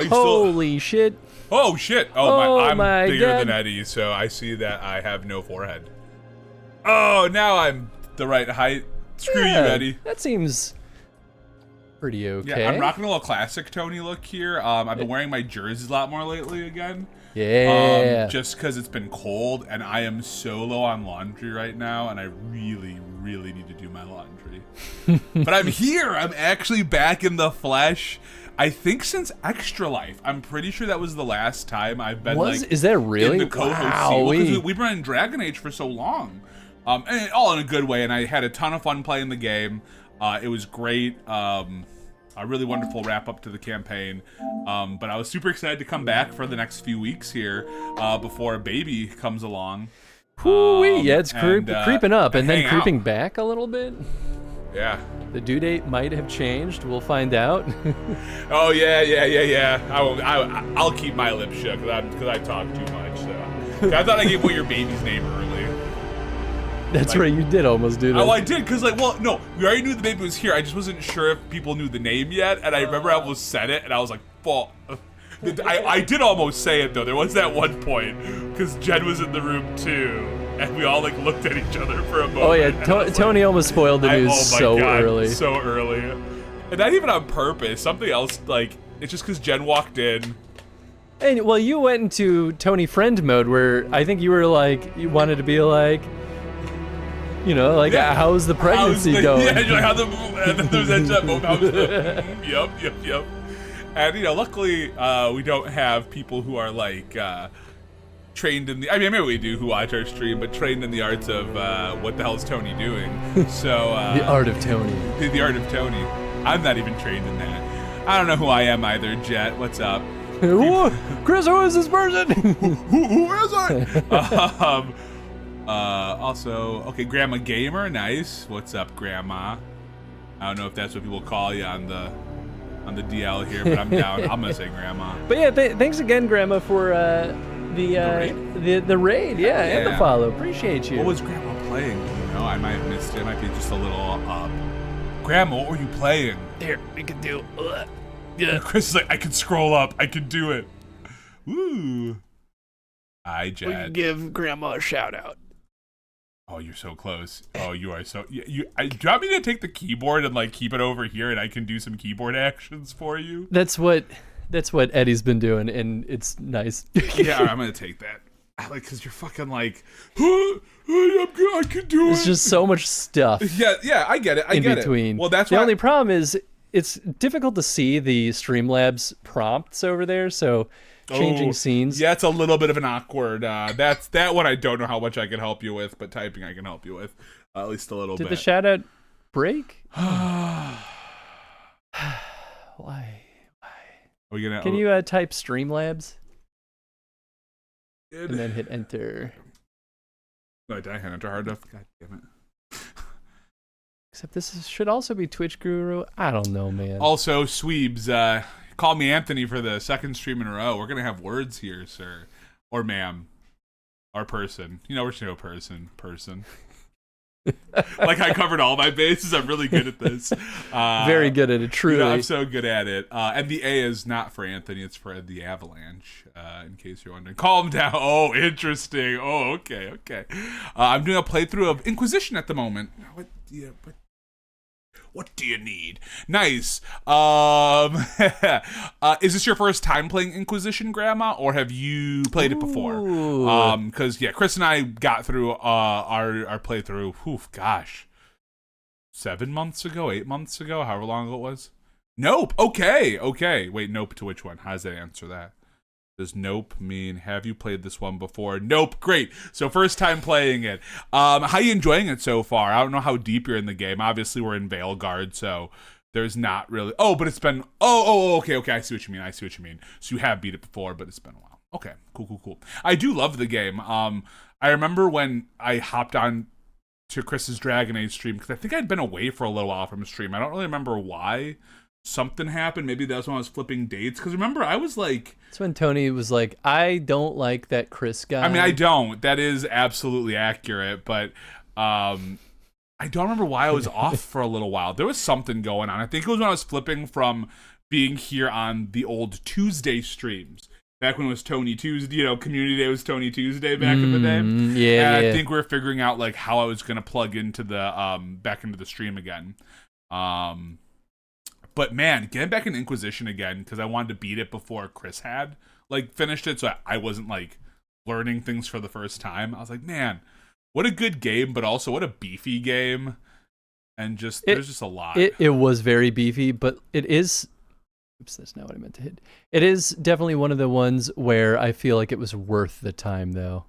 Are you Holy shit. Oh shit! I'm bigger God. than Eddie, so I see that I have no forehead. Oh, now I'm the right height. Screw you, Eddie. That seems pretty okay. Yeah, I'm rocking a little classic Tony look here. I've been wearing my jerseys a lot more lately again. Yeah. Just because it's been cold and I am so low on laundry right now, and I really, really need to do my laundry. But I'm here. I'm actually back in the flesh. I think since Extra Life. I'm pretty sure that was the last time I've been Is that really? in the co-host seat. Well, 'cause we've been in Dragon Age for so long. And all in a good way, and I had a ton of fun playing the game. It was great. A really wonderful wrap up to the campaign. But I was super excited to come back for the next few weeks here before a baby comes along. Yeah, it's creeping up and then creeping back a little bit. Yeah. The due date might have changed. We'll find out. Oh yeah. I'll keep my lips shut because I talk too much. So I thought I gave away your baby's name early. That's right, you did almost do that. Oh, I did, because, no, we already knew the baby was here. I just wasn't sure if people knew the name yet, and I remember I almost said it, and I was like, fuck. I did almost say it, though. There was that one point, because Jen was in the room, too, and we all, looked at each other for a moment. Oh, yeah, Tony almost spoiled the news early. So early. And not even on purpose. Something else, it's just because Jen walked in. And, well, you went into Tony friend mode, where I think you were you wanted to be how's the pregnancy going? Yeah, you're like, and then there's that moment. Yep. And, luckily, we don't have people who are, trained in the... I mean, maybe we do who watch our stream, but trained in the arts of what the hell is Tony doing. So... the art of Tony. The art of Tony. I'm not even trained in that. I don't know who I am either, Jet. What's up? Chris, who is this person? who is I? Also, okay, Grandma Gamer, nice. What's up, Grandma? I don't know if that's what people call you on the DL here, but I'm down. I'm gonna say Grandma. But yeah, thanks again, Grandma, for the raid, and the follow. Appreciate you. What was Grandma playing? I might have missed it. It might be just a little Grandma, what were you playing? Here, we can do. Yeah. Chris is like, I can scroll up. I can do it. Woo. Hi, Jed. We can give Grandma a shout out. Oh, you're so close. Oh, you are so... Do you want me to take the keyboard and, keep it over here and I can do some keyboard actions for you? That's what Eddie's been doing, and it's nice. Yeah, all right, I'm going to take that. Because you're fucking I can do it. There's just so much stuff. Yeah, I get it. I get between. Well, that's the only problem is it's difficult to see the Streamlabs prompts over there, so... Changing scenes. Yeah, it's a little bit of an awkward. That one I don't know how much I can help you with, but typing I can help you with at least a little bit. Did the shout out break? Why? Are we gonna? Can you type Streamlabs? And then hit enter. No, did I hit enter hard enough? God damn it. Except this should also be Twitch Guru. I don't know, man. Also, Sweebs. Call me Anthony for the second stream in a row. We're gonna have words here, sir, or ma'am, or person. We're just person. I covered all my bases. I'm really good at this. Very good at it. Truly, I'm so good at it. And the A is not for Anthony; it's for the Avalanche. In case you're wondering, calm down. Oh, interesting. Oh, okay. I'm doing a playthrough of Inquisition at the moment. What do you need? Nice. Is this your first time playing Inquisition, Grandma, or have you played it before? Because Chris and I got through our playthrough. Gosh, 7 months ago, 8 months ago, however long ago it was. Nope. Okay. Wait, nope to which one? How does that answer that? Does nope mean have you played this one before? Nope. Great. So first time playing it. How you enjoying it so far? I don't know how deep you're in the game. Obviously we're in Veilguard, so there's not really. Oh, but it's been. Okay. I see what you mean. So you have beat it before, but it's been a while. Okay. Cool. I do love the game. I remember when I hopped on to Chris's Dragon Age stream because I think I'd been away for a little while from stream. I don't really remember why. Something happened. Maybe that's when I was flipping dates. Because remember, I was like... That's when Tony was like, I don't like that Chris guy. I mean, I don't. That is absolutely accurate. But I don't remember why I was off for a little while. There was something going on. I think it was when I was flipping from being here on the old Tuesday streams. Back when it was Tony Tuesday, you know, Community Day was Tony Tuesday back in the day. Yeah, and I think we were figuring out like how I was gonna plug into the back into the stream again. But man, getting back in Inquisition again because I wanted to beat it before Chris had like finished it, so I wasn't like learning things for the first time. I was like, man, what a good game, but also what a beefy game, and just there's just a lot. It was very beefy, but it is. Oops, that's not what I meant to hit. It is definitely one of the ones where I feel like it was worth the time, though.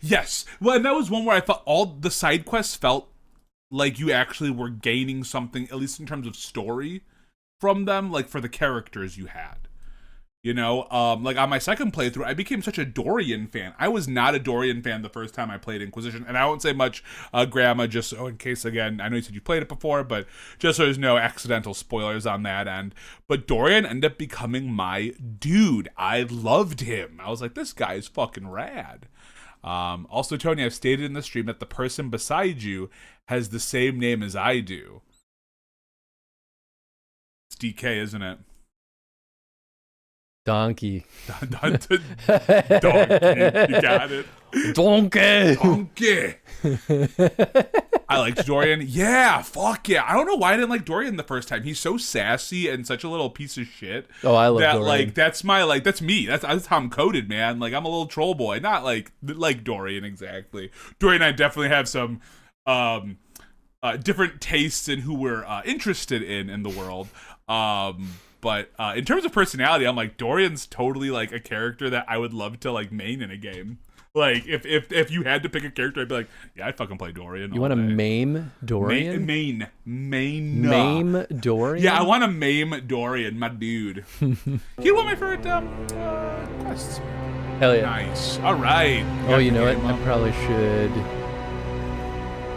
Yes. Well, and that was one where I thought all the side quests felt like you actually were gaining something, at least in terms of story, from them, like for the characters you had. You know, like on my second playthrough, I became such a Dorian fan. I was not a Dorian fan the first time I played Inquisition, and I won't say much, Grandma, just so in case, again, I know you said you played it before, but just so there's no accidental spoilers on that end. But Dorian ended up becoming my dude. I loved him. I was like, this guy is fucking rad. Also, Tony, I've stated in the stream that the person beside you has the same name as I do. It's DK, isn't it? Donkey. Donkey. You got it. Donkey. I liked Dorian. Yeah, fuck yeah. I don't know why I didn't like Dorian the first time. He's so sassy and such a little piece of shit. Oh, I love that. Dorian. Like that's my like that's me. That's how I'm coded, man. Like I'm a little troll boy, not like Dorian exactly. Dorian and I definitely have some different tastes in who we're interested in the world. But in terms of personality, I'm like, Dorian's totally like a character that I would love to like main in a game. Like if you had to pick a character, I'd be like, yeah, I'd fucking play Dorian. You want to maim Dorian? Maim Dorian? Yeah, I want to maim Dorian, my dude. He one of my favorite quests. Hell yeah. Nice. All right. Oh, you know what? I probably should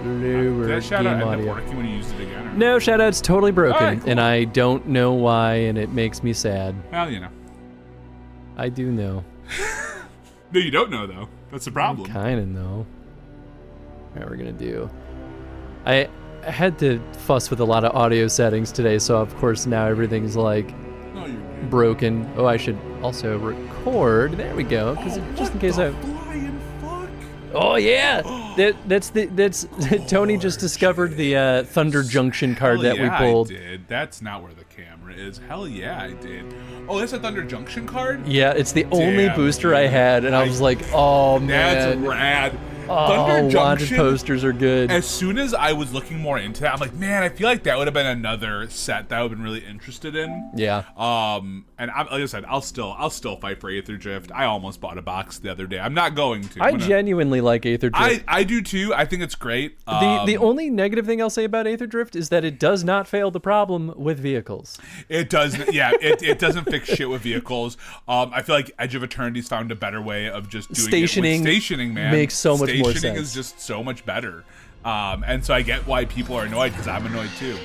lower Did that shout out game end audio. up working when you used it again? Or? No, shout-out's totally broken, All right, cool. and I don't know why, and it makes me sad. Well, you know. I do know. No, you don't know, though. That's the problem. Kind of know. All right, we're going to do... I had to fuss with a lot of audio settings today, so of course now everything's like No, you're good. broken. Oh, I should also record. There we go, because just in case I... Flying fuck? Oh yeah, that's Tony just discovered the Thunder Junction card that we pulled. I did. That's not where the camera is. Hell yeah, I did. Oh, that's a Thunder Junction card? Yeah, it's the only Damn, booster dude. I had, and I was like, oh That's man, rad. oh, Thunder wanted Junction. posters are good. As soon as I was looking more into that, I'm like, man, I feel like that would have been another set that I would have been really interested in. Yeah. And like I said, I'll still fight for Aether Drift. I almost bought a box the other day. I'm not going to. I genuinely like Aether Drift. I do too. I think it's great. The only negative thing I'll say about Aether Drift is that it does not fail the problem with vehicles. It does, yeah. It doesn't fix shit with vehicles. I feel like Edge of Eternity's found a better way of just doing Stationing it. Stationing, man, makes so much more Stationing sense. is just so much better. And so I get why people are annoyed because I'm annoyed too.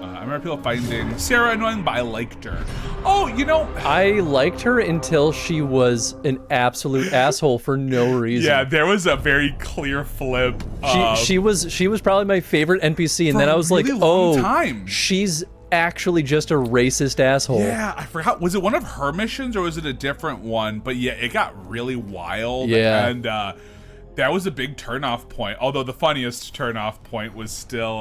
I remember people finding Sarah annoying, but I liked her. Oh, you know, I liked her until she was an absolute asshole for no reason. yeah, there was a very clear flip. She was probably my favorite NPC, and For then a I was like, really long oh, time. she's actually just a racist asshole. Yeah, I forgot. Was it one of her missions or was it a different one? But yeah, it got really wild. Yeah. And that was a big turnoff point. Although the funniest turnoff point was still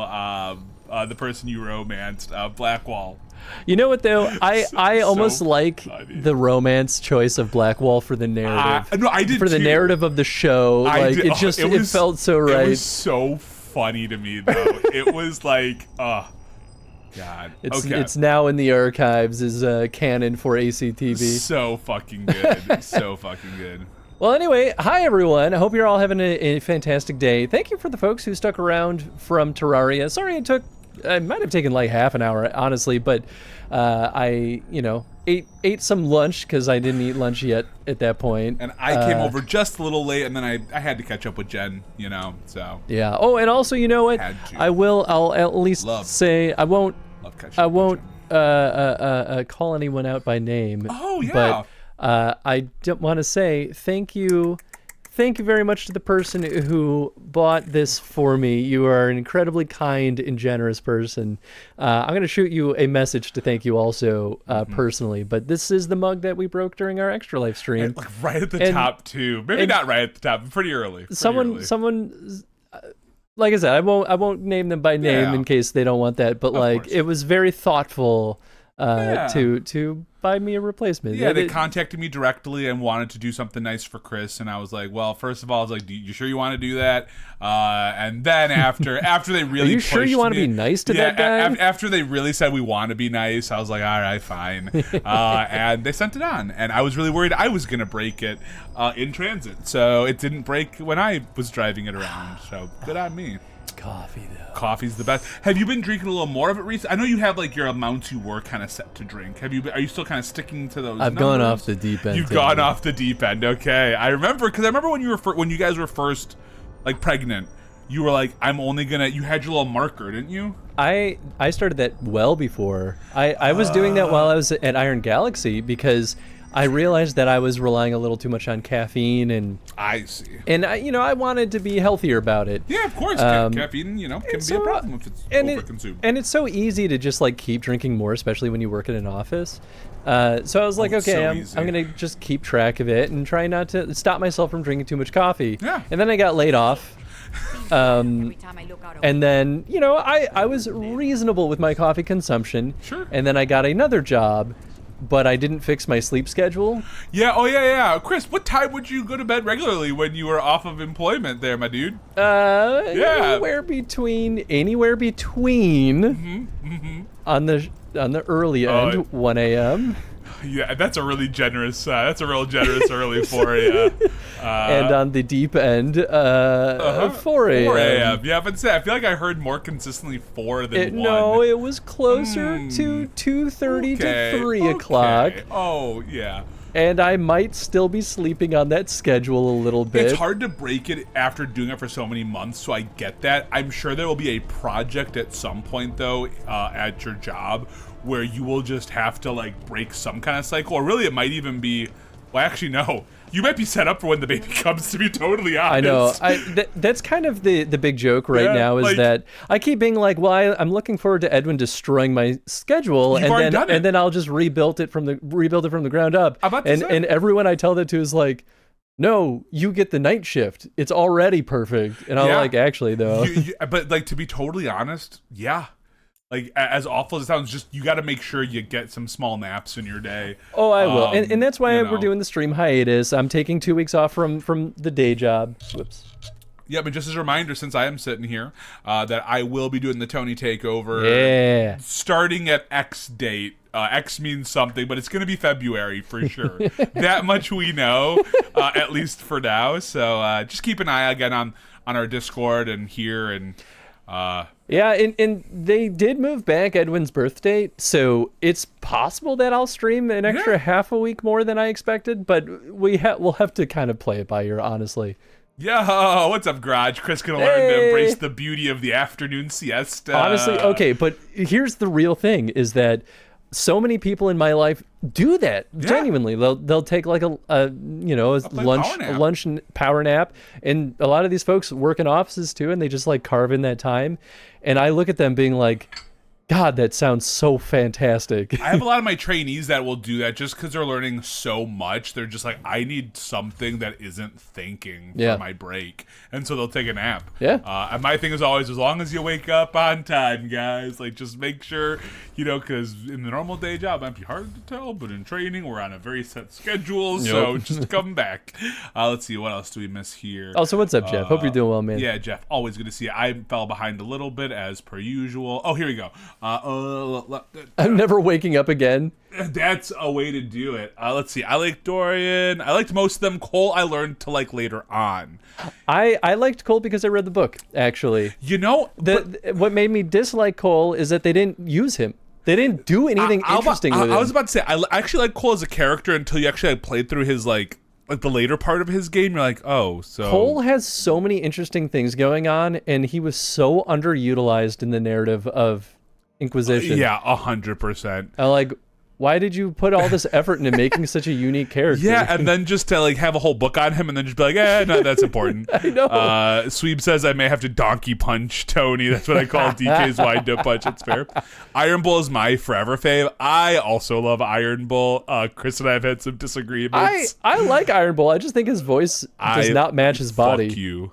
the person you romanced, Blackwall. You know what though? I almost so like funny. the romance choice of Blackwall for the narrative. No, I did for the too. narrative of the show. I Like did- it felt so right. It was so funny to me though. It was like, oh God. It's now in the archives as canon for ACTV. So fucking good. So fucking good. Well, anyway, hi everyone. I hope you're all having a fantastic day. Thank you for the folks who stuck around from Terraria. Sorry I might have taken like half an hour, honestly, but I, ate some lunch because I didn't eat lunch yet at that point. And I came over just a little late, and then I had to catch up with Jen, so. Yeah. Oh, and also, you know what? Had to. I'll at least say I won't call anyone out by name. Oh, yeah. But I want to say thank you thank you very much to the person who bought this for me. You are an incredibly kind and generous person. I'm going to shoot you a message to thank you also personally. But this is the mug that we broke during our Extra Life stream. Like right at the top too. Maybe not right at the top, but pretty early. Someone. Like I said, I won't name them by name in case they don't want that. But like, it was very thoughtful to buy me a replacement. Yeah, they contacted me directly and wanted to do something nice for Chris, and I was like, well, first of all, I was like, you sure you want to do that? And then after they really, are you sure you want to be nice to that guy? After they really said we want to be nice, I was like, all right, fine. And they sent it on, and I was really worried I was gonna break it in transit, so it didn't break when I was driving it around. So good on me. Coffee though. Coffee's the best. Have you been drinking a little more of it recently? I know you have like your amounts you were kind of set to drink. Are you still kind of sticking to those? I've gone off the deep end. You've gone off the deep end. Okay, I remember when you guys were first like pregnant, you were like, I'm only gonna. You had your little marker, didn't you? I started that well before. I was doing that while I was at Iron Galaxy because I realized that I was relying a little too much on caffeine, and I see. And I wanted to be healthier about it. Yeah, of course. Caffeine, can be a problem if it's overconsumed. And it's so easy to just like keep drinking more, especially when you work in an office. So I was like, okay, I'm gonna just keep track of it and try not to stop myself from drinking too much coffee. Yeah. And then I got laid off. And then I was reasonable with my coffee consumption. Sure. And then I got another job, but I didn't fix my sleep schedule. Yeah, oh yeah. Chris, what time would you go to bed regularly when you were off of employment there, my dude? Anywhere between on the early end, 1 a.m. Yeah, that's a real generous early for you. And on the deep end, 4 a.m. 4 a.m. Yeah, but I feel like I heard more consistently 4 than 1. No, it was closer to 2:30 to 3 o'clock. Oh, yeah. And I might still be sleeping on that schedule a little bit. It's hard to break it after doing it for so many months, so I get that. I'm sure there will be a project at some point, though, at your job where you will just have to, like, break some kind of cycle. Or really, it might even be... Well, actually, no. You might be set up for when the baby comes, to be totally honest. I know. That's kind of the big joke right now is that I keep being like, well, I'm looking forward to Edwin destroying my schedule, and then I'll just rebuild it from the ground up. And everyone I tell that to is like, no, you get the night shift. It's already perfect. And I'm like, actually, though. But like, to be totally honest, yeah. Like, as awful as it sounds, just you got to make sure you get some small naps in your day. Oh, I will. And that's why we're doing the stream hiatus. I'm taking 2 weeks off from the day job. Whoops. Yeah, but just as a reminder, since I am sitting here, that I will be doing the Tony Takeover. Yeah. Starting at X date. X means something, but it's going to be February for sure. That much we know, at least for now. So just keep an eye again on our Discord and here and... Yeah, and they did move back Edwin's birth date, so it's possible that I'll stream an extra half a week more than I expected, but we'll have to kind of play it by ear, honestly. Yo, what's up, Garage? Chris gonna learn to embrace the beauty of the afternoon siesta. Honestly, okay, but here's the real thing, is that so many people in my life do that genuinely. They'll take like a lunch power nap, and a lot of these folks work in offices too, and they just like carve in that time. And I look at them being like, God, that sounds so fantastic. I have a lot of my trainees that will do that just because they're learning so much. They're just like, I need something that isn't thinking for my break. And so they'll take a nap. Yeah. And my thing is always, as long as you wake up on time, guys, like just make sure, because in the normal day job, it might be hard to tell, but in training, we're on a very set schedule. So just come back. Let's see, what else do we miss here? Also, what's up, Jeff? Hope you're doing well, man. Yeah, Jeff, always good to see you. I fell behind a little bit as per usual. Oh, here we go. I'm never waking up again. That's a way to do it. Let's see. I like Dorian. I liked most of them. Cole, I learned to like later on. I liked Cole because I read the book, actually. What made me dislike Cole is that they didn't use him. They didn't do anything interesting with him. I was about to say, I actually like Cole as a character until you actually played through his like the later part of his game. You're like, oh, so Cole has so many interesting things going on, and he was so underutilized in the narrative of Inquisition. Yeah, 100%. Why did you put all this effort into making such a unique character? Yeah, and then just to like have a whole book on him, and then just be like, no, that's important. I know. Sweeb says I may have to donkey punch Tony. That's what I call DK's wind up punch. It's fair. Iron Bull is my forever fave. I also love Iron Bull. Chris and I have had some disagreements. I like Iron Bull. I just think his voice does not match his body. Fuck you.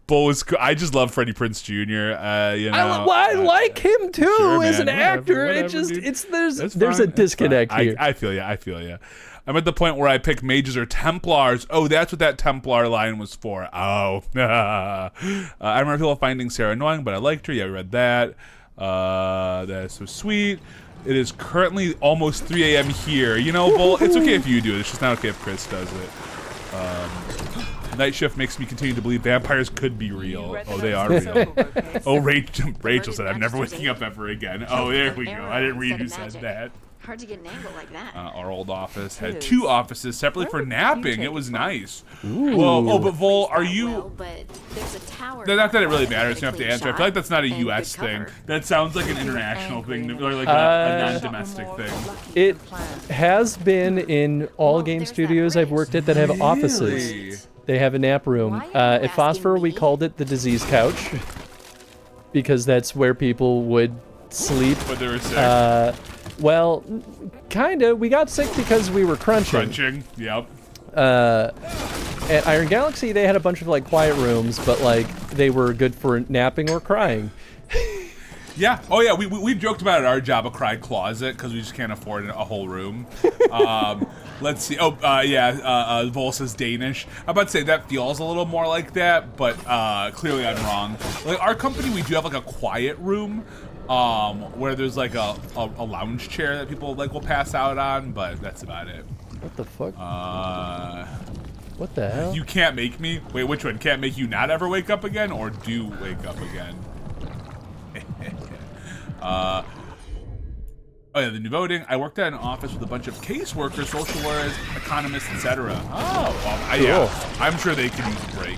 Bull was. I just love Freddie Prinze Jr. I like him too sure, as man, an actor. whatever, There's a disconnect here. I feel you. I'm at the point where I pick mages or Templars. Oh, that's what that Templar line was for. Oh, I remember people finding Sarah annoying, but I liked her. Yeah, we read that. That's so sweet. It is currently almost 3 a.m. here. You know, Bull, it's okay if you do it. It's just not okay if Chris does it. Night shift makes me continue to believe vampires could be real. Oh, they are real. Oh, Rachel said, I'm never waking up ever again. Oh, there we go. I didn't read who said that. Hard to get an angle like that. Our old office had 2 offices separately for napping. It was nice. Well, oh, but Vol, are you... But there's a tower. Not that it really matters. You have to answer. I feel like that's not a U.S. thing. That sounds like an international thing, or like a non-domestic thing. It has been in all game studios I've worked at that have offices. Really? They have a nap room. At Phosphor, we called it the disease couch because that's where people would sleep. But they were sick. Well, kinda. We got sick because we were crunching. Yep. At Iron Galaxy, they had a bunch of like quiet rooms, but like they were good for napping or crying. Yeah. Oh, yeah. We joked about it at our job, a cry closet, because we just can't afford a whole room. Let's see. Oh, yeah. Vol says Danish. I'm about to say that feels a little more like that, but clearly I'm wrong. Like our company, we do have like a quiet room, where there's like a lounge chair that people like will pass out on, but that's about it. What the fuck? What the hell? You can't make me. Wait, which one? Can't make you not ever wake up again, or do wake up again? Oh yeah, the new voting. I worked at an office with a bunch of caseworkers, social workers, economists, etc. Oh, well, yeah. I'm sure they could use a break.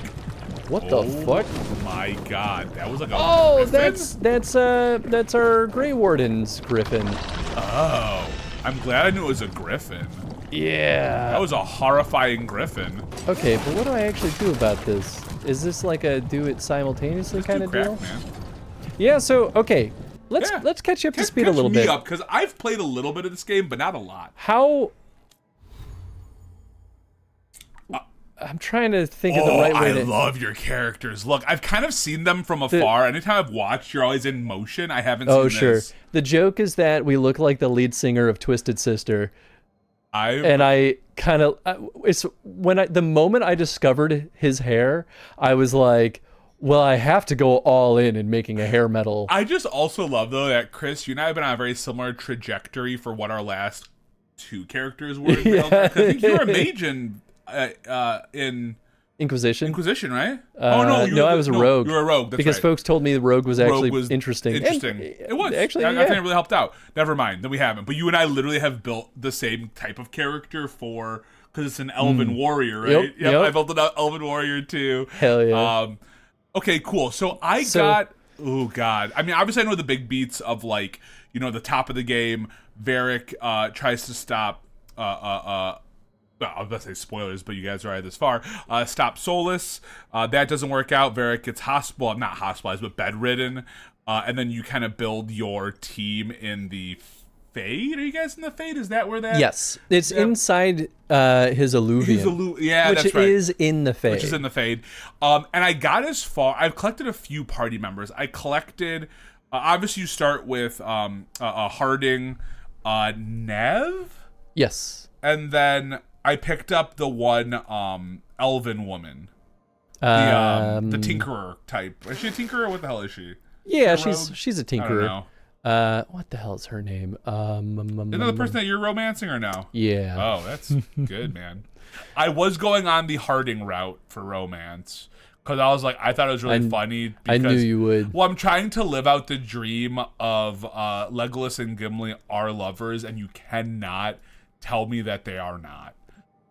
What the fuck? My God, that was like a. Oh, griffin? that's our Grey Warden's griffin. Oh, I'm glad I knew it was a griffin. Yeah. That was a horrifying griffin. Okay, but what do I actually do about this? Is this like a do it simultaneously kind of deal? Man. Yeah. So okay. Let's catch you up to speed a little bit. Because I've played a little bit of this game, but not a lot. How? I'm trying to think of the right way I love your characters. Look, I've kind of seen them from afar. Anytime I've watched, you're always in motion. I haven't seen this. Oh, sure. The joke is that we look like the lead singer of Twisted Sister. I kind of... it's when the moment I discovered his hair, I was like... Well, I have to go all in making a hair metal. I just also love, though, that Chris, you and I have been on a very similar trajectory for what our last 2 characters were. Yeah. I think you were a mage in Inquisition. Inquisition, right? No, I was a rogue. You were a rogue, that's because right. Folks told me the rogue was actually interesting. Interesting. It was. Actually, I think it really helped out. Never mind, then we haven't. But you and I literally have built the same type of character for... Because it's an elven warrior, right? Yep. I built an elven warrior, too. Hell yeah. Okay, cool. So I got... Oh, God. I mean, obviously I know the big beats of, like, you know, the top of the game. Varric tries to stop... well, I was about to say spoilers, but you guys are already this far. Stop Solus. That doesn't work out. Varric gets not hospitalized, but bedridden. And then you kind of build your team in the Fade. Are you guys in the Fade? Is that where that... Yes. It's inside his Alluvium. Yeah, that's right. Which is in the Fade. And I got as far... I've collected a few party members. I collected... obviously, you start with Harding, Nev? Yes. And then I picked up the one elven woman. The Tinkerer type. Is she a Tinkerer? What the hell is she? Yeah, she's a Tinkerer. I don't know. What the hell is her name? Isn't that the person that you're romancing or no? Yeah. Oh, that's good, man. I was going on the Harding route for romance because I was like, I thought it was really funny. Because, I knew you would. Well, I'm trying to live out the dream of Legolas and Gimli are lovers, and you cannot tell me that they are not.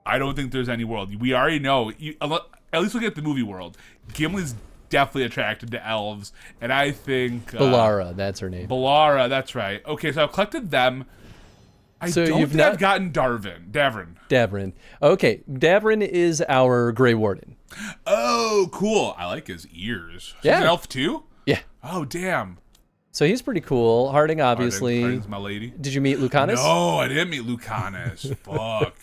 I don't think there's any world. We already know. At least look at the movie world. Gimli's definitely attracted to elves, and I think Balara, that's her name. Balara, that's right. Okay, so I've collected them. I don't think I've gotten Davrin. Okay, Davrin is our Grey Warden. Oh, cool. I like his ears. Yeah. He's an elf too? Yeah. Oh, damn. So he's pretty cool. Harding, obviously. Harding's my lady. Did you meet Lucanus? No, I didn't meet Lucanus. Fuck.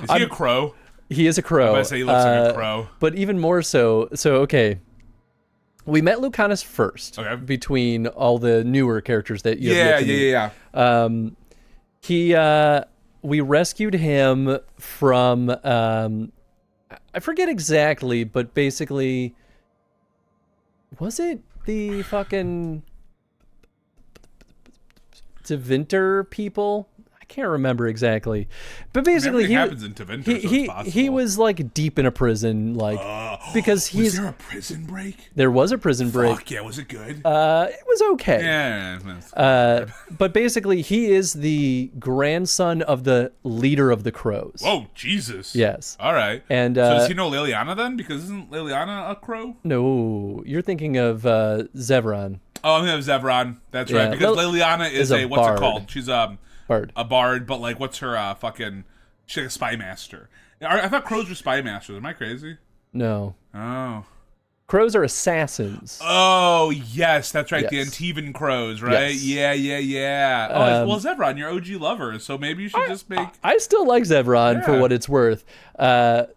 Is he a crow? He is a crow. I say he looks like a crow. But even more so, okay. We met Lucanus first. Okay. Between all the newer characters that you have Yeah. We rescued him from I forget exactly, but basically, was it the fucking Tevinter people? I can't remember exactly, but basically happens in Tevinter, he was like deep in a prison, like because was there a prison break? There was a prison break. Fuck yeah, was it good? It was okay. Yeah. But basically, he is the grandson of the leader of the Crows. Whoa, Jesus. Yes. All right. And so does he know Liliana then? Because isn't Liliana a crow? No, you're thinking of Zevran. Oh, I'm thinking of Zevran. That's right. Because Liliana is a what's bard. it called? She's Bard. A bard, but like, what's her fucking? She's like a spy master. I thought crows were spy masters. Am I crazy? No. Oh. Crows are assassins. Oh, yes, that's right. Yes. The Antivan crows, right? Yes. Yeah. Oh, well, Zevran, you're OG lover, so maybe you should just make... I still like Zevran for what it's worth.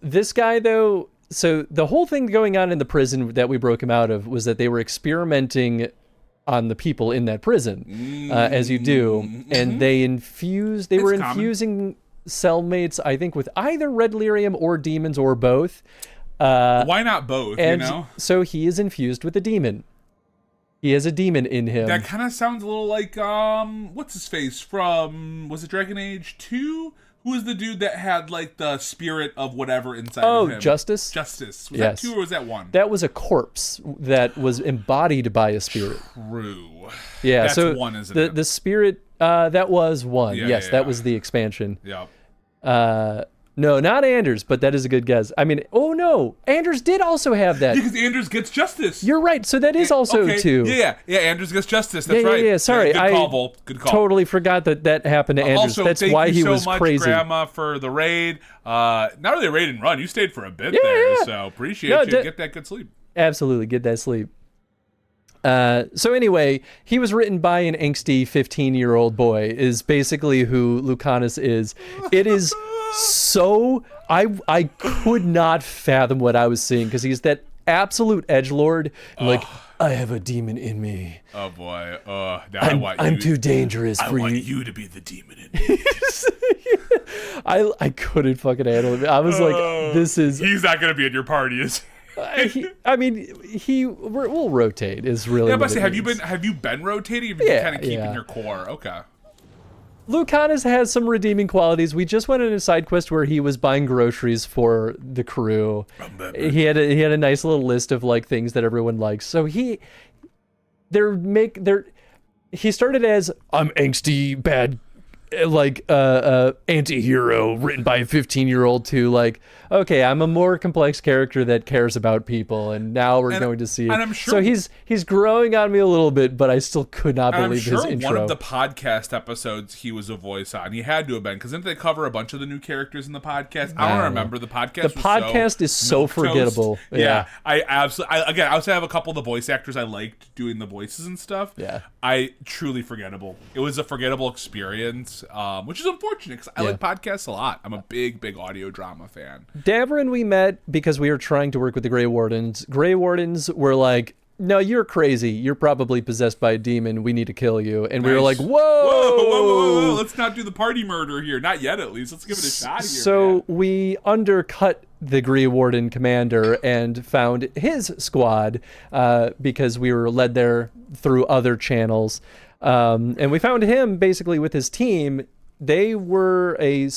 This guy, though, so the whole thing going on in the prison that we broke him out of was that they were experimenting on the people in that prison, as you do, and they were infusing cellmates, I think, with either red lyrium or demons or both. Why not both, and you know? So he is infused with a demon. He has a demon in him. That kind of sounds a little like, what's his face from, was it Dragon Age 2? Who was the dude that had, like, the spirit of whatever inside of him? Oh, Justice? Justice. Was Yes. that 2 or was that 1? That was a corpse that was embodied by a spirit. True. Yeah, That's so 1, isn't it? The spirit, that was 1. Yes, that was the expansion. Yep. No, not Anders, but that is a good guess. I mean, oh no, Anders did also have that. Because Anders gets justice. You're right, so that is also 2. Yeah, Anders gets justice. That's right. Yeah, sorry. Good call, Vol. Good call. Totally forgot that happened to Anders. Also, that's thank why you he so was much, crazy. Grandma, for the raid. Not really a raid and run. You stayed for a bit there, so appreciate you. Get that good sleep. Absolutely, get that sleep. So anyway, he was written by an angsty 15-year-old boy, is basically who Lucanus is. It is so... I could not fathom what I was seeing, because he's that absolute edgelord. Like, I have a demon in me. Oh, boy. I'm too dangerous for you. I want you to be the demon in me. I couldn't fucking handle it. I was like, this is... He's not going to be at your party, is he? We'll rotate is really. Yeah, but have you been rotating? Have you been kind of keeping your core? Okay. Lucanus has some redeeming qualities. We just went on a side quest where he was buying groceries for the crew. He had a nice little list of like things that everyone likes. So he started as, I'm angsty bad, like anti-hero written by a 15-year-old to like, okay, I'm a more complex character that cares about people, and now we're going to see. And I'm sure, so he's growing on me a little bit, but I still could not believe his intro. One of the podcast episodes he was a voice on. He had to have been, because didn't they cover a bunch of the new characters in the podcast? I don't remember the podcast. The podcast is so forgettable. Yeah, I absolutely. Again, I would say I have a couple of the voice actors I liked doing the voices and stuff. Yeah, I truly forgettable. It was a forgettable experience, which is unfortunate because I like podcasts a lot. I'm a big audio drama fan. Davrin we met because we were trying to work with the Grey Wardens. Grey Wardens were like, no, you're crazy. You're probably possessed by a demon. We need to kill you. And we were like, whoa. Let's not do the party murder here. Not yet, at least. Let's give it a shot here. So we undercut the Grey Warden commander and found his squad because we were led there through other channels. And we found him basically with his team. They were a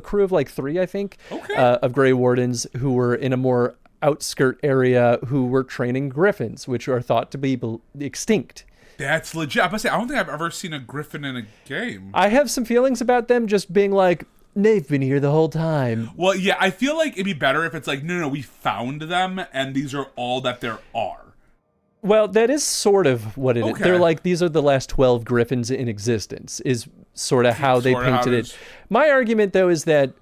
crew of like 3, I think, of Grey Wardens who were in a more outskirt area who were training griffins, which are thought to be extinct. That's legit. I must say, I don't think I've ever seen a griffin in a game. I have some feelings about them just being like, they've been here the whole time. Well, yeah, I feel like it'd be better if it's like, no, we found them and these are all that there are. Well, that is sort of what it is. Okay. They're like, these are the last 12 griffins in existence, is sort of how they Sorta how painted it it. is. My argument, though, is that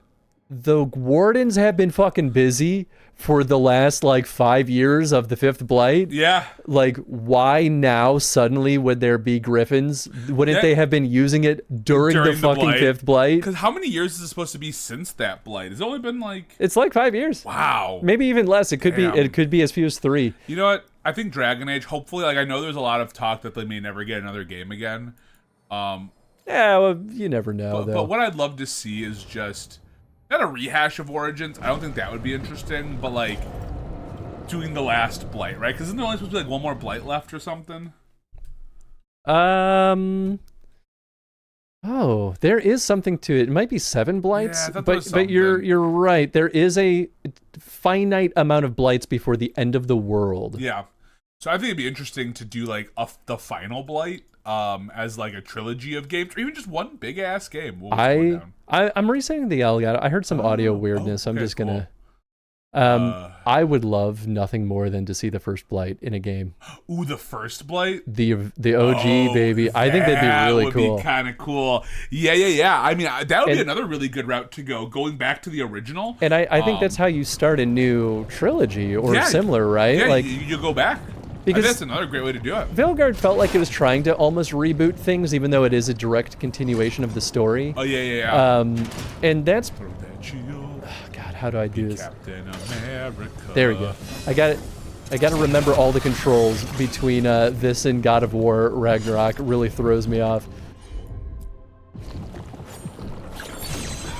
the wardens have been fucking busy for the last, like, 5 years of the Fifth Blight. Yeah. Like, why now suddenly would there be griffins? Wouldn't Yeah. they have been using it during the fucking Blight. Fifth Blight? Because how many years is it supposed to be since that blight? It's only been like, It's like 5 years. wow. Maybe even less. It could Damn. be. It could be as few as 3. You know what? I think Dragon Age, hopefully, like I know there's a lot of talk that they may never get another game again. Yeah, well, you never know, though. But what I'd love to see is just not a rehash of Origins. I don't think that would be interesting, but like doing the last blight, right? Because isn't there only supposed to be like one more blight left or something? Oh, there is something to it. It might be 7 blights, Yeah, I thought there was but you're something. right. There is a finite amount of blights before the end of the world. Yeah. So I think it'd be interesting to do like the final blight as like a trilogy of games, or even just one big ass game. We'll just go down. I'm resetting the Elgato. I heard some audio weirdness. I'm okay, just gonna. cool. I would love nothing more than to see the first blight in a game. Ooh, the first blight. The OG baby. I think that'd be really cool. That would be kind of cool. Yeah. I mean, that would be another really good route to go, going back to the original. And I think that's how you start a new trilogy or Yeah, similar, right? Yeah, like you go back. Because that's another great way to do it. Veilguard felt like it was trying to almost reboot things, even though it is a direct continuation of the story. Oh yeah. And that's Throw that shield. God. How do I do this? Captain America. There we go. I got it. I got to remember all the controls between this and God of War Ragnarok. It really throws me off.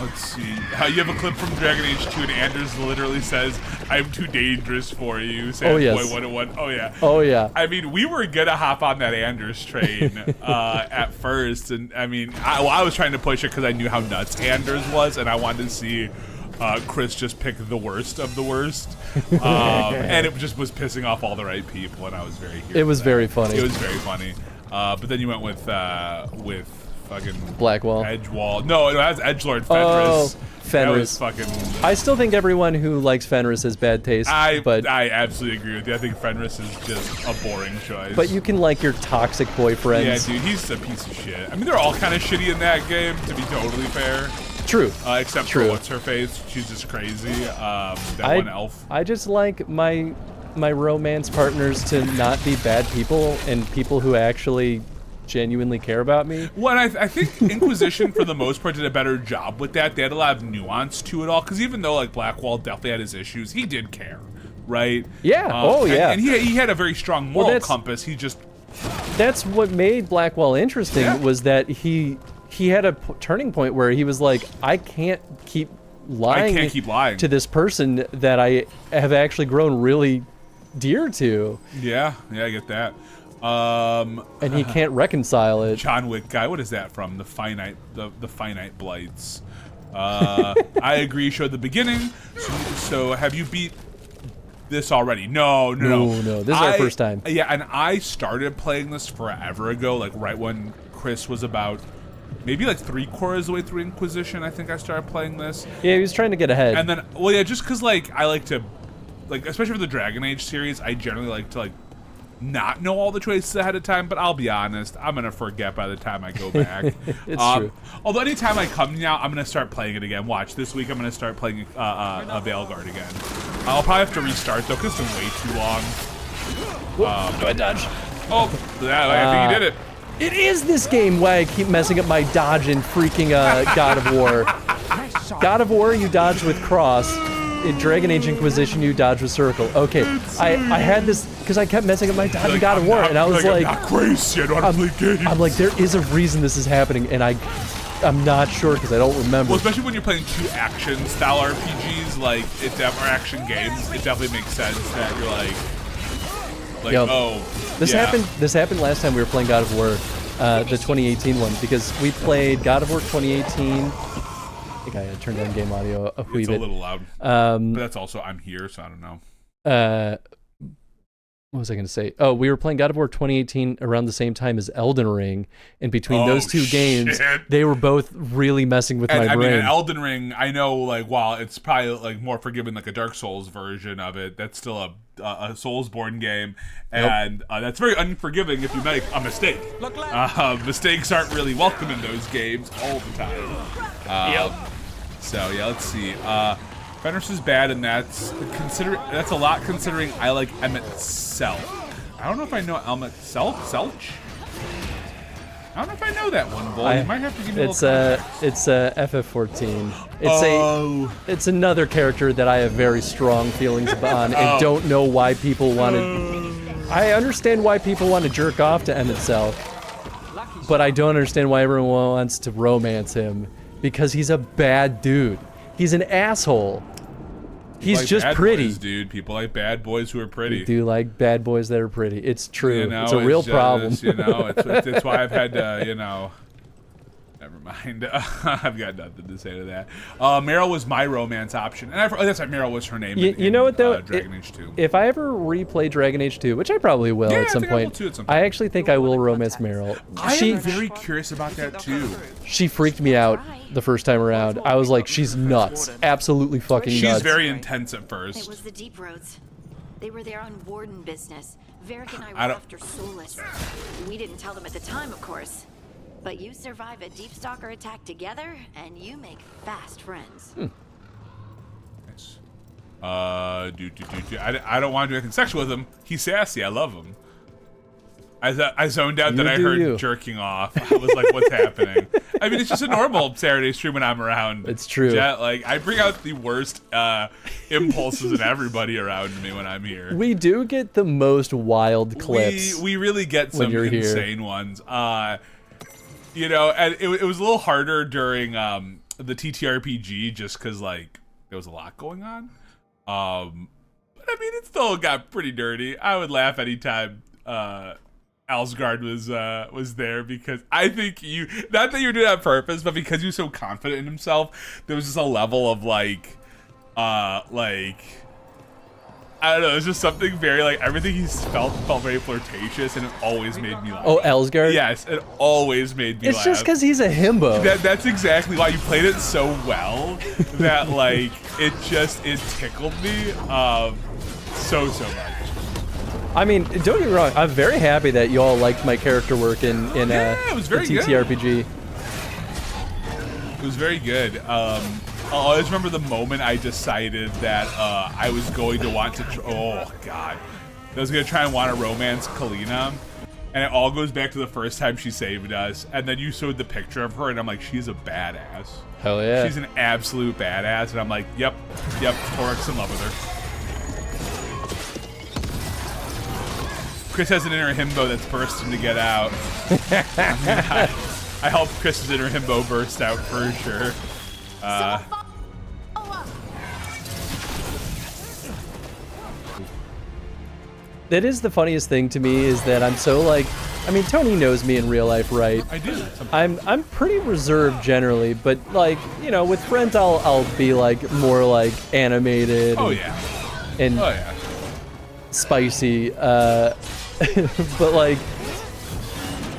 Let's see. You have a clip from Dragon Age 2, and Anders literally says, "I'm too dangerous for you." Oh, yes. Boy 101. Oh yeah. Oh yeah. I mean, we were gonna hop on that Anders train at first, and I mean, I was trying to push it because I knew how nuts Anders was, and I wanted to see Chris just pick the worst of the worst, and it just was pissing off all the right people, and I was very. It was very funny. It was very funny, but then you went with fucking Blackwall. Edgewall. No, it has Edgelord Fenris. Oh, Fenris. That was fucking. I still think everyone who likes Fenris has bad taste. But I absolutely agree with you. I think Fenris is just a boring choice. But you can like your toxic boyfriends. Yeah, dude, he's a piece of shit. I mean, they're all kind of shitty in that game, to be totally fair. True. Except True. for what's her face. She's just crazy. That one elf. I just like my romance partners to not be bad people and people who actually genuinely care about me. Well, and I think Inquisition, for the most part, did a better job with that. They had a lot of nuance to it all, because even though like Blackwall definitely had his issues, he did care, right? Yeah. And he had a very strong moral compass. He just. That's what made Blackwall interesting, was that he had a turning point where he was like, I can't keep lying to this person that I have actually grown really dear to. Yeah, I get that. And he can't reconcile it. John Wick guy, what is that from? The finite blights. I agree. Showed the beginning. So have you beat this already? No. This is our first time. Yeah, and I started playing this forever ago, like right when Chris was about maybe like 3/4 of the way through Inquisition. I think I started playing this. Yeah, he was trying to get ahead. And then, just because like I like to, like especially for the Dragon Age series, I generally like to not know all the choices ahead of time, but I'll be honest, I'm gonna forget by the time I go back. It's true. Although anytime I come now, I'm gonna start playing it again. Watch, this week I'm gonna start playing a Veilguard again. I'll probably have to restart though, because it's been way too long. Do I dodge? Oh, yeah, I think you did it. It is this game why I keep messing up my dodge in freaking God of War. God of War, you dodge with cross. In Dragon Age Inquisition, you dodge with circle. Okay, I had this because I kept messing up my dodge in God of War, and I was like, I'm not crazy. I know how to play games. I'm like, there is a reason this is happening, and I'm not sure because I don't remember. Well, especially when you're playing 2 action-style RPGs, like or action games, it definitely makes sense that you're like, Yo, This happened last time we were playing God of War, the 2018 one, because we played God of War 2018. I think I turned down game audio a wee bit. It's a little loud. But that's also, I'm here, so I don't know. What was I going to say? Oh, we were playing God of War 2018 around the same time as Elden Ring, and between those two games, they were both really messing with my brain. I mean, Elden Ring, I know, like, while it's probably like more forgiving, like a Dark Souls version of it, that's still a Soulsborne game, and that's very unforgiving if you make a mistake. Mistakes aren't really welcome in those games all the time. So yeah, let's see. Fenris is bad, and that's a lot considering I like Emmett Selch. I don't know if I know Emmett Selch. I don't know if I know that one, Bull. You might have to give me a little context. It's FF14. It's another character that I have very strong feelings on, and don't know why people want to. I understand why people want to jerk off to Emmett Selch, but I don't understand why everyone wants to romance him, because he's a bad dude. He's an asshole. He's just pretty. Boys, dude. People like bad boys who are pretty. We do like bad boys that are pretty. It's true. You know, it's a real problem. It's why I've had to, never mind. I've got nothing to say to that. Meryl was my romance option. And that's right, Meryl was her name you know what, though? Dragon Age 2. If I ever replay Dragon Age 2, which I probably will at some point, I actually think I will romance Meryl. I'm very curious about that, too. She freaked me out the first time around. I was like, she's nuts. Absolutely fucking nuts. She's very intense at first. It was the Deep Roads. They were there on warden business. Varric and I were after Solus. We didn't tell them at the time, of course. But you survive a Deep Stalker attack together, and you make fast friends. Nice. I don't want to do anything sexual with him. He's sassy. I love him. I zoned out that I heard jerking off. I was like, what's happening? I mean, it's just a normal Saturday stream when I'm around. It's true. Jet. Like, I bring out the worst impulses in everybody around me when I'm here. We do get the most wild clips. We really get some insane ones. And it was a little harder during the TTRPG just because, like, there was a lot going on. But, I mean, it still got pretty dirty. I would laugh anytime Alsgard was there, because I think not that you were doing that on purpose, but because he was so confident in himself, there was just a level of I don't know, it's just something very, like, everything he felt very flirtatious, and it always made me laugh. Oh, Alsgard? Yes, it always made me laugh. It's just because he's a himbo. That's exactly why you played it so well, that, like, it tickled me so much. I mean, don't get me wrong, I'm very happy that you all liked my character work in it was very TTRPG. Good. It was very good. I'll always remember the moment I decided that I was going to want to. Oh God, I was gonna try and want to romance Kalina, and it all goes back to the first time she saved us. And then you showed the picture of her, and I'm like, she's a badass. Hell yeah. She's an absolute badass, and I'm like, yep, Torik's in love with her. Chris has an inner himbo that's bursting to get out. I hope Chris's inner himbo burst out for sure. That is the funniest thing to me, is that I'm so, like, I mean, Tony knows me in real life, right? I do. I'm pretty reserved generally, but, like, with friends I'll be like more like animated. Oh yeah. And oh yeah. Spicy. But, like,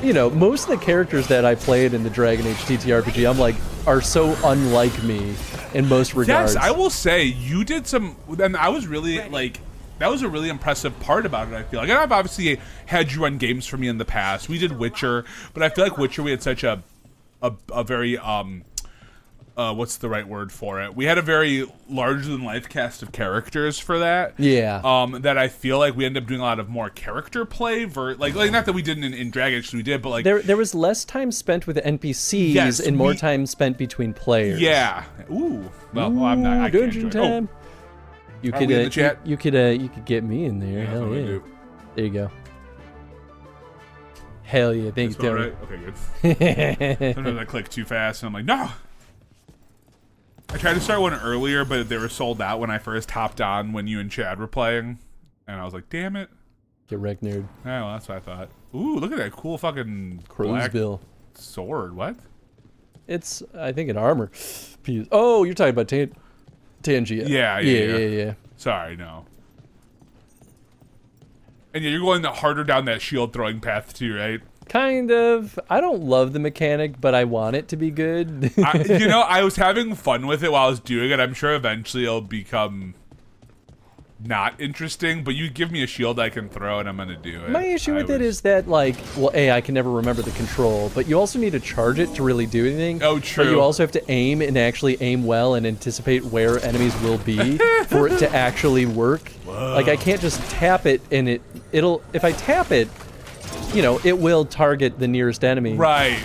most of the characters that I played in the Dragon Age TTRPG, I'm like, are so unlike me in most regards. Yes, I will say you did some, and I was really like, that was a really impressive part about it. I feel like, and I've obviously had you run games for me in the past. We did Witcher, but I feel like Witcher, we had such a very what's the right word for it? We had a very larger than life cast of characters for that. Yeah. That I feel like we ended up doing a lot of more character play. Like not that we didn't in Dragon Age, we did, but like there was less time spent with NPCs and more time spent between players. Yeah. Ooh. Well, I'm not. I can't dungeon time. Oh. You could you could get me in there. Hell yeah. There you go. Hell yeah. Thank you, Tony. Right? Okay, good. Sometimes I click too fast and I'm like, no. I tried to start one earlier, but they were sold out when I first hopped on when you and Chad were playing. And I was like, damn it. Get wrecked, nerd. Oh, well, that's what I thought. Ooh, look at that cool fucking black sword. What? It's, I think, an armor piece. Oh, you're talking about Tangia. Yeah. Yeah. Sorry, no. And yeah, you're going harder down that shield throwing path too, right? Kind of. I don't love the mechanic, but I want it to be good. I was having fun with it while I was doing it. I'm sure eventually it'll become not interesting, but you give me a shield I can throw and I'm gonna do it. My issue with it is that, like, well, I can never remember the control, but you also need to charge it to really do anything. Oh, true. But you also have to aim and actually aim well and anticipate where enemies will be for it to actually work. Whoa. Like, I can't just tap it and it'll, if I tap it, you know, it will target the nearest enemy. Right.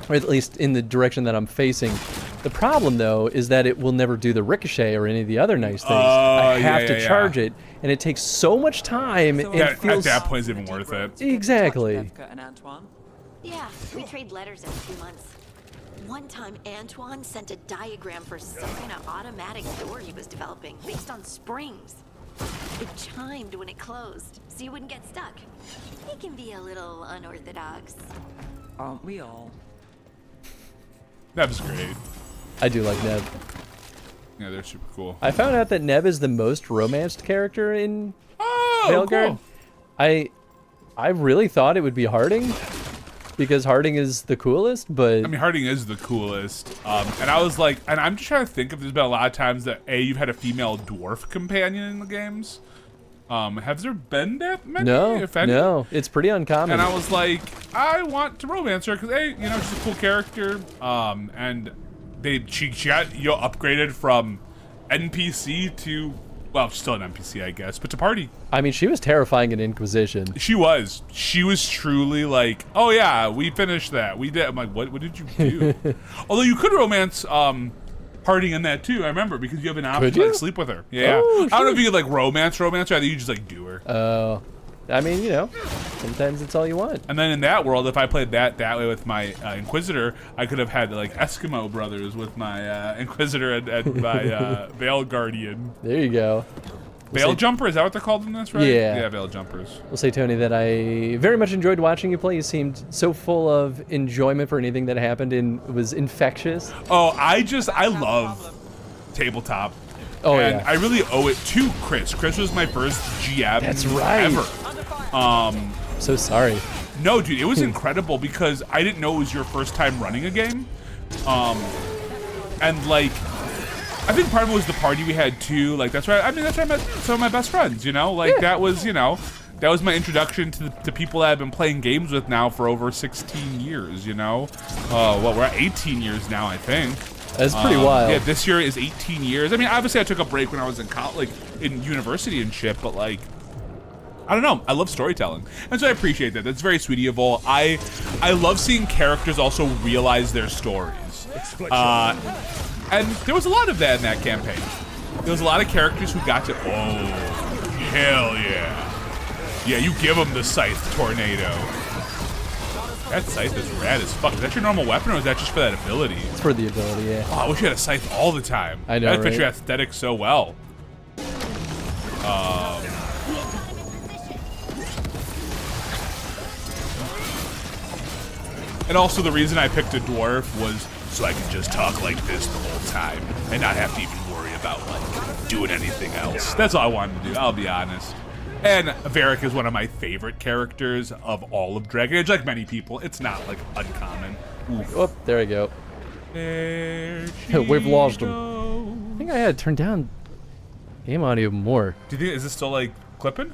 Or at least in the direction that I'm facing. The problem, though, is that it will never do the ricochet or any of the other nice things. I have to charge it, and it takes so much time. So it feels at that point, it's even worth it. Exactly. Yeah, we trade letters in 2 months. One time, Antoine sent a diagram for some kind of automatic door he was developing based on springs. It chimed when it closed, so you wouldn't get stuck. He can be a little unorthodox. Aren't we all? That was great. I do like Neb. Yeah, they're super cool. I found out that Neb is the most romanced character in Veilguard. Cool. I really thought it would be Harding, because Harding is the coolest, but... I mean, Harding is the coolest. And I was like, and I'm just trying to think if there's been a lot of times that, you've had a female dwarf companion in the games. Have there been that many? No, if any? no, it's pretty uncommon. And I was like, I want to romance her because, she's a cool character. And she got upgraded from NPC to, well, still an NPC, I guess, but to party. I mean, she was terrifying in Inquisition. She was truly like, oh yeah, we finished that. We did. I'm like, what did you do? Although you could romance Harding in that too, I remember, because you have an option to like sleep with her. Yeah. Oh, I don't know if you could like romance her, or I think you just like do her. Oh. I mean, sometimes it's all you want. And then in that world, if I played that way with my Inquisitor, I could have had like Eskimo brothers with my Inquisitor and my Veil Guardian. There you go. Veil Jumper, is that what they're called in this, right? Yeah. Yeah, Veil Jumpers. We'll say, Tony, that I very much enjoyed watching you play. You seemed so full of enjoyment for anything that happened and was infectious. Oh, I love tabletop. Oh, and yeah. I really owe it to Chris. Chris was my first GM That's right. ever. So sorry. No, dude, it was incredible because I didn't know it was your first time running a game. And like, I think part of it was the party we had too. Like, that's where I met some of my best friends, Like, that was, that was my introduction to people that I've been playing games with now for over 16 years, Well, we're at 18 years now, I think. That's pretty wild. Yeah, this year is 18 years. I mean, obviously I took a break when I was in college, in university and shit, but like, I don't know. I love storytelling, and so I appreciate that. That's very sweet of you. I love seeing characters also realize their stories. And there was a lot of that in that campaign. There was a lot of characters who got to, oh, hell yeah. Yeah, you give them the Scythe Tornado. That Scythe is rad as fuck. Is that your normal weapon, or is that just for that ability? It's for the ability, yeah. Oh, I wish you had a Scythe all the time. I know, That fits right? your aesthetic so well. And also the reason I picked a dwarf was so I could just talk like this the whole time and not have to even worry about like doing anything else. That's all I wanted to do, I'll be honest. And Varric is one of my favorite characters of all of Dragon Age. Like many people, it's not like uncommon. Oof. Oh, there we go. We've lost him. I think I had to turn down game audio more. Do you think, is this still like clipping?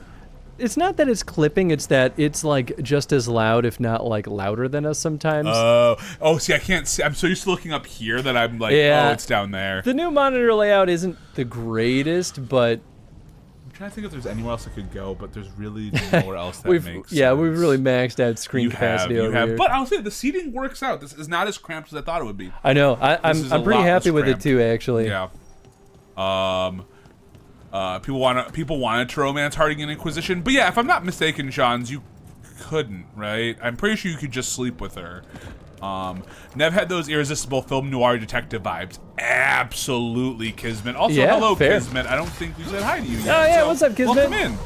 It's not that it's clipping, it's that it's like just as loud, if not like louder than us sometimes. Oh, see, I can't see. I'm so used to looking up here that I'm like, Yeah. oh, it's down there. The new monitor layout isn't the greatest, but I'm trying to think if there's anywhere else I could go, but there's really nowhere else that makes sense. we've really maxed out screen capacity over here. But I'll say the seating works out. This is not as cramped as I thought it would be. I know. This is a I'm pretty lot happy less with cramped. it too, actually. Yeah. People wanted to romance Harding in Inquisition, but yeah, if I'm not mistaken, Johns, you couldn't, right? I'm pretty sure you could just sleep with her. Nev had those irresistible film noir detective vibes. Absolutely, Kismet. Also, Yeah, hello, fair. Kismet. I don't think we said hi to you yet. Oh, yeah, so what's up, Kismet? Welcome in.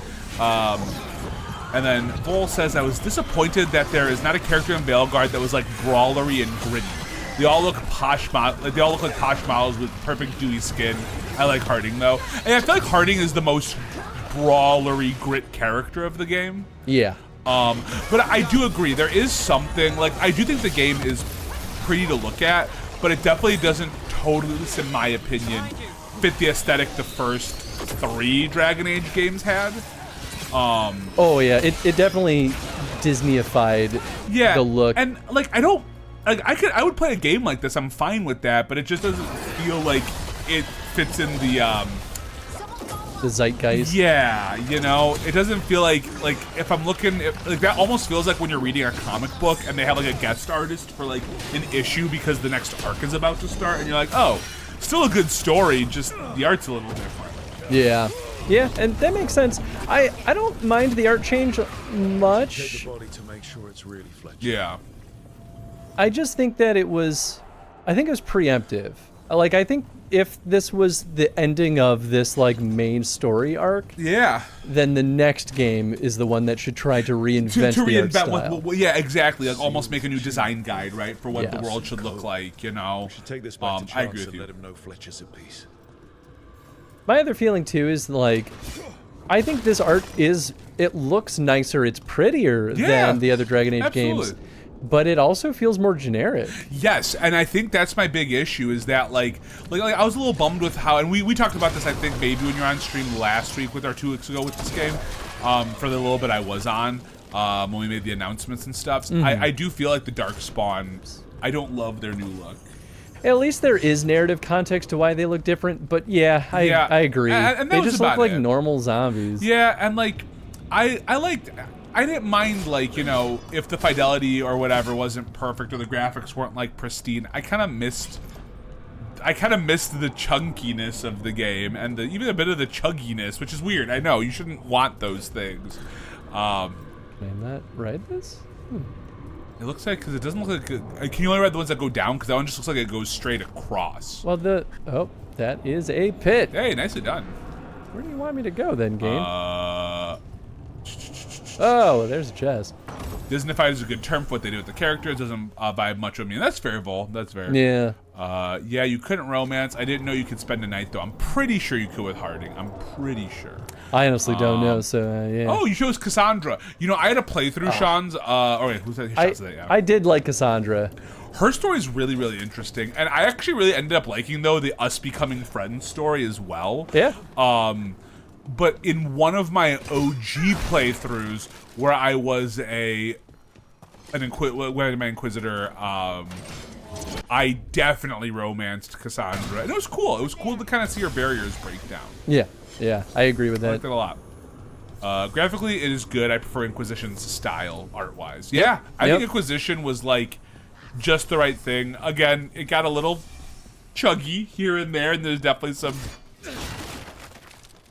And then Vol says, I was disappointed that there is not a character in Veilguard that was like brawlery and gritty. They all look posh they all look like posh models with perfect dewy skin. I like Harding though. And I feel like Harding is the most brawlery grit character of the game. Yeah. But I do agree, there is something, like, I do think the game is pretty to look at, but it definitely doesn't totally, at least in my opinion, fit the aesthetic the first 3 Dragon Age games had. Oh yeah, it definitely Disneyified the look. And like I would play a game like this, I'm fine with that, but it just doesn't feel like it fits in the zeitgeist. Yeah, you know, it doesn't feel like if I'm looking like that almost feels like when you're reading a comic book and they have like a guest artist for like an issue because the next arc is about to start and you're like, oh, still a good story, just the art's a little different. Yeah. Yeah, and that makes sense. I don't mind the art change much. Check the body to make sure it's really Fletcher. Yeah. I just think that it was preemptive. Like, I think if this was the ending of this, like, main story arc, yeah, then the next game is the one that should try to reinvent the art style. Yeah, exactly. Like, almost make a new design guide, right, for what the world should look like, you know. We should take this back to I agree Chance with and you. let him know Fletcher's at peace. My other feeling, too, is, like, I think this art it looks nicer, it's prettier than the other Dragon Age games. But it also feels more generic. Yes, and I think that's my big issue is that like I was a little bummed with how, and we talked about this I think maybe when you were on stream last week with 2 weeks ago with this game, for the little bit I was on, when we made the announcements and stuff. I do feel like the Darkspawn, I don't love their new look. At least there is narrative context to why they look different, but I agree. And they just look like it. normal zombies. Yeah, and like I didn't mind, like, you know, if the fidelity or whatever wasn't perfect or the graphics weren't like pristine. I kind of missed the chunkiness of the game and even a bit of the chugginess, which is weird. I know you shouldn't want those things. Can I not ride this? It looks like, because it doesn't look like can you only ride the ones that go down? Because that one just looks like it goes straight across. Well, that is a pit. Hey, nicely done. Where do you want me to go then, game? Oh, there's a chest. Disneyfied is a good term for what they do with the characters. Doesn't vibe much with me. And that's fair, Vol. That's fair. Yeah. Yeah, you couldn't romance. I didn't know you could spend a night, though. I'm pretty sure you could with Harding. I'm pretty sure. I honestly don't know, so yeah. Oh, you chose Cassandra. You know, I had a playthrough Sean's. Oh, wait, who's that? I did like Cassandra. Her story is really, really interesting. And I actually really ended up liking, though, the us becoming friends story as well. Yeah. But in one of my OG playthroughs, where I was my Inquisitor, I definitely romanced Cassandra, and it was cool. It was cool to kind of see her barriers break down. Yeah, I agree with I that. liked it a lot. Graphically, it is good. I prefer Inquisition's style, art-wise. Yeah, I think Inquisition was like just the right thing. Again, it got a little chuggy here and there, and there's definitely some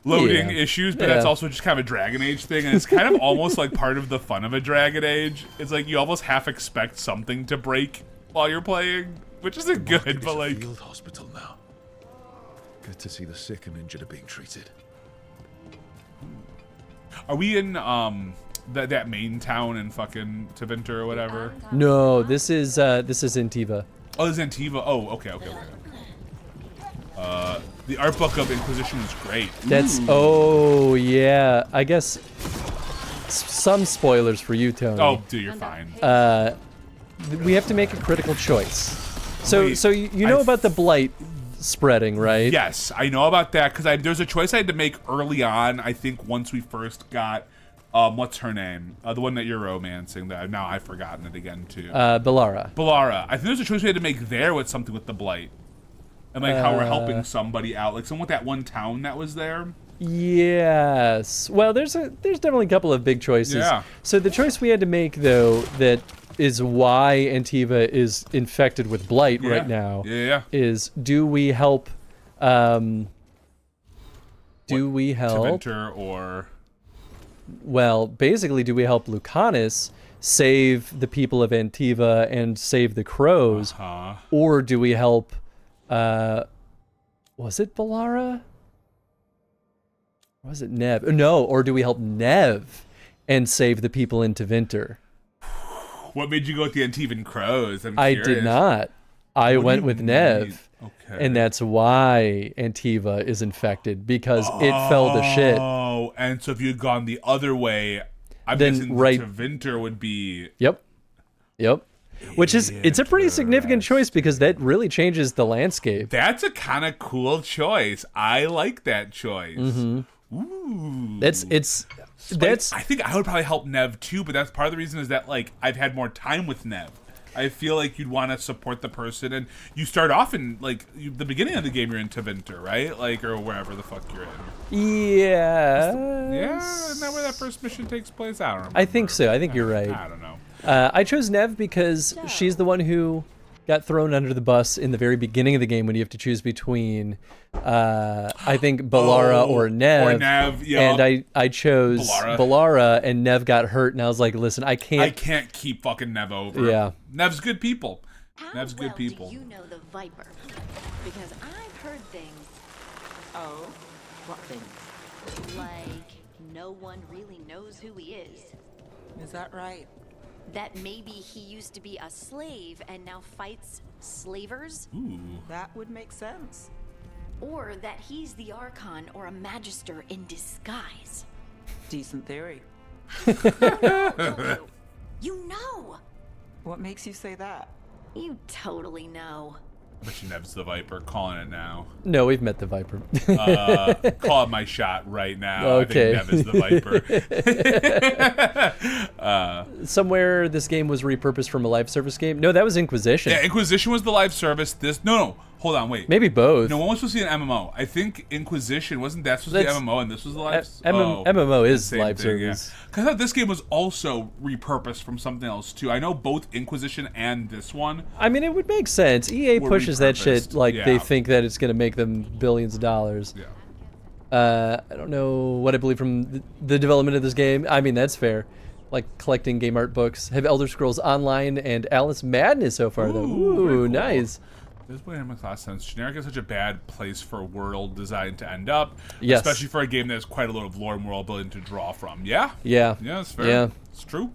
loading issues, but that's also just kind of a Dragon Age thing, and it's kind of almost like part of the fun of a Dragon Age. It's like you almost half expect something to break while you're playing, which isn't good, but like... Field hospital now. Good to see the sick and injured are being treated. Are we in that main town in fucking Tevinter or whatever? No, this is Antiva. Oh, this is Antiva. Oh, okay. The art book of Inquisition is great. That's oh yeah. I guess some spoilers for you, Tony. Oh, dude, you're fine. We have to make a critical choice. So you know about the blight spreading, right? Yes, I know about that because there's a choice I had to make early on. I think once we first got what's her name? The one that you're romancing. That now I've forgotten it again too. Bellara. Bellara. I think there's a choice we had to make there with something with the blight. And like how we're helping somebody out, like someone with that one town that was there. Yes. Well, there's definitely a couple of big choices. Yeah. So the choice we had to make, though, that is why Antiva is infected with blight right now. Yeah. Is do we help? Do we help? Tevinter or? Well, basically, do we help Lucanus save the people of Antiva and save the crows, or do we help? Was it Bellara? Was it Nev? No, or do we help Nev and save the people in Tevinter? What made you go with the Antivan crows? I did not. I went with Nev. Okay. And that's why Antiva is infected, because it fell to shit. Oh, Oh, and so if you had gone the other way, I'm Then guessing right- Tevinter would be... Yep. Which is, it's a pretty significant choice because that really changes the landscape. That's a kind of cool choice. I like that choice. Mm-hmm. Ooh. That's I think I would probably help Nev too, but that's part of the reason is that like I've had more time with Nev. I feel like you'd want to support the person, and you start off in like the beginning of the game. You're in Tevinter, right? Like or wherever the fuck you're in. Yeah. Isn't that where that first mission takes place? I don't remember. I think so. I think you're right. I don't know. I chose Nev because she's the one who got thrown under the bus in the very beginning of the game when you have to choose between, I think, Balara or Nev. Or Nev, yeah. And I chose Balara, and Nev got hurt, and I was like, listen, I can't keep fucking Nev over. Yeah. Nev's good people. How Nev's good well people. do you know the Viper? Because I've heard things Oh, what things? like no one really knows who he is. Is that right? That maybe he used to be a slave and now fights slavers? Ooh. That would make sense. Or that he's the Archon or a Magister in disguise. Decent theory. You know! What makes you say that? You totally know. I bet you Nev's the Viper. Calling it now. No, we've met the Viper. Call it my shot right now. Okay. I think Nev is the Viper. Somewhere this game was repurposed from a live service game. No, that was Inquisition. Yeah, Inquisition was the live service. No. Hold on, wait. Maybe both. No, one was supposed to be an MMO. I think Inquisition wasn't that supposed to be MMO, and this was the live. MMO is same live thing, service. Yeah. 'Cause I thought this game was also repurposed from something else too. I know both Inquisition and this one. I mean, it would make sense. EA Were pushes that shit repurposed, like they yeah. think that it's going to make them billions of dollars. Yeah. I don't know what I believe from the development of this game. I mean, that's fair. Like collecting game art books. Have Elder Scrolls Online and Alice Madness so far, though. Ooh, very Ooh, cool. nice. This would make a lot of sense. Generic is such a bad place for world design to end up, Yes. especially for a game that has quite a lot of lore and world building to draw from. Yeah, Yeah. it's fair. Yeah. It's true.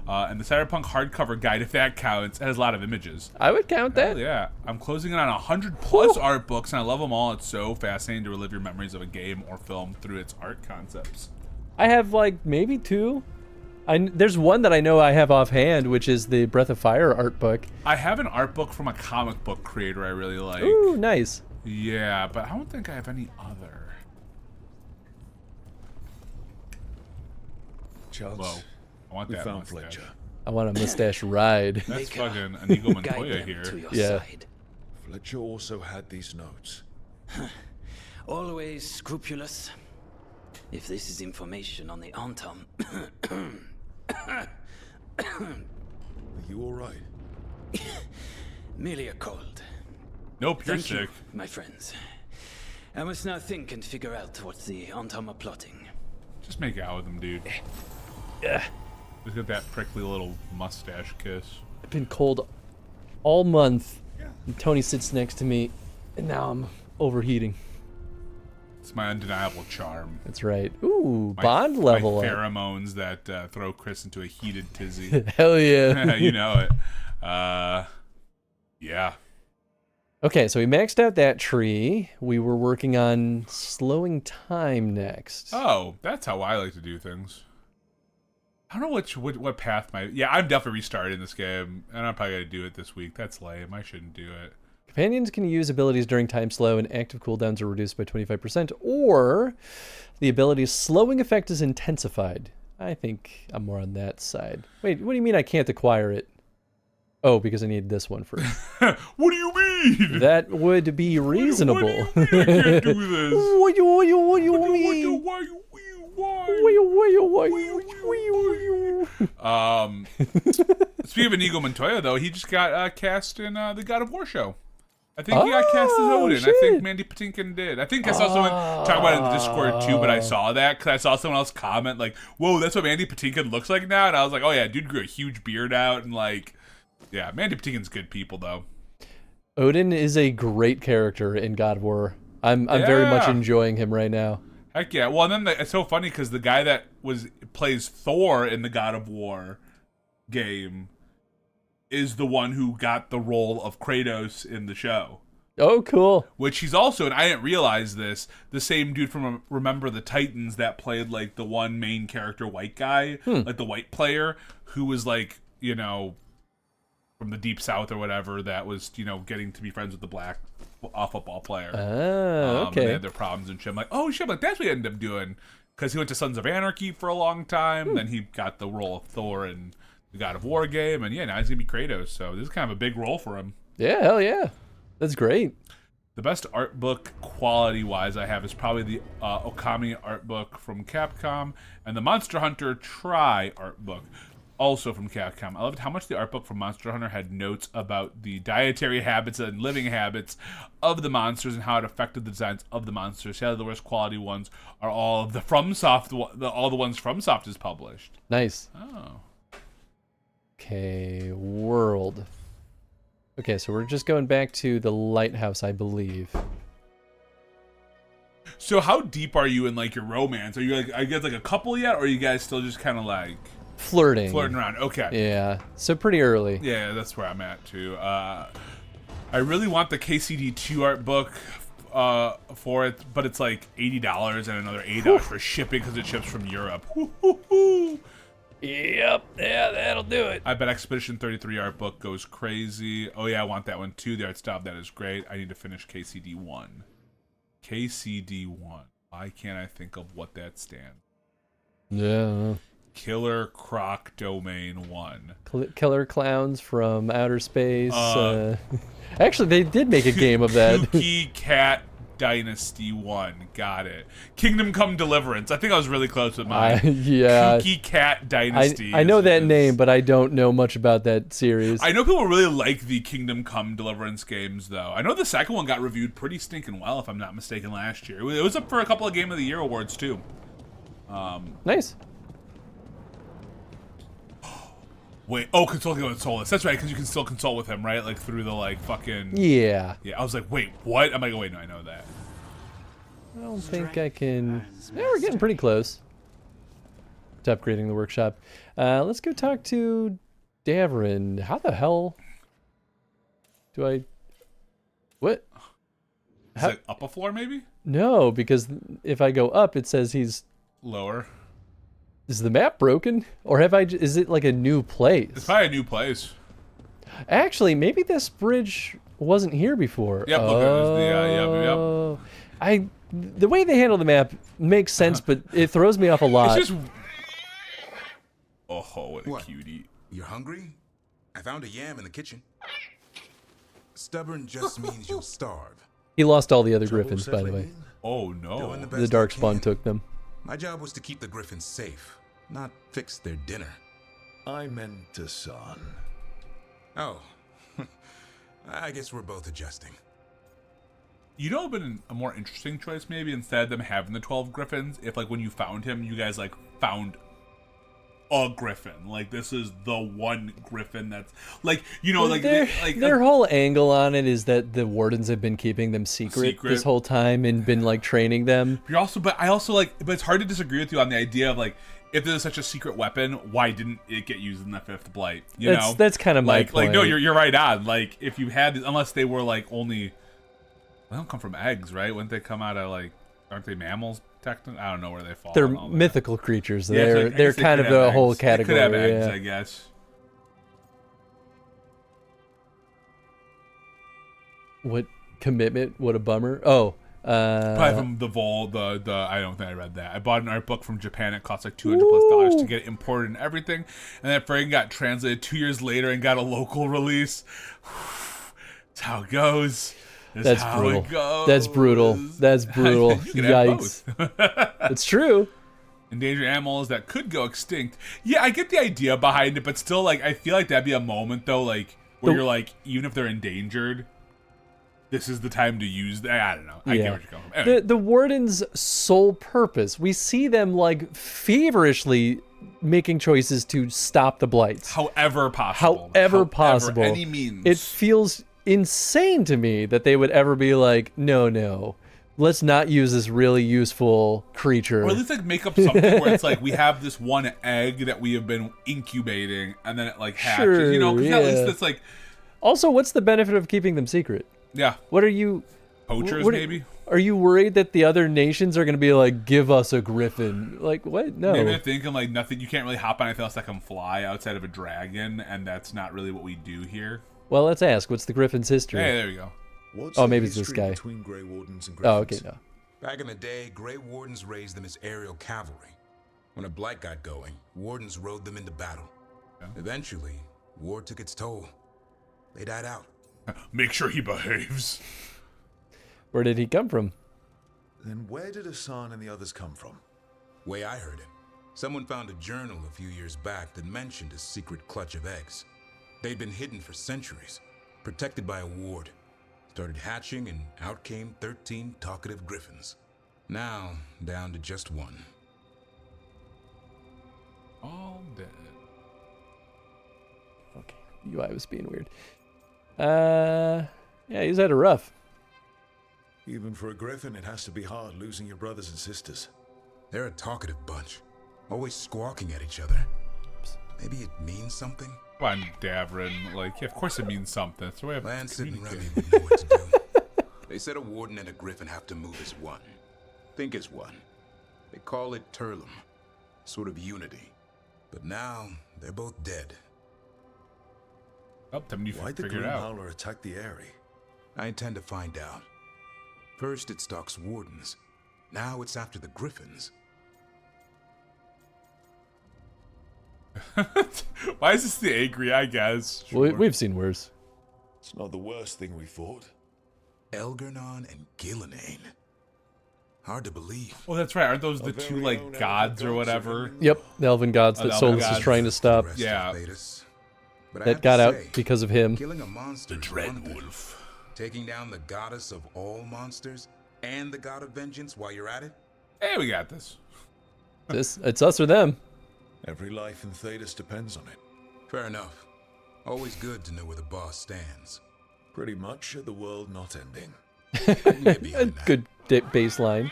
And the Cyberpunk hardcover guide, if that counts, has a lot of images. I would count that. Hell yeah, I'm closing in on 100 plus art books, and I love them all. It's so fascinating to relive your memories of a game or film through its art concepts. I have like maybe two. There's one that I know I have offhand, which is the Breath of Fire art book. I have an art book from a comic book creator I really like. Ooh, nice. Yeah, but I don't think I have any other. Chance. Whoa, I want We that found mustache. Fletcher. I want a mustache ride. That's fucking Inigo Montoya here. To your Yeah. side. Fletcher also had these notes. Always scrupulous. If this is information on the Antom, Are you all right? merely a cold. Nope, you're Thank you, sick. my friends. I must now think and figure out what the Antom are plotting. Just make out with him, dude. Yeah. Look at that prickly little mustache kiss. I've been cold all month. And Tony sits next to me, and now I'm overheating. It's my undeniable charm. That's right. Ooh, My- bond level my up. pheromones that throw Chris into a heated tizzy. Hell yeah. You know it. Yeah. Okay, so we maxed out that tree. We were working on slowing time next. Oh, that's how I like to do things. I don't know what path yeah, I'm definitely restarting this game, and I'm probably gonna do it this week. That's lame. I shouldn't do it. Companions can use abilities during time slow, and active cooldowns are reduced by 25%, or the ability's slowing effect is intensified. I think I'm more on that side. Wait, what do you mean I can't acquire it? Oh, because I need this one first. What do you mean? That would be reasonable. What do you mean I can't do this? What do you mean? Why? Speaking of Inigo Montoya, though, he just got cast in the God of War show. I think he got cast as Odin. shit. I think Mandy Patinkin did. I think I saw someone talk about it in the Discord too, but I saw that because I saw someone else comment like, "Whoa, that's what Mandy Patinkin looks like now," and I was like, "Oh yeah, dude grew a huge beard out and like, yeah, Mandy Patinkin's good people though." Odin is a great character in God of War. I'm very much Yeah. enjoying him right now. Heck yeah! Well, and then it's so funny because the guy that plays Thor in the God of War game is the one who got the role of Kratos in the show. Oh, cool. Which he's also, and I didn't realize this, the same dude from Remember the Titans that played like the one main character white guy, like the white player, who was like, you know, from the deep south or whatever, that was, you know, getting to be friends with the black football player. Oh, okay. And they had their problems and shit. I'm like, oh shit, like that's what he ended up doing. Because he went to Sons of Anarchy for a long time, then he got the role of Thor in the God of War game, and yeah, now he's going to be Kratos, so this is kind of a big role for him. Yeah, hell yeah. That's great. The best art book quality-wise I have is probably the Okami art book from Capcom, and the Monster Hunter Tri art book, also from Capcom. I loved how much the art book from Monster Hunter had notes about the dietary habits and living habits of the monsters and how it affected the designs of the monsters. Yeah, the worst quality ones are all the FromSoft, all the ones FromSoft has published. Nice. Oh. Okay, world. Okay, so we're just going back to the lighthouse, I believe. So how deep are you in like your romance? Are you like, I guess like a couple yet, or are you guys still just kind of like flirting around? Okay. Yeah, so pretty early. Yeah, that's where I'm at too. I really want the KCD2 art book for it, but it's like $80 and another $8 for shipping because it ships from Europe. Yep, yeah, that'll do it. I bet Expedition 33 art book goes crazy. Oh yeah, I want that one too. The art style, that is great. I need to finish KCD1. KCD1. Why can't I think of what that stands? Yeah. Killer Croc Domain 1. Killer Clowns from Outer Space. Actually, they did make a game of that. Kooky Cat Dynasty 1. Got it. Kingdom Come Deliverance. I think I was really close with mine. Yeah. Kooky Cat Dynasty. I know that name, but I don't know much about that series. I know people really like the Kingdom Come Deliverance games, though. I know the second one got reviewed pretty stinking well, if I'm not mistaken, last year. It was up for a couple of Game of the Year awards, too. Nice. Wait, consulting with Solus. That's right, because you can still consult with him, right? Like, through the, like, fucking... Yeah. Yeah, I was like, wait, what? I'm like, oh, wait, no, I know that. I don't think I can... Yeah, we're getting pretty close to upgrading the workshop. Let's go talk to Davrin. How the hell do I... What? Is it up a floor, maybe? No, because if I go up, it says he's... Lower. Is the map broken? Or have I... Is it like a new place? It's probably a new place. Actually, maybe this bridge wasn't here before. Yep, look at it. Yep. The way they handle the map makes sense, but it throws me off a lot. It's just... Oh, what a cutie. You're hungry? I found a yam in the kitchen. Stubborn just means you'll starve. He lost all the other griffins, by the way. Oh, no. The Darkspawn took them. My job was to keep the griffins safe, not fix their dinner. I meant a son. Oh. I guess we're both adjusting. You know, it would have been a more interesting choice, maybe, instead of them having the 12 griffins, if, like, when you found him, you guys, like, found a griffin. Like, this is the one griffin that's, like, you know, like... Their whole angle on it is that the wardens have been keeping them secret this whole time and been, like, training them. But it's hard to disagree with you on the idea of, like, if there's such a secret weapon, why didn't it get used in the Fifth Blight? You know? That's kind of my point. Like, no, you're right on. Like, if you had... Unless they were, like, only... They don't come from eggs, right? Wouldn't they come out of, like... Aren't they mammals? Technically, I don't know where they fall. They're mythical creatures. Yeah, they're kind of the whole category. They could have eggs, I guess. What commitment? What a bummer. Oh, probably from the Vol. I don't think I read that. I bought an art book from Japan. It cost like $200+ to get it imported and everything, and that friggin' got translated 2 years later and got a local release. That's how it goes. That's brutal. That's brutal. That's brutal. Yikes. It's true. Endangered animals that could go extinct. Yeah, I get the idea behind it, but still, like, I feel like that'd be a moment, though, like, where you're like, even if they're endangered, this is the time to use that. I don't know. I get what you're going from. Anyway. The warden's sole purpose, we see them, like, feverishly making choices to stop the blights. However possible. Any means. It feels insane to me that they would ever be like, no, let's not use this really useful creature. Or at least like make up something where it's like we have this one egg that we have been incubating and then it like hatches, you know, because at least it's like... Also, what's the benefit of keeping them secret? Yeah. What are you? Poachers, what- maybe? Are you worried that the other nations are going to be like, give us a griffin? Like, what? No. Maybe they're thinking like nothing. You can't really hop on anything else that can fly outside of a dragon, and that's not really what we do here. Well, let's ask. What's the griffin's history? Hey, there we go. What's Oh, the maybe it's this history guy. between Grey Wardens and Oh, Griffins? okay, no. Back in the day, Grey Wardens raised them as aerial cavalry. When a blight got going, Wardens rode them into battle. Eventually, war took its toll. They died out. Make sure he behaves. Where did he come from? Then where did Hassan and the others come from? Way I heard it, someone found a journal a few years back that mentioned a secret clutch of eggs. They'd been hidden for centuries, protected by a ward. Started hatching and out came 13 talkative griffins. Now, down to just one. All dead. Okay, UI was being weird. Yeah, he's had a rough. Even for a Griffin, it has to be hard losing your brothers and sisters. They're a talkative bunch, always squawking at each other. Maybe it means something? Come on, Davrin. Like, yeah, of course it means something. It's the way I Lancet and communicate. Remy would know what to do. They said a warden and a griffin have to move as one. Think as one. They call it Turlum. Sort of unity. But now, they're both dead. Oh, then you Why'd the figure it Green out. Howler attack the Eyrie? I intend to find out. First it stalks wardens. Now it's after the griffins. Why is this the angry, I guess? Well, we've seen worse. It's not the worst thing we fought. Elgernon and Gillenane. Hard to believe. Oh, that's right. Aren't those the Our two, very like, own gods or elven gods of whatever? Elven- Yep, the elven gods that Elven Solus gods. is trying to The stop. rest Yeah. of Thedas. But I That have got to out say, because of him. killing a monster The is one Dread thing. Wolf. Taking down the goddess of all monsters and the god of vengeance while you're at it? Hey, we got this. It's us or them. Every life in Thedas depends on it. Fair enough. Always good to know where the boss stands. Pretty much at the world not ending. I can get behind that. Good baseline.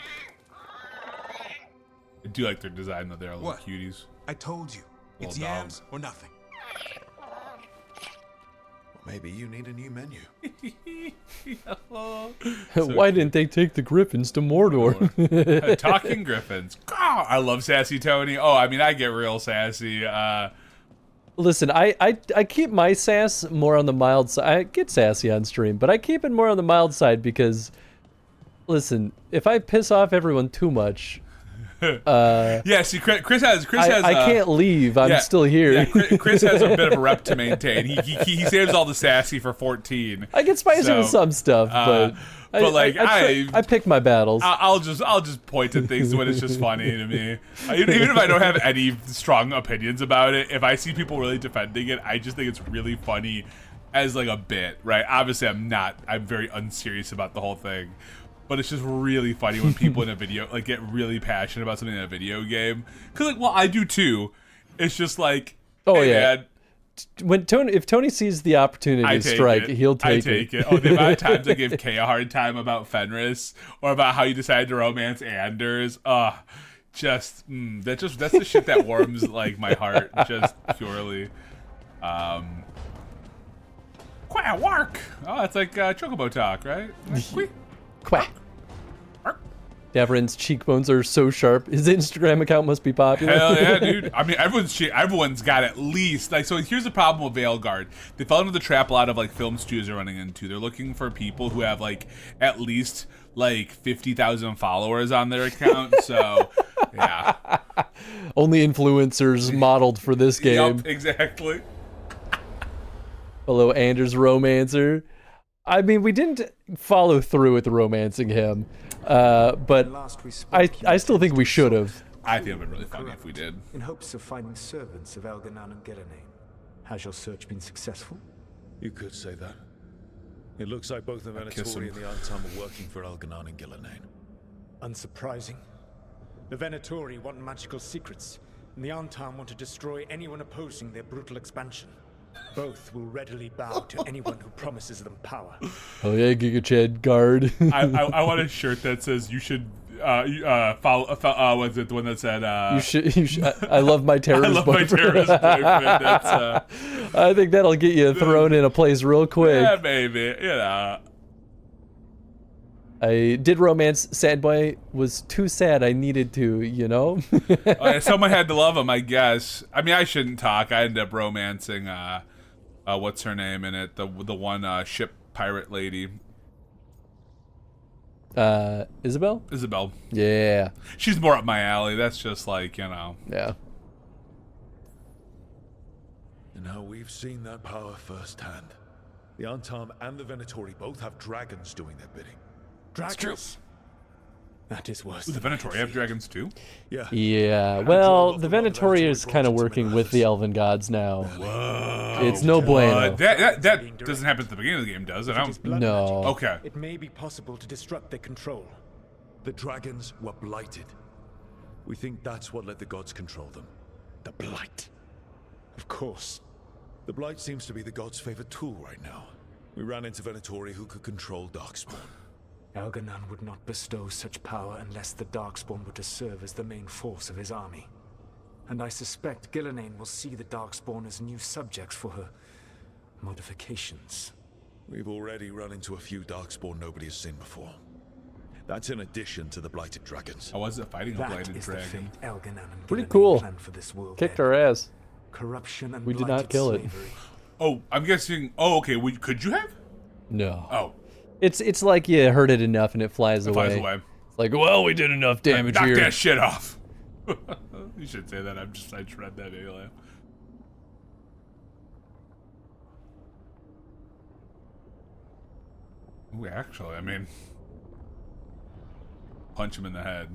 I do like their design, though. They're all little What? cuties. I told you. It's Little yams or nothing. Or maybe you need a new menu. Why didn't they take the griffins to Mordor? Talking griffins. Oh, I love sassy Tony. Oh, I mean, I get real sassy. Listen, I keep my sass more on the mild side. I get sassy on stream, but I keep it more on the mild side because, listen, if I piss off everyone too much, Yeah, see, Chris has. I can't leave. I'm still here. Yeah, Chris has a bit of a rep to maintain. He saves all the sassy for 14. I get spicy with some stuff, but I pick my battles. I'll just point at things when it's just funny to me. Even if I don't have any strong opinions about it, if I see people really defending it, I just think it's really funny as like a bit, right? Obviously, I'm very unserious about the whole thing. But it's just really funny when people in a video like get really passionate about something in a video game. Cause like, well, I do too. It's just like, Oh, hey, yeah. man, When if Tony sees the opportunity I to take strike, it. he'll take it. Oh, the amount of times I give Kay a hard time about Fenris or about how you decided to romance Anders. That's the shit that warms like my heart, just purely. Quack work. Oh, it's like Chocobo talk, right? Quack. Quack. Davrin's cheekbones are so sharp. His Instagram account must be popular. Hell yeah, dude. I mean, everyone's got at least like. So here's the problem with Veilguard. They fell into the trap a lot of like film studios are running into. They're looking for people who have like at least like 50,000 followers on their account. So yeah, Only influencers modeled for this game. Yup, exactly. Hello, Anders Romancer. I mean, we didn't follow through with romancing him, but I still think we should have. I think it'd been really funny if we did. In hopes of finding servants of Elgernon and Gillenane. Has your search been successful? You could say that. It looks like both the kiss him. Venatori and the Arntam are working for Elgernon and Gillenane. Unsurprising. The Venatori want magical secrets, and the Arntam want to destroy anyone opposing their brutal expansion. Both will readily bow to anyone who promises them power. Oh yeah, Giga Chad guard. I want a shirt that says you should follow. Was it the one that said? You should. I love my terrorist. I love my terrorist boyfriend. That's, I think that'll get you thrown in a place real quick. yeah, maybe. You know. I did romance. Sad Boy was too sad. I needed to, you know? Someone had to love him, I guess. I mean, I shouldn't talk. I ended up romancing, what's her name in it? The one ship pirate lady. Isabel? Isabel. Yeah. She's more up my alley. That's just like, you know. Yeah. And now we've seen that power firsthand. The Antam and the Venatori both have dragons doing their bidding. Dragons? That is worse. Ooh, the than I Venatori could have fear. dragons too? Yeah. Yeah. Well, the Venatori is kind of working with the Elven gods now. Whoa. It's no bueno. That doesn't happen at the beginning of the game, does it? If it is blood No. magic, Okay. it may be possible to disrupt their control. The dragons were blighted. We think that's what let the gods control them. The Blight. Of course. The blight seems to be the gods' favorite tool right now. We ran into Venatori who could control Darkspawn. Elganon would not bestow such power unless the Darkspawn were to serve as the main force of his army. And I suspect Gillenane will see the Darkspawn as new subjects for her modifications. We've already run into a few Darkspawn nobody has seen before. That's in addition to the blighted dragons. How was it fighting a That blighted is the dragon? fate Elganon and Pretty Gillenane cool. planned for this world. Kicked then. our ass. Corruption and We did not blighted kill it. slavery. Oh, I'm guessing. Oh, okay. Could you have? No. Oh, It's like you hurt it enough and it flies it away. flies away. It's like, well, we did enough damage Knock here. that shit off. You should say that. I just read that alien. Ooh, actually, I mean, punch him in the head.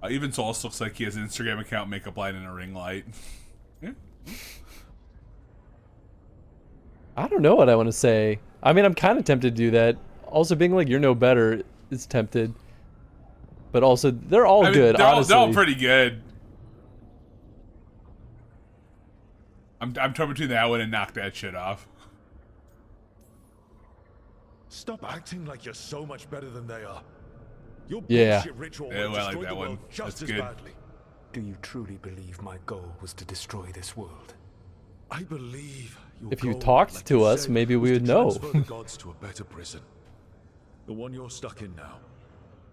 Even Solus looks like he has an Instagram account, makeup line, and a ring light. Yeah. I don't know what I want to say. I mean, I'm kind of tempted to do that. Also, being like, you're no better is tempted. But also, they're all good, honestly. They're all pretty good. I'm torn between that one and knock that shit off. Stop acting like you're so much better than they are. Your Yeah. bullshit ritual Yeah, will I like destroy that the one. world just That's as good. badly. Do you truly believe my goal was to destroy this world? I believe your If you goal, talked like to you us, said, maybe we was would to know. transfer the gods to a better prison. The one you're stuck in now.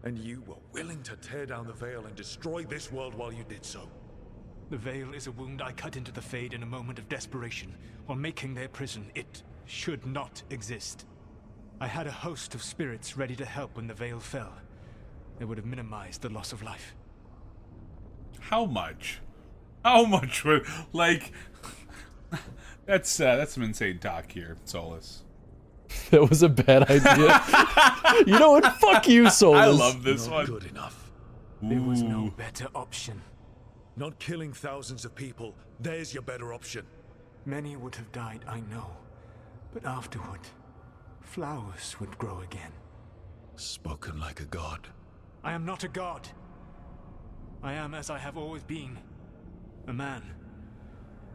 And you were willing to tear down the veil and destroy this world while you did so. The veil is a wound I cut into the Fade in a moment of desperation while making their prison. It should not exist. I had a host of spirits ready to help when the veil fell. They would have minimized the loss of life. How much? How much would like? That's some insane talk here, Solus. That was a bad idea. You know what? Fuck you, Solus. I love this Not one. good enough. There was no better option. Not killing thousands of people. There's your better option. Many would have died, I know. But afterward, flowers would grow again. Spoken like a god. I am not a god. I am as I have always been. A man.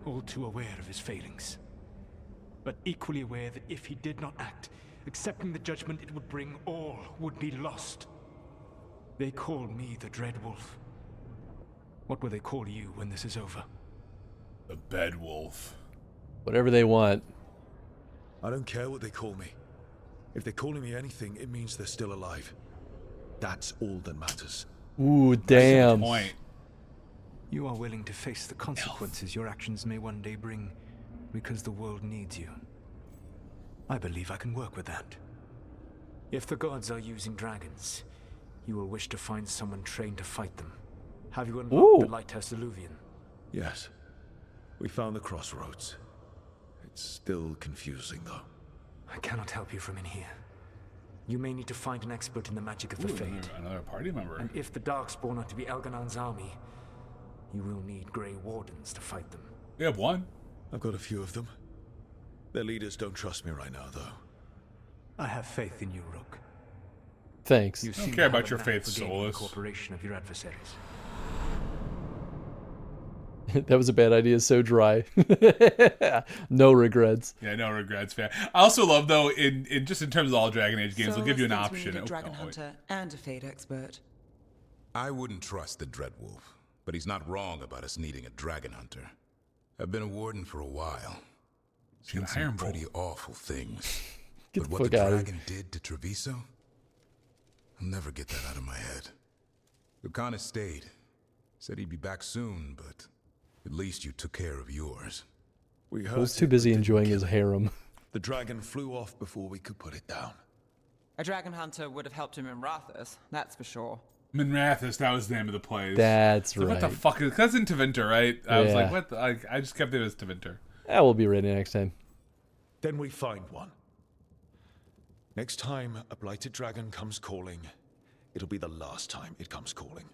All too aware of his failings. But equally aware that if he did not act, accepting the judgment it would bring, all would be lost. They call me the Dread Wolf. What will they call you when this is over? The Bed Wolf. Whatever they want. I don't care what they call me. If they're calling me anything, it means they're still alive. That's all that matters. Ooh, damn. Point. You are willing to face the consequences your actions may one day bring because the world needs you. I believe I can work with that. If the gods are using dragons, you will wish to find someone trained to fight them. Have you unlocked the Lighthouse Illuvian? Yes. We found the crossroads. It's still confusing, though. I cannot help you from in here. You may need to find an expert in the magic of the Ooh, Fade. another party member. And if the Darkspawn are to be Elganon's army, you will need Grey Wardens to fight them. We have one. I've got a few of them. Their leaders don't trust me right now, though. I have faith in you, Rook. Thanks. You I don't seem care to have about your a knack faith, for gaining the Solus. cooperation of your adversaries. That was a bad idea. So dry. No regrets. Yeah, no regrets, fan. I also love though, in just in terms of all Dragon Age games, they'll give you an Solus thinks we option. need a dragon wait. hunter and a Fade expert. I wouldn't trust the Dreadwolf, but he's not wrong about us needing a dragon hunter. I've been a warden for a while. Seen an some iron bolt. pretty awful things. Get But the what fuck the out of dragon did to Treviso? I'll never get that out of my head. Lucanus stayed. Said he'd be back soon, but at least you took care of yours. We He was too busy enjoying his harem. The dragon flew off before we could put it down. A dragon hunter would have helped him in Rathus, that's for sure. Minrathous, that was the name of the place. That's Like, right. what the fuck is... That's in Tevinter, right? I was Yeah. like, what the... I just kept it as Tevinter. That will be ready next time. Then we find one. Next time a blighted dragon comes calling, it'll be the last time it comes calling.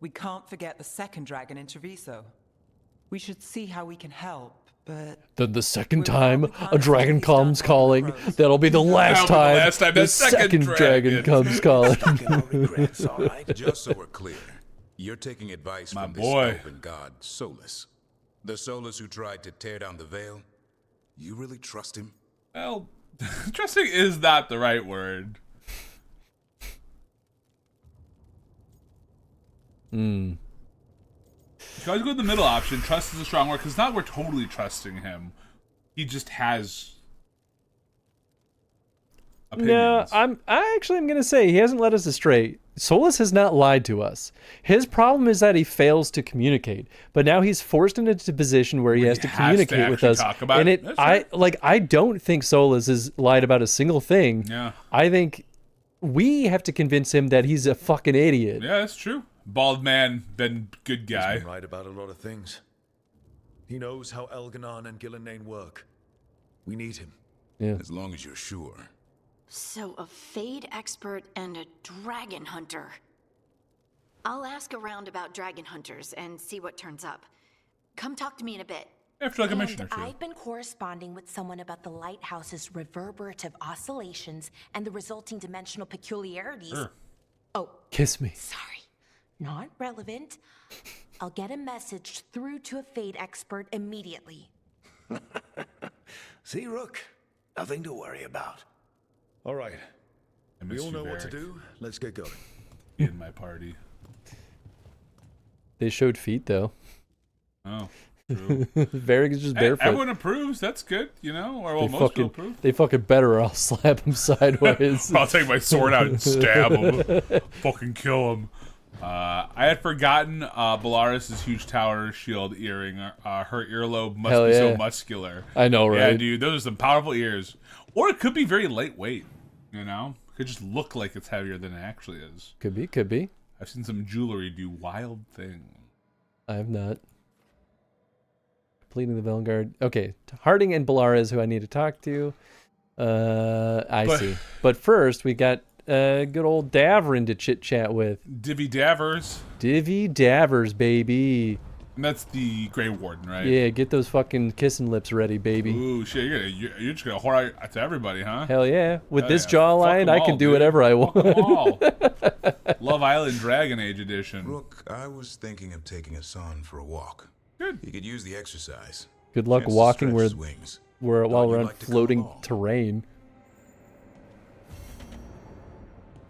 We can't forget the second dragon in Treviso. We should see how we can help, but... Then the second We'll time probably a dragon constantly comes start calling, with crows. that'll be the last That'll be time. the last time the that second dragon dragon. comes calling. Stuck in our regrets, all right? Just so we're clear, you're taking advice My from this boy. open god, Solus. The Solus who tried to tear down the veil? You really trust him? Well, trusting is not the right word. You can always go with the middle option. Trust is a strong word, because not we're totally trusting him. He just has No, opinions. I actually am gonna say he hasn't led us astray. Solus has not lied to us. His problem is that he fails to communicate. But now he's forced into a position where he has to communicate with actually us. talk about And it. That's I don't think Solus has lied about a single thing. Yeah. I think we have to convince him that he's a fucking idiot. Yeah, that's true. Bald man, been good He's guy. been right about a lot of things. He knows how Elganon and Gillenane work. We need him. Yeah. As long as you're sure. So a Fade expert and a dragon hunter. I'll ask around about dragon hunters and see what turns up. Come talk to me in a bit. After like a mission or And two. I've been corresponding with someone about the lighthouse's reverberative oscillations and the resulting dimensional peculiarities. Sure. Oh, Kiss me. sorry. Not relevant. I'll get a message through to a Fade expert immediately. See, Rook? Nothing to worry about. All right. I We miss all you, know what to Varric. do. Let's get going. Be in my party. They showed feet though. Oh, true. Varric is just Hey, barefoot. everyone approves. That's good, you know? Or well, they most people approve. they fucking better or I'll slap him sideways. I'll take my sword out and stab him. Fucking kill him. I had forgotten Bellaris' huge tower shield earring. Her earlobe must Hell be so yeah. muscular. I know, Yeah, right? dude. Those are some powerful ears. Or it could be very lightweight, you know? It could just look like it's heavier than it actually is. Could be, could be. I've seen some jewelry do wild things. I have not. Completing the Veilguard. Okay, Harding and Bellaris, who I need to talk to. I see. But first, we got good old Davrin to chit chat with. Divvy Davers. Divvy Davers, baby. And that's the Grey Warden, right? Yeah, get those fucking kissing lips ready, baby. Ooh, shit. You're just going to whore out to everybody, huh? Hell yeah. With Hell this yeah. Fuck jawline, 'em I all, can do dude. whatever I Fuck 'em want. all. Love Island Dragon Age Edition. Rook, I was thinking of taking Hassan for a walk. Good. He could use the exercise. Good luck Chance to walking stretch where, his wings. while Thought we're you'd on like to come floating along. terrain.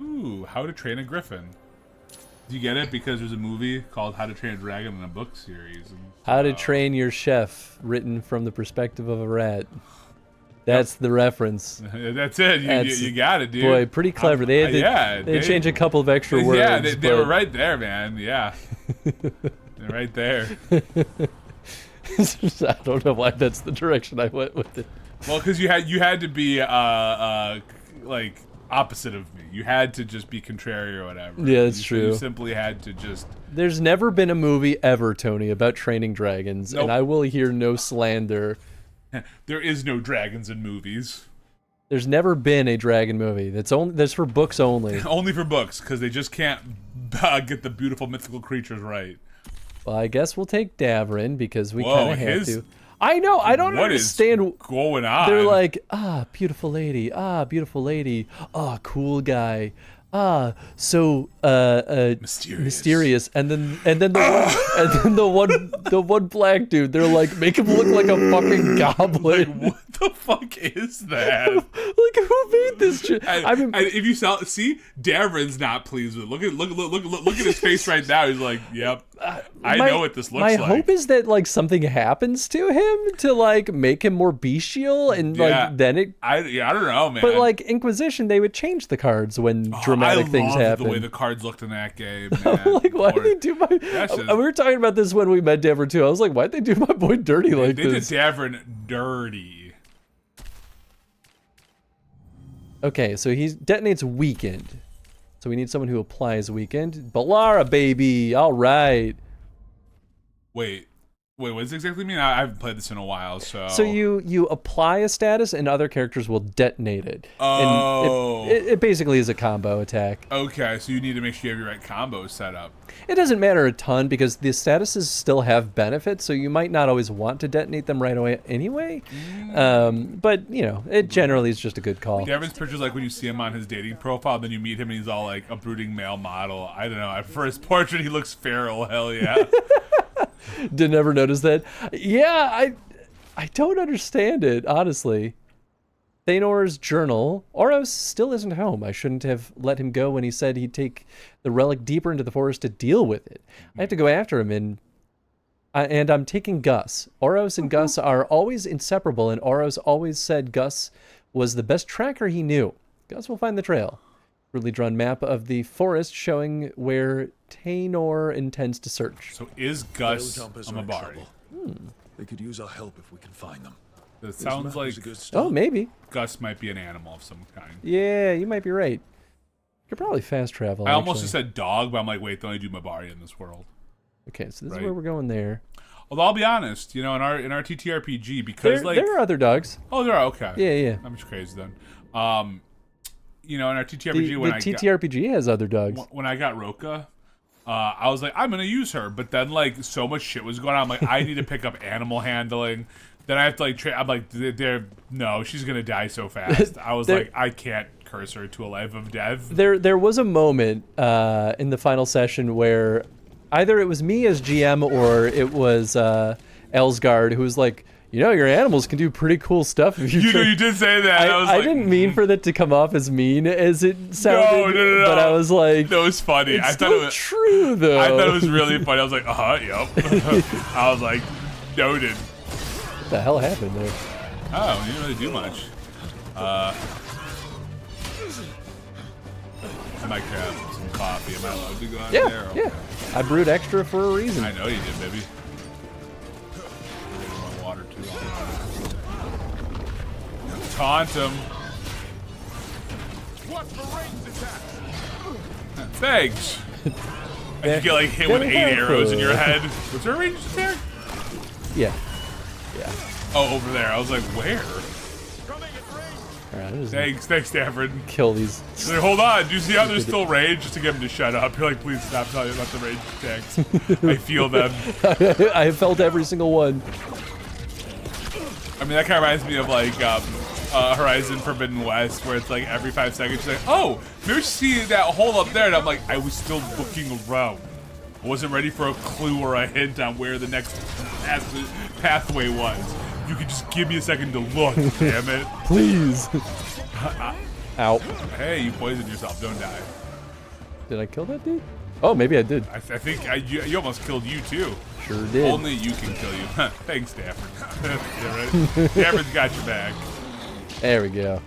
Ooh, How to Train a Griffin. Do you get it? Because there's a movie called How to Train a Dragon in a book series. And, How to Train Your Chef, written from the perspective of a rat. That's the reference. That's it. You got it, dude. Boy, pretty clever. They had to, they changed a couple of extra words. Yeah, they were but- right there, man. Yeah. They're right there. I don't know why that's the direction I went with it. Well, because you had to be like opposite of me. You had to just be contrary or whatever. Yeah, that's You true. simply had to just. There's never been a movie ever, Tony, about training dragons, Nope. and I will hear no slander. There is no dragons in movies. There's never been a dragon movie. That's for books only. Only for books, because they just can't get the beautiful mythical creatures right. Well, I guess we'll take Davrin because we Whoa, kind of have his- to. I know. I don't What is understand. going on? They're like, beautiful lady. Beautiful lady. Cool guy. So mysterious. And then the one black dude. They're like, make him look like a fucking goblin. What the fuck is that? Like, who made this shit? And if you see, Davrin's not pleased with it. Look at his face right now. He's like, "Yep." I know what this looks like. My hope is that like something happens to him to like make him more bestial, and like then it. I don't know, man. But like Inquisition, they would change the cards when dramatic things happen. The way the cards looked in that game, man. Like, why did they do my? We were talking about this when we met Davern too. I was like, why'd they do my boy dirty like this? They did Davern dirty. Okay, so he detonates weakened. So we need someone who applies weakened. Balara, baby. All right. Wait, what does it exactly mean? I haven't played this in a while, so. So you apply a status, and other characters will detonate it. Oh. And it basically is a combo attack. Okay, so you need to make sure you have your right combos set up. It doesn't matter a ton because the statuses still have benefits, so you might not always want to detonate them right away anyway. But, you know, it generally is just a good call. Davern's picture's like when you see him on his dating profile, then you meet him and he's all like a brooding male model. I don't know. For his portrait, he looks feral. Hell yeah. Didn't ever notice that. Yeah, I don't understand it, honestly. Thanor's journal. Oros still isn't home. I shouldn't have let him go when he said he'd take the relic deeper into the forest to deal with it. I have to go after him, and I'm taking Gus. Oros and Gus are always inseparable, and Oros always said Gus was the best tracker he knew. Gus will find the trail. Really drawn map of the forest showing where Thanor intends to search. So is Gus a Mabari? They could use our help if we can find them. It sounds like maybe Gus might be an animal of some kind. Yeah, you might be right. You could probably fast travel. I almost just said dog, but I'm like, wait, they only do Mabari in this world. Okay, so this is where we're going there. Although I'll be honest, you know, in our TTRPG, because there are other dogs. Oh, there are. Okay. Yeah. I'm just crazy then. You know, in our TTRPG, the TTRPG has other dogs. When I got Roka, I was like, I'm gonna use her, but then like so much shit was going on. I'm like, I need to pick up animal handling. Then I have to like, I'm like, no, she's gonna die so fast. I was like, I can't curse her to a life of death. There was a moment in the final session where either it was me as GM or it was Elsgard who was like, you know, your animals can do pretty cool stuff if you. You did say that. I didn't mean for that to come off as mean as it sounded. No. But I was like, that was funny. I thought it was true though. I thought it was really funny. I was like, yep. I was like, noted. What the hell happened there? Oh, you didn't really do much. I might grab some coffee. Am I allowed to go out there? Yeah. I brewed extra for a reason. I know you did, baby. Water too. Taunt him. Thanks. And you get like hit with 8 arrows in your head. Was there a ranged attack? Yeah. Oh, over there. I was like, where? Right, thanks, Davern. Kill these. Like, hold on. Do you see how there's still rage? Just to get him to shut up. You're like, please stop telling me about the ranged attacks. I feel them. I felt every single one. I mean, that kind of reminds me of like Horizon Forbidden West, where it's like every 5 seconds, she's like, oh, maybe you see that hole up there. And I'm like, I was still looking around. I wasn't ready for a clue or a hint on where the next pathway was. You could just give me a second to look, damn it. Please. Ow. Hey, you poisoned yourself. Don't die. Did I kill that dude? Oh, maybe I did. I think you almost killed you, too. Sure did. Only you can kill you. Thanks, Davern. Yeah, right? Davern's got your back. There we go.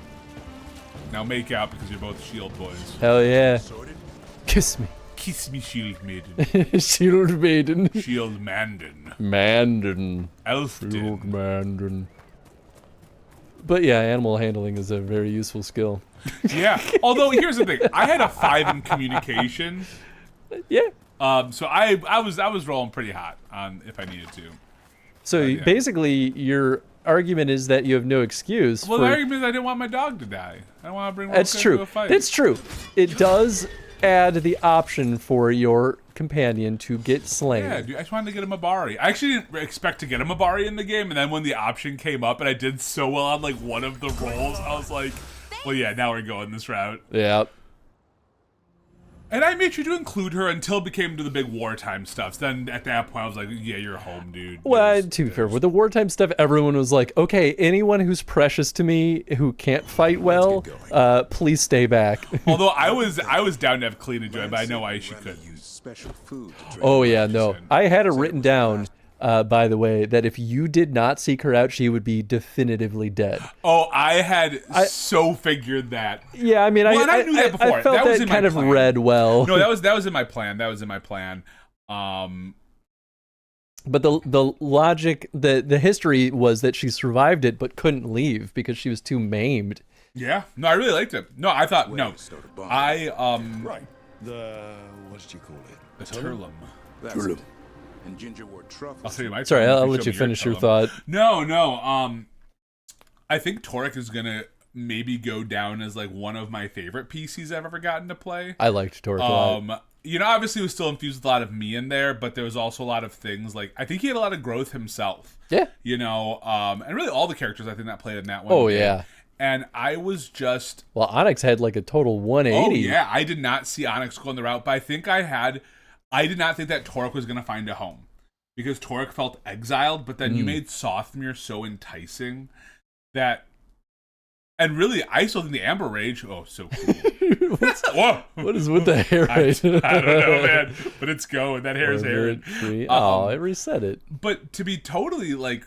Now make out because you're both shield boys. Hell yeah. Kiss me. Kiss me, shield maiden. Shield maiden. Shield Mandan. Elfden. Shield Mandan. But yeah, animal handling is a very useful skill. Yeah. Although here's the thing, I had a 5 in communication. Yeah. So I was rolling pretty hot on if I needed to. So basically, your argument is that you have no excuse. Well, the argument is I didn't want my dog to die. I don't want to bring Roka into a fight. It's true. It does add the option for your companion to get slain. Yeah, dude, I just wanted to get a Mabari. I actually didn't expect to get a Mabari in the game, and then when the option came up and I did so well on like one of the rolls, I was like, well, yeah, now we're going this route. Yeah. And I made sure to include her until it became to the big wartime stuff. So then at that point, I was like, yeah, you're home, dude. Well, to be fair, with the wartime stuff, everyone was like, okay, anyone who's precious to me who can't fight well, please stay back. Although I was down to have Clean enjoy, but I know why she couldn't. Oh, yeah, no. I had it written down, by the way, that if you did not seek her out, she would be definitively dead. Oh, I had so figured that. Yeah, I mean, well, I knew that before. I felt that was in kind my of plan. read well. No, that was in my plan. That was in my plan. But the logic, the history was that she survived it but couldn't leave because she was too maimed. Yeah. No, I really liked it. No, I thought right. What did you call it? The Turlum. Turlum. And ginger wort truffles. I'll let you finish your thought. No. I think Torek is gonna maybe go down as like one of my favorite PCs I've ever gotten to play. I liked Torek a lot. You know, obviously it was still infused with a lot of me in there, but there was also a lot of things like I think he had a lot of growth himself. Yeah. You know, and really all the characters I think that played in that one. Oh yeah. And I was just Onyx had like a total 180. Oh yeah, I did not see Onyx going the route, but I did not think that Torek was going to find a home because Torek felt exiled, but then you made Sothmere so enticing that, and really, I still think the Amber Rage, so cool. Whoa. What is with the hair? I don't know, man, but it's going. That hair's airing. Oh, it reset it. But to be totally like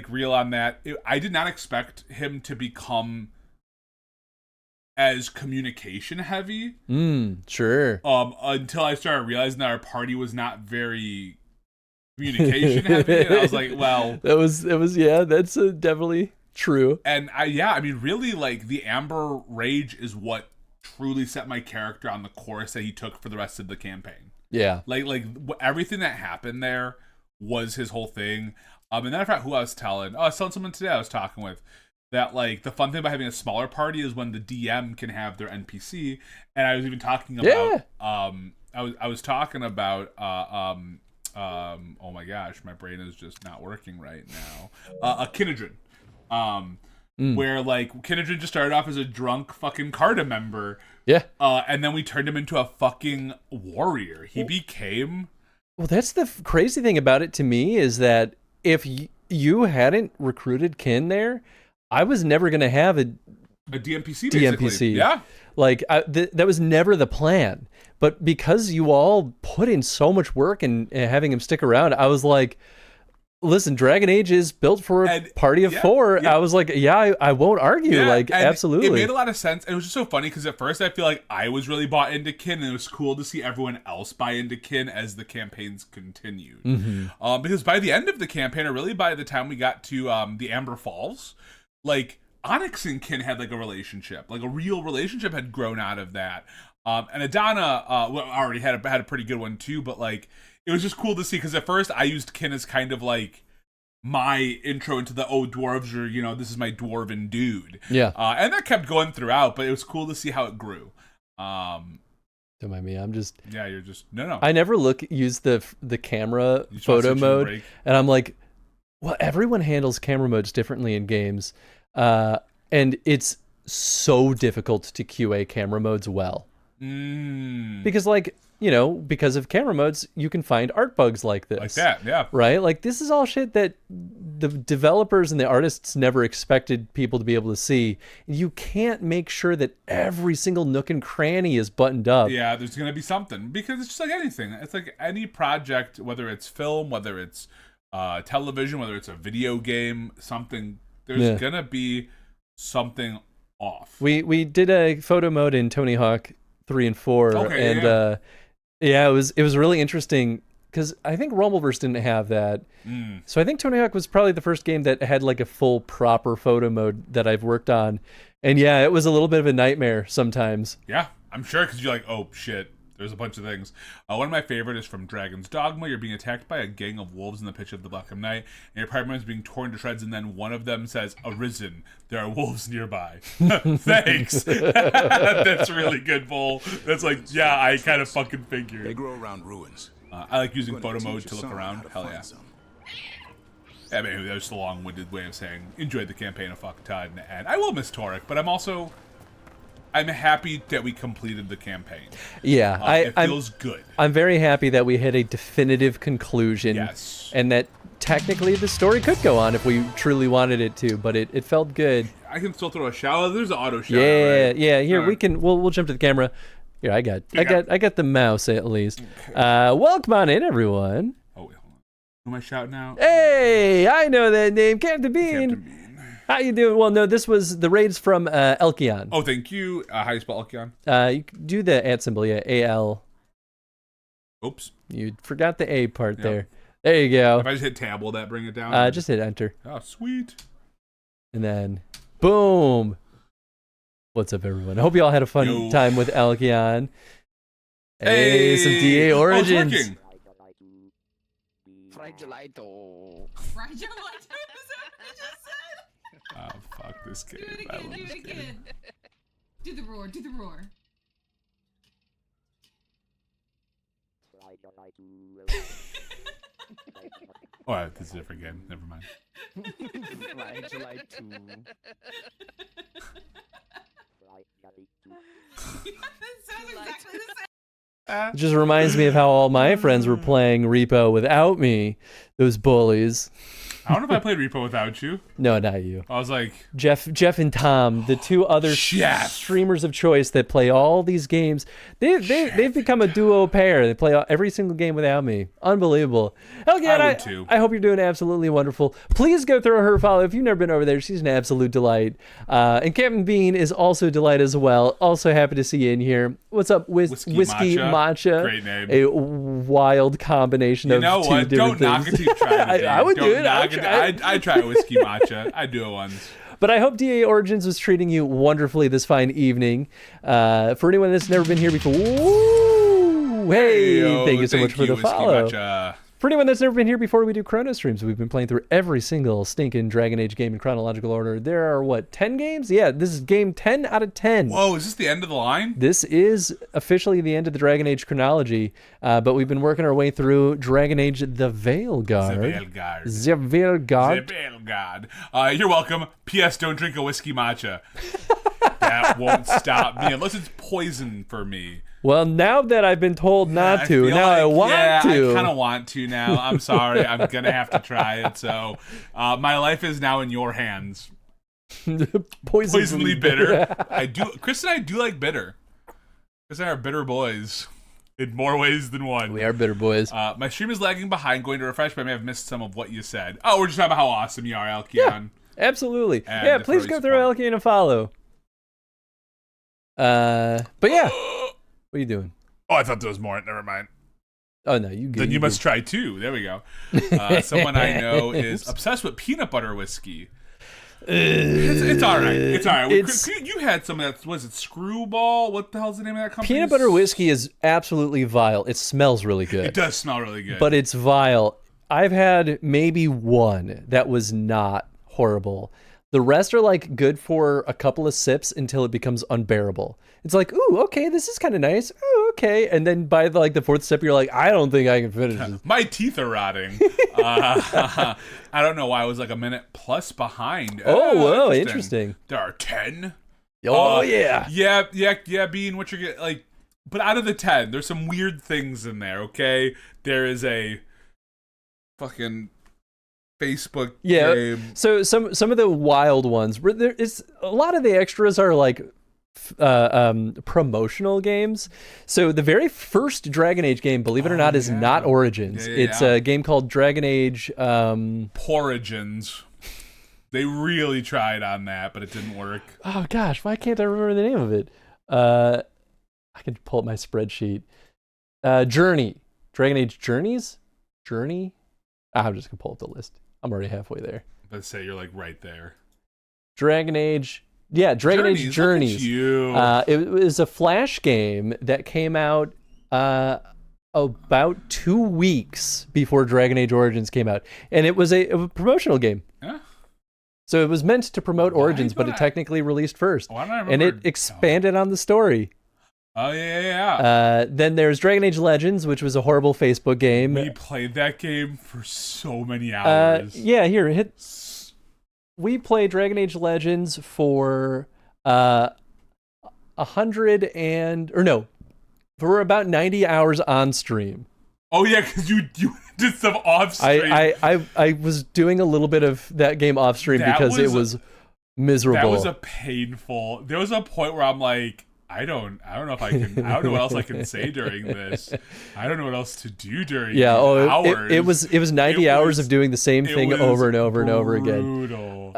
real on that, I did not expect him to become as communication heavy. Sure. Until I started realizing that our party was not very communication heavy, and I was like, well, it was yeah, that's definitely true. And I mean, really, like the Amber Rage is what truly set my character on the course that he took for the rest of the campaign. Yeah, like everything that happened there was his whole thing. And then I forgot who I was telling. Oh, I was telling someone today I was talking with. That like the fun thing about having a smaller party is when the DM can have their NPC, and I was even talking about I was talking about oh my gosh, my brain is just not working right now. A Kinedrin, where like Kinedrin just started off as a drunk fucking Carta member, and then we turned him into a fucking warrior. He became. Well, that's the crazy thing about it to me is that if you hadn't recruited Kin there, I was never going to have a DMPC, basically. Yeah. Like, that was never the plan. But because you all put in so much work and having him stick around, I was like, listen, Dragon Age is built for a party of 4. I was like, I won't argue. Like, absolutely. It made a lot of sense. And it was just so funny because at first I feel like I was really bought into Kin, and it was cool to see everyone else buy into Kin as the campaigns continued. Because by the end of the campaign, or really by the time we got to the Amber Falls, like Onyx and Kin had like a relationship, like a real relationship had grown out of that. And Adana already had a pretty good one too, but like it was just cool to see because at first I used Kin as kind of like my intro into the dwarves are, you know, this is my dwarven dude. Yeah. And that kept going throughout, but it was cool to see how it grew. Don't mind me. I'm just. Yeah, you're just no. I never use the camera photo mode, and I'm like, well, everyone handles camera modes differently in games, and it's so difficult to QA camera modes well. Because, like, you know, because of camera modes, you can find art bugs like this. Like that, yeah. Right? Like, this is all shit that the developers and the artists never expected people to be able to see. You can't make sure that every single nook and cranny is buttoned up. Yeah, there's going to be something. Because it's just like anything. It's like any project, whether it's film, whether it's television, whether it's a video game, something, there's gonna be something off. We did a photo mode in Tony Hawk 3 and 4, and it was really interesting because I think Rumbleverse didn't have that. So I think Tony Hawk was probably the first game that had like a full proper photo mode that I've worked on, and yeah, it was a little bit of a nightmare sometimes. Yeah, I'm sure because you're like, oh shit. There's a bunch of things. One of my favorite is from Dragon's Dogma. You're being attacked by a gang of wolves in the pitch of the Black Night, and your apartment is being torn to shreds, and then one of them says, "Arisen, there are wolves nearby." Thanks. That's really good, Bull. That's like, yeah, I kind of fucking figured. They grow around ruins. I like using photo mode to look around. Hell yeah. Yeah, maybe that was a long-winded way of saying enjoyed the campaign a fuck ton, and I will miss Torek, but I'm also I'm happy that we completed the campaign. Yeah, it feels good. I'm very happy that we hit a definitive conclusion. Yes. And that technically the story could go on if we truly wanted it to, but it felt good. I can still throw a shower. There's an auto shower. Yeah, right? yeah. Here we'll jump to the camera. Here, I got the mouse at least. Okay. Welcome on in, everyone. Oh wait, hold on. Who am I shouting out? Hey, I know that name, Captain Bean. Captain Bean. How you doing? Well, no, this was the raids from Elkion. Oh, thank you. How you spell Elkion? You do the @ symbol, yeah, AL. Oops. You forgot the A part there. There you go. If I just hit tab, will that bring it down? Just hit enter. Oh, sweet. And then, boom. What's up, everyone? I hope you all had a fun time with Elkion. Hey, some DA Origins. Oh, it's working. Oh, fuck this game. Do it again. Do the roar. Oh, this is different again. Never mind. It just reminds me of how all my friends were playing Repo without me. Those bullies. I don't know if I played Repo without you. No, not you. I was like... Jeff and Tom, the two other streamers of choice that play all these games. They've become a duo pair. They play every single game without me. Unbelievable. Elkion, I hope you're doing absolutely wonderful. Please go throw her a follow. If you've never been over there, she's an absolute delight. And Captain Bean is also a delight as well. Also happy to see you in here. What's up, Whiskey Matcha? Great name. A wild combination of two different things. Don't knock it till you try it. I would do it. I try whiskey matcha. I do it once. But I hope DA Origins was treating you wonderfully this fine evening. For anyone that's never been here before, thank you so much for the follow. Matcha. For anyone that's never been here before, we do chrono streams. We've been playing through every single stinking Dragon Age game in chronological order. There are, 10 games? Yeah, this is game 10 out of 10. Whoa, is this the end of the line? This is officially the end of the Dragon Age chronology, but we've been working our way through Dragon Age the Veilguard. The Veilguard. You're welcome. P.S. Don't drink a whiskey matcha. That won't stop me unless it's poison for me. Well, now that I've been told not to, now I want to. I kind of want to now. I'm sorry. I'm going to have to try it. So my life is now in your hands. Poisonally bitter. I do. Chris and I do like bitter. Chris and I are bitter boys in more ways than one. We are bitter boys. My stream is lagging behind. Going to refresh, but I may have missed some of what you said. Oh, we're just talking about how awesome you are, Elkion. Yeah, absolutely. And please go through Elkion and follow. But yeah. What are you doing? Oh, I thought there was more. Never mind. Oh, no, you good. Then you must try too. There we go. Someone I know is obsessed with peanut butter whiskey. It's all right. It's all right. You had some of that. Was it Screwball? What the hell's the name of that company? Peanut butter whiskey is absolutely vile. It smells really good. It does smell really good. But it's vile. I've had maybe one that was not horrible. The rest are like good for a couple of sips until it becomes unbearable. It's like, ooh, okay, this is kind of nice. Ooh, okay. And then by the fourth sip, you're like, I don't think I can finish this. My teeth are rotting. I don't know why I was like a minute plus behind. Oh, whoa, interesting. There are 10. Oh, yeah. Yeah, Bean, what you're getting, like, but out of the 10, there's some weird things in there, okay? There is a fucking Facebook game. So some of the wild ones, there is a lot of the extras are like promotional games. So the very first Dragon Age game, believe it or not, is not Origins. It's a game called Dragon Age Porigins. They really tried on that, but it didn't work. Oh gosh, why can't I remember the name of it? I can pull up my spreadsheet. Journey. Dragon Age Journey? I'm just gonna pull up the list. I'm already halfway there. Let's say you're like right there. Dragon Age. Yeah, Dragon Age Journeys. It was a Flash game that came out about 2 weeks before Dragon Age Origins came out. And it was a promotional game. Yeah. So it was meant to promote Origins, but it technically released first. And it expanded on the story. Oh, yeah. Then there's Dragon Age Legends, which was a horrible Facebook game. We played that game for so many hours. We played Dragon Age Legends for for about 90 hours on stream. Oh yeah, because you did some off stream. I was doing a little bit of that game off stream because it was miserable. That was a painful. There was a point where I'm like, I don't know if I can. I don't know what else I can say during this. I don't know what else to do during these hours. It was 90 hours of doing the same thing over and over and over again. No,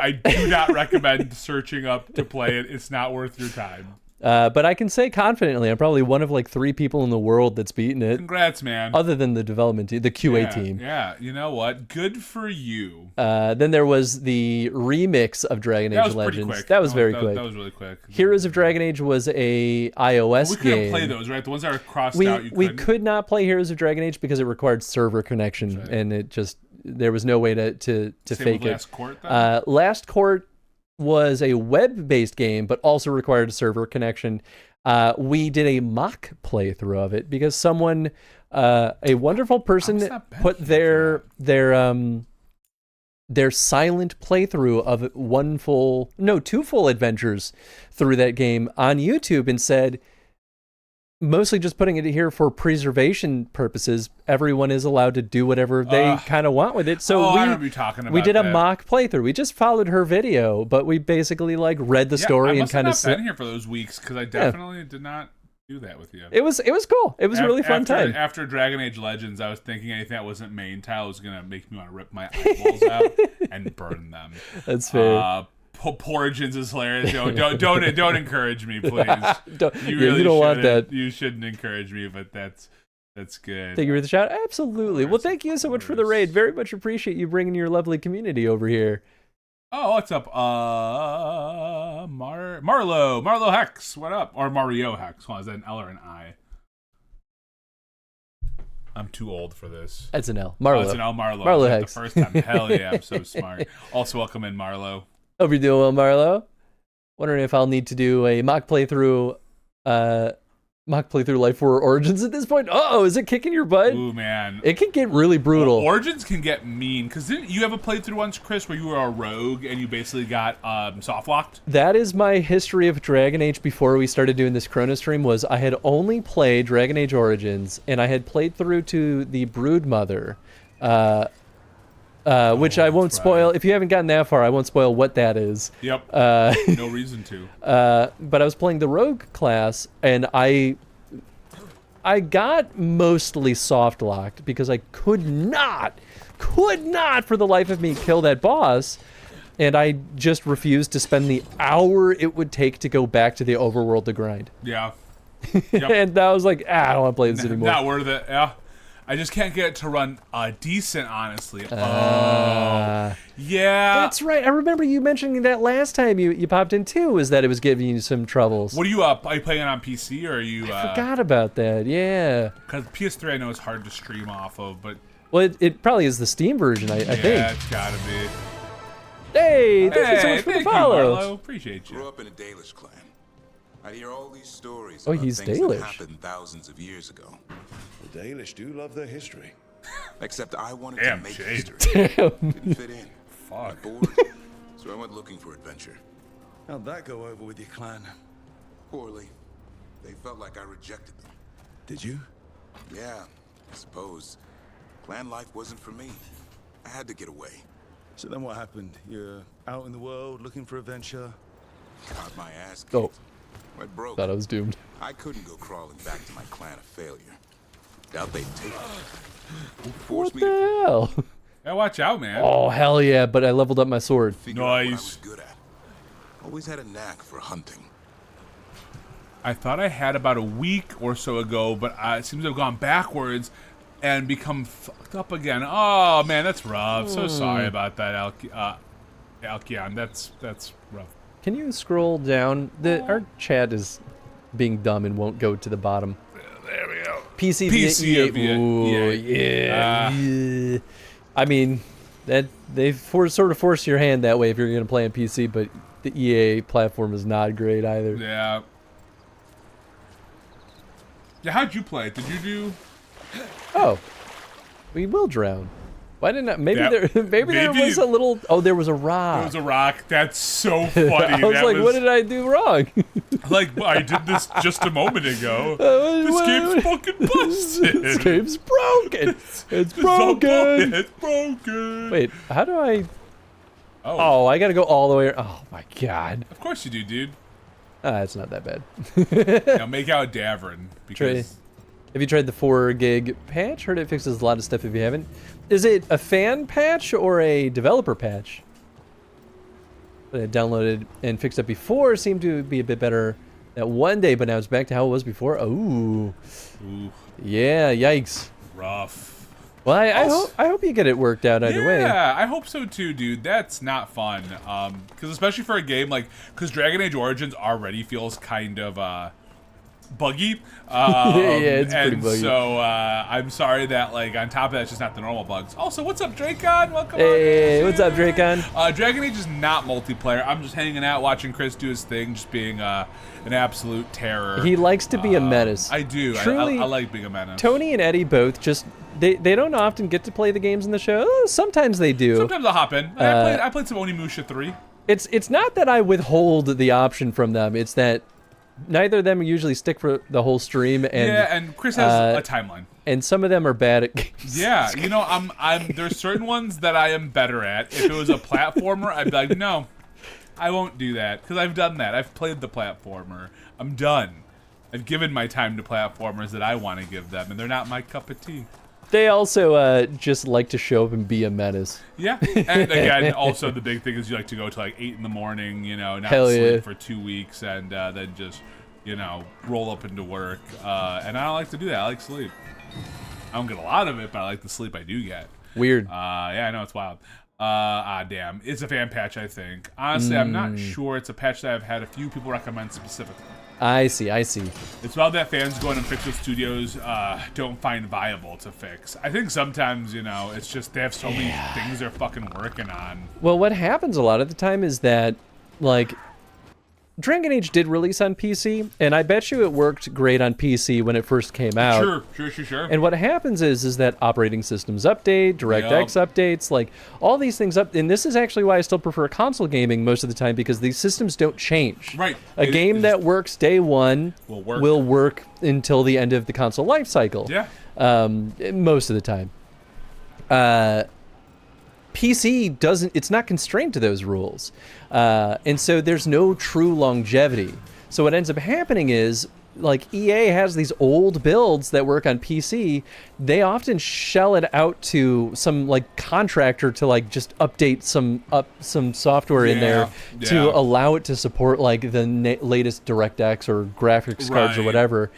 I do not recommend searching up to play it. It's not worth your time. But I can say confidently, I'm probably one of like 3 people in the world that's beaten it. Congrats, man. Other than the development team, the QA team. Yeah, you know what? Good for you. Then there was the remix of Dragon Age Legends. Quick. That was very quick. That was really quick. Heroes of Dragon Age was a iOS we game. We couldn't play those, right? The ones that are crossed out, we could not play Heroes of Dragon Age because it required server connection, and it just there was no way to fake it. Last Court, then? Last Court was a web-based game, but also required a server connection. We did a mock playthrough of it because someone, a wonderful person, put their silent playthrough of 2 full adventures through that game on YouTube and said, mostly just putting it here for preservation purposes, everyone is allowed to do whatever they kind of want with it. So I don't be talking about we did a that. mock playthrough. We just followed her video, but we basically like read the story and kind of been here for those weeks because I definitely did not do that with you. It was cool. It was a really fun time. After Dragon Age Legends, I was thinking anything that wasn't main tile was gonna make me want to rip my eyeballs out and burn them. That's fair. Porgins is hilarious. Don't encourage me, please. You don't want that. You shouldn't encourage me, but that's good. Thank you for the shout. Absolutely. Well, thank you so much for the raid. Very much appreciate you bringing your lovely community over here. Oh, what's up? Marlo Hex. What up? Or Mario Hex. Is that an L or an I? I'm too old for this. That's an L. Marlo. It's an L. Marlo. Marlo Hex. The first time. Hell yeah, I'm so smart. Also, welcome in, Marlo. Hope you're doing well, Marlo. Wondering if I'll need to do a mock playthrough Life 4 Origins at this point. Is it kicking your butt? Ooh, man. It can get really brutal. Origins can get mean, because didn't you have a playthrough once, Chris, where you were a rogue and you basically got soft-locked? That is my history of Dragon Age before we started doing this chronostream, was I had only played Dragon Age Origins, and I had played through to the Broodmother, which I won't spoil. If you haven't gotten that far, I won't spoil what that is. Yep. No reason to. But I was playing the rogue class, and I got mostly soft locked because I could not for the life of me kill that boss, and I just refused to spend the hour it would take to go back to the overworld to grind. Yeah. Yep. And I was like, I don't want to play this anymore. Not worth it. Yeah. I just can't get it to run decent, honestly. Yeah. That's right. I remember you mentioning that last time you popped in too, was that it was giving you some troubles. What are you up? Are you playing it on PC or are you... I forgot about that, yeah. Because PS3 I know is hard to stream off of, but... Well, it probably is the Steam version, I think. Yeah, it's gotta be. Hey, thank you so much for the follow. Marlo. Appreciate you. Grew up in a Dalish clan. I hear all these stories about things Dalish. that happened thousands of years ago. The Dalish do love their history. Except I wanted to make history. Didn't fit in. Fuck. Bored, so I went looking for adventure. How'd that go over with your clan? Poorly. They felt like I rejected them. Did you? Yeah, I suppose. Clan life wasn't for me. I had to get away. So then what happened? You're out in the world looking for adventure? Got my ass kicked. Oh. Went broke. Thought I was doomed. I couldn't go crawling back to my clan a failure. Doubt they'd take me. What the hell? Yeah, watch out, man. Oh, hell yeah, but I leveled up my sword. Figured out what I was good at. Always had a knack for hunting. I thought I had about a week or so ago, but it seems to have gone backwards and become fucked up again. Oh, man, that's rough. So sorry about that, Alkion. That's rough. Can you scroll down? Our chat is being dumb and won't go to the bottom. There we go. PC via EA. Ooh, yeah. I mean, that they sort of force your hand that way if you're going to play on PC, but the EA platform is not great either. Yeah. Yeah, how'd you play it? Did you do... Oh. We will drown. Why didn't I? Maybe there was a little. Oh, there was a rock. There was a rock. That's so funny. I was like, what did I do wrong? Like, I did this just a moment ago. This game's fucking busted. This game's broken. It's broken. It's broken. Wait, how do I? Oh, I gotta go all the way. Oh my god. Of course you do, dude. It's not that bad. Now make out Davrin because. Have you tried the 4 gig patch? Heard it fixes a lot of stuff if you haven't. Is it a fan patch or a developer patch? That I downloaded and fixed up before seemed to be a bit better that one day, but now it's back to how it was before. Ooh. Yeah, yikes. Rough. Well, I hope you get it worked out either way. Yeah, I hope so too, dude. That's not fun. Because especially for a game like, because Dragon Age Origins already feels kind of buggy. Yeah, it's pretty buggy. So I'm sorry that like on top of that, it's just not the normal bugs. Also, what's up, Dracon? Welcome. Hey, what's up, Dracon? Dragon Age is not multiplayer. I'm just hanging out, watching Chris do his thing, just being an absolute terror. He likes to be a menace. I do. Truly, I like being a menace. Tony and Eddie both just. They don't often get to play the games in the show. Sometimes they do. Sometimes I'll hop in. I played some Onimusha 3. It's not that I withhold the option from them. It's that neither of them usually stick for the whole stream. And, yeah, and Chris has a timeline. And some of them are bad at games. Yeah, you know, there's certain ones that I am better at. If it was a platformer, I'd be like, no, I won't do that because I've done that. I've played the platformer. I'm done. I've given my time to platformers that I want to give them, and they're not my cup of tea. They also just like to show up and be a menace. Yeah, and again, also the big thing is you like to go to like 8 in the morning, you know, not Hell sleep yeah. for 2 weeks, and then just, you know, roll up into work. And I don't like to do that. I like sleep. I don't get a lot of it, but I like the sleep I do get. Weird. Yeah, I know, it's wild. Damn. It's a fan patch, I think. Honestly, I'm not sure. It's a patch that I've had a few people recommend specifically. I see. It's about that fans going and Pixel Studios don't find viable to fix. I think sometimes, you know, it's just they have so many things they're fucking working on. Well, what happens a lot of the time is that, like, Dragon Age did release on PC, and I bet you it worked great on PC when it first came out. Sure. And what happens is that operating systems update, DirectX updates, like all these things up. And this is actually why I still prefer console gaming most of the time, because these systems don't change. Right. A game that works day one will work until the end of the console life cycle. Yeah. Most of the time. PC doesn't, it's not constrained to those rules. And so there's no true longevity. So what ends up happening is, like, EA has these old builds that work on PC. They often shell it out to some like contractor to like just update some software in there to allow it to support like the latest DirectX or graphics cards or whatever.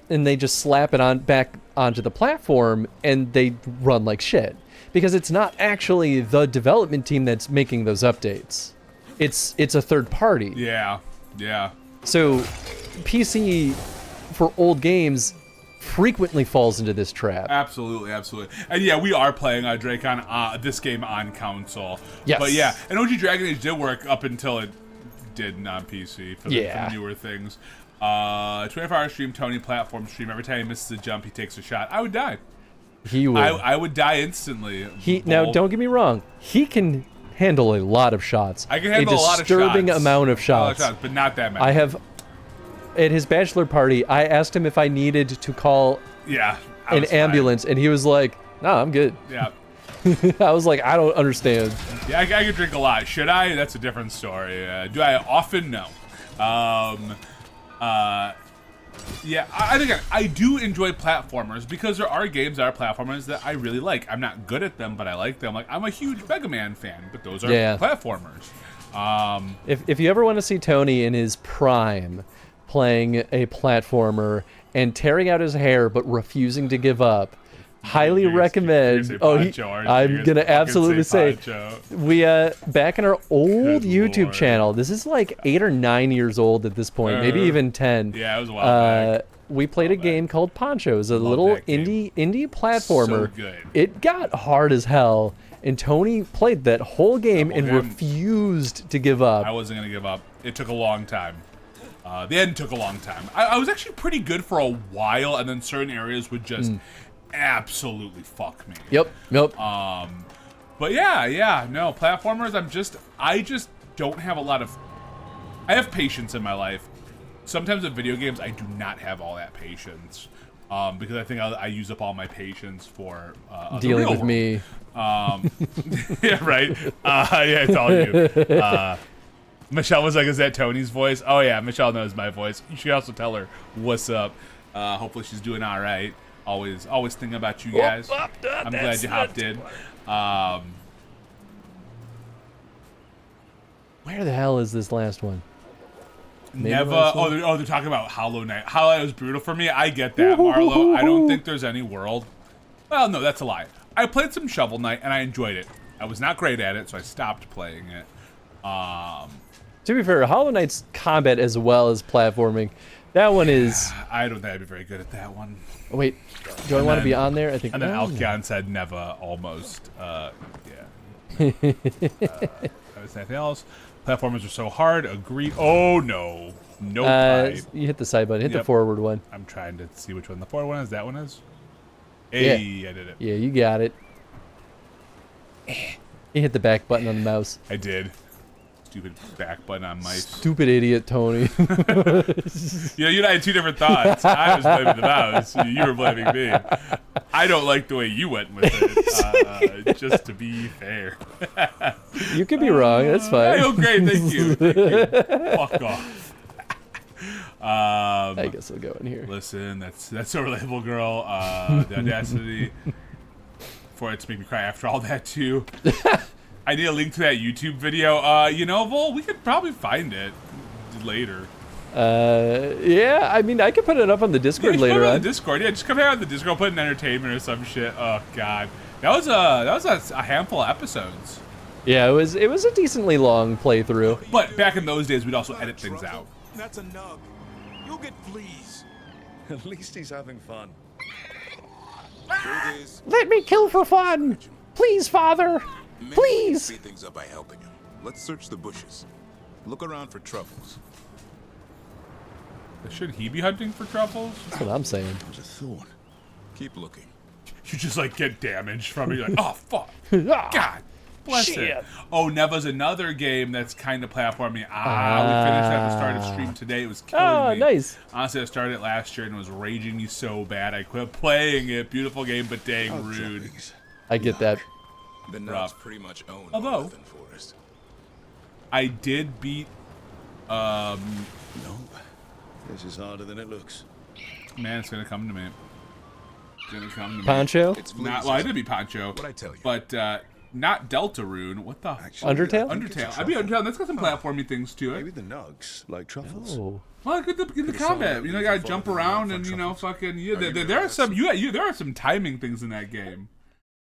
And they just slap it on back onto the platform and they run like shit. Because it's not actually the development team that's making those updates. It's a third party. Yeah. So PC for old games frequently falls into this trap. Absolutely. And yeah, we are playing Dracon this game on console. Yes. But yeah, and OG Dragon Age did work up until it didn't on PC for the newer things. 24-hour stream, Tony platform stream. Every time he misses a jump, he takes a shot. I would die. He would. I would die instantly. Now, don't get me wrong. He can handle a lot of shots. I can handle a lot of shots. A disturbing amount of shots. But not that many. I have, at his bachelor party, I asked him if I needed to call an ambulance, and he was like, "No, I'm good." Yeah. I was like, I don't understand. Yeah, I could drink a lot. Should I? That's a different story. Do I often? No. Yeah, I do enjoy platformers because there are games that are platformers that I really like. I'm not good at them, but I like them. Like, I'm a huge Mega Man fan, but those are platformers. If you ever want to see Tony in his prime playing a platformer and tearing out his hair but refusing to give up, highly recommend. I'm gonna absolutely say we back in our old YouTube channel. This is like 8 or 9 years old at this point, maybe even 10. Yeah, it was a while back. We played a game called Poncho. It was a little indie platformer. So good. It got hard as hell, and Tony played that whole game and refused to give up. I wasn't gonna give up. It took a long time. The end took a long time. I was actually pretty good for a while, and then certain areas would just absolutely fuck me. Yep. But yeah, no, platformers, I just don't have a lot of, I have patience in my life. Sometimes with video games, I do not have all that patience. Because I think I use up all my patience for dealing with me. Yeah, right. Yeah, it's all you. Michelle was like, "Is that Tony's voice?" Oh yeah, Michelle knows my voice. You should also tell her what's up. Hopefully she's doing all right. Always thinking about you guys. I'm glad you hopped in. Where the hell is this last one? Never. They're talking about Hollow Knight. Hollow Knight was brutal for me. I get that, Marlo. I don't think there's any world. Well, no, that's a lie. I played some Shovel Knight and I enjoyed it. I was not great at it, so I stopped playing it. To be fair, Hollow Knight's combat as well as platforming, that one is. I don't think I'd be very good at that one. Oh, wait, do I want to be on there? I think. And then Alkion said never, almost. Yeah. Anything else? Platformers are so hard. Agreed. Oh no, no. You hit the side button. Hit the forward one. I'm trying to see which one the forward one is. That one is. Hey, yeah. I did it. Yeah, you got it. You hit the back button on the mouse. I did. Stupid back button on mice. Stupid idiot, Tony. You and I had two different thoughts. I was blaming the mouse. You were blaming me. I don't like the way you went with it. Just to be fair. You could be wrong. That's fine. Oh, great. Thank you. Fuck off. I guess I'll go in here. Listen, that's so relatable, girl. The audacity for it to make me cry after all that too. I need a link to that YouTube video. You know, Vol, we could probably find it later. Yeah, I mean, I could put it up on the Discord later put it on. On the Discord, yeah, just come here on the Discord, put in entertainment or some shit. Oh God, that was a handful of episodes. Yeah, it was a decently long playthrough. But back in those days, we'd also edit things out. That's a nug. You'll get fleas. At least he's having fun. Let me kill for fun, please, Father. Please. Speed things up by helping him. Let's search the bushes. Look around for truffles. Should he be hunting for truffles? That's what I'm saying. There's a thorn. Keep looking. You just like get damaged from it. You're like, oh fuck. God bless it. Oh, Neva's another game that's kind of platforming. We finished at the start of stream today. It was killing me. Nice. Honestly, I started it last year and it was raging me so bad. I quit playing it. Beautiful game, but dang rude. I get that. The Nugs pretty much own although forest. I did beat No. This is harder than it looks. Man, it's gonna come to me. It's gonna come to Poncho? me. Not, well, I did beat Poncho. What'd I tell you? But not Deltarune. What the Undertale? Undertale. I beat Undertale. That's got some platformy things to it. Maybe the Nugs, like truffles. Oh. Well, get the combat. You know, you gotta jump around and fucking there are some there are some timing things in that game.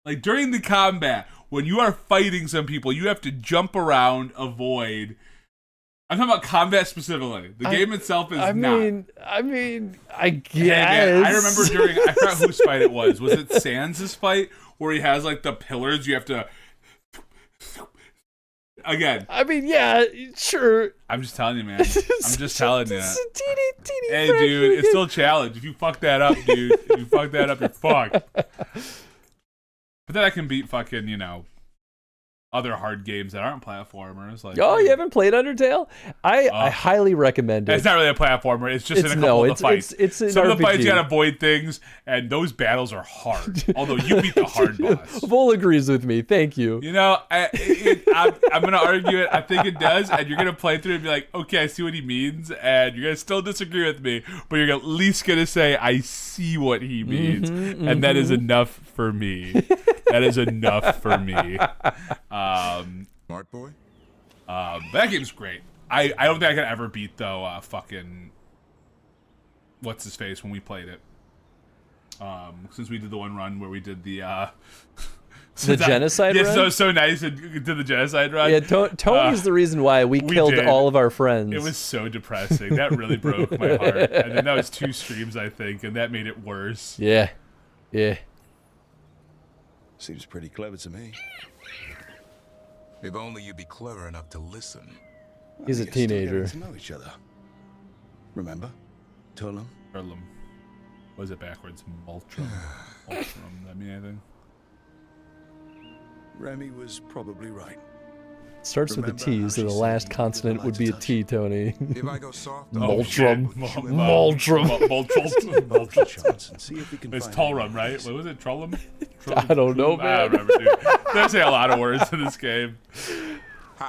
Like during the combat, when you are fighting some people, you have to jump around, avoid. I'm talking about combat specifically. The game itself is not. I guess. Again, I remember I forgot whose fight it was. Was it Sans' fight where he has like the pillars? You have to. Again. I mean, yeah, sure. I'm just telling you, man. I'm just telling you. It's a teeny hey, dude, it's still a challenge. If you fuck that up, dude, if you fuck that up, you're fucked. But then I can beat fucking, other hard games that aren't platformers. Like, oh, you haven't played Undertale? I highly recommend it. It's not really a platformer. It's just in a couple of the fights. It's an Some RPG. of the fights you gotta avoid things, and those battles are hard. Although you beat the hard boss. Vol agrees with me. Thank you. I'm gonna argue it. I think it does, and you're gonna play through it and be like, okay, I see what he means, and you're gonna still disagree with me, but you're at least gonna say, I see what he means, and that is enough for me. That is enough for me. Smart boy. That game's great. I don't think I could ever beat though. Fucking what's his face when we played it. Since we did the one run where we did the genocide run. Yeah, so nice and did the genocide run. Yeah, Tony's the reason why we killed all of our friends. It was so depressing. That really broke my heart. And then that was 2 streams, I think, and that made it worse. Yeah. Seems pretty clever to me. If only you'd be clever enough to listen. He's a teenager. To know each other. Remember? Turlum? Was it backwards? Multrum. Ultram, that mean anything? Remy was probably right. Starts with a T, so the last consonant would be a T, Tony. If I go soft, Moltram. Moltram. Moltram. It's Tulrum, right? What was it? Trullum? I don't know, man. I don't remember, dude. They say a lot of words in this game.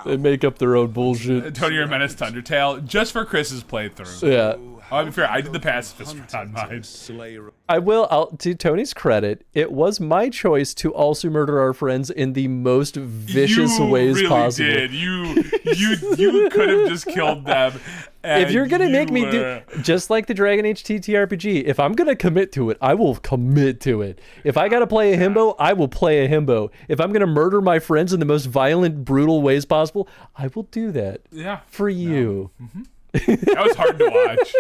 They make up their own bullshit. Tony, you're a menace to Undertale, just for Chris's playthrough. Yeah. I'll be fair, I did the pacifist on mine. To Tony's credit, it was my choice to also murder our friends in the most vicious ways really possible. Did. You could have just killed them. If you're gonna make me do just like the Dragon Age TTRPG, if I'm gonna commit to it, I will commit to it. If I gotta play a himbo, I will play a himbo. If I'm gonna murder my friends in the most violent, brutal ways possible, I will do that. Yeah. For you. Mm-hmm. That was hard to watch.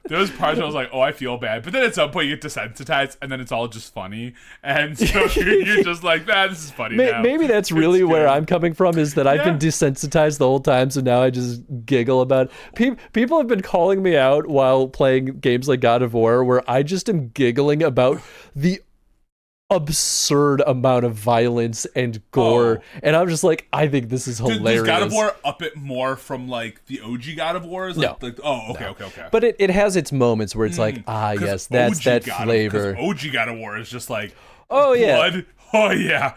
There was parts where I was like, oh, I feel bad. But then at some point you get desensitized, and then it's all just funny. And so you're just like, this is funny now. Maybe that's really where I'm coming from, is that I've been desensitized the whole time, so now I just giggle about it. People have been calling me out while playing games like God of War, where I just am giggling about the absurd amount of violence and gore, and I'm just like, I think this is hilarious. Does God of War up it more from like the OG God of Wars? No. Okay. But it has its moments where it's like, yes, that's that flavor. OG God of War is just like, blood. Oh yeah.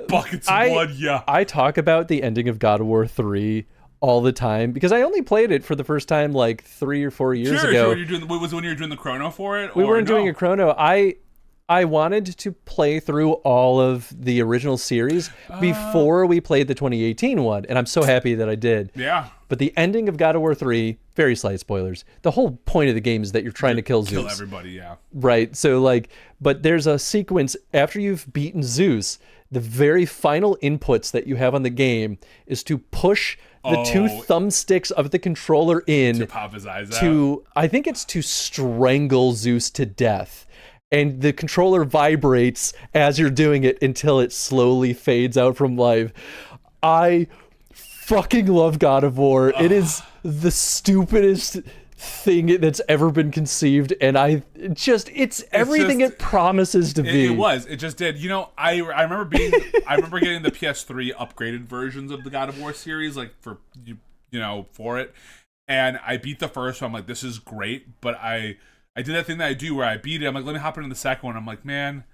Buckets of blood. Yeah. I talk about the ending of God of War 3 all the time because I only played it for the first time like 3 or 4 years ago. Sure. Was it when you were doing the chrono for it? We weren't doing a chrono. I wanted to play through all of the original series before we played the 2018 one, and I'm so happy that I did. Yeah. But the ending of God of War 3, very slight spoilers. The whole point of the game is that you're trying to kill Zeus. Kill everybody, yeah. Right. So but there's a sequence after you've beaten Zeus, the very final inputs that you have on the game is to push the 2 thumbsticks of the controller in to pop his eyes out. I think it's to strangle Zeus to death. And the controller vibrates as you're doing it until it slowly fades out from life. I fucking love God of War. It is the stupidest thing that's ever been conceived, and it's everything it promises to be. It just did. You know, I remember getting the PS3 upgraded versions of the God of War series, like for it, and I beat the first one. I'm like, this is great, but I did that thing that I do where I beat it. I'm like, let me hop into the second one. I'm like, man,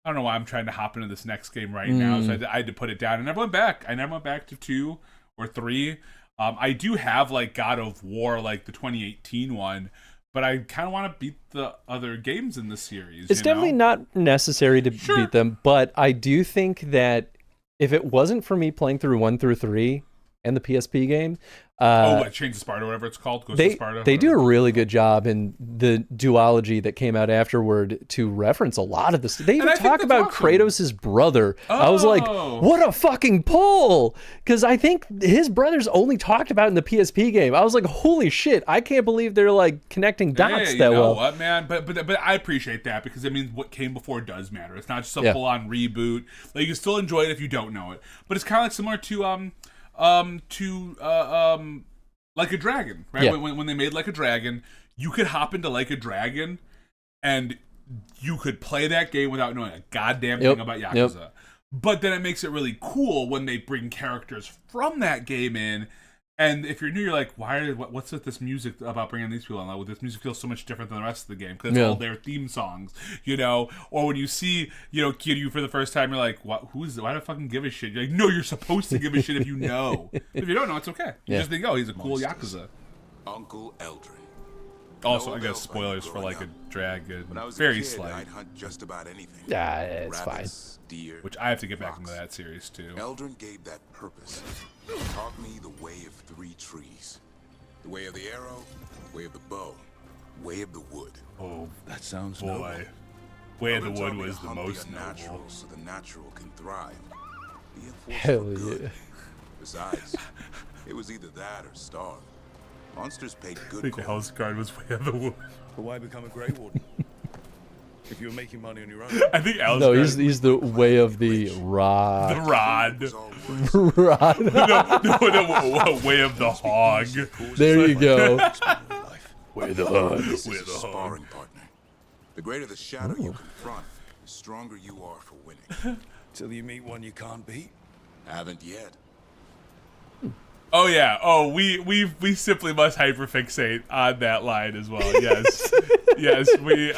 I don't know why I'm trying to hop into this next game right now. So I had to put it down. I never went back. I never went back to 2 or 3. I do have like God of War, like the 2018 one, but I kind of want to beat the other games in the series. It's definitely not necessary to beat them, but I do think that if it wasn't for me playing through 1 through 3 and the PSP game, Change the Sparta, whatever it's called. They do a really good job in the duology that came out afterward to reference a lot of this. They even talk about Kratos' brother. I was like, what a fucking pull! Because I think his brother's only talked about in the PSP game. I was like, holy shit! I can't believe they're like connecting dots that well. What, man? But I appreciate that because it means what came before does matter. It's not just a full on reboot. Like you can still enjoy it if you don't know it. But it's kind of like similar to Like a Dragon, right? Yeah. When they made Like a Dragon, you could hop into Like a Dragon and you could play that game without knowing a goddamn thing about Yakuza. Yep. But then it makes it really cool when they bring characters from that game in. And if you're new, you're like, what's with this music about bringing these people on? Like, this music feels so much different than the rest of the game because it's all their theme songs, Or when you see, Kiryu for the first time, you're like, why do I fucking give a shit? You're like, no, you're supposed to give a shit if you know. If you don't know, it's okay. You just think, he's a cool Yakuza. Uncle Eldrin. Also, I guess spoilers for Like a Dragon. Very slight. I'd hunt just about anything. Yeah, it's fine. Deer, which I have to get back into that series too. Eldrin gave that purpose. He taught me the way of 3 trees. The way of the arrow, way of the bow, way of the wood. Oh, that sounds noble. Way of the wood was the most noble. So the natural can thrive. Be a force Hell for good. Yeah. Besides, it was either that or starve. Monsters paid good. I think the house card was way of the wood. But why become a Grey Warden? If you were making money on your own. I think Al's he's the way of the rod. The rod. Rod. no, way of the hog. There you go. Way of the hog. Way of the sparring partner. The greater the shadow you confront, the stronger you are for winning. Till you meet one you can't beat. Haven't yet. Oh yeah. Oh, we simply must hyperfixate on that line as well. Yes. Yes, we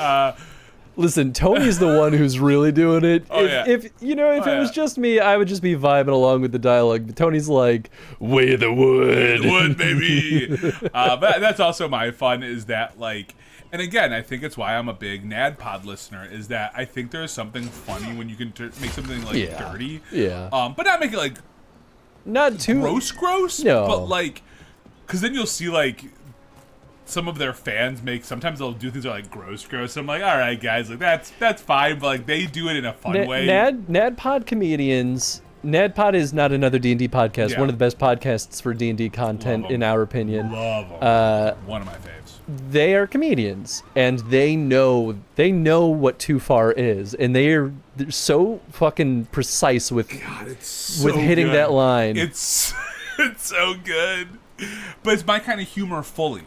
Listen, Tony's the one who's really doing it. Oh, If it was just me, I would just be vibing along with the dialogue. But Tony's like, way the wood. Wood, baby. But that's also my fun, is that, like, and again, I think it's why I'm a big NADPOD listener, is that I think there's something funny when you can make something, like, dirty. Yeah. But not make it, like, not too gross, no. but, like, because then you'll see, like, some of their fans sometimes they'll do things that are like gross. So I'm like, all right, guys, like that's fine, but like they do it in a fun way. NADPOD comedians. NADPOD is not another D&D podcast. Yeah. One of the best podcasts for D&D content, in our opinion. Love them. One of my faves. They are comedians, and they know what too far is, and they're so fucking precise with hitting that line. It's so good, but it's my kind of humor fully.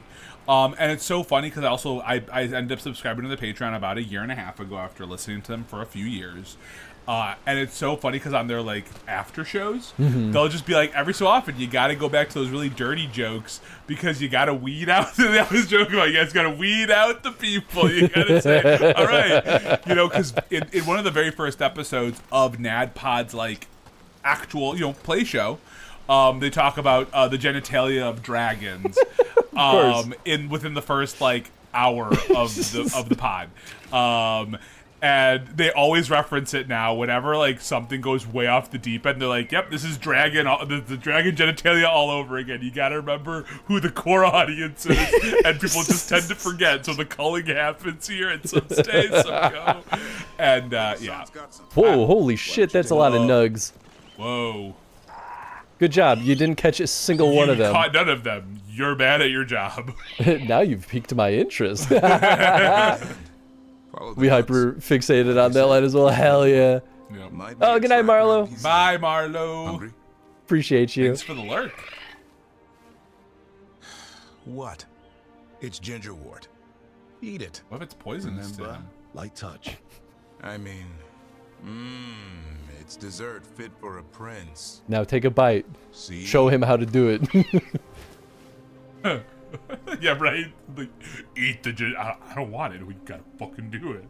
And it's so funny because I ended up subscribing to the Patreon about 1.5 years ago after listening to them for a few years. And it's so funny because on their like after shows, they'll just be like, every so often you got to go back to those really dirty jokes because you got to weed out. They always joke about, you guys got to weed out the people. You got to say, all right, because in one of the very first episodes of NADPOD's like actual play show, they talk about the genitalia of dragons. Within the first like hour of the pod, and they always reference it now whenever like something goes way off the deep end. They're like, "Yep, this is dragon, the dragon genitalia all over again." You got to remember who the core audience is, and people just tend to forget. So the culling happens here, and some stay, some go, and yeah. Whoa! Holy shit! That's a lot of nugs. Whoa. Good job. You didn't catch a single one of them. You caught none of them. You're bad at your job. Now you've piqued my interest. We hyper fixated on that line as well. Hell yeah. Yep. Oh, good night, Marlo. Bye, Marlo. Hungry? Appreciate you. Thanks for the lurk. What? It's gingerwort. Eat it. What if it's poisonous to him? Light touch. I mean, it's dessert fit for a prince. Now take a bite. See? Show him how to do it. Yeah, right? Like, eat the I don't want it. We gotta fucking do it.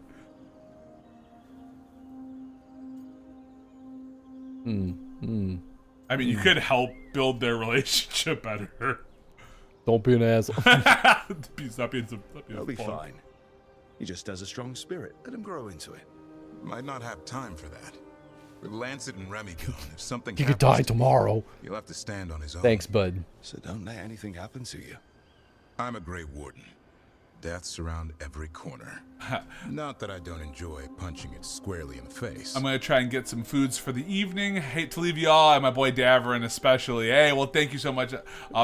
I mean, you could help build their relationship better. Don't be an asshole. He'll be fine. He just has a strong spirit. Let him grow into it. Might not have time for that. With Lancet and Remy gone, if something He could die to tomorrow. He'll have to stand on his own. Thanks, bud. So don't let anything happen to you. I'm a Grey Warden. Death's around every corner. Not that I don't enjoy punching it squarely in the face. I'm gonna try and get some foods for the evening. Hate to leave you all, and my boy Daverin especially. Hey, well, thank you so much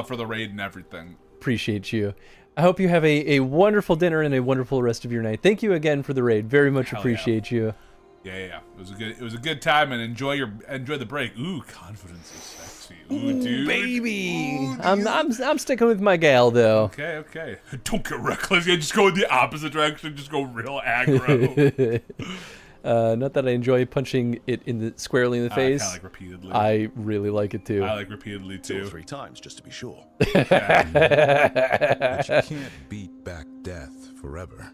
for the raid and everything. Appreciate you. I hope you have a wonderful dinner and a wonderful rest of your night. Thank you again for the raid. Very much appreciate you. Yeah. It was a good time, and enjoy the break. Ooh, confidence is sexy. Ooh, dude. Baby. Ooh, I'm sticking with my gal though. Okay. Don't get reckless. Yeah, just go in the opposite direction. Just go real aggro. Not that I enjoy punching it squarely in the face. I like repeatedly. I really like it too. I like repeatedly too. 2 or 3 times just to be sure. But you can't beat back death forever.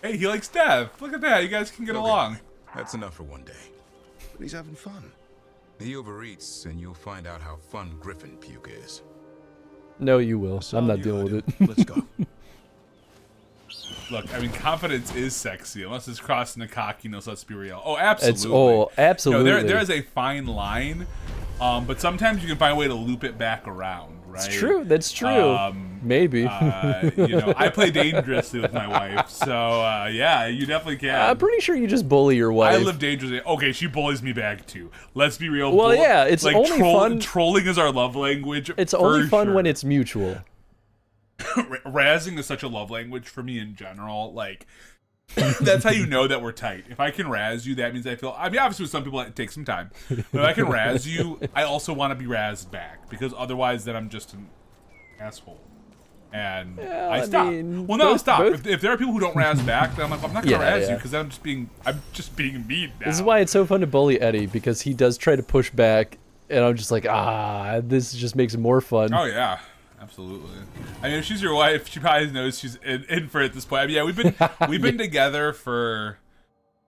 Hey, he likes death. Look at that. You guys can get along. That's enough for one day. But he's having fun. He overeats, and you'll find out how fun Griffin puke is. No, you will. I'm not dealing with it. Let's go. Look, I mean, confidence is sexy, unless it's crossing the cockiness. Let's be real. Oh, absolutely. Absolutely. No, there is a fine line, but sometimes you can find a way to loop it back around, right? It's true. That's true. Maybe. I play dangerously with my wife, so yeah, you definitely can. I'm pretty sure you just bully your wife. I live dangerously. Okay, she bullies me back too. Let's be real. Well, yeah, it's like only fun. Trolling is our love language. It's only fun when it's mutual. Razzing is such a love language for me in general. Like, that's how you know that we're tight. If I can razz you, that means I feel. I mean, obviously, with some people, it takes some time. But if I can razz you, I also want to be razzed back because otherwise, then I'm just an asshole. And Well, I stopped. Well, no, stop. If there are people who don't razz back, then I'm like, I'm not gonna razz you because I'm just being mean now. This is why it's so fun to bully Eddie, because he does try to push back, and I'm just like, this just makes it more fun. Oh yeah, absolutely. I mean, if she's your wife, she probably knows she's in for it at this point. I mean, yeah, we've been together for.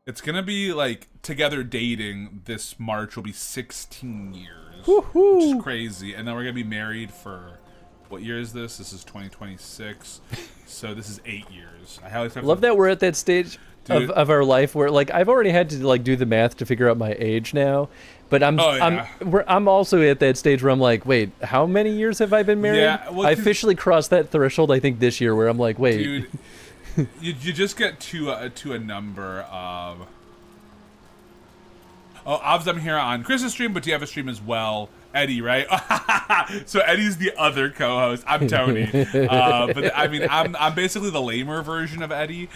It's gonna be like together dating this March will be 16 years, Woo-hoo. which is crazy, and then we're gonna be married for. What year is this? This is 2026, so this is 8 years. I love that we're at that stage of our life where, like, I've already had to like do the math to figure out my age now, but I'm also at that stage where I'm like, wait, how many years have I been married? Yeah, well, I officially crossed that threshold, I think, this year, where I'm like, wait, dude, you just get to a number of. Oh, Obs, I'm here on Chris's stream, but do you have a stream as well? Eddie, right? So Eddie's the other co-host. I'm Tony. But I mean, I'm basically the lamer version of Eddie.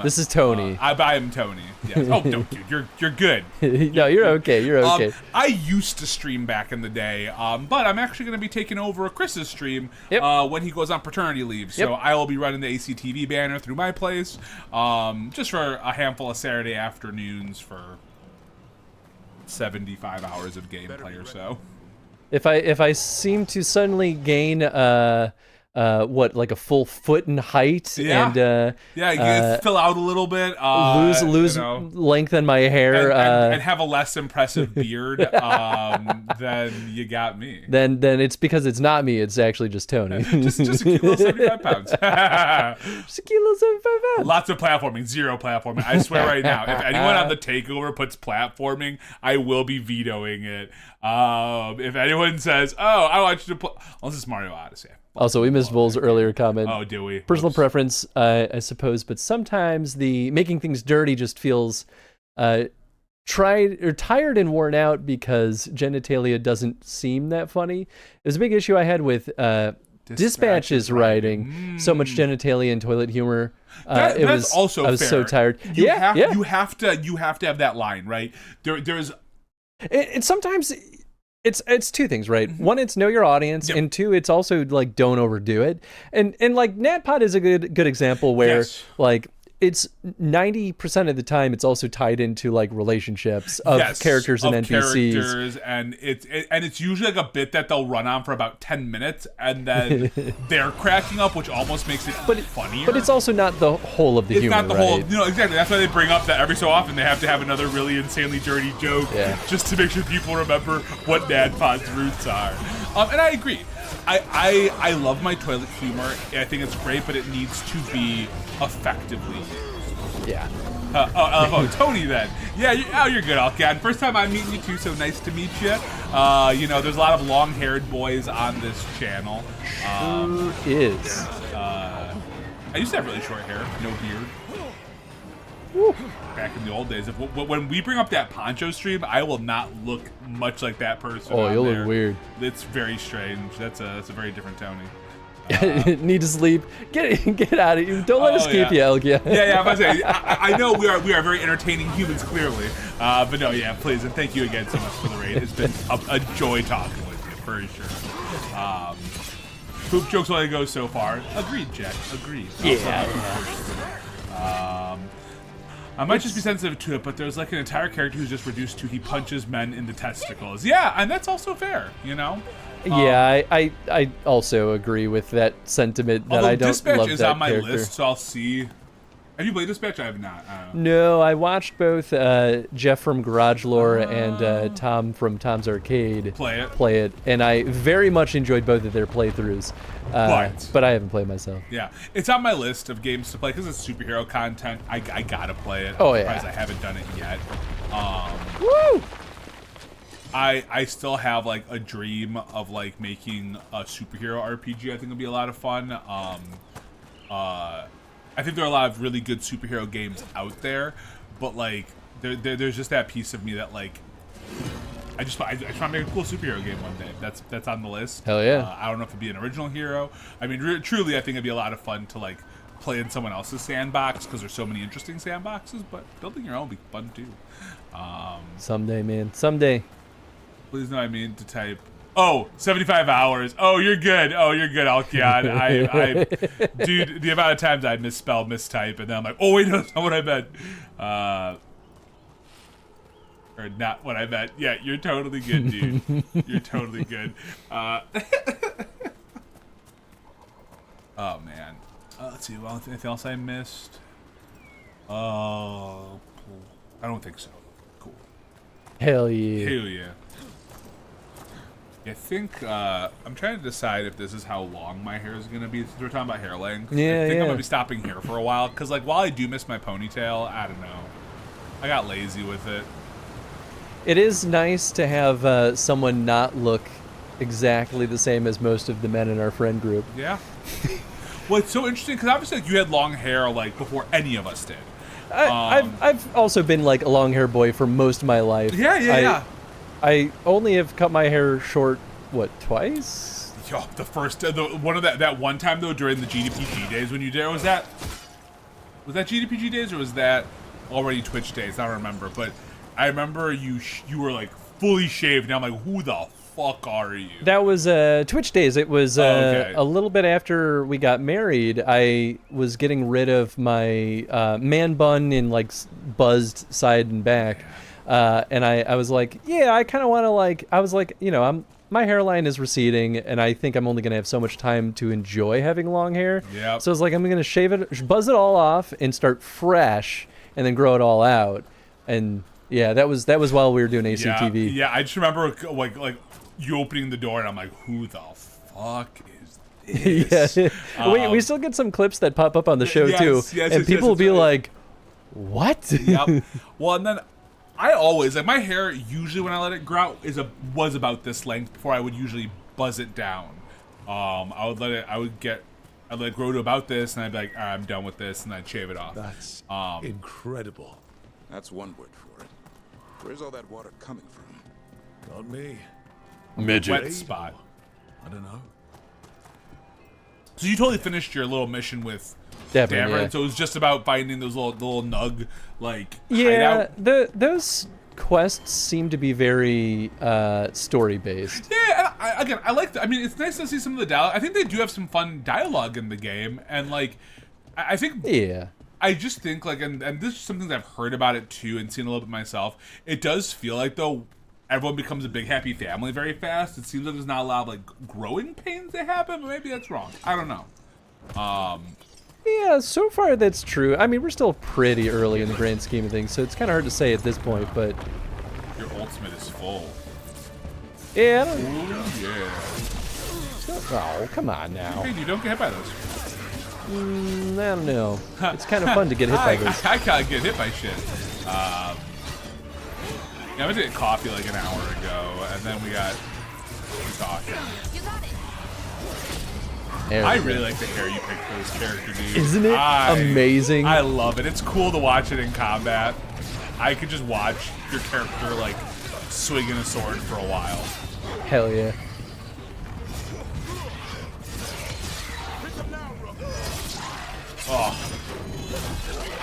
This is Tony. I am Tony. Yes. Oh, no, dude, you're good. No, you're okay. You're okay. I used to stream back in the day, but I'm actually going to be taking over Chris's stream when he goes on paternity leave. So I will be running the ACTV banner through my place, just for a handful of Saturday afternoons for 75 hours of gameplay or so. If I seem to suddenly gain like a full foot in height and you fill out a little bit, lose lengthen my hair and have a less impressive beard, then you got me. Then it's because it's not me, it's actually just Tony. just a cute little 75 pounds. Just a cute little 75 pounds. Lots of platforming, zero platforming. I swear right now, if anyone on the takeover puts platforming, I will be vetoing it. If anyone says, "Oh, I want you to play," unless it's Mario Odyssey. Also, we missed Vol's earlier comment. Oh, do we? Personal preference, I suppose, but sometimes the making things dirty just feels tired and worn out because genitalia doesn't seem that funny. It was a big issue I had with Dispatch's writing. So much genitalia and toilet humor. That's also I was fair. so tired. You have to have that line, right? There's. And sometimes. It's two things, right? One, it's know your audience, and two, it's also like don't overdo it. And like NatPod is a good example where like it's 90% of the time it's also tied into like relationships of characters and NPCs. Characters, and it's usually like a bit that they'll run on for about 10 minutes and then they're cracking up, which almost makes it funnier. But it's also not the whole of the humor. It's not the whole, exactly. That's why they bring up that every so often they have to have another really insanely dirty joke just to make sure people remember what NatPod's roots are. And I agree. I love my toilet humor. I think it's great, but it needs to be effectively used. Yeah. Tony then. Yeah, you're good, Alcan. First time I'm meeting you too, so nice to meet you. There's a lot of long-haired boys on this channel. Is. I used to have really short hair, no beard. Woo. Back in the old days. When we bring up that poncho stream, I will not look much like that person. Oh, you'll look weird. It's very strange. That's a very different Tony. Need to sleep. Get out of here. Don't let us keep you, Elgia. Yeah. I'm about to say, I know we are very entertaining humans, clearly. But no, please, and thank you again so much for the raid. It's been a joy talking with you, for sure. Poop jokes only go so far. Agreed, Jack. Agreed. I might just be sensitive to it, but there's like an entire character who's just reduced to he punches men in the testicles. Yeah, and that's also fair, Yeah, I also agree with that sentiment that I don't Dispatch love is that on my character. list, so I'll see. Have you played Dispatch? I have not. No, I watched both Jeff from Garage Lore and Tom from Tom's Arcade play it, and I very much enjoyed both of their playthroughs. But I haven't played myself. Yeah, it's on my list of games to play because it's superhero content. I gotta play it. Oh, I'm surprised I haven't done it yet. Woo! I still have like a dream of like making a superhero RPG. I think would be a lot of fun. I think there are a lot of really good superhero games out there, but like there's just that piece of me that like I just want to make a cool superhero game one day. That's on the list. Hell yeah! I don't know if it'd be an original hero. I mean, truly, I think it'd be a lot of fun to like play in someone else's sandbox because there's so many interesting sandboxes. But building your own would be fun too. Someday, man. Someday. Please know I mean to type Oh, 75 hours. Oh, you're good. Oh, you're good, Alkion. Dude, the amount of times I misspell, mistype, and then I'm like, oh, wait, no, that's not what I meant. Or not what I meant. Yeah, you're totally good, dude. You're totally good. Oh, man. Let's see. Well, anything else I missed? Oh, I don't think so. Cool. Hell yeah. Hell yeah. I think I'm trying to decide if this is how long my hair is gonna be. Since we're talking about hair length, Yeah, I think yeah. I'm gonna be stopping here for a while. Cause like while I do miss my ponytail, I don't know. I got lazy with it. It is nice to have someone not look exactly the same as most of the men in our friend group. Yeah. Well, it's so interesting because obviously like, you had long hair like before any of us did. I've also been like a long hair boy for most of my life. Yeah. I only have cut my hair short, what, twice? Yo, the first, one of that one time though during the GDPG days when you did, was that GDPG days or was that already Twitch days? I don't remember, but I remember you were like fully shaved. And I'm like, who the fuck are you? That was Twitch days. It was okay. a little bit after we got married. I was getting rid of my man bun and like buzzed side and back. And I was like, yeah, I kind of want to like, I was like, you know, my hairline is receding and I think I'm only going to have so much time to enjoy having long hair. Yep. So I was like, I'm going to shave it, buzz it all off and start fresh and then grow it all out. And yeah, that was while we were doing ACTV. Yeah, I just remember like you opening the door and I'm like, who the fuck is this? Yeah. We still get some clips that pop up on the show too. And people will be like, what? Yep. Well, and then I always like my hair. Usually, when I let it grow out, was about this length before I would usually buzz it down. I would let it grow to about this, and I'd be like, all right, I'm done with this, and I'd shave it off. That's incredible. That's one word for it. Where's all that water coming from? Not me. Midget. Wet spot. I don't know. So you totally finished your little mission with Devin, Davern, yeah. so it was just about finding those little nug like Yeah, hideout. those quests seem to be very story based. Yeah, and I like. I mean, it's nice to see some of the dialogue. I think they do have some fun dialogue in the game, and like, I think. Yeah. I just think like, and this is something that I've heard about it too, and seen a little bit myself. It does feel like though everyone becomes a big happy family very fast. It seems like there's not a lot of like growing pains that happen, but maybe that's wrong. I don't know. Yeah, so far that's true. I mean, we're still pretty early in the grand scheme of things, so it's kind of hard to say at this point, but... Your ultimate is full. Yeah, I don't... Ooh, yeah. Oh, come on now. Hey, you don't get hit by those. I don't know. It's kind of fun to get hit by those. I can't get hit by shit. I went to get coffee like an hour ago, and then we got talking. I really like the hair you picked for this character, dude. Isn't it amazing? I love it. It's cool to watch it in combat. I could just watch your character, like, swinging a sword for a while. Hell yeah. Oh.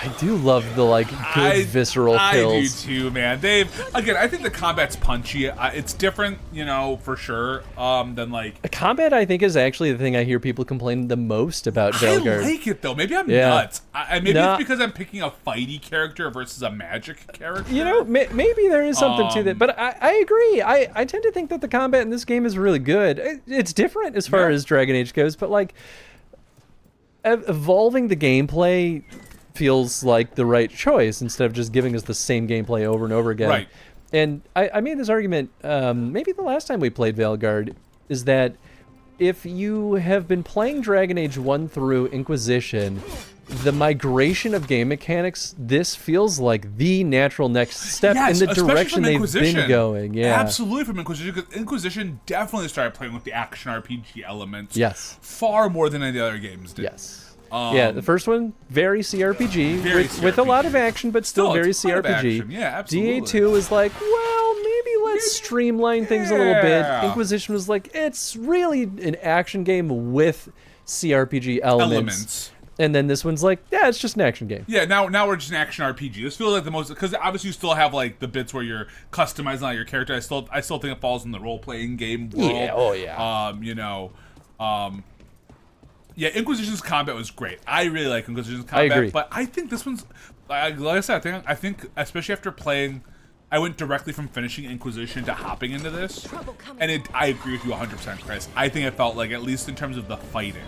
I do love the, like, good visceral kills. I do too, man. Again, I think the combat's punchy. It's different, you know, for sure, than, like... Combat, I think, is actually the thing I hear people complain the most about Veilguard. I like it, though. Maybe I'm nuts. Maybe it's because I'm picking a fighty character versus a magic character. You know, maybe there is something to that. But I agree. I tend to think that the combat in this game is really good. It's different as far as Dragon Age goes, but, like, evolving the gameplay feels like the right choice instead of just giving us the same gameplay over and over again. Right. And I made this argument maybe the last time we played Veilguard, is that if you have been playing Dragon Age 1 through Inquisition, the migration of game mechanics, this feels like the natural next step in the direction they've been going. Yeah, absolutely, from Inquisition, because Inquisition definitely started playing with the action RPG elements. Yes, far more than any other games did. Yes. Yeah, the first one, very CRPG, with a lot of action, but still very CRPG. Yeah, absolutely. DA2 is like, well, maybe let's streamline things a little bit. Inquisition was like, it's really an action game with CRPG elements. And then this one's like, yeah, it's just an action game. Yeah, now we're just an action RPG. This feels like the most, because obviously you still have like the bits where you're customizing all your character. I still think it falls in the role playing game world. Yeah, oh yeah. Yeah, Inquisition's combat was great. I really like Inquisition's combat. I agree. But I think this one's, like I said, I think especially after playing, I went directly from finishing Inquisition to hopping into this, and I agree with you 100%, Chris. I think it felt like, at least in terms of the fighting,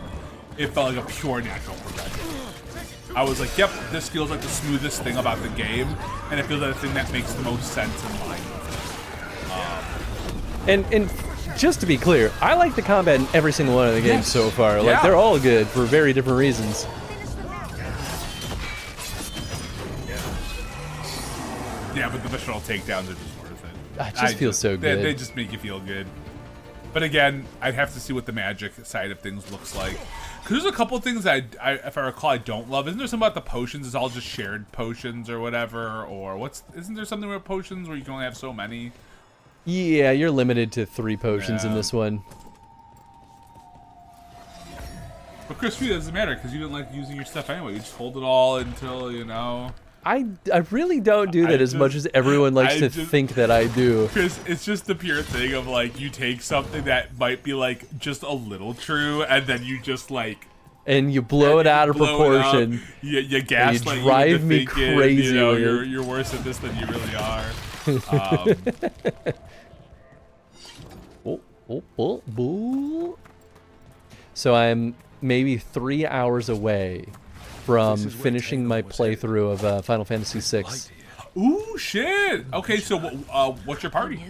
it felt like a pure natural progression. I was like, yep, this feels like the smoothest thing about the game, and it feels like the thing that makes the most sense in line with it. And just to be clear, I like the combat in every single one of the games so far. Like, they're all good for very different reasons. Yeah, but the visceral takedowns are just worth it. It just feels so good. They just make you feel good. But again, I'd have to see what the magic side of things looks like. Because there's a couple of things that if I recall, I don't love. Isn't there something about the potions? It's all just shared potions or whatever? Or isn't there something with potions where you can only have so many? Yeah, you're limited to 3 potions in this one. But Chris, for you, it doesn't matter because you didn't like using your stuff anyway. You just hold it all until, you know... I really don't do that as much as everyone likes to think that I do. Chris, it's just the pure thing of, like, you take something that might be, like, just a little true, and then you just, like... And you blow it out of proportion. You gaslight you drive me thinking, crazy. You know, you're worse at this than you really are. So I'm maybe 3 hours away from finishing my playthrough of Final Fantasy VI. Ooh, shit! Okay, so what's your party?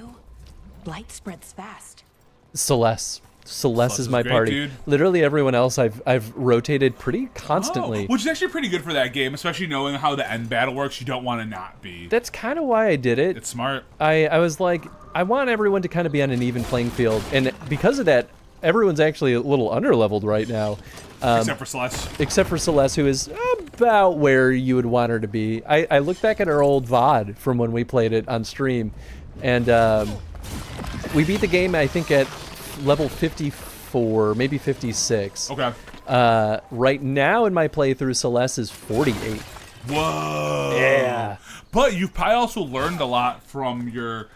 Light spreads fast. Celeste. Celeste is my party. Dude. Literally everyone else I've rotated pretty constantly. Which is actually pretty good for that game, especially knowing how the end battle works. You don't want to not be. That's kind of why I did it. It's smart. I was like, I want everyone to kind of be on an even playing field, and because of that, everyone's actually a little underleveled right now. Except for Celeste. Except for Celeste, who is about where you would want her to be. I look back at our old VOD from when we played it on stream, and we beat the game, I think, at level 54, maybe 56. Okay. Right now in my playthrough, Celeste is 48. Whoa. Yeah. But you've probably also learned a lot from your...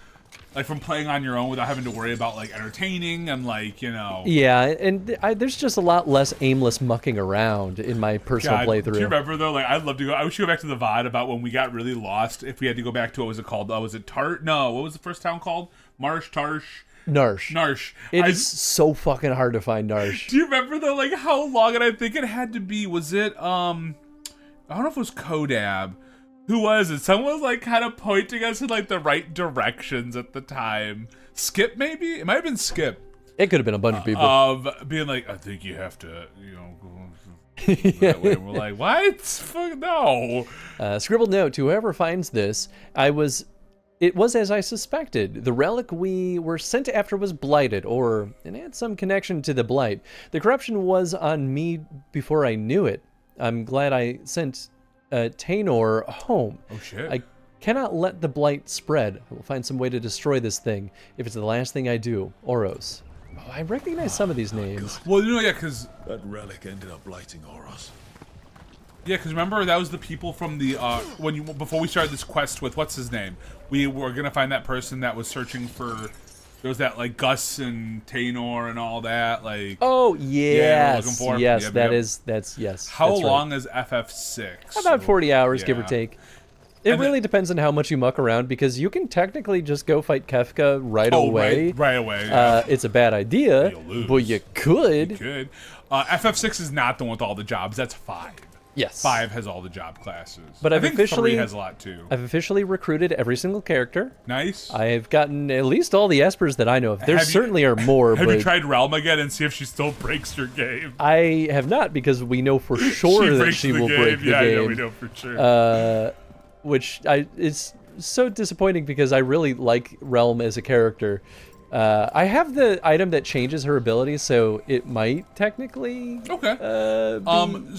Like, from playing on your own without having to worry about, like, entertaining and, like, you know... Yeah, and there's just a lot less aimless mucking around in my personal playthrough. Do you remember, though? Like, I'd love to go... I wish you go back to the VOD about when we got really lost. If we had to go back to, what was it called? Was it Tart? No, what was the first town called? Marsh, Tarsh? Narsh. It is so fucking hard to find Narsh. Do you remember, though, like, how long? And I think it had to be... Was it, I don't know if it was Kodab. Who was it? Someone was, like, kind of pointing us in, like, the right directions at the time. Skip, maybe? It might have been Skip. It could have been a bunch of people. Of being like, I think you have to, you know, go that way. We're like, what? Fuck no. Scribbled note to whoever finds this, it was as I suspected. The relic we were sent after was blighted, it had some connection to the blight. The corruption was on me before I knew it. I'm glad I sent Tainor home. Oh shit. I cannot let the blight spread. I will find some way to destroy this thing if it's the last thing I do. Oros. Oh, I recognize some of these names. Well, you know, yeah, because... That relic ended up blighting Oros. Yeah, because remember, that was the people from the... before we started this quest with, what's his name? We were going to find that person that was searching for... There was that, like, Gus and Tainor and all that, like... Oh, yes. Looking for. Yes, yes. How that's long right. is FF6? About 40 hours, give or take. It really depends on how much you muck around, because you can technically just go fight Kefka right away. Right away, yeah. It's a bad idea, but you could. You could. FF6 is not the one with all the jobs. That's 5. Yes. 5 has all the job classes. But I think 3 has a lot too. I've officially recruited every single character. Nice. I've gotten at least all the espers that I know of. There certainly are more. Have you tried Realm again and see if she still breaks your game? I have not, because we know for sure that she will break the game. Yeah, I know, we know for sure. Which is so disappointing, because I really like Realm as a character. I have the item that changes her ability, so it might technically be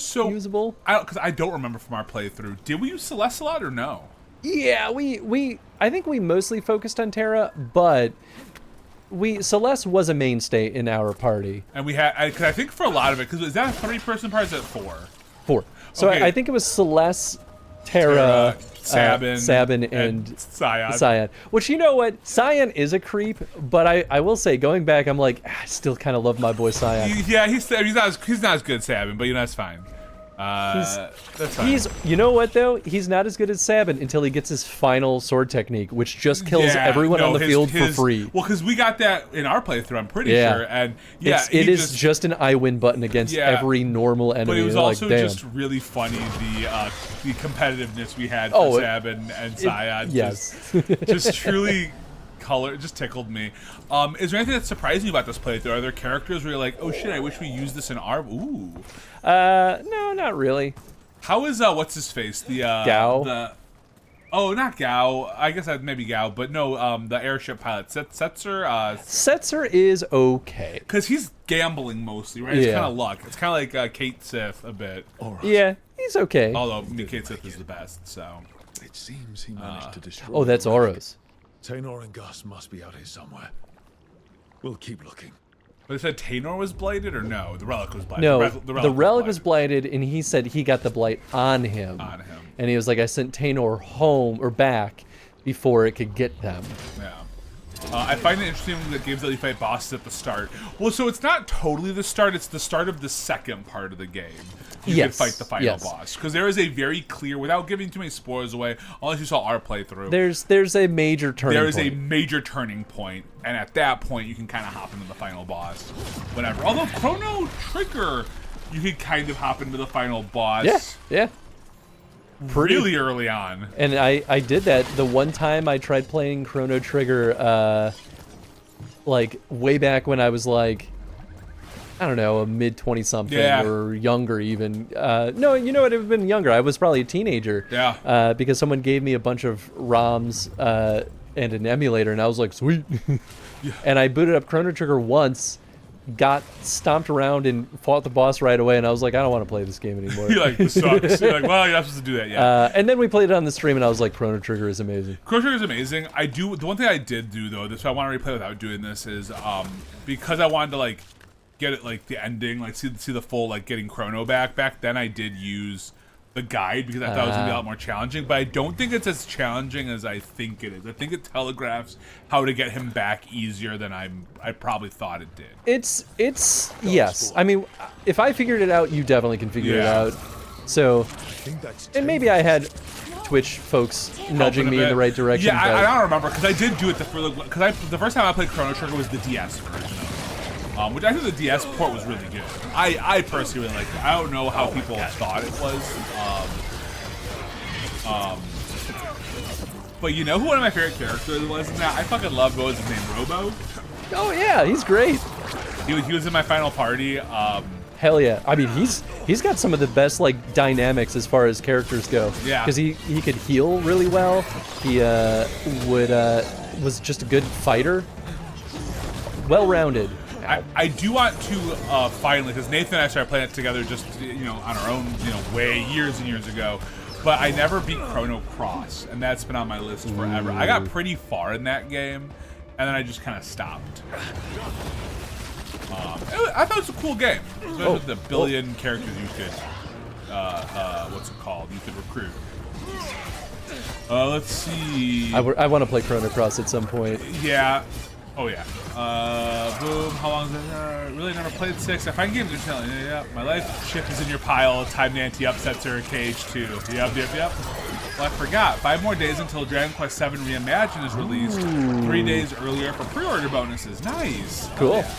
usable. Because I don't remember from our playthrough. Did we use Celeste a lot or no? Yeah, I think we mostly focused on Terra, but Celeste was a mainstay in our party. And we had, because I think for a lot of it, because is that a 3-person party? Is that 4? 4. So Okay. I think it was Celeste, Terra, Sabin, and Scion. Scion. Which, you know what? Scion is a creep, but I will say, going back, I'm like, I still kind of love my boy Scion. Yeah, he's not as good as Sabin, but you know that's fine. That's fine. You know what though? He's not as good as Sabin until he gets his final sword technique, which just kills everyone on the field for free. Well, because we got that in our playthrough, I'm pretty sure, and it is just an I win button against every normal enemy. But it was also like, just really funny the competitiveness we had for Sabin and Scion. Yes, just truly. Color just tickled me. Is there anything that surprised you about this playthrough? Are there characters where you're like, oh shit, I wish we used this in our no, not really. How is what's his face? The Gao? Not Gao. I guess maybe Gao, but no, the airship pilot. Setzer? Setzer is okay. Because he's gambling mostly, right? It's kind of luck. It's kind of like Kate Sith a bit. Yeah, he's okay. Although Kate Sith is the best, so. It seems he managed to destroy. Oh, that's Oros. Taynor and Gus must be out here somewhere. We'll keep looking. But it said Taynor was blighted, or no? The relic was blighted. No, the relic was blighted, and he said he got the blight on him. And he was like, I sent Taynor home, or back, before it could get them. Yeah. I find it interesting that games let you fight bosses at the start. Well, so it's not totally the start, it's the start of the second part of the game. You can fight the final boss. Because there is a very clear, without giving too many spoilers away, unless you saw our playthrough. There's a major turning point. There is a major turning point, and at that point, you can kind of hop into the final boss. Whatever. Although Chrono Trigger, you could kind of hop into the final boss. Yeah. Really early on. And I did that the one time I tried playing Chrono Trigger, like way back when I was like, I don't know, a mid-20-something or younger even. No, you know what, it would have been younger. I was probably a teenager. Yeah. Because someone gave me a bunch of ROMs and an emulator, and I was like, sweet. And I booted up Chrono Trigger once, got stomped around and fought the boss right away, and I was like, I don't want to play this game anymore. You're like, this sucks. You're like, well, you're not supposed to do that yet. And then we played it on the stream, and I was like, Chrono Trigger is amazing. Chrono Trigger is amazing. The one thing I did do, though, this I want to replay without doing this, is because I wanted to, like, get it, like, the ending, like, see the full, like, getting Chrono back then I did use the guide because I thought it was going to be a lot more challenging, but I don't think it's as challenging as I think it is. I think it telegraphs how to get him back easier than I probably thought it did. It's yes. I mean, if I figured it out, you definitely can figure it out. So, and maybe I had Twitch folks nudging me in the right direction. Yeah, I don't remember because I did do it the first time I played Chrono Trigger was the DS version of it. Which I think the DS port was really good. I personally really liked it. I don't know how people thought it was. But you know who one of my favorite characters was in that? I fucking love what was his name, Robo. Oh yeah, he's great. He was in my final party. Hell yeah. I mean, he's got some of the best like dynamics as far as characters go. Yeah. Because he could heal really well. He was just a good fighter. Well-rounded. I do want to finally, because Nathan and I started playing it together just on our own way years and years ago, but I never beat Chrono Cross, and that's been on my list forever. I got pretty far in that game, and then I just kind of stopped. I thought it was a cool game, especially with the billion characters you could what's it called? You could recruit. Let's see. I want to play Chrono Cross at some point. Yeah. Oh yeah. Boom. How long is it? Really never played 6. I find games are telling. Yeah. My life chip is in your pile. Time to anti-upsets are Cage 2. Yep. Well, I forgot. 5 more days until Dragon Quest VII Reimagined is released. 3 days earlier for pre-order bonuses. Nice. Cool. Yeah.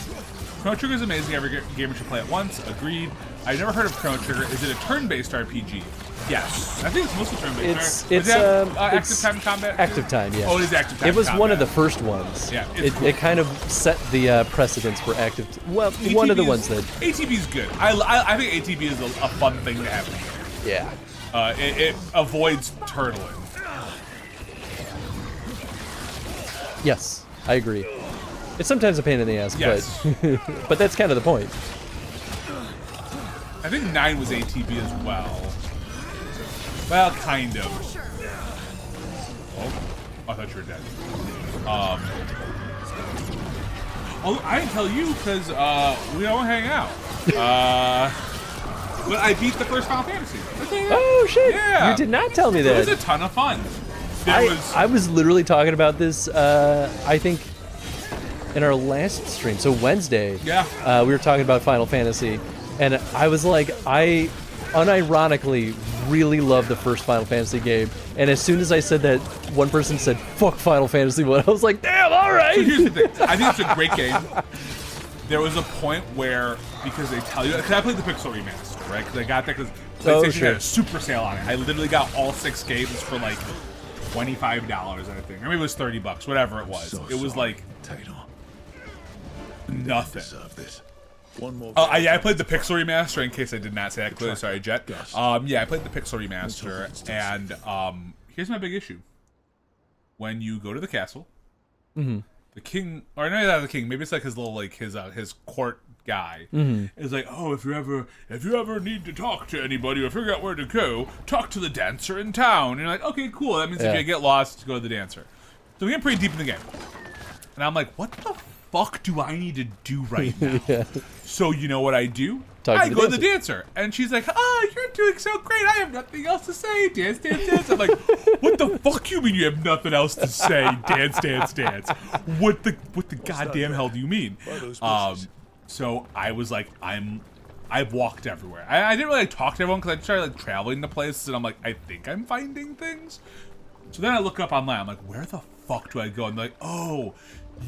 Chrono Trigger is amazing. Every gamer should play it once. Agreed. I've never heard of Chrono Trigger. Is it a turn-based RPG? Yes. I think it's mostly turn-based. It's active time combat? Active time, yeah. Oh, it is active time It was combat. one of the first ones. Yeah. It kind of set the precedence for active. Well, ATV one of the ones that. ATV is good. I think ATV is a fun thing to have in here. Yeah. It avoids turtling. Yes, I agree. It's sometimes a pain in the ass, yes. but that's kind of the point. I think 9 was ATV as well. Well, kind of. Oh, I thought you were dead. Oh, I didn't tell you because we don't hang out. But I beat the first Final Fantasy. Oh shit! Yeah. You did not tell me that. It was a ton of fun. I was literally talking about this, I think, in our last stream, so Wednesday. Yeah. We were talking about Final Fantasy, and I was like, I unironically really love the first Final Fantasy game, and as soon as I said that, one person said, fuck Final Fantasy 1, I was like, damn, alright! So here's the thing, I think it's a great game. There was a point where, because they tell you, because I played the Pixel Remaster, right, because I got that because PlayStation had a super sale on it. I literally got all 6 games for like $25, I think, or maybe it was $30, whatever it was. It was like nothing. One more. Yeah, I played the Pixel Remaster, in case I did not say that clearly. Sorry, Jet. Yeah, I played the Pixel Remaster, and here's my big issue. When you go to the castle, the king, or not the king, maybe it's like his little, like his court guy, is like, oh, if you ever need to talk to anybody or figure out where to go, talk to the dancer in town. And you're like, okay, cool. That means if you get lost, go to the dancer. So we get pretty deep in the game, and I'm like, what the fuck do I need to do right now? So you know what I do? I go to the dancer, and she's like, "Oh, you're doing so great. I have nothing else to say. Dance, dance, dance." I'm like, "What the fuck you mean you have nothing else to say? Dance, dance, dance. What the goddamn hell do you mean?" So I was like, I've walked everywhere. I didn't really talk to everyone because I started like traveling to places, and I'm like, I think I'm finding things. So then I look up online. I'm like, where the fuck do I go? And they're like, oh,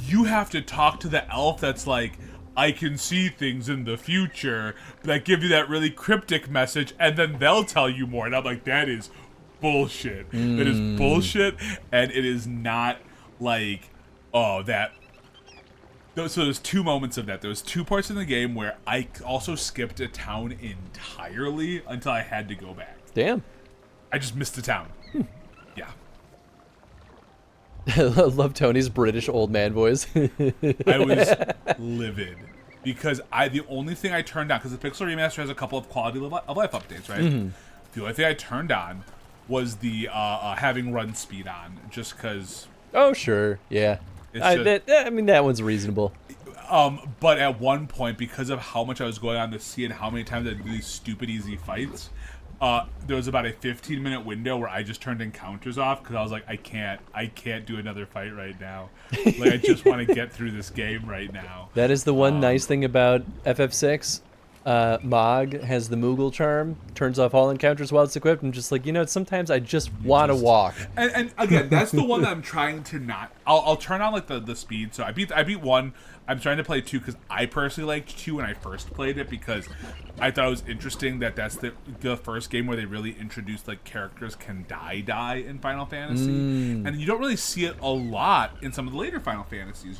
you have to talk to the elf that's like, I can see things in the future, that give you that really cryptic message, and then they'll tell you more. And I'm like, that is bullshit. That is bullshit, and it is not like, oh, that. So there's 2 moments of that. There was 2 parts in the game where I also skipped a town entirely until I had to go back. Damn. I just missed the town. Yeah. I love Tony's British old man voice. I was livid because the only thing I turned on, because the Pixel Remaster has a couple of quality of life updates, right? The only thing I turned on was the having run speed on, just because. Oh sure, yeah. I mean that one's reasonable. But at one point, because of how much I was going on to see and how many times I did these stupid easy fights, there was about a 15-minute window where I just turned encounters off because I was like, I can't do another fight right now. Like I just want to get through this game right now. That is the one nice thing about FF6. Mog has the Moogle charm, turns off all encounters while it's equipped, and just like, sometimes I just want to walk. And again, that's the one that I'm trying to not. I'll turn on like the speed. So I beat 1. I'm trying to play 2 because I personally liked 2 when I first played it because I thought it was interesting that that's the first game where they really introduced like characters can die in Final Fantasy, and you don't really see it a lot in some of the later Final Fantasies,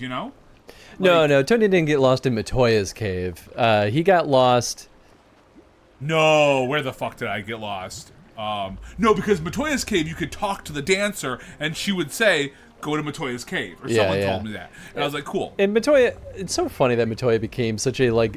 No, Tony didn't get lost in Matoya's cave. He got lost. No, where the fuck did I get lost? No, because Matoya's cave, you could talk to the dancer, and she would say, go to Matoya's cave, or someone told me that. And I was like, cool. And Matoya, it's so funny that Matoya became such a,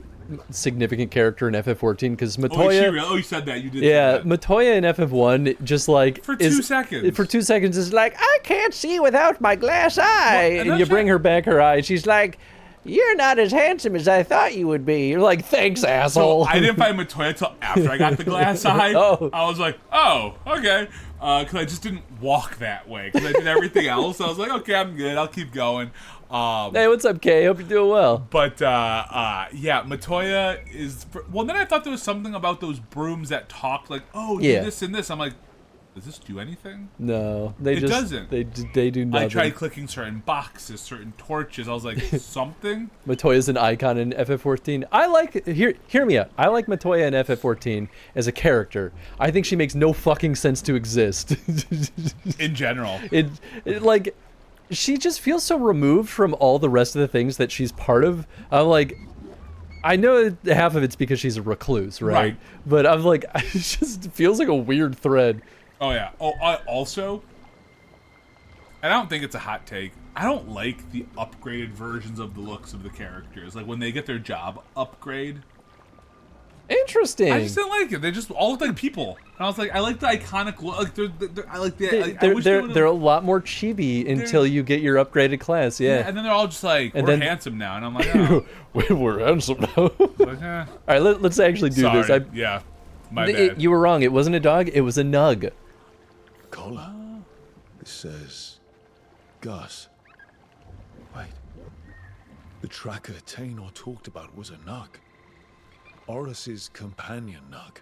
significant character in FF14, because Matoya... Oh, you said that, you did Yeah, say that. Matoya in FF1, just For 2 seconds. For 2 seconds, is like, I can't see without my glass eye. Well, and you bring her back her eye, she's like, you're not as handsome as I thought you would be. You're like, thanks, asshole. So I didn't find Matoya until after I got the glass eye. I was like, oh, okay. Because I just didn't walk that way. Because I did everything else. I was like, okay, I'm good. I'll keep going. Hey, what's up, Kay? Hope you're doing well. But, yeah, Matoya is... Well, then I thought there was something about those brooms that talk like, oh, do this and this. I'm like, does this do anything? No, it doesn't. They do nothing. I tried clicking certain boxes, certain torches. I was like, something? Matoya's an icon in FF14. I like, hear me out. I like Matoya in FF14 as a character. I think she makes no fucking sense to exist. In general. Like, she just feels so removed from all the rest of the things that she's part of. I'm like, I know half of it's because she's a recluse, right? But I'm like, it just feels like a weird thread. Oh, yeah. Oh, I also, and I don't think it's a hot take, I don't like the upgraded versions of the looks of the characters. Like, when they get their job upgrade. Interesting. I just didn't like it. They just all look like people. And I was like, I like the iconic look. Like, I like the... They're a lot more chibi until you get your upgraded class, yeah. And then they're all just like, we're handsome now. And I'm like, oh. We're handsome now. Like, All right, let's actually do this. Yeah. My bad. You were wrong. It wasn't a dog. It was a nug. Collar. It says Gus. Wait. The tracker Taynor talked about was a nug. Horus's companion nug.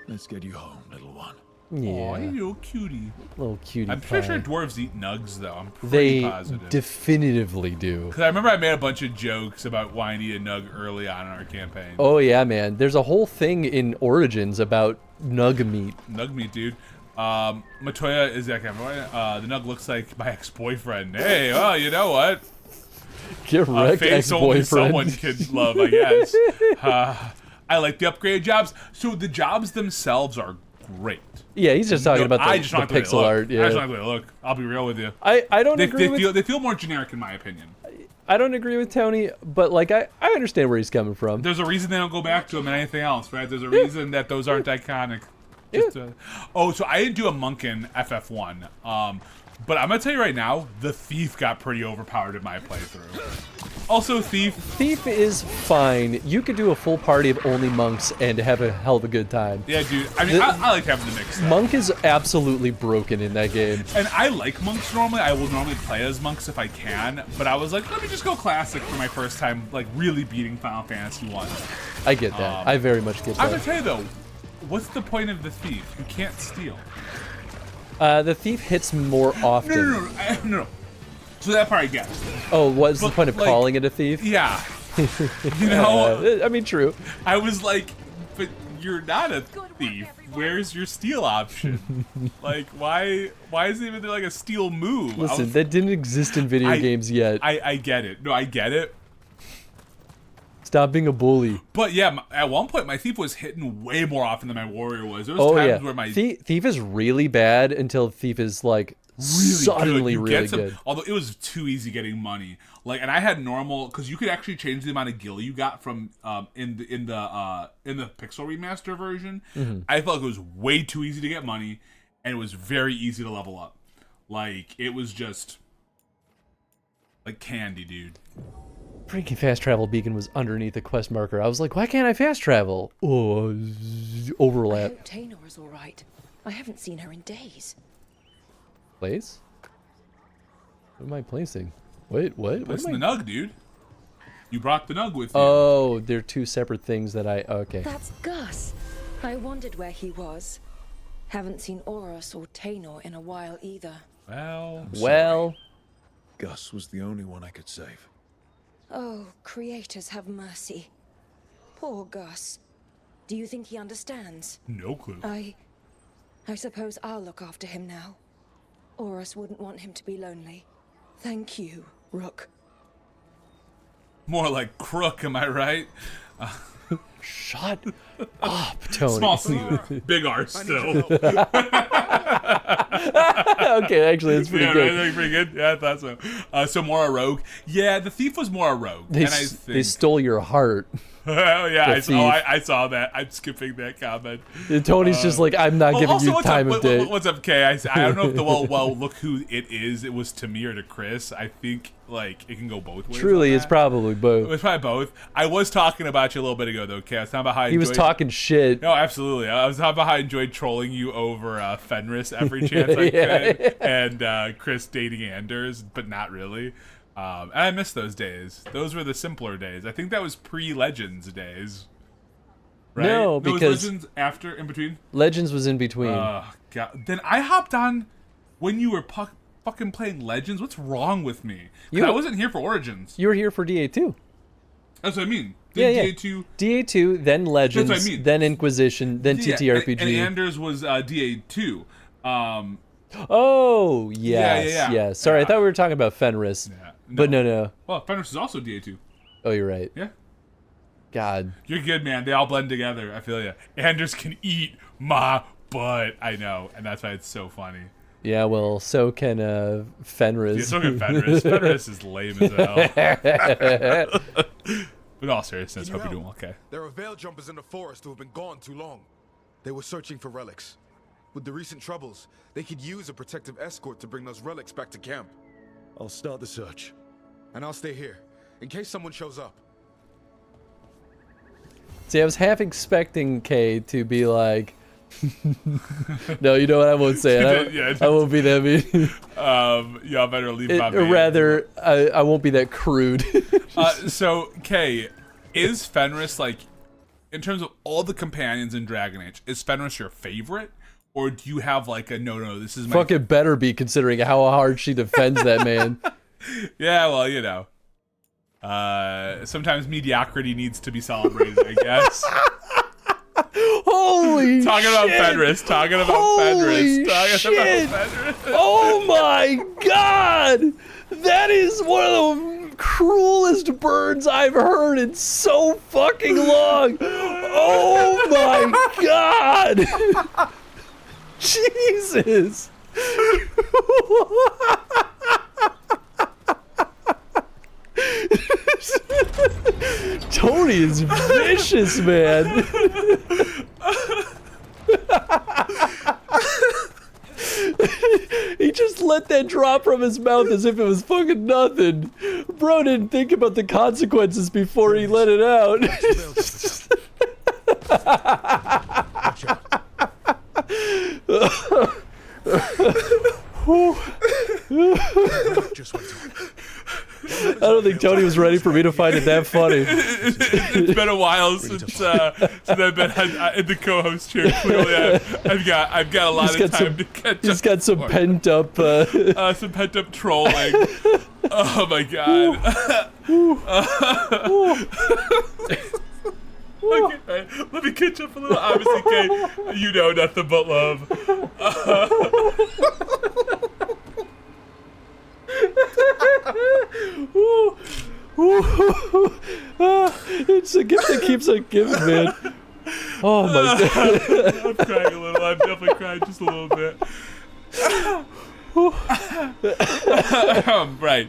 Let's get you home, little one. Yeah. Aw, you little cutie. Little cutie I'm pie. pretty sure dwarves eat nugs, though. I'm pretty positive. They definitively do. Because I remember I made a bunch of jokes about wanting to eat a nug early on in our campaign. Oh, yeah, man. There's a whole thing in Origins about nug meat. Nug meat, dude. Matoya is that kind of the nug looks like my ex-boyfriend. Hey, well, you know what? Get wrecked, Face only ex-boyfriend. someone can love, I guess. I like the upgraded jobs. So the jobs themselves are great. Yeah, he's just talking about the pixel art. Yeah. I just like the way they look. I'll be real with you. I don't agree with... They feel more generic in my opinion. I don't agree with Tony, but like I understand where he's coming from. There's a reason they don't go back to them and anything else, right? There's a reason that those aren't iconic. Just, so I didn't do a monk in FF1, but I'm gonna tell you right now, the thief got pretty overpowered in my playthrough. Also, thief is fine. You could do a full party of only monks and have a hell of a good time. Yeah, dude. I mean, I like having the mix. Monk is absolutely broken in that game. And I like monks normally. I will normally play as monks if I can. But I was like, let me just go classic for my first time, like really beating Final Fantasy 1. I get that. I very much get that. I'm gonna tell you though, what's the point of the thief? You can't steal. The thief hits more often. No. So that part I get. Oh, what's the point of calling it a thief? Yeah. You know? I mean, true. I was like, but you're not a thief. Where's your steal option? Like, why is it even like a steal move? Listen, that didn't exist in video games yet. I get it. No, I get it. Stop being a bully. But yeah, at one point my thief was hitting way more often than my warrior was. There was times where my thief is really bad until thief is like really suddenly really good. Although it was too easy getting money. Like, and I had normal because you could actually change the amount of gil you got from in the Pixel Remaster version. Mm-hmm. I felt like it was way too easy to get money, and it was very easy to level up. Like, it was just like candy, dude. Freaking fast travel beacon was underneath the quest marker. I was like, why can't I fast travel? Oh, overlap. I hope Taynor is all right. I haven't seen her in days. Place? What am I placing? Wait, what? Placing the nug, dude. You brought the nug with you. Oh, they're two separate things that okay. That's Gus. I wondered where he was. Haven't seen Horus or Taynor in a while either. Well. Gus was the only one I could save. Oh, creators have mercy. Poor Gus. Do you think he understands? No clue. I suppose I'll look after him now. Horus wouldn't want him to be lonely. Thank you, Rook. More like Crook, am I right? Shut up, Tony. Small C, big R still. Okay, actually, that's pretty good. Right, pretty good. Yeah, I thought so. So more a rogue. Yeah, the thief was more a rogue. They stole your heart. Oh yeah, I saw that. I'm skipping that comment. Tony's just like, I'm not giving you time of day. What's up, Kay? I don't know if the well, look who it is. It was to me or to Chris. I think like it can go both ways. Truly, it's probably both. It's probably both. I was talking about you a little bit ago, though, Kay. I was talking about how he was talking shit. No, absolutely. I was talking about how I enjoyed trolling you over Fenris every chance I could, and Chris dating Anders, but not really. And I miss those days. Those were the simpler days. I think that was pre-Legends days. Right? No, because Legends after, in between. Legends was in between. God. Then I hopped on when you were fucking playing Legends. What's wrong with me? I wasn't here for Origins. You were here for DA2. That's what I mean. DA2. DA2, then Legends, That's what I mean. then Inquisition, then TTRPG. And Anders was DA2. Oh, yes. Yeah. Sorry, I thought we were talking about Fenris. Yeah. But no. Well, Fenris is also DA2. Oh, you're right. Yeah. God. You're good, man. They all blend together. I feel you. Anders can eat my butt. I know. And that's why it's so funny. Yeah, well, so can Fenris. Yeah, so can Fenris. Fenris is lame as hell. But in all seriousness, hope you're doing okay. There are veil jumpers in the forest who have been gone too long. They were searching for relics. With the recent troubles, they could use a protective escort to bring those relics back to camp. I'll start the search. And I'll stay here, in case someone shows up. See, I was half expecting Kay to be like, no, you know what? I won't say it. I won't be that mean. Y'all better leave my man. Or rather, I won't be that crude. So, Kay, is Fenris, like, in terms of all the companions in Dragon Age, is Fenris your favorite? Or do you have, like, a, no, this is my... Fucking better be, considering how hard she defends that man. Yeah, well, you know. Sometimes mediocrity needs to be celebrated, I guess. Holy talking shit. About Fenris. Talking about Holy Fenris. Shit. About Fenris. Oh my god! That is one of the cruelest burns I've heard in so fucking long. Oh my god! Jesus! Tony is vicious, man. He just let that drop from his mouth as if it was fucking nothing. Bro didn't think about the consequences before he let it out. I don't think Tony was ready for me to find it that funny. It's been a while since I've been in the co-host chair. Clearly, I've got a lot of time to catch up. He's got some pent up, trolling. Oh my god. Okay, let me catch up a little. Obviously, Kay, you know nothing but love. It's a gift that keeps on giving, man. Oh my god. I'm crying a little. I'm definitely crying just a little bit. Right.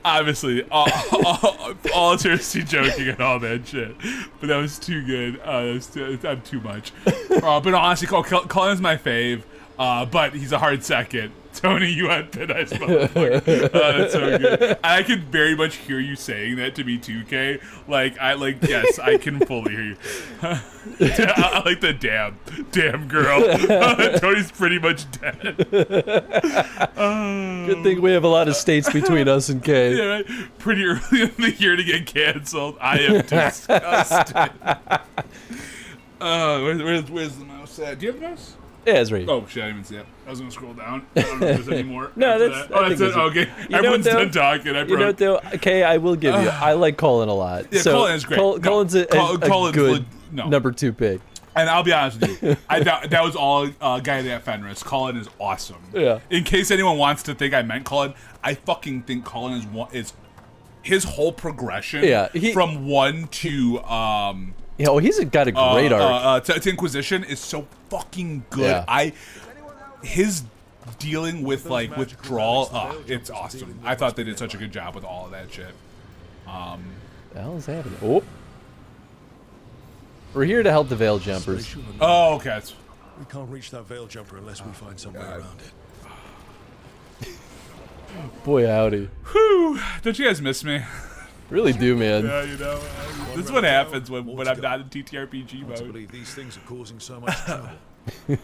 Obviously, all seriously joking and all that shit, but that was too good. I'm too much. But honestly, Colin's my fave, but he's a hard second. Tony, you had been nice motherfucker. That's so good. And I can very much hear you saying that to me too, Kay. Yes, I can fully hear you. I like the damn girl. Tony's pretty much dead. Good thing we have a lot of states between us and Kay. Yeah, right. Pretty early in the year to get canceled. I am disgusted. Where's the mouse at? Do you have the mouse? Yeah, it's right. Oh shit, I didn't even see it. I was gonna scroll down. I don't know if there's any more. No, that's it. Okay, everyone's done talking. You know what, though? Okay, I will give you. I like Colin a lot. Yeah, Colin is great. Colin's a good number 2 pick. And I'll be honest with you, that was all guy at Fenris. Colin is awesome. Yeah. In case anyone wants to think I meant Colin, I fucking think Colin is his whole progression. Yeah, from 1 to yeah, well, he's got a great arc. To Inquisition is so fucking good. Yeah. His dealing with like withdrawal, it's awesome. I thought they did such a good job with all of that shit. What the hell is happening? Oh, we're here to help the Veil Jumpers. Oh, okay. We can't reach that Veil Jumper unless we find some way around it. Boy, howdy. Whew. Don't you guys miss me? Really do, man. Yeah, you know. This is what happens when I'm not in TTRPG mode. I believe these things are causing so much trouble. And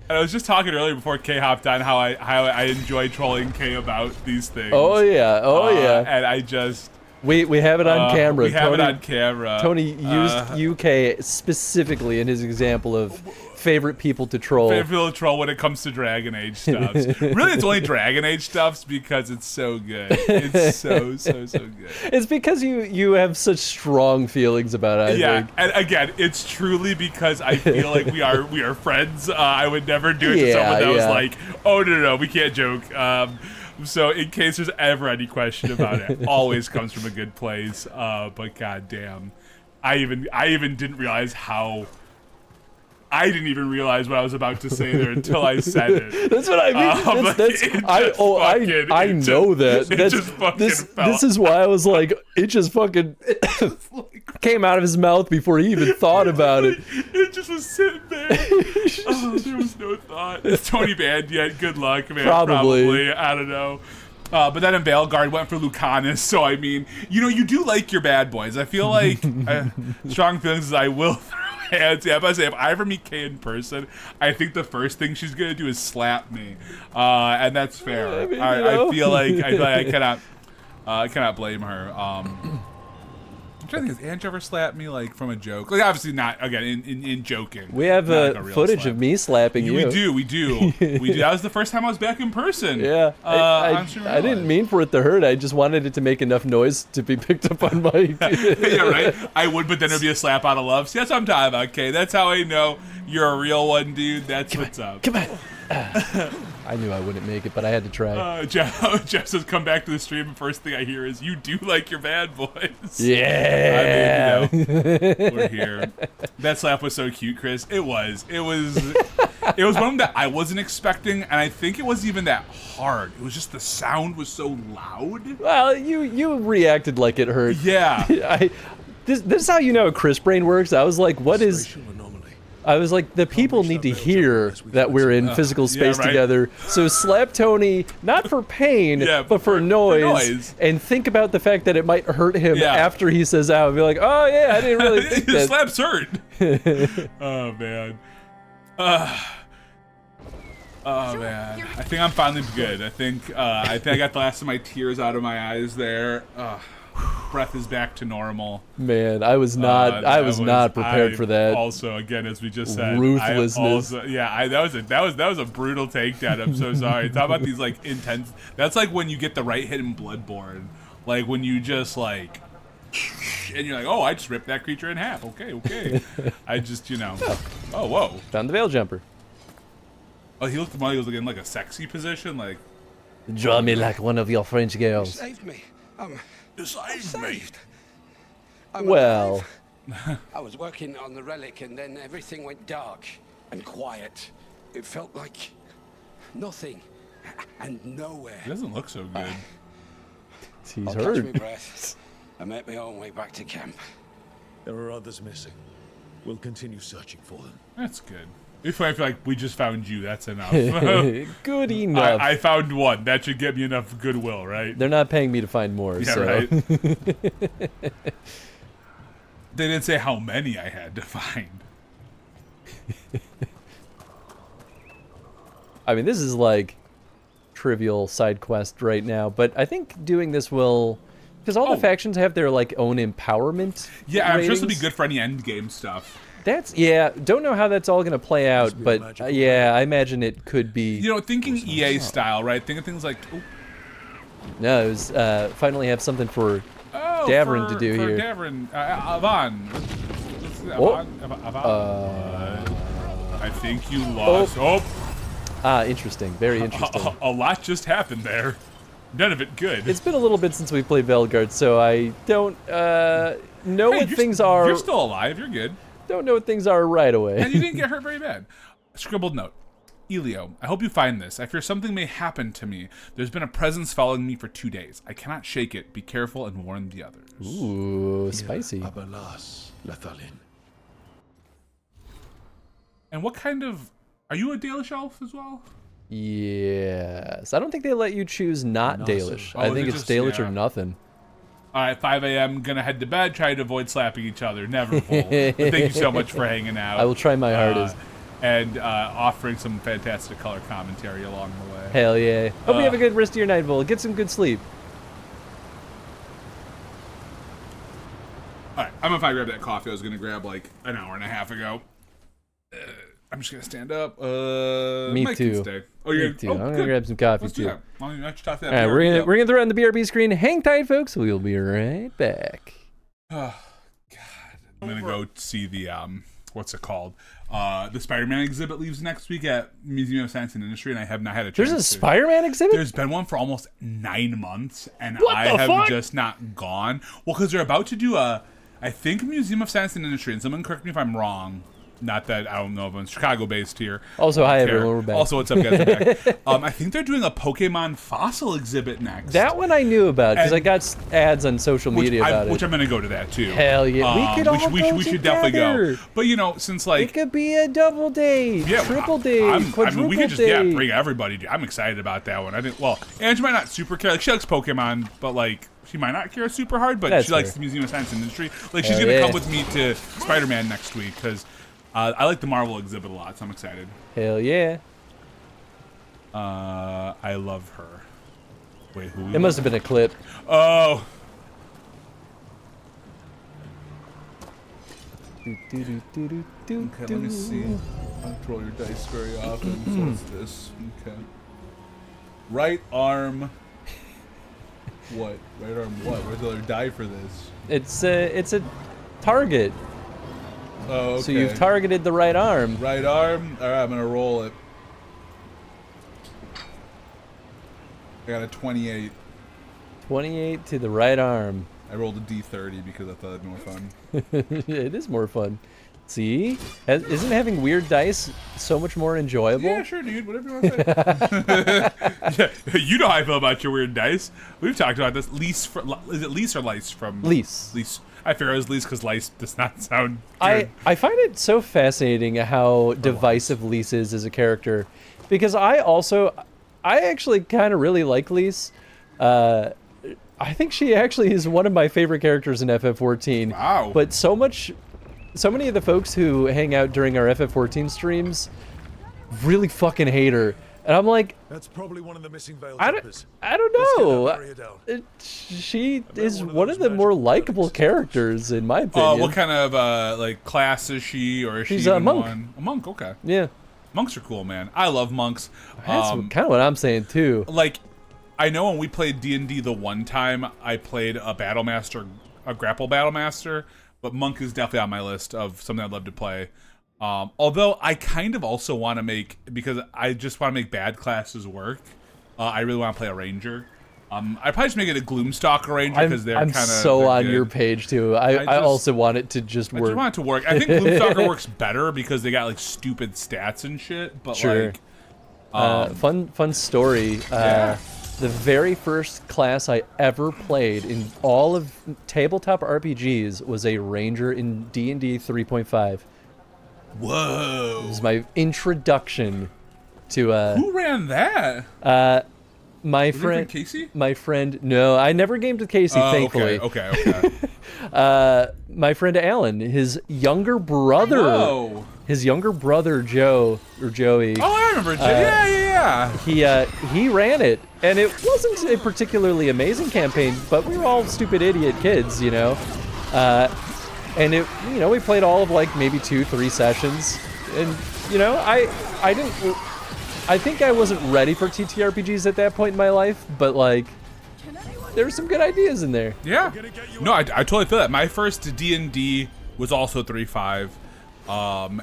I was just talking earlier before Kay hopped on how I enjoy trolling Kay about these things. Oh yeah, and I just we have it on camera. We have it on camera. Tony used UK specifically in his example of favorite people to troll. Favorite people to troll when it comes to Dragon Age stuffs. Really, it's only Dragon Age stuffs because it's so good. It's so good. It's because you have such strong feelings about it. I think. And again, it's truly because I feel like we are friends. I would never do it to someone that was like, oh no, we can't joke. So in case there's ever any question about it, always comes from a good place. But goddamn, I even didn't realize how. I didn't even realize what I was about to say there until I said it. That's what I mean. I know that. This is why I was like, it just fucking came out of his mouth before he even thought about it. It just was sitting there. There was no thought. Is Tony banned yet? Good luck, man. Probably. I don't know. But then in Veilguard went for Lucanus, so I mean, you do like your bad boys. I feel like strong feelings is I will throw hands. Yeah, but if I ever meet Kay in person, I think the first thing she's gonna do is slap me, and that's fair. I feel like I cannot blame her. I'm trying to think, has Ange ever slapped me like from a joke? Like obviously not. Again, in joking. We have footage of me slapping you. We do. That was the first time I was back in person. Yeah. I didn't mean for it to hurt. I just wanted it to make enough noise to be picked up on my. Yeah, right. I would, but then it'd be a slap out of love. See, that's what I'm talking about. Okay, that's how I know you're a real one, dude. That's what's up. Come on. I knew I wouldn't make it, but I had to try. Jeff says, "Come back to the stream." And first thing I hear is, "You do like your bad boys." Yeah. I mean, we're here. That slap was so cute, Chris. It was one that I wasn't expecting, and I think it wasn't even that hard. It was just the sound was so loud. Well, you reacted like it hurt. Yeah. This is how you know Chris brain works. I was like, what is? I was like, the people need to hear that we're in physical space together. So slap Tony, not for pain, but for noise. And think about the fact that it might hurt him after he says out. And be like, oh yeah, I didn't really think that. Slaps hurt. Oh man. Oh man. I think I'm finally good. I think I got the last of my tears out of my eyes there. Breath is back to normal. Man, I was not. I was not prepared for that. Also, again, as we just said, ruthlessness. That was a brutal takedown. I'm so sorry. Talk about these like intense. That's like when you get the right hit in Bloodborne. Like when you just like, and you're like, oh, I just ripped that creature in half. Okay. I just Oh, whoa. Found the veil jumper. Oh, he looked like he was in like a sexy position, like. Draw me like one of your French girls. You saved me. You saved me. Well. I was working on the relic and then everything went dark and quiet. It felt like nothing and nowhere. It doesn't look so good. He's I'll catch my breath. I make my own way back to camp. There are others missing. We'll continue searching for them. That's good. If I feel like we just found you, that's enough. Good enough. I found one. That should get me enough goodwill, right? They're not paying me to find more. Yeah, so. Right. They didn't say how many I had to find. I mean, this is like trivial side quest right now, but I think doing this will, because all the factions have their like own empowerment. Yeah, I'm sure this will be ratings. good for any end game stuff. Don't know how that's all gonna play out, but I imagine it could be. Thinking EA style, right? Think of things like. Oh. No, it was finally have something for Davern to do here. Davern, Avon. I think you lost. Interesting. Very interesting. A lot just happened there. None of it good. It's been a little bit since we played Veilguard, so I don't know what things are. You're still alive. You're good. Don't know what things are right away. And you didn't get hurt very bad. Scribbled note. Elio, I hope you find this. I fear something may happen to me. There's been a presence following me for 2 days. I cannot shake it. Be careful and warn the others. Ooh, spicy. And what kind of... Are you a Dalish elf as well? Yes. I don't think they let you choose not Dalish. I think it's Dalish or nothing. All right, 5 a.m. Gonna head to bed. Try to avoid slapping each other. Never full. But thank you so much for hanging out. I will try my hardest. And offering some fantastic color commentary along the way. Hell yeah. Hope you have a good rest of your night, Vol. Get some good sleep. All right, I'm gonna finally grab that coffee I was gonna grab like an hour and a half ago. I'm just gonna stand up. Me Mike too. can stay. Oh, you're Me too. I'm gonna grab some coffee too. Why don't you talk to that? All right, we're gonna throw it on the BRB screen. Hang tight, folks. We'll be right back. Oh God, I'm gonna go see the what's it called? The Spider-Man exhibit leaves next week at Museum of Science and Industry, and I have not had a chance. There's a Spider-Man exhibit? There's been one for almost 9 months, and what I have fuck? just not gone. Well, because they're about to do I think Museum of Science and Industry, and someone correct me if I'm wrong. Not that I don't know if everyone's Chicago-based here. Also, hi everyone, we're back. Also, what's up, guys? We're back. I think they're doing a Pokemon fossil exhibit next. That one I knew about because I got ads on social media about it. Which I'm going to go to that too. Hell yeah, we could all go we should definitely go. But you know, since like it could be a double date, triple date, quadruple we could just date. bring everybody. I'm excited about that one. I think. Well, Ange might not super care. Like she likes Pokemon, but like. She might not care super hard, but That's she likes fair. the Museum of Science and Industry. Like she's gonna come with me to Spider-Man next week because I like the Marvel exhibit a lot, so I'm excited. Hell yeah! I love her. Wait, who? It must have been a clip. Oh. Okay, let me see. I don't roll your dice very often. So what's this? Okay. Right arm. What? Right arm what? Where's the other die for this? It's a target. Oh, okay. So you've targeted the right arm. Right arm? Alright, I'm gonna roll it. I got a 28. 28 to the right arm. I rolled a d30 because I thought it'd be more fun. It is more fun. See? Isn't having weird dice so much more enjoyable? Yeah, sure, dude. Whatever you want to say. Yeah, you know how I feel about your weird dice. We've talked about this. Is it Lease or Lice from? Lease. Lease. I figure it was Lease because Lice does not sound good. I find it so fascinating how divisive Lease is as a character. Because I actually kind of really like Lease. I think she actually is one of my favorite characters in FF14. Wow. But so many of the folks who hang out during our FF14 streams really fucking hate her. And I'm like, that's probably one of the missing veil I don't know. She is one of the more likable characters in my opinion. What kind of like class is she, or is She's she a even monk. one? A monk, okay. Yeah. Monks are cool, man. I love monks. That's kind of what I'm saying too. Like, I know when we played D&D the one time, I played a battle master, a grapple battle master, but monk is definitely on my list of something I'd love to play. Although I kind of also want to make, because I just want to make bad classes work, I really want to play a ranger. I'd probably just make it a Gloomstalker ranger because they're kind of so on your page too. I also want it to just work. I just want it to work. I think Gloomstalker works better because they got like stupid stats and shit. But sure. like, fun story. Yeah. The very first class I ever played in all of tabletop RPGs was a ranger in D&D 3.5. Whoa! It was my introduction to. Who ran that? My Was friend it Casey. My friend. No, I never gamed with Casey. Thankfully. Okay. My friend Alan, his younger brother. Whoa. His younger brother Joe or Joey. Oh, I remember Joe. Yeah. He ran it, and it wasn't a particularly amazing campaign, but we were all stupid idiot kids, you know. And it, you know, we played all of like maybe 2-3 sessions, and you know, I think I wasn't ready for TTRPGs at that point in my life, but like, there were some good ideas in there. Yeah. No, I totally feel that. My first D&D was also 3.5.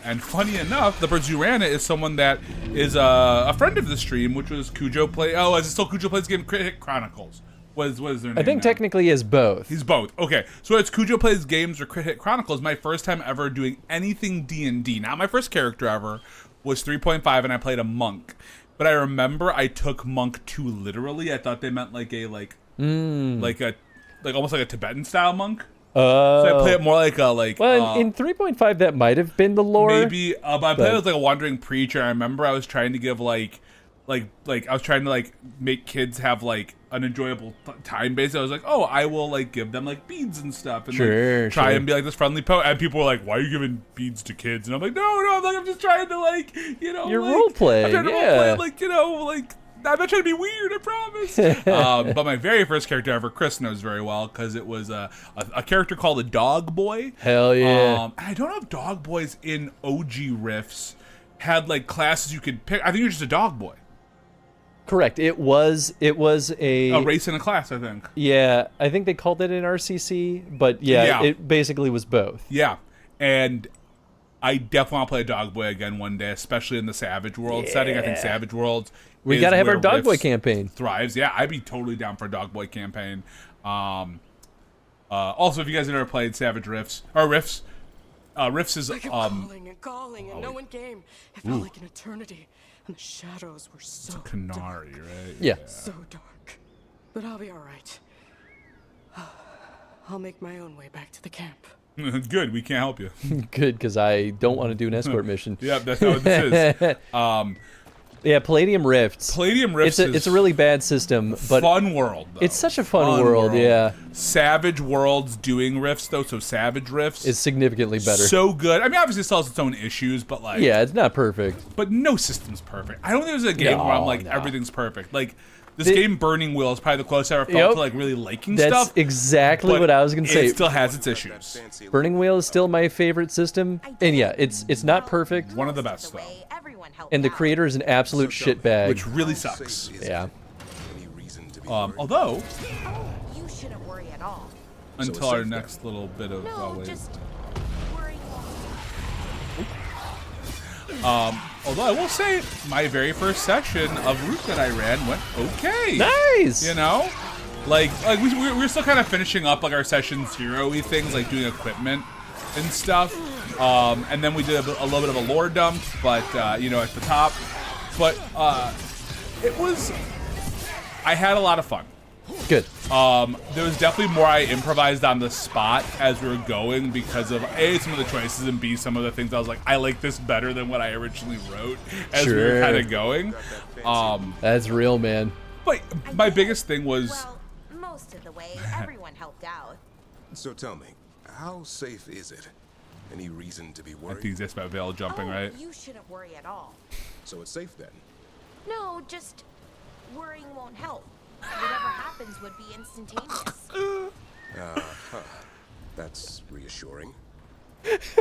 And funny enough, the person who ran it is someone that is a friend of the stream, which was Cujo Play. Oh, is it still Cujo Plays Game Crit Hit Chronicles? What is their name? I think now? technically he is both. He's both. Okay, so it's Cujo Plays Games or Crit Hit Chronicles. My first time ever doing anything D&D. Not my first character ever. Was 3.5, and I played a monk. But I remember I took monk too literally. I thought they meant like almost like a Tibetan style monk. So I play it more like a Well, in 3.5 that might have been the lore. Maybe, but I played it as like a wandering preacher. I remember I was trying to give I was trying to like make kids have like an enjoyable time base. I was like, oh, I will like give them like beads and stuff, and like, try and be like this friendly poet. And people were like, why are you giving beads to kids? And I'm like, no, I'm just trying to like, you know, you're like, role playing. I'm trying to role play, like, you know, like. I'm not trying to be weird, I promise. But my very first character ever, Chris knows very well, because it was a character called a Dog Boy. Hell yeah. I don't know if Dog Boys in OG Rifts had like classes you could pick. I think you're just a Dog Boy. Correct. It was a race in a class, I think. Yeah, I think they called it an RCC, but yeah, it basically was both. Yeah, and I definitely want to play a Dog Boy again one day, especially in the Savage World setting. I think Savage World. We gotta have our Dog Boy campaign. Thrives. Yeah, I'd be totally down for a Dog Boy campaign. Also, if you guys have never played Savage Rifts, Rifts is calling and calling, and no one came. It felt like an eternity, and the shadows were so Canary, right? Yeah. so dark. But I'll be all right. I'll make my own way back to the camp. Good, we can't help you. Good, because I don't want to do an escort mission. Yep, that's not what this is. Yeah, Palladium Rifts. Palladium Rifts it's a really bad system, but fun world, though. It's such a fun world, yeah. Savage Worlds doing Rifts, though, so Savage Rifts is significantly better. So good. I mean, obviously it still has its own issues, but like... Yeah, it's not perfect. But no system's perfect. I don't think there's a game where I'm like, everything's perfect. Like, this game, Burning Wheel, is probably the closest I ever felt to like really liking stuff. That's exactly what I was going to say. It still has its issues. Burning Wheel is still my favorite system, and yeah, it's not perfect. One of the best, though. And the creator is an absolute shitbag. Which really sucks. Yeah. Although... You shouldn't worry at all. Until our next little bit of... Although I will say, my very first session of Root that I ran went okay. Nice! You know? Like we're still kind of finishing up like our session 0-y things, like doing equipment and stuff. And then we did a little bit of a lore dump, but, you know, at the top. But it was... I had a lot of fun. Good. There was definitely more I improvised on the spot as we were going because of A, some of the choices, and B, some of the things I was like, I like this better than what I originally wrote as we were kind of going. That's real, man. But my biggest thing was... Well, most of the way, everyone helped out. So tell me, how safe is it? Any reason to be worried? I think that's about veil jumping, right? You shouldn't worry at all. So it's safe then? No, just worrying won't help. Whatever happens would be instantaneous. That's reassuring.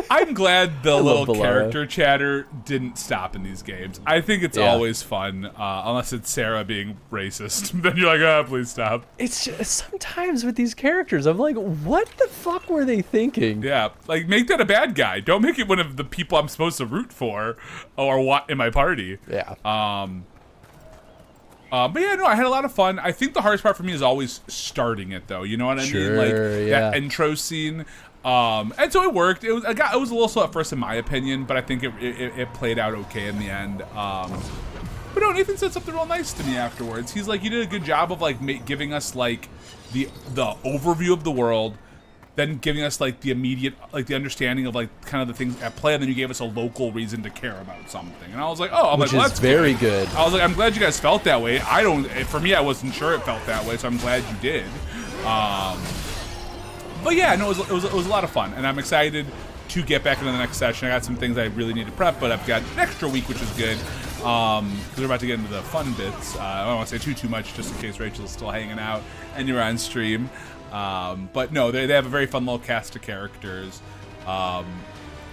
I'm glad the little character chatter didn't stop in these games. I think it's always fun, unless it's Sarah being racist. Then you're like, oh, please stop. It's just, sometimes with these characters, I'm like, what the fuck were they thinking? Yeah, like, make that a bad guy. Don't make it one of the people I'm supposed to root for or what in my party. Yeah. But yeah, no, I had a lot of fun. I think the hardest part for me is always starting it, though. You know what I mean? Like, that intro scene. And so it worked. It was a little slow at first, in my opinion, but I think it played out okay in the end. But no, Nathan said something real nice to me afterwards. He's like, you did a good job of like giving us like the overview of the world, then giving us like the immediate, like the understanding of like kind of the things at play, and then you gave us a local reason to care about something. And I was like, oh, Which is that's very good. I was like, I'm glad you guys felt that way. For me, I wasn't sure it felt that way, so I'm glad you did. But yeah, no, it was a lot of fun, and I'm excited to get back into the next session. I got some things I really need to prep, but I've got an extra week, which is good. Because we're about to get into the fun bits. I don't want to say too much, just in case Rachel's still hanging out and you're on stream. But no, they have a very fun little cast of characters, and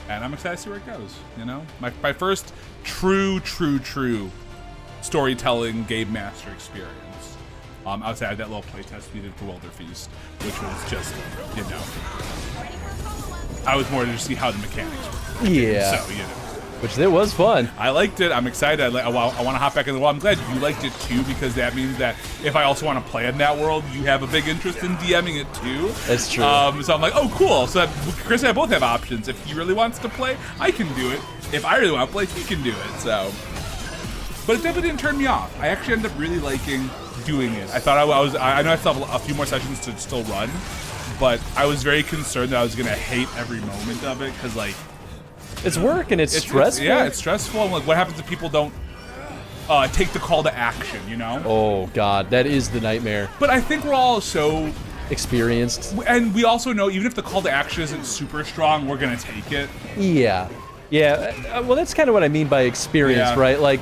I'm excited to see where it goes. You know, my first true storytelling game master experience. Outside that little playtest we did for Welder Feast, which was just, you know, I was more to see how the mechanics were. Yeah. So, you know. Which it was fun. I liked it. I'm excited. I want to hop back in the world. I'm glad you liked it too, because that means that if I also want to play in that world, you have a big interest in DMing it too. That's true. So I'm like, oh, cool. So that Chris and I both have options. If he really wants to play, I can do it. If I really want to play, he can do it. So, but it definitely didn't turn me off. I actually ended up really liking doing it. I thought I know I still have a few more sessions to still run, but I was very concerned that I was gonna hate every moment of it, because like, it's work and it's stressful. It's stressful. And like, what happens if people don't take the call to action? You know? Oh God, that is the nightmare. But I think we're all so experienced, and we also know even if the call to action isn't super strong, we're gonna take it. Yeah. Well, that's kind of what I mean by experience, right? Like,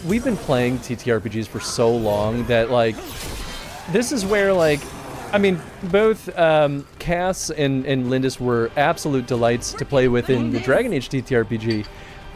we've been playing TTRPGs for so long that like, this is where like, I mean, both Cass and Lindis were absolute delights to play with in the Dragon Age TTRPG.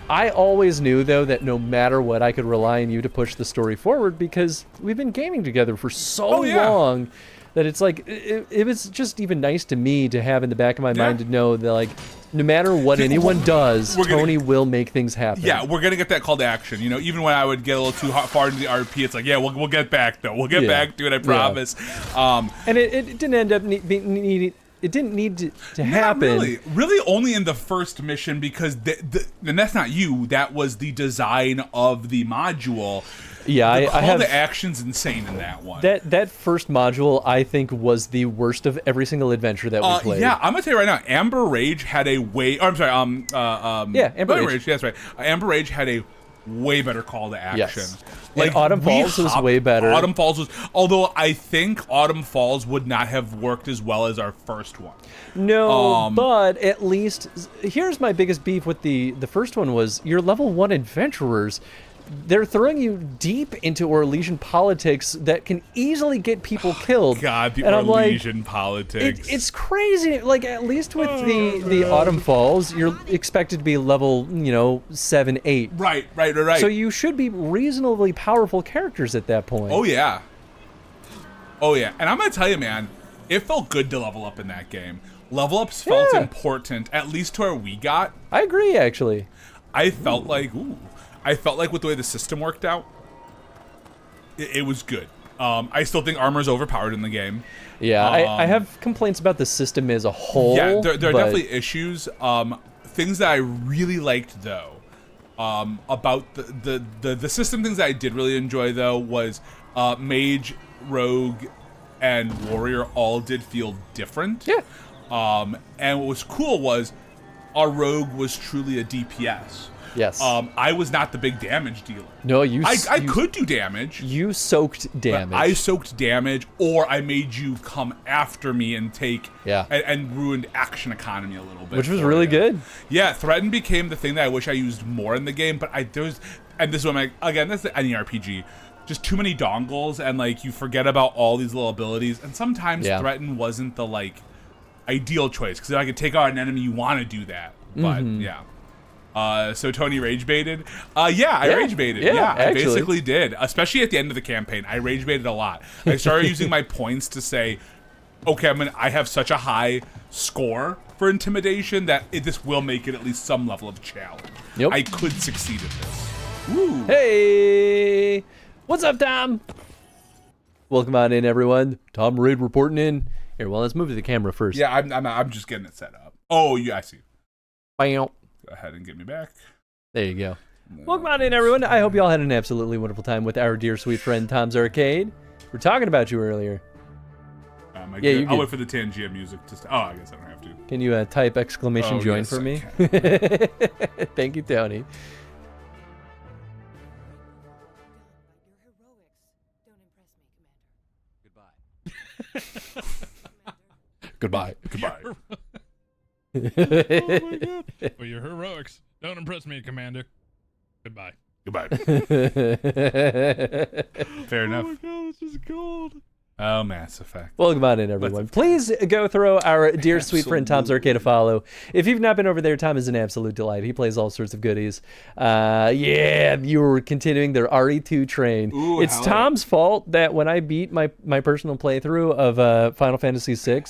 I always knew, though, that no matter what, I could rely on you to push the story forward, because we've been gaming together for so long that it's like, it was just even nice to me to have in the back of my mind to know that, like, no matter what anyone does, Tony will make things happen. Yeah, we're gonna get that call to action. You know, even when I would get a little too far into the RP, it's like, yeah, we'll get back though. We'll get back to it. I promise. And it didn't end up it didn't need to Not happen. really only in the first mission, because and that's not you. That was the design of the module. Yeah, the I have the action's insane in that one. That first module, I think, was the worst of every single adventure that we played. Yeah, I'm gonna tell you right now, Amber Rage had a way. Oh, I'm sorry. Amber Rage. That's right. Amber Rage had a way better call to action. Yes. Like Autumn Falls was way better. Autumn Falls was, although I think Autumn Falls would not have worked as well as our first one. No, but at least here's my biggest beef with the first one was your level 1 adventurers. They're throwing you deep into Orlesian politics that can easily get people killed. God, the and Orlesian politics. It's crazy. Like, at least with the Autumn Falls, you're expected to be level, 7, 8. Right. So you should be reasonably powerful characters at that point. Oh, yeah. And I'm going to tell you, man, it felt good to level up in that game. Level ups felt important, at least to where we got. I agree, actually. I felt like with the way the system worked out, it was good. I still think armor's overpowered in the game. Yeah, I have complaints about the system as a whole. Yeah, there are definitely issues. Things that I really liked, though, about the system, things that I did really enjoy, though, was Mage, Rogue, and Warrior all did feel different. Yeah. And what was cool was our Rogue was truly a DPS. Yes. I was not the big damage dealer. No, I could do damage. You soaked damage. I soaked damage, or I made you come after me and take and ruined action economy a little bit, which was really good. Yeah, Threaten became the thing that I wish I used more in the game, but this is what that's any RPG. Just too many dongles, and like you forget about all these little abilities, and sometimes Threaten wasn't the ideal choice, because if I could take out an enemy, you want to do that, but so Tony rage baited. I rage baited. Yeah, I basically did. Especially at the end of the campaign, I rage baited a lot. I started using my points to say, okay, I have such a high score for intimidation that this will make it at least some level of challenge. Yep. I could succeed at this. Ooh. Hey, what's up, Tom? Welcome on in, everyone. Tom Raid reporting in. Here, well, let's move to the camera first. Yeah, I'm just getting it set up. Oh, yeah, I see. Bam. Go ahead and get me back. There you go. Welcome on in, everyone. I hope you all had an absolutely wonderful time with our dear sweet friend Tom's Arcade. We're talking about you earlier. I'll wait for the Tangia music to I guess I don't have to. Can you type exclamation join for me? Thank you, Tony. Goodbye. Oh my God. Well, your heroics don't impress me, Commander. Goodbye. Fair enough. Oh my God, this is gold. Oh, Mass Effect. Welcome on in, everyone. Please go throw our dear sweet friend Tom's Arcade a follow. If you've not been over there, Tom is an absolute delight. He plays all sorts of goodies. You were continuing their RE2 train. Ooh, it's Tom's fault that when I beat my personal playthrough of Final Fantasy VI,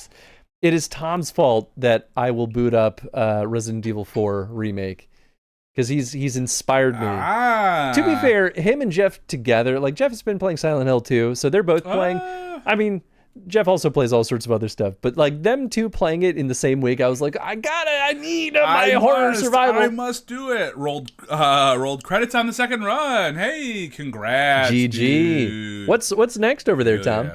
it is Tom's fault that I will boot up Resident Evil 4 Remake. Because he's inspired me. To be fair, him and Jeff together, like Jeff has been playing Silent Hill too, so they're both playing. I mean, Jeff also plays all sorts of other stuff, but like them two playing it in the same week, I was like, I need my horror survival. I must do it. Rolled credits on the second run. Hey, congrats, GG. Dude. What's next over there, Tom? Yeah.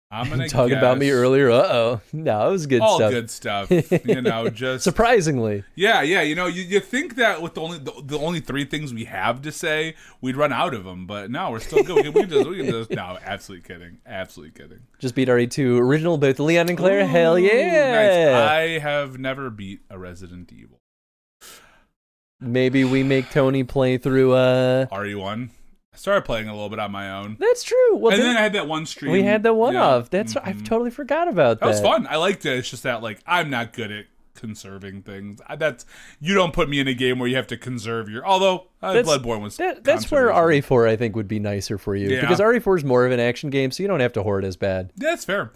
I'm gonna talking about me earlier. No, it was good all stuff. All good stuff. Just surprisingly. Yeah. You think that with the only three things we have to say, we'd run out of them, but no, we're still good. We can just no, absolutely kidding. Just beat RE2 original, both Leon and Claire. Ooh, hell yeah! Nice. I have never beat a Resident Evil. Maybe we make Tony play through RE1. I started playing a little bit on my own. That's true. Well, and then I had that one stream. We had the one-off. That's I totally forgot about that. That was fun. I liked it. It's just that I'm not good at conserving things. You don't put me in a game where you have to conserve your. Although Bloodborne was. That's where RE4 I think would be nicer for you because RE4 is more of an action game, so you don't have to hoard as bad. Yeah, that's fair.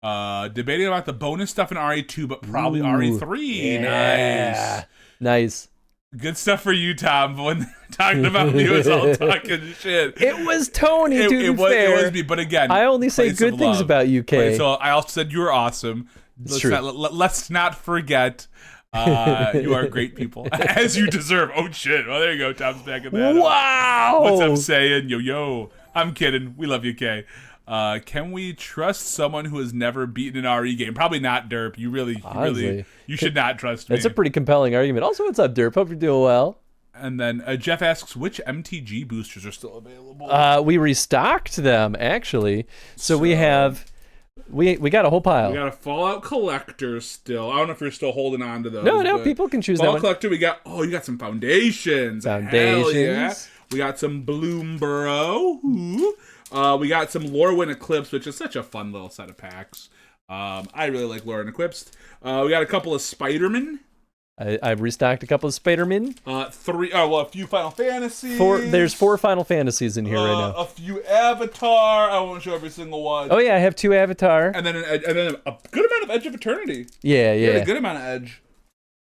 Debating about the bonus stuff in RE2, but probably RE3. Yeah. Nice. Good stuff for you, Tom. But when talking about me, it was all talking shit. It was Tony, to be fair. It was me, but again, I only say place good of things love. about you, Kay. So I also said you were awesome. Let's not forget. You are great people, as you deserve. Oh shit! Well, there you go. Tom's back in that. Wow. What's up, saying? Yo. I'm kidding. We love you, Kay. Can we trust someone who has never beaten an RE game? Probably not, Derp. You should not trust me. That's a pretty compelling argument. Also, what's up, Derp? Hope you're doing well. And then Jeff asks, which MTG boosters are still available? We restocked them, actually. So we have... We got a whole pile. We got a Fallout Collector still. I don't know if you're still holding on to those. No, people can choose that one. Fallout Collector, you got some Foundations. Hell yeah. We got some Bloomborough. We got some Lorwyn Eclipse, which is such a fun little set of packs. I really like Lorwyn Eclipse. We got a couple of Spider-Man. I've restocked a couple of Spider-Man. A few Final Fantasies. There's 4 Final Fantasies in here right now. A few Avatar. I won't show every single one. Oh yeah, I have 2 Avatar. And then a good amount of Edge of Eternity. Yeah. A good amount of Edge.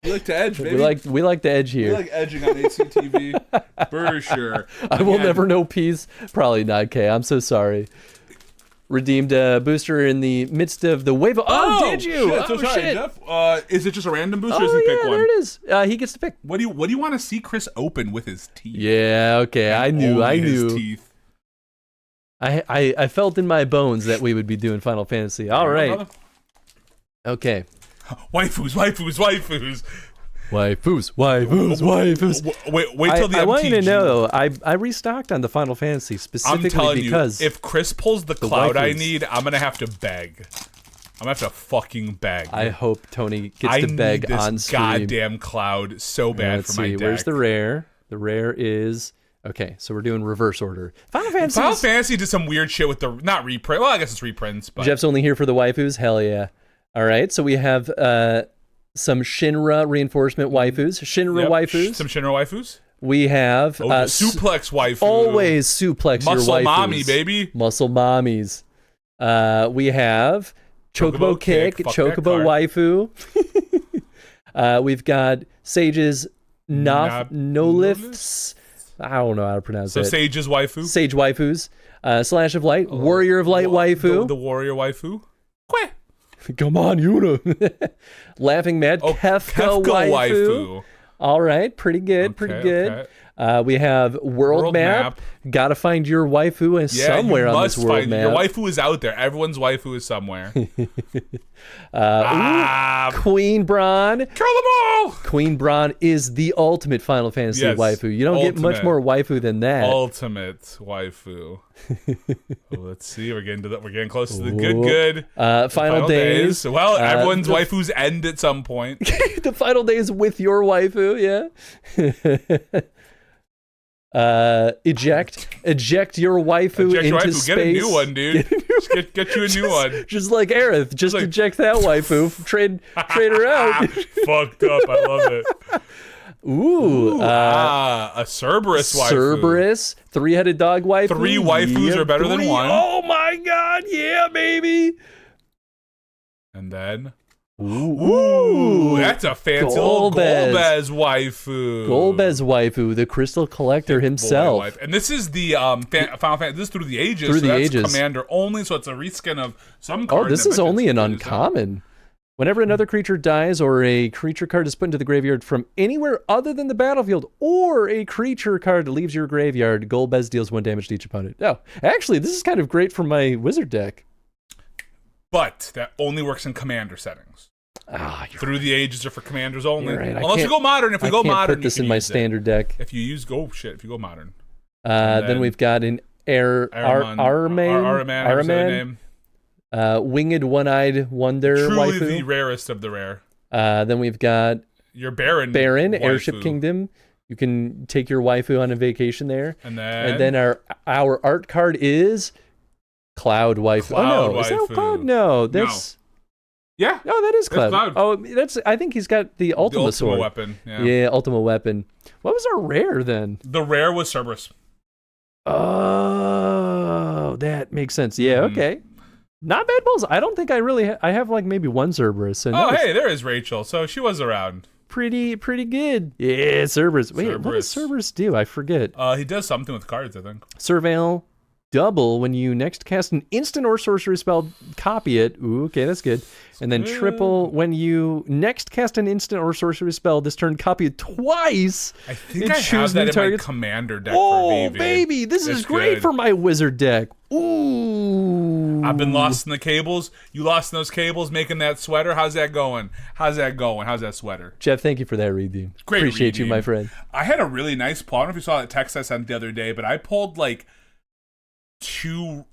We like to edge, baby. We like the edge here. We like edging on ACTV for sure. I will never know peace. Probably not, Kay. I'm so sorry. Redeemed a booster in the midst of the wave. Did you? Shit. So sorry, shit. Jeff. Is it just a random booster? Or does he pick one? There it is. He gets to pick. What do you want to see Chris open with his teeth? Yeah. Okay. I knew. His teeth. I felt in my bones that we would be doing Final Fantasy. All right. Okay. Waifus. Wait till the MTG. I want you to know, I restocked on the Final Fantasy specifically because if Chris pulls the cloud I need, I'm gonna have to beg. I'm gonna have to fucking beg. I hope Tony gets to beg on stream. Goddamn cloud so bad for my deck. Where's the rare? The rare is okay. So we're doing reverse order. Final Fantasy did some weird shit with the not reprint. Well, I guess it's reprints. But Jeff's only here for the waifus. Hell yeah! All right, so we have some Shinra reinforcement waifus. Waifus. Some Shinra waifus. We have suplex waifu. Always suplex Muscle your waifus. mommy, baby. Muscle mommies. We have Chocobo Kick, Chocobo waifu. We've got Sage's Noliths. I don't know how to pronounce it. So Sage's waifu. Sage waifus. Slash of Light, Warrior of Light waifu. The Warrior waifu. Come on, Yuna. Laughing Mad, Kefka waifu. All right, pretty good. Okay. We have World Map. Gotta find your waifu somewhere on this world map. Your waifu is out there. Everyone's waifu is somewhere. Queen Braun. Kill them all! Queen Braun is the ultimate Final Fantasy waifu. You don't get much more waifu than that. Ultimate waifu. Let's see. We're getting close to the good. Final days. Well, everyone's waifus end at some point. The final days with your waifu, yeah. Eject your waifu into space. Get a new one, dude. Get you a new one. Just like Aerith, just eject that waifu. Trade her out. Fucked up. I love it. Ooh, a Cerberus waifu. Cerberus, 3-headed dog waifu. 3 waifus are better than 1. Oh my god, yeah, baby. And then Ooh, that's a fancy little Golbez waifu. Golbez waifu, the Crystal Collector himself. And this is the Final Fantasy. This is Through the Ages. Through the Ages. Commander only, so it's a reskin of some card. Oh, this is only an uncommon. Whenever another creature dies or a creature card is put into the graveyard from anywhere other than the battlefield, or a creature card leaves your graveyard, Golbez deals 1 damage to each opponent. Oh, actually, this is kind of great for my wizard deck. But that only works in commander settings. Through the Ages are for commanders only. Right. Unless you go modern. If we go modern, put this in my standard deck. If you use if you go modern. Then we've got an Araman. Winged One-Eyed Wonder Truly waifu. the rarest of the rare. Then we've got your Baron Airship Kingdom. You can take your waifu on a vacation there. And then our art card is Cloud waifu. Is that Cloud? No, that's... Yeah. No, that is Cloud. Oh, I think he's got the Ultima Sword. Weapon. Yeah, Ultima Weapon. What was our rare then? The rare was Cerberus. Oh, that makes sense. Yeah, okay. Not bad pulls. I don't think I really I have like maybe 1 Cerberus. So hey, there is Rachel. So she was around. pretty good. Yeah, Cerberus. Wait, what does Cerberus do? I forget. He does something with cards, I think. Surveil. Double when you next cast an instant or sorcery spell, copy it. Ooh, okay, that's good. And then triple when you next cast an instant or sorcery spell this turn, copy it twice. I think I have that in my commander deck for VV. Baby, this is great for my wizard deck. Ooh. I've been lost in the cables. You lost in those cables making that sweater. How's that going? How's that sweater? Jeff, thank you for that redeem. Great Appreciate redeem. you, my friend. I had a really nice pull. I don't know if you saw that text I sent the other day, but I pulled like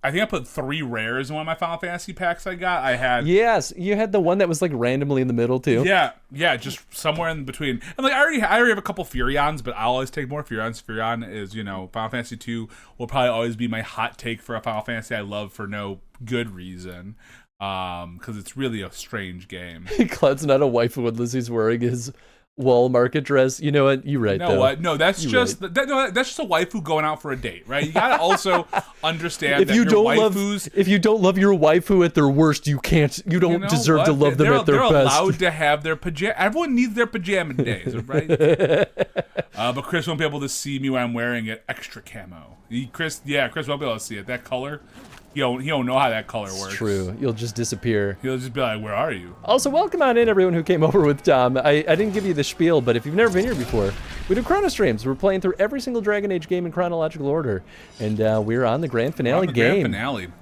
I think I put 3 rares in one of my Final Fantasy packs I got. I had Yes, you had the one that was like randomly in the middle too. Yeah, just somewhere in between. And like I already have a couple Furions, but I'll always take more Furions. Furion is, Final Fantasy 2 will probably always be my hot take for a Final Fantasy I love for no good reason. Because it's really a strange game. Cloud's not a waifu unless he's wearing his wall market dress. You know what? You're right. No, that's just that's just a waifu going out for a date, right? You gotta also understand that your waifus. If you don't love your waifu at their worst, you don't deserve to love them at their best. They're allowed to have their pajama. Everyone needs their pajama days, right? But Chris won't be able to see me when I'm wearing it extra camo. Chris won't be able to see it. That color. He don't know how that color works. It's true. You'll just disappear. He'll just be like, where are you? Also, welcome on in, everyone who came over with Tom. I didn't give you the spiel, but if you've never been here before, we do chronostreams. We're playing through every single Dragon Age game in chronological order. And we're on the grand finale game. Grand finale.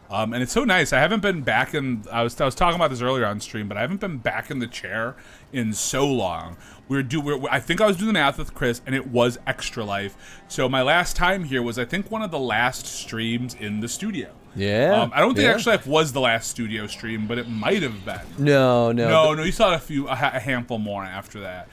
And it's so nice. I haven't been back in... I was talking about this earlier on stream, but I haven't been back in the chair in so long. I think I was doing the math with Chris, and it was Extra Life. So my last time here was, I think, one of the last streams in the studio. Yeah. I don't think Extra Life was the last studio stream, but it might have been. No. You saw a handful more after that.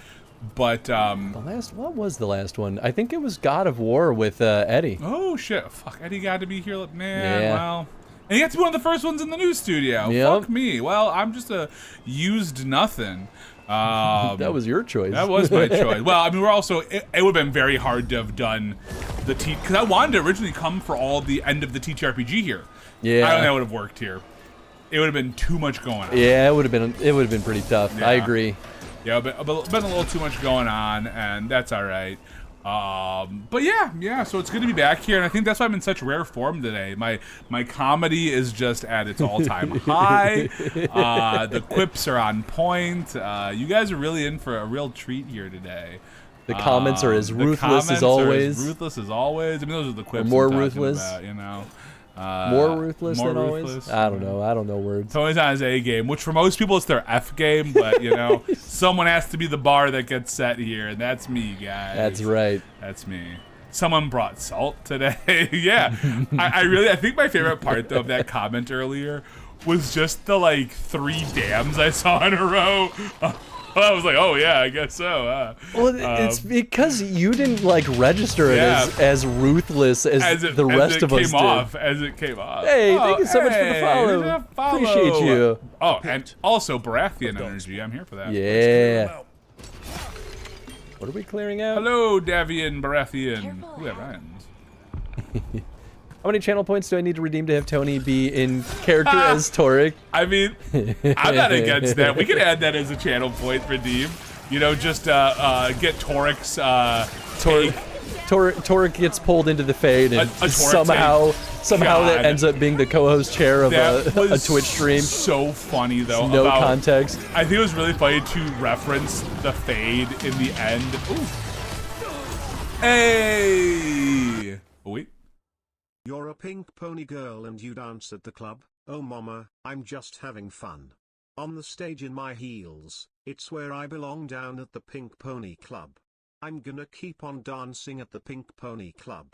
But what was the last one? I think it was God of War with Eddie. Oh shit! Fuck, Eddie got to be here, man. Yeah. Well, and he got to be one of the first ones in the new studio. Yep. Fuck me. Well, I'm just a used nothing. That was your choice. That was my choice. Well, I mean, we're also. It would have been very hard to have done the because I wanted to originally come for all the end of the TTRPG here. Yeah. I don't think that would have worked here. It would have been too much going on. Yeah, it would have been pretty tough. Yeah. I agree. Yeah, but been a little too much going on, and that's all right. But yeah. So it's good to be back here, and I think that's why I'm in such rare form today. My comedy is just at its all-time high. The quips are on point. You guys are really in for a real treat here today. The comments are as ruthless as always. I mean, those are the quips. Or more I'm ruthless. About, more ruthless than always. I don't know words. Tony's on his A game, which for most people it's their F game, but someone has to be the bar that gets set here, and that's me, guys. That's right. That's me. Someone brought salt today. Yeah. I think my favorite part though of that comment earlier was just the 3 dams I saw in a row. I was like, oh yeah, I guess so. Well, it's because you didn't register it as ruthless as the rest of us did. As it came off. Hey, thank you so much for the follow. Appreciate you. Oh, and also Baratheon energy. I'm here for that. Yeah. What are we clearing out? Hello, Davian Baratheon. Ooh, that rhymes. How many channel points do I need to redeem to have Tony be in character as Torek? I mean, I'm not against that. We can add that as a channel point redeem. Just get Torek's Torek gets pulled into the fade, and somehow that ends up being the co-host chair of a Twitch stream. So funny though. No context. I think it was really funny to reference the fade in the end. Ooh. Hey. Oh, wait. You're a pink pony girl and you dance at the club. Oh mama, I'm just having fun. On the stage in my heels, it's where I belong down at the Pink Pony Club. I'm gonna keep on dancing at the Pink Pony Club.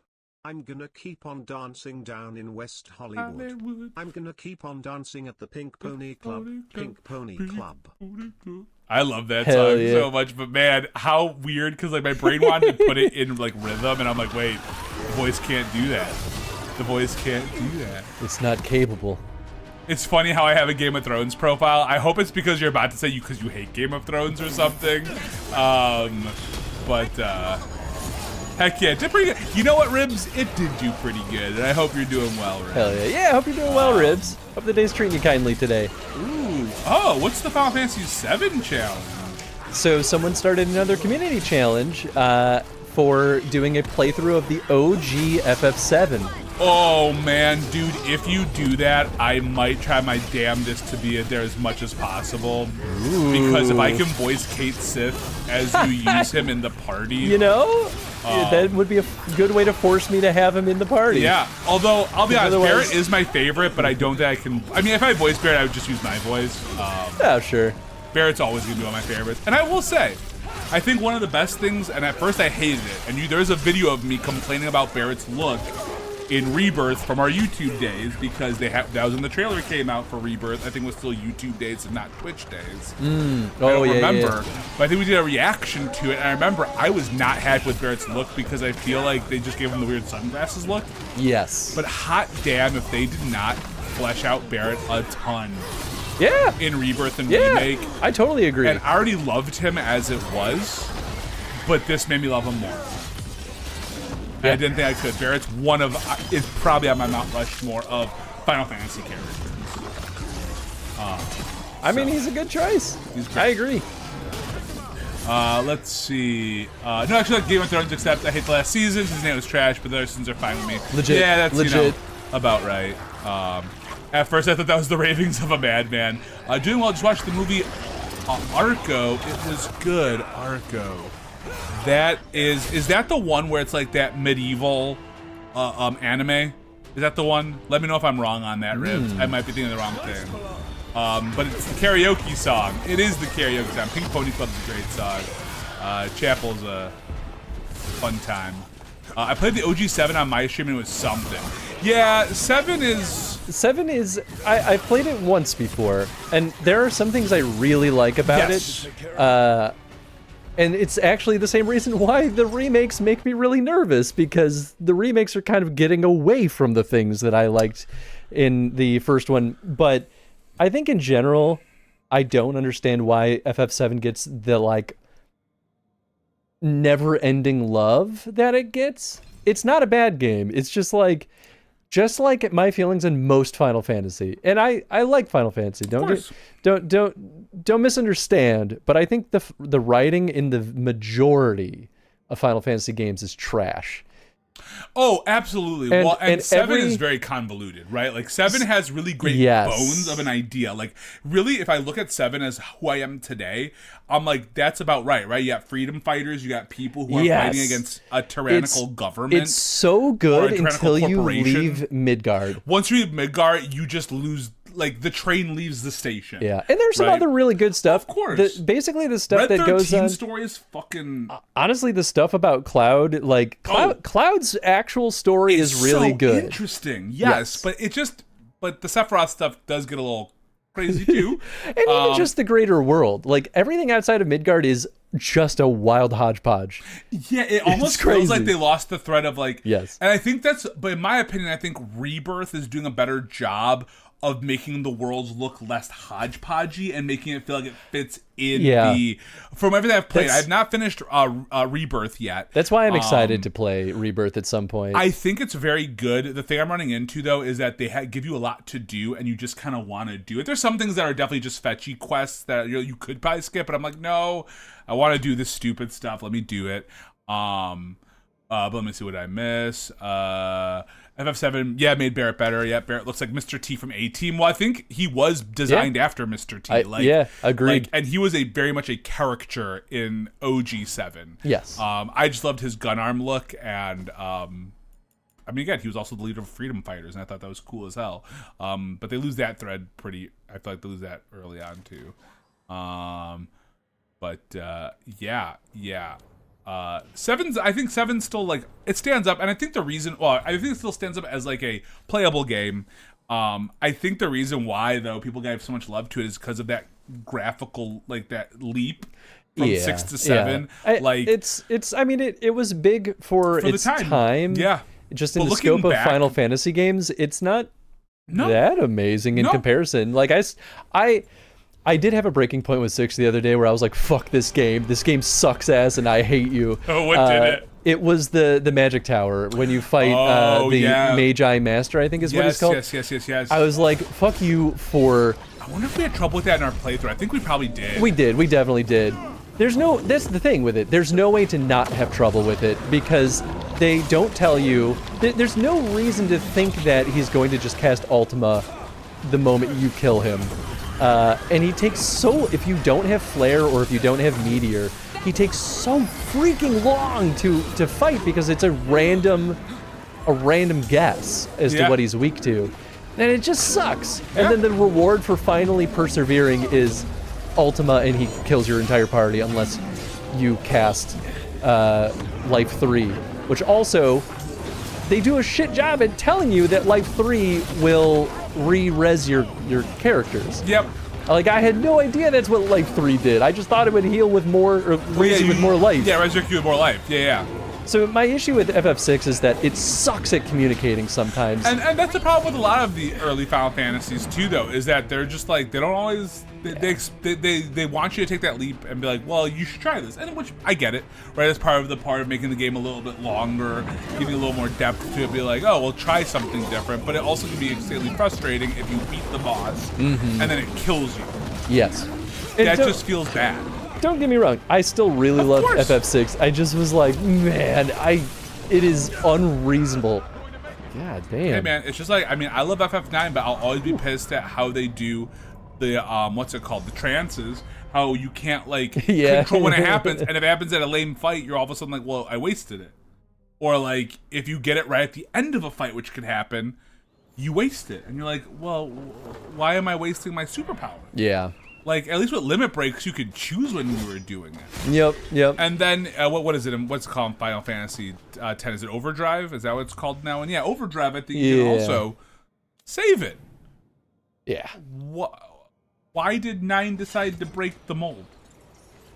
I'm gonna keep on dancing down in West Hollywood. I'm gonna keep on dancing at the Pink Pony Club. Pink Pony Club. I love that song so much, but man, how weird, because my brain wanted to put it in rhythm, and I'm like, wait, the voice can't do that. The voice can't do that. It's not capable. It's funny how I have a Game of Thrones profile. I hope it's because you're about to say because you hate Game of Thrones or something. But heck yeah, it did pretty good. You know what, Ribs? It did do pretty good, and I hope you're doing well, Ribs. Hell yeah. Yeah, I hope you're doing well, Ribs. Hope the day's treating you kindly today. Ooh. Oh, what's the Final Fantasy VII challenge? So someone started another community challenge for doing a playthrough of the OG FF7. Oh man, dude, if you do that, I might try my damnedest to be there as much as possible. Ooh. Because if I can voice Kate Sith as you use him in the party, you know, that would be a good way to force me to have him in the party. Yeah, although I'll be honest, otherwise... Barrett is my favorite, but I don't think I can. I mean, if I voice Barrett, I would just use my voice. Yeah, sure. Barrett's always gonna be one of my favorites, and I will say, I think one of the best things, and at first I hated it, and there's a video of me complaining about Barrett's look in Rebirth from our YouTube days, because that was when the trailer came out for Rebirth. I think it was still YouTube days and not Twitch days. I don't remember, but I think we did a reaction to it, and I remember I was not happy with Barrett's look because I feel like they just gave him the weird sunglasses look. Yes. But hot damn if they did not flesh out Barrett a ton. Yeah. In Rebirth and Remake. I totally agree. And I already loved him as it was, but this made me love him more. I didn't think I could. Barrett's is probably on my Mount Rushmore of Final Fantasy characters. I mean, he's a good choice. I agree. Let's see. No, actually, like Game of Thrones, except I hate the last season. His name was trash, but the other seasons are fine with me. Legit. Yeah, that's legit. About right. At first, I thought that was the ravings of a madman. Doing well. Just watched the movie Arco. It was good. Arco. That is that the one where it's like that medieval anime? Is that the one? Let me know if I'm wrong on that, Ribs. I might be thinking the wrong thing. But it's the karaoke song. It is the karaoke song. Pink Pony Club's a great song. Chapel's a fun time. I played the OG 7 on my stream and it was something. Yeah, 7 is... I played it once before, and there are some things I really like about it. And it's actually the same reason why the remakes make me really nervous, because the remakes are kind of getting away from the things that I liked in the first one. But I think in general, I don't understand why FF7 gets the, like, never-ending love that it gets. It's not a bad game. It's just like my feelings in most Final Fantasy. And I like Final Fantasy. Don't misunderstand, but I think the writing in the majority of Final Fantasy games is trash. Oh, absolutely. And 7 is very convoluted, right? Like 7 has really great bones of an idea. Like really, if I look at 7 as who I am today, I'm like, that's about right? You got freedom fighters, you got people who are fighting against a tyrannical government. It's so good until you leave Midgard. Once you leave Midgard, you just lose. Like the train leaves the station. Yeah, and there's some other really good stuff. Of course. Basically, the stuff that goes on. Story is fucking. Honestly, the stuff about Cloud, like Cloud's actual story is really good. Interesting, yes, but but the Sephiroth stuff does get a little crazy too. And even just the greater world, like everything outside of Midgard is just a wild hodgepodge. Yeah, it almost feels like they lost the thread of like. Yes, and I think but in my opinion, I think Rebirth is doing a better job of making the worlds look less hodgepodgey and making it feel like it fits in from everything I've played. I've not finished Rebirth yet. That's why I'm excited to play Rebirth at some point. I think it's very good. The thing I'm running into, though, is that they give you a lot to do and you just kind of want to do it. There's some things that are definitely just fetchy quests that you could probably skip, but I'm like, no, I want to do this stupid stuff. Let me do it. But let me see what I miss. FF7, made Barrett better. Yeah, Barrett looks like Mr. T from A-Team. Well, I think he was designed after Mr. T. Agreed. And he was very much a caricature in OG7. Yes. I just loved his gun arm look, and I mean, again, he was also the leader of Freedom Fighters, and I thought that was cool as hell. But they lose that thread I feel like they lose that early on too. I think 7's still like it stands up, and I think the reason I think it still stands up as like a playable game. I think the reason why though people gave so much love to it is because of that graphical, like that leap from 6 to 7. It was big for its time. Yeah. Just in the scope of Final Fantasy games, it's not that amazing in comparison. Like I did have a breaking point with 6 the other day where I was like, fuck this game. This game sucks ass and I hate you. Oh, what did it? It was the Magic Tower when you fight Magi Master, I think is what it's called. Yes. I was like, fuck you for... I wonder if we had trouble with that in our playthrough. I think we probably did. We definitely did. That's the thing with it. There's no way to not have trouble with it because they don't tell you. There's no reason to think that he's going to just cast Ultima the moment you kill him. And he takes if you don't have Flare or if you don't have Meteor, he takes so freaking long to fight because it's a random guess as to what he's weak to. And it just sucks. And then the reward for finally persevering is Ultima and he kills your entire party unless you cast Life 3, which also they do a shit job at telling you that Life 3 will re-res your characters. Yep. Like, I had no idea that's what Life 3 did. I just thought it would heal with more, or raise you with more life. Yeah, resurrect you with more life. Yeah. So my issue with FF6 is that it sucks at communicating sometimes. And that's the problem with a lot of the early Final Fantasies too, though, is that they're just like, they don't always, they want you to take that leap and be like, well, you should try this, and which I get it, right? As part of making the game a little bit longer, giving a little more depth to it, be like, oh, we'll try something different, but it also can be extremely frustrating if you beat the boss and then it kills you. Yes. That just feels bad. Don't get me wrong, I still really love FF6. I just was like, man, it is unreasonable. God damn. Hey man, it's just like, I mean, I love FF9, but I'll always be pissed at how they do the, what's it called, the trances, how you can't, like, control when it happens, and if it happens at a lame fight, you're all of a sudden like, well, I wasted it. Or, like, if you get it right at the end of a fight, which could happen, you waste it. And you're like, well, why am I wasting my superpower? Yeah. Like, at least with limit breaks, you could choose when you were doing it. Yep. And then, what is it? What's it called in Final Fantasy X? Is it Overdrive? Is that what it's called now? And yeah, Overdrive, I think you can also save it. Yeah. Why did 9 decide to break the mold?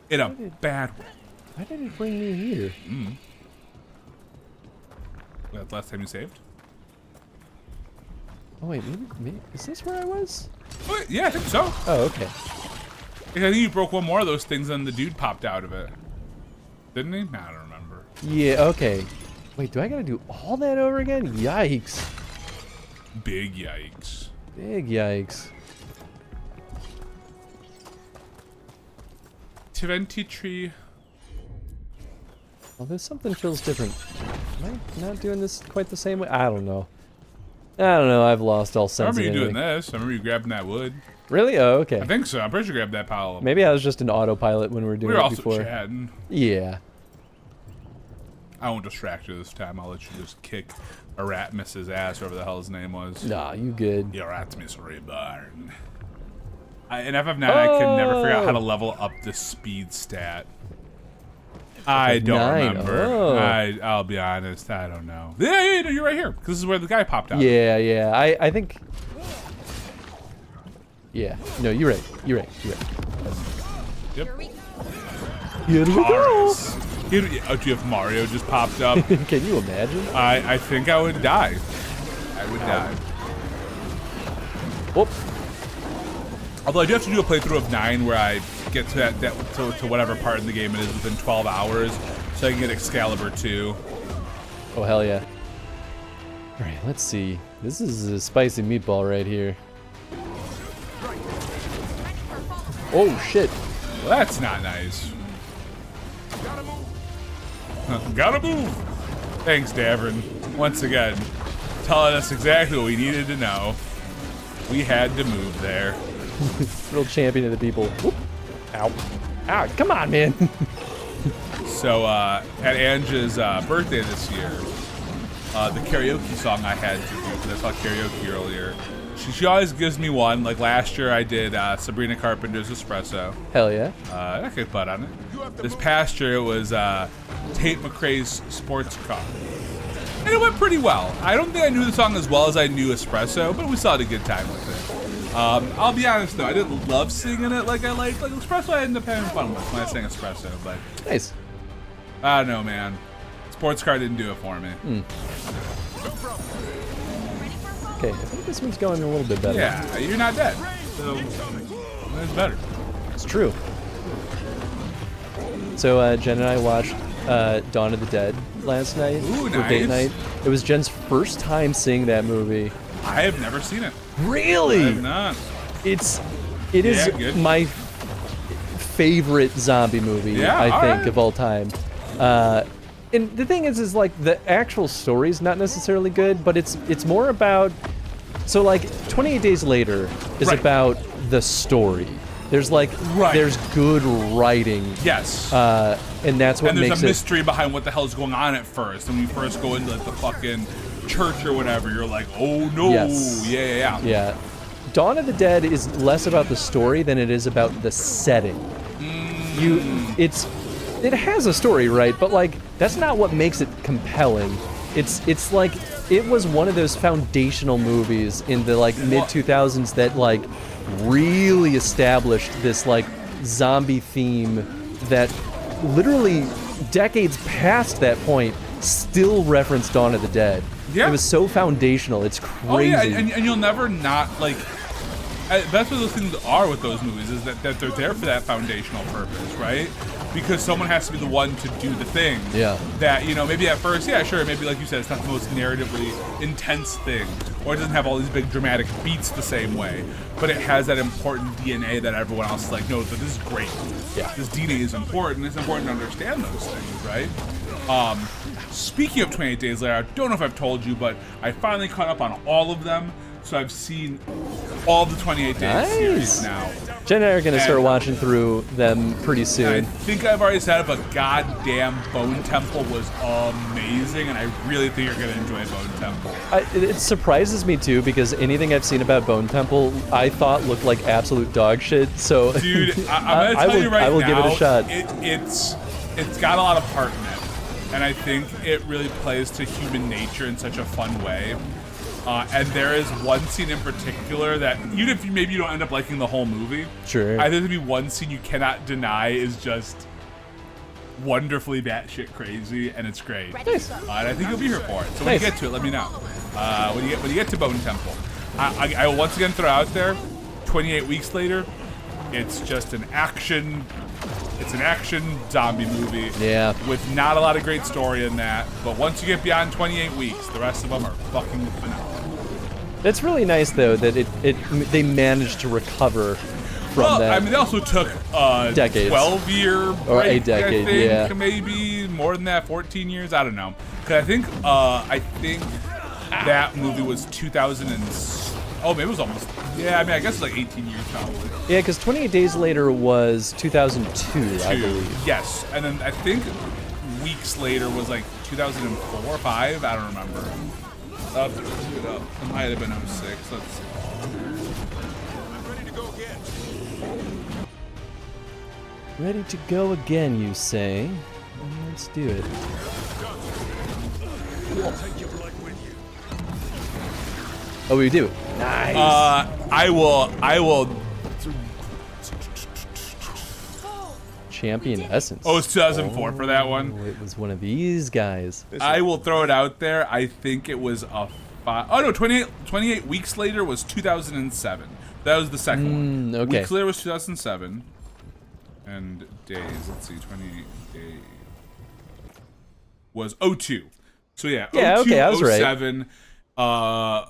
In a bad way. Why did it bring me here? That's the last time you saved? Oh wait, maybe is this where I was? Oh, yeah, I think so. Oh, okay. I think you broke one more of those things and the dude popped out of it. Didn't he? Nah, I don't remember. Yeah, okay. Wait, do I gotta do all that over again? Yikes. Big yikes. Big yikes. 23. Well, there's something feels different. Am I not doing this quite the same way? I don't know. I've lost all sense of anything. I remember you doing this. I remember you grabbing that wood. Really? Oh, okay. I think so. I'm pretty sure you grabbed that pile. Maybe I was just an autopilot when we were doing it before. We were also chatting. Yeah. I won't distract you this time. I'll let you just kick Erasmus's ass, whatever the hell his name was. Nah, you good. Erasmus Reborn. In FF9, I can never figure out how to level up the speed stat. I don't remember. I'll be honest, I don't know. Yeah, no, you're right here. Because this is where the guy popped out. Yeah. I think. Yeah. No, you're right. Yep. Here we go. If Mario just popped up. Can you imagine? I think I would die. I would die. Whoop. Although I do have to do a playthrough of 9 where I get to to whatever part in the game it is within 12 hours, so I can get Excalibur 2. Oh hell yeah! All right, let's see. This is a spicy meatball right here. Oh shit! Well, that's not nice. Gotta move. Thanks, Davern. Once again, telling us exactly what we needed to know. We had to move there. Real champion of the people. Whoop. Ow. Ow, come on, man. So, at Anja's birthday this year, the karaoke song I had to do, because I saw karaoke earlier, she always gives me one. Like last year I did Sabrina Carpenter's Espresso. Hell yeah. I could put on it. This past year it was Tate McRae's Sports Car. And it went pretty well. I don't think I knew the song as well as I knew Espresso, but we still had a good time with it. I'll be honest though, I didn't love singing it like I liked. Like Espresso I ended up having fun with when I sang Espresso, but nice. I don't know, man. Sports Car didn't do it for me. Okay, I think this one's going a little bit better. Yeah, you're not dead. So it's better. It's true. So Jen and I watched Dawn of the Dead last night for date night. It was Jen's first time seeing that movie. I have never seen it. Really? I have not. It is good. my favorite zombie movie, I think, of all time. And the thing is like the actual story's not necessarily good, but it's more about, so like 28 Days Later is about the story. There's like there's good writing. Yes. And that's what makes it. And there's a mystery behind what the hell's going on at first. When you first go into like, the fucking church or whatever, you're like, oh no. Yes. Yeah. Dawn of the Dead is less about the story than it is about the setting. It has a story, right? But like that's not what makes it compelling. It's like it was one of those foundational movies in the like mid 2000s that like really established this like zombie theme that literally decades past that point still reference Dawn of the Dead. Yeah. It was so foundational. It's crazy. Oh yeah, and you'll never not like. That's what those things are with those movies, is that they're there for that foundational purpose, right? Because someone has to be the one to do the thing. Yeah. That, you know, maybe at first, yeah, sure, maybe like you said, it's not the most narratively intense thing, or it doesn't have all these big dramatic beats the same way, but it has that important DNA that everyone else is like, no, this is great. Yeah. This DNA is important. It's important to understand those things, right? Speaking of 28 Days Later, I don't know if I've told you, but I finally caught up on all of them. So I've seen all the 28 Days series now. Jen and I are going to start watching through them pretty soon. I think I've already said it, but goddamn Bone Temple was amazing, and I really think you're going to enjoy Bone Temple. It surprises me too, because anything I've seen about Bone Temple I thought looked like absolute dog shit. So dude, I'm going to tell you right now, I will give it a shot. It's got a lot of heart in it, and I think it really plays to human nature in such a fun way. And there is one scene in particular that, even if maybe you don't end up liking the whole movie, sure, I think there'd be one scene you cannot deny is just wonderfully batshit crazy, and it's great. Nice. And I think you'll be here for it. So when you get to it, let me know. When you get to Bone Temple, I will once again throw out there, 28 weeks later, it's just an action. It's an action zombie movie with not a lot of great story in that, but once you get beyond 28 weeks, the rest of them are fucking phenomenal. It's really nice though that they managed to recover from that. I mean, they also took decades, 12-year break, or a decade, I think, maybe more than that, 14 years. I don't know, because I think that movie was 2006. Oh, maybe it was almost. Yeah, I mean, I guess it's like 18 years probably. Yeah, because 28 Days Later was 2002, I believe. Yes, and then I think weeks later was like 2004 or 5. I don't remember. I'll have to look it up. It might have been 06. Let's see. I'm ready to go again. Ready to go again, you say? Let's do it. Oh, we do. Nice. I will. Champion Essence. Oh, it's 2004 for that one. It was one of these guys. I will throw it out there. I think it was a 28 weeks later was 2007. That was the second one. Okay. Weeks later was 2007. And days, let's see, 28 days was 02. So yeah, 02, okay, I was 07. Right.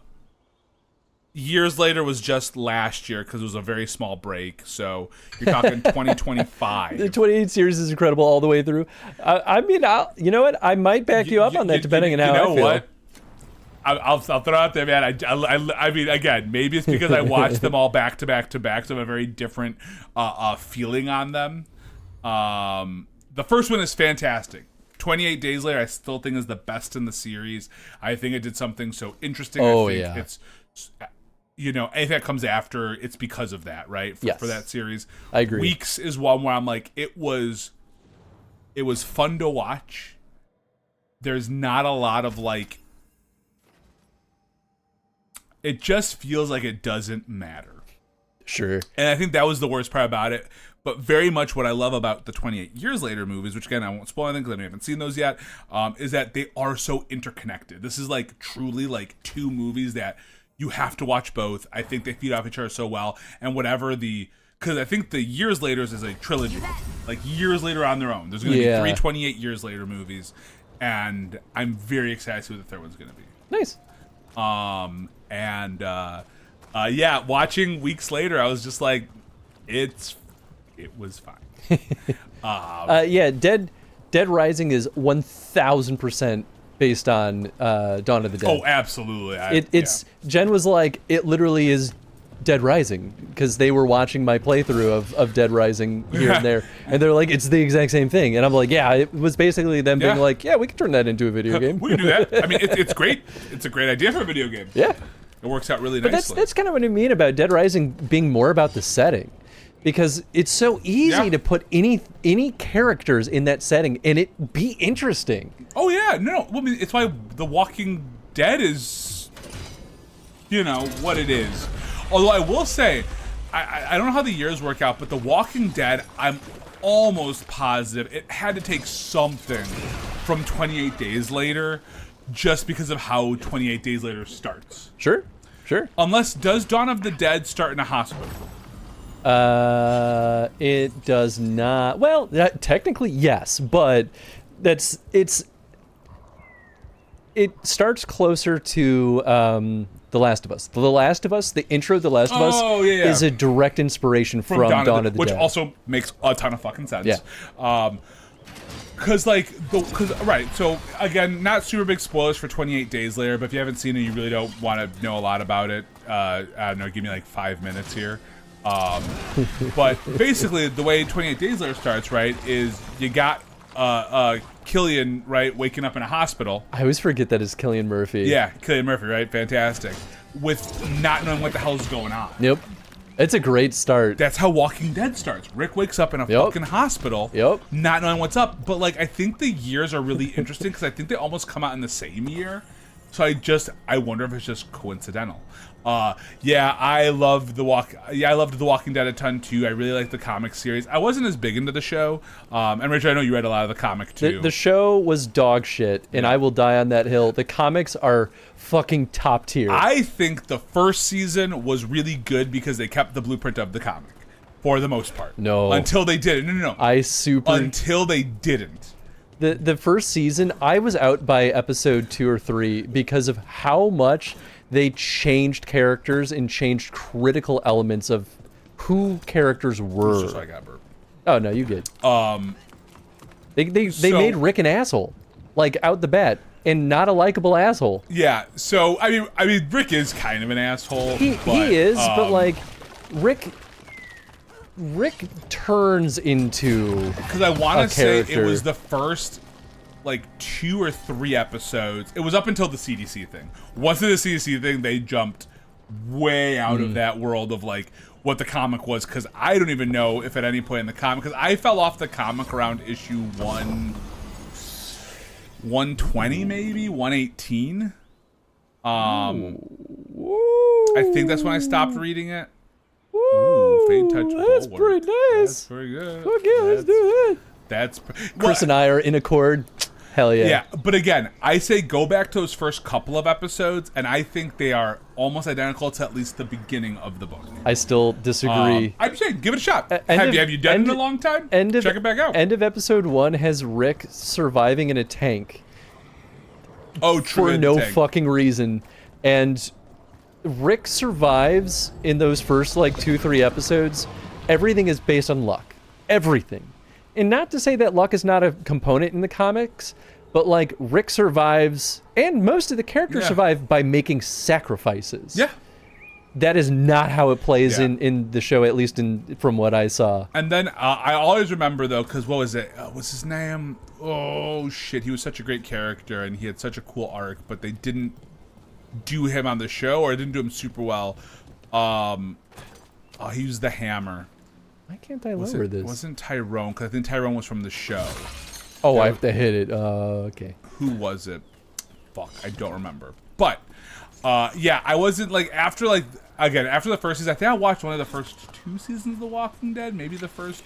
Years later was just last year because it was a very small break. So you're talking 2025. The 28 series is incredible all the way through. I mean, you know what? I might back you up on that depending on how I feel. What? I'll throw out there, man. I mean, again, maybe it's because I watched them all back to back to back, so I have a very different feeling on them. The first one is fantastic. 28 Days Later, I still think is the best in the series. I think it did something so interesting. Oh, I think yeah. It's, you know, anything that comes after, it's because of that, right? For that series. I agree. Weeks is one where I'm like, it was fun to watch. There's not a lot of like, it just feels like it doesn't matter. Sure. And I think that was the worst part about it. But very much what I love about the 28 Years Later movies, which again, I won't spoil anything because I haven't seen those yet, is that they are so interconnected. This is like truly like two movies that you have to watch both. I think they feed off each other so well. And whatever because I think the Years Later is a trilogy. Like Years Later on their own. There's going to be 3 28 Years Later movies. And I'm very excited to see what the third one's going to be. Nice. Watching Weeks Later, I was just like, it's It was fine. Yeah, Dead Rising is 1000% based on Dawn of the Dead. Oh, absolutely. Jen was like, it literally is Dead Rising, because they were watching my playthrough of Dead Rising here and there, and they're like, it's the exact same thing. And I'm like, yeah, it was basically them being like, yeah, we can turn that into a video game. We can do that. I mean, it's great. It's a great idea for a video game. Yeah. It works out really But nicely. that's kind of what I mean about Dead Rising being more about the setting, because it's so easy to put any characters in that setting and it be interesting. Oh yeah, no. I mean, it's why The Walking Dead is, what it is. Although I will say, I don't know how the years work out, but The Walking Dead, I'm almost positive it had to take something from 28 Days Later, just because of how 28 Days Later starts. Sure. Unless, does Dawn of the Dead start in a hospital? It does not. Well, technically yes, but it starts closer to The Last of Us. The Last of Us, the intro of The Last of Us is a direct inspiration from Dawn of the Dead. Which Dead. also makes a ton of fucking sense. Yeah. So again, not super big spoilers for 28 Days Later, but if you haven't seen it, you really don't want to know a lot about it. I don't know, give me like 5 minutes here. But basically, the way 28 Days Later starts, right, is you got Killian, right, waking up in a hospital. I always forget that is Cillian Murphy. Yeah, Cillian Murphy, right? Fantastic. With not knowing what the hell is going on. Yep. It's a great start. That's how Walking Dead starts. Rick wakes up in a fucking hospital, not knowing what's up. But like, I think the years are really interesting because I think they almost come out in the same year. So I wonder if it's just coincidental. I loved The Walking Dead a ton too. I really liked the comic series. I wasn't as big into the show. And Richard, I know you read a lot of the comic too. The show was dog shit, and I will die on that hill. The comics are fucking top tier. I think the first season was really good because they kept the blueprint of the comic for the most part. No. Until they did. No. Until they didn't. The first season, I was out by episode 2 or 3 because of how much they changed characters and changed critical elements of who characters were. Just like I got burped. Oh no, you good. They made Rick an asshole, like out the bat, and not a likable asshole. Yeah. So I mean, Rick is kind of an asshole. He is, but like Rick turns into, because I want to say it was the first like 2 or 3 episodes. It was up until the CDC thing. Once the CDC thing, they jumped way out of that world of like what the comic was, because I don't even know if at any point in the comic, because I fell off the comic around issue 120 maybe 118. I think that's when I stopped reading it. Ooh, Fade Touch. That's pretty nice. That's very good. Okay, let's do that. Chris and I are in accord. Hell yeah. Yeah, but again, I say go back to those first couple of episodes, and I think they are almost identical to at least the beginning of the book. I still disagree. I'm saying give it a shot. Have you done it in a long time? Check it back out. End of episode 1 has Rick surviving in a tank. Oh, true. For no fucking reason. And Rick survives in those first like 2-3 episodes. Everything is based on luck. Everything. And not to say that luck is not a component in the comics, but like Rick survives, and most of the characters survive by making sacrifices. Yeah. That is not how it plays in the show, at least from what I saw. And then I always remember, though, because what was it? What's his name? Oh, shit. He was such a great character, and he had such a cool arc, but they didn't do him on the show, or didn't do him super well. He was the Hammer. Why can't I lower this? It wasn't Tyrone, because I think Tyrone was from the show. Oh, I have to hit it. Okay. Who was it? Fuck, I don't remember. But, I wasn't, like, after the first season, I think I watched one of the first 2 seasons of The Walking Dead, maybe the first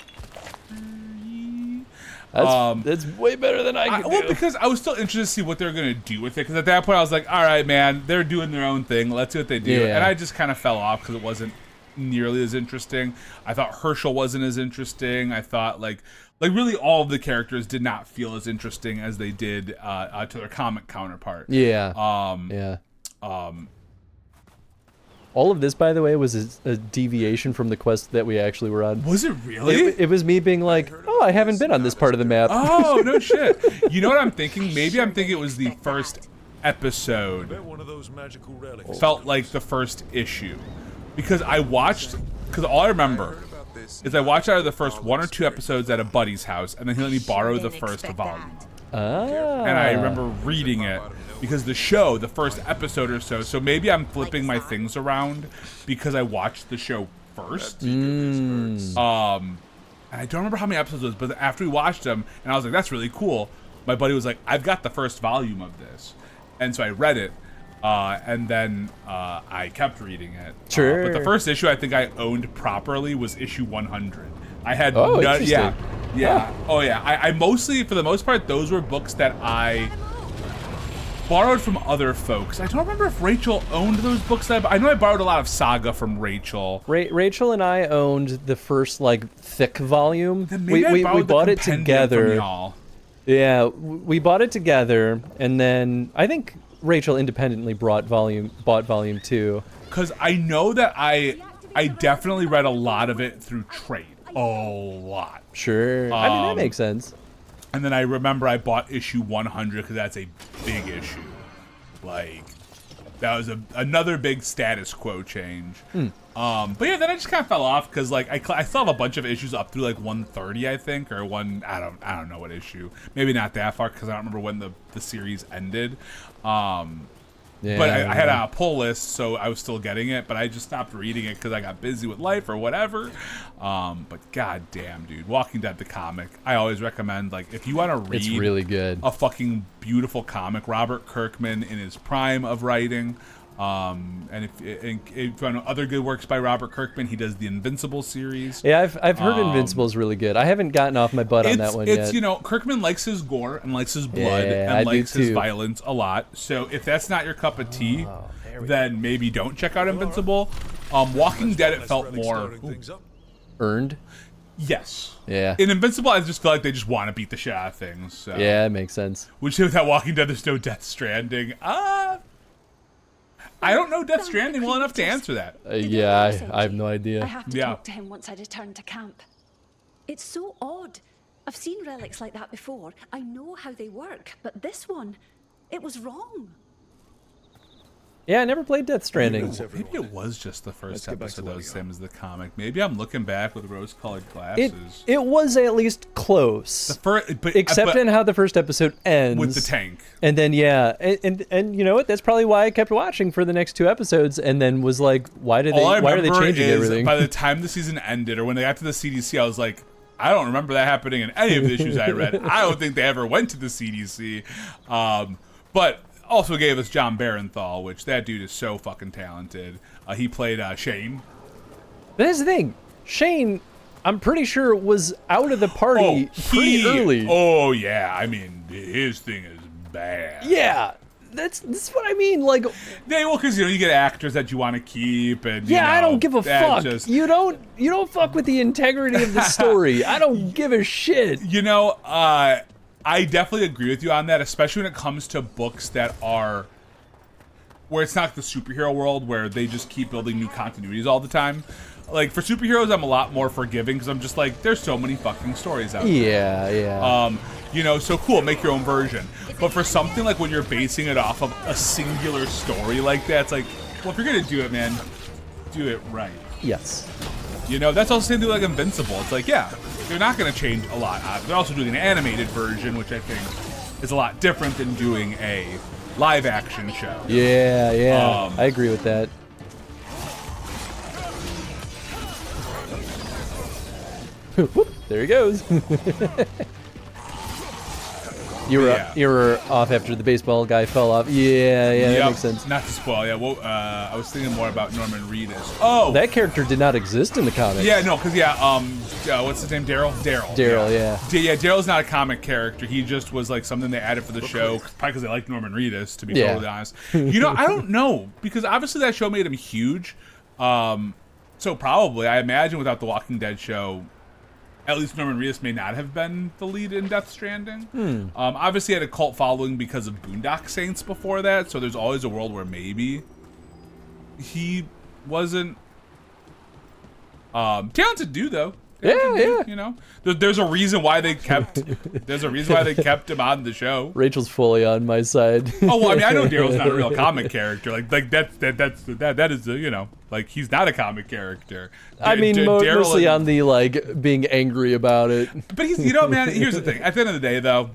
3. That's way better than I could do. Well, because I was still interested to see what they were going to do with it, because at that point I was like, all right, man, they're doing their own thing. Let's see what they do. Yeah. And I just kind of fell off because it wasn't nearly as interesting. I thought Herschel wasn't as interesting. I thought like really all of the characters did not feel as interesting as they did to their comic counterpart. Yeah. All of this, by the way, was a deviation from the quest that we actually were on. Was it really? It was me being like, oh, I haven't been on this part of the map. Oh, no shit. You know what I'm thinking? Maybe I'm thinking it was the first episode. Felt like the first issue. Because I watched, because all I remember is I watched out of the first 1 or 2 episodes at a buddy's house, and then he let me borrow the first volume. And I remember reading it because the show, the first episode or so maybe I'm flipping my things around because I watched the show first. And I don't remember how many episodes it was, but after we watched them, and I was like, that's really cool, my buddy was like, I've got the first volume of this. And so I read it. And then I kept reading it. Sure. But the first issue I think I owned properly was issue 100. I had interesting. Yeah. Oh yeah. I mostly, for the most part, those were books that I borrowed from other folks. I don't remember if Rachel owned those books. I know I borrowed a lot of Saga from Rachel. Rachel and I owned the first like thick volume. Then maybe we bought it together. From y'all. Yeah, we bought it together, and then I think Rachel independently bought volume 2. Because I know that I definitely read a lot of it through trade. A lot. Sure. I mean, that makes sense. And then I remember I bought issue 100 because that's a big issue. Like, that was another big status quo change. But yeah, then I just kind of fell off because like I still have a bunch of issues up through like 130, I think, or I don't know what issue. Maybe not that far because I don't remember when the series ended. But I had a pull list, so I was still getting it, but I just stopped reading it because I got busy with life or whatever. But goddamn, dude, Walking Dead the comic, I always recommend, like, if you want to read, it's really good, a fucking beautiful comic. Robert Kirkman in his prime of writing. And if you want other good works by Robert Kirkman, he does the Invincible series. Yeah, I've heard Invincible's really good. I haven't gotten off my butt on that one yet. You know, Kirkman likes his gore and likes his blood and likes his violence a lot. So if that's not your cup of tea, then maybe don't check out Invincible. Walking Dead, it felt more earned. Yes. Yeah. In Invincible, I just feel like they just want to beat the shit out of things. So. Yeah, it makes sense. Which with that Walking Dead, there's no Death Stranding. I don't know Death Stranding well enough to answer that. Yeah, I have no idea. I have to talk to him once I return to camp. It's so odd. I've seen relics like that before. I know how they work, but this one, it was wrong. Yeah, I never played Death Stranding. Maybe it was just the first episode that was the same as the comic. Maybe I'm looking back with rose-colored glasses. It was at least close. Except in how the first episode ends. With the tank. And then, yeah. And you know what? That's probably why I kept watching for the next 2 episodes and then was like, why are they changing everything? By the time the season ended, or when they got to the CDC, I was like, I don't remember that happening in any of the issues I read. I don't think they ever went to the CDC. But also gave us John Barenthal, which that dude is so fucking talented. He played Shane. That's the thing. Shane, I'm pretty sure, was out of the party pretty early. Oh, yeah. I mean, his thing is bad. Yeah. That's what I mean. Like, because you get actors that you want to keep, and I don't give a fuck. You don't fuck with the integrity of the story. I don't give a shit. I definitely agree with you on that, especially when it comes to books that are where it's not the superhero world where they just keep building new continuities all the time. Like, for superheroes, I'm a lot more forgiving because I'm just like, there's so many fucking stories out there. Yeah. So cool, make your own version. But for something like when you're basing it off of a singular story like that, it's like, well, if you're gonna do it, man, do it right. Yes. That's also the same thing like Invincible. It's like, yeah, they're not going to change a lot. They're also doing an animated version, which I think is a lot different than doing a live-action show. Yeah. I agree with that. Whoop, there he goes. You were off after the baseball guy fell off. Yeah, that makes sense. Not to spoil. Yeah, well, I was thinking more about Norman Reedus. Oh, that character did not exist in the comics. Yeah, no, because what's his name? Daryl. Daryl, yeah. Yeah, Daryl's not a comic character. He just was like something they added for the show, probably because they liked Norman Reedus. To be totally honest, I don't know, because obviously that show made him huge. So probably, I imagine, without the Walking Dead show, at least Norman Reedus may not have been the lead in Death Stranding. Obviously, he had a cult following because of Boondock Saints before that, so there's always a world where maybe he wasn't talented dude though. Yeah. You know, there's a reason why they kept. There's a reason why they kept him on the show. Rachel's fully on my side. Oh well, I mean, I know Daryl's not a real comic character. Like that is you know, like he's not a comic character. I mean, mostly on the like being angry about it. But he's, you know, man. Here's the thing. At the end of the day, though,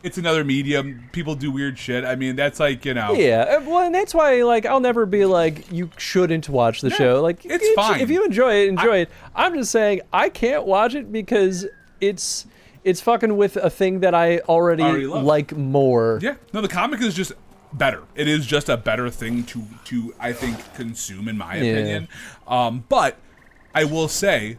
it's another medium. People do weird shit. I mean, that's like, you know. Yeah, well, and that's why, like, I'll never be like, you shouldn't watch the show. Like, it's fine. If you enjoy it, enjoy it. I'm just saying, I can't watch it because it's fucking with a thing that I already like more. Yeah. No, the comic is just better. It is just a better thing to I think consume, in my opinion. But I will say,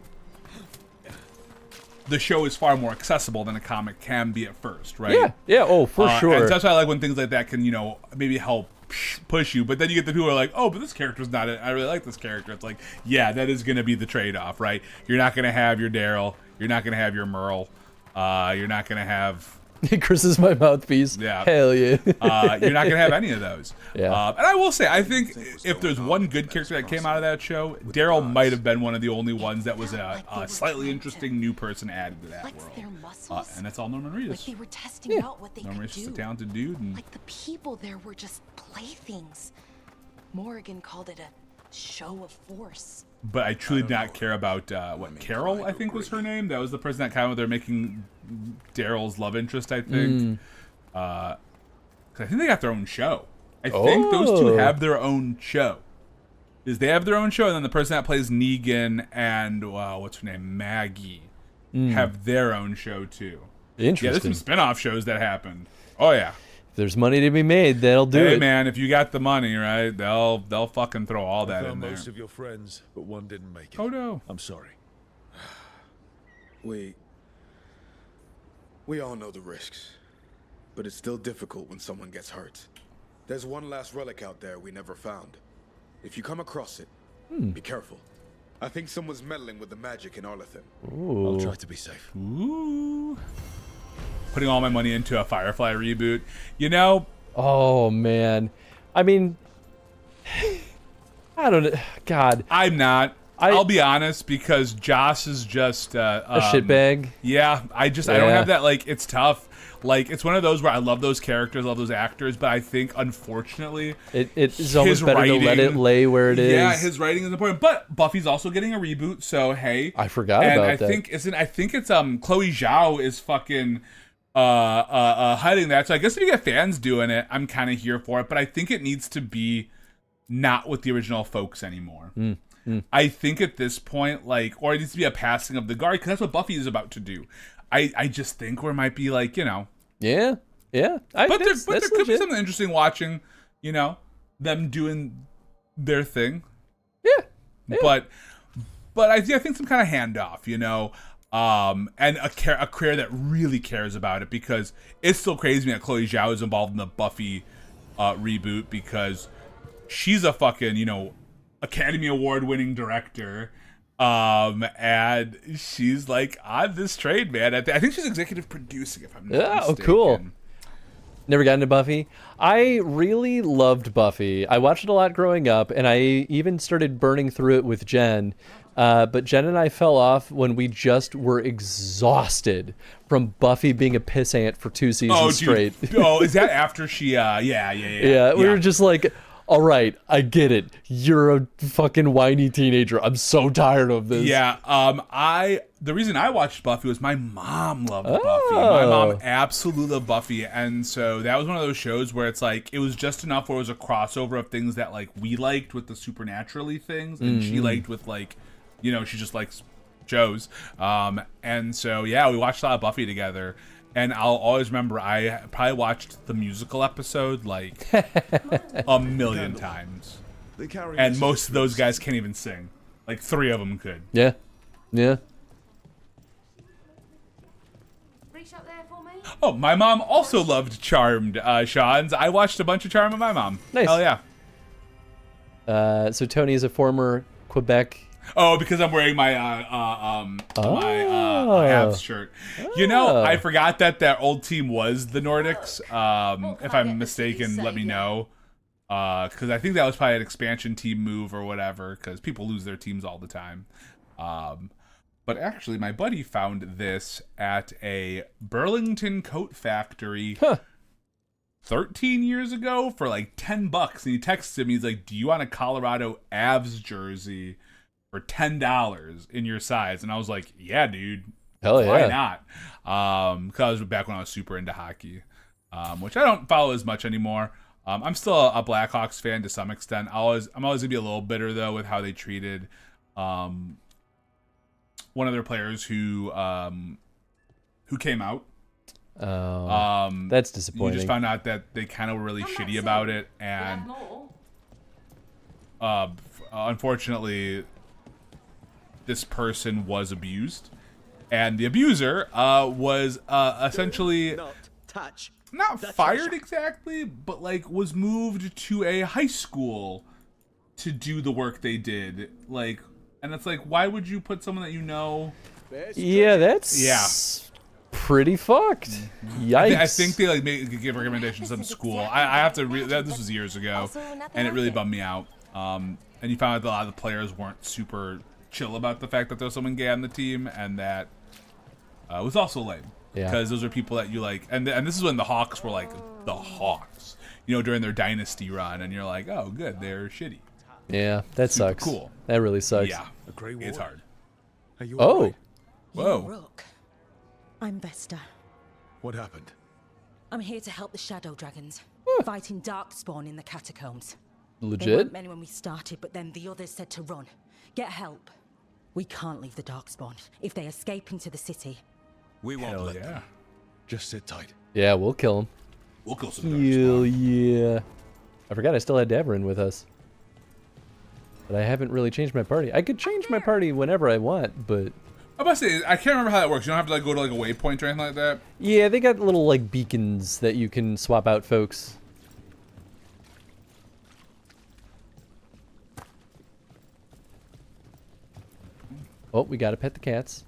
the show is far more accessible than a comic can be at first, right? Yeah, oh, for sure. And that's why I like when things like that can, you know, maybe help push you. But then you get the people who are like, oh, but this character's not it. I really like this character. It's like, yeah, that is going to be the trade-off, right? You're not going to have your Daryl. You're not going to have your Merle. You're not going to have... Chris is my mouthpiece. Yeah. Hell yeah. You're not going to have any of those. Yeah. And I will say, I think if there's one good character that came out of that show, Daryl might have been one of the only ones that was a slightly interesting new person added to that world. And that's all Norman Reedus. Like they were testing out what they Norman could Reedus is do. a talented dude. And Like the people there were just playthings. Morrigan called it a show of force. But I truly did not care about, what, Carol, I think was her name? That was the person that kind of, they're making Daryl's love interest, I think. 'Cause I think they got their own show. I think those two have their own show. They have their own show, and then the person that plays Negan and, what's her name, Maggie, have their own show, too. Interesting. Yeah, there's some spin-off shows that happened. Oh, yeah. If there's money to be made, they'll do it. Hey, man, if you got the money, right, they'll fucking throw all that in there. Most of your friends, but one didn't make it. Oh, no. I'm sorry. We all know the risks, but it's still difficult when someone gets hurt. There's one last relic out there we never found. If you come across it, be careful. I think someone's meddling with the magic in Arlethan. I'll try to be safe. Ooh. Putting all my money into a Firefly reboot. You know? Oh, man. I mean, I don't know. God. I'm not. I'll be honest, because Joss is just a shitbag. Yeah, I don't have that, like, it's tough. Like, it's one of those where I love those characters, love those actors, but I think, unfortunately, it's almost better to let it lay where it is. Yeah, his writing is important. But Buffy's also getting a reboot, so hey. I forgot about that. I think it's Chloe Zhao is fucking hiding that. So I guess if you get fans doing it, I'm kind of here for it. But I think it needs to be not with the original folks anymore. I think at this point, like, or it needs to be a passing of the guard, because that's what Buffy is about to do. I just think we might be like, you know. Yeah. But there could be something interesting watching, you know, them doing their thing. Yeah. But I think some kind of handoff, you know, and a career that really cares about it, because it's still crazy to me that Chloe Zhao is involved in the Buffy reboot, because she's a fucking, you know, Academy Award winning director. And she's like on this trade, man. I think she's executive producing, if I'm not mistaken. Oh, cool. Never got into Buffy. I really loved Buffy. I watched it a lot growing up, and I even started burning through it with Jen. But Jen and I fell off when we just were exhausted from Buffy being a pissant for 2 seasons straight. Oh, is that after she? Yeah. We were just like, all right, I get it. You're a fucking whiny teenager. I'm so tired of this. Yeah. The reason I watched Buffy was my mom loved Buffy. My mom absolutely loved Buffy, and so that was one of those shows where it's like it was just enough where it was a crossover of things that like we liked with the supernaturally things, and she liked with like, you know, she just likes shows. And so yeah, we watched a lot of Buffy together. And I'll always remember I probably watched the musical episode like a million times. And most of those guys can't even sing. Like 3 of them could. Yeah. Oh, my mom also loved Charmed, Sean's. I watched a bunch of Charmed with my mom. Nice. Hell yeah. So Tony is a former Quebec. Oh, because I'm wearing my Habs shirt. You know, I forgot that old team was the Nordics. If I'm mistaken, let me know. because I think that was probably an expansion team move or whatever, because people lose their teams all the time. But actually, my buddy found this at a Burlington coat factory 13 years ago for like $10. And he texted me, he's like, do you want a Colorado Avs jersey for $10 in your size? And I was like, yeah, dude. Hell yeah. Why not? Because I was back when I was super into hockey, which I don't follow as much anymore. I'm still a Blackhawks fan to some extent. I'm always gonna be a little bitter though with how they treated one of their players who came out. That's disappointing. You just found out that they kind of were really shitty about it, and unfortunately, this person was abused, and the abuser was essentially not fired exactly, but like was moved to a high school to do the work they did. Like, and it's like, why would you put someone that you know? Yeah, that's pretty fucked. Yikes. I think they like give recommendations to some school. I have to this was years ago, and it really bummed me out. And you found out that a lot of the players weren't super chill about the fact that there was someone gay on the team, and that was also lame. Yeah. Because those are people that you like, and this is when the Hawks were like the Hawks, you know, during their dynasty run, and you're like, oh, good, they're shitty. Yeah, that Super sucks. cool. That really sucks. Yeah, it's hard. Oh. Whoa. You Rook. I'm Vesta. What happened? I'm here to help the Shadow Dragons, fighting Darkspawn in the catacombs. Legit? There weren't many when we started, but then the others said to run. Get help. We can't leave the Darkspawn. If they escape into the city, we won't let them. Just sit tight. Yeah, we'll kill him. We'll kill some Hell yeah. I forgot I still had Daverin with us. But I haven't really changed my party. I could change my party whenever I want, but... I'm about to say, I can't remember how that works. You don't have to like go to like a waypoint or anything like that? Yeah, they got little like beacons that you can swap out folks. Oh, we gotta pet the cats.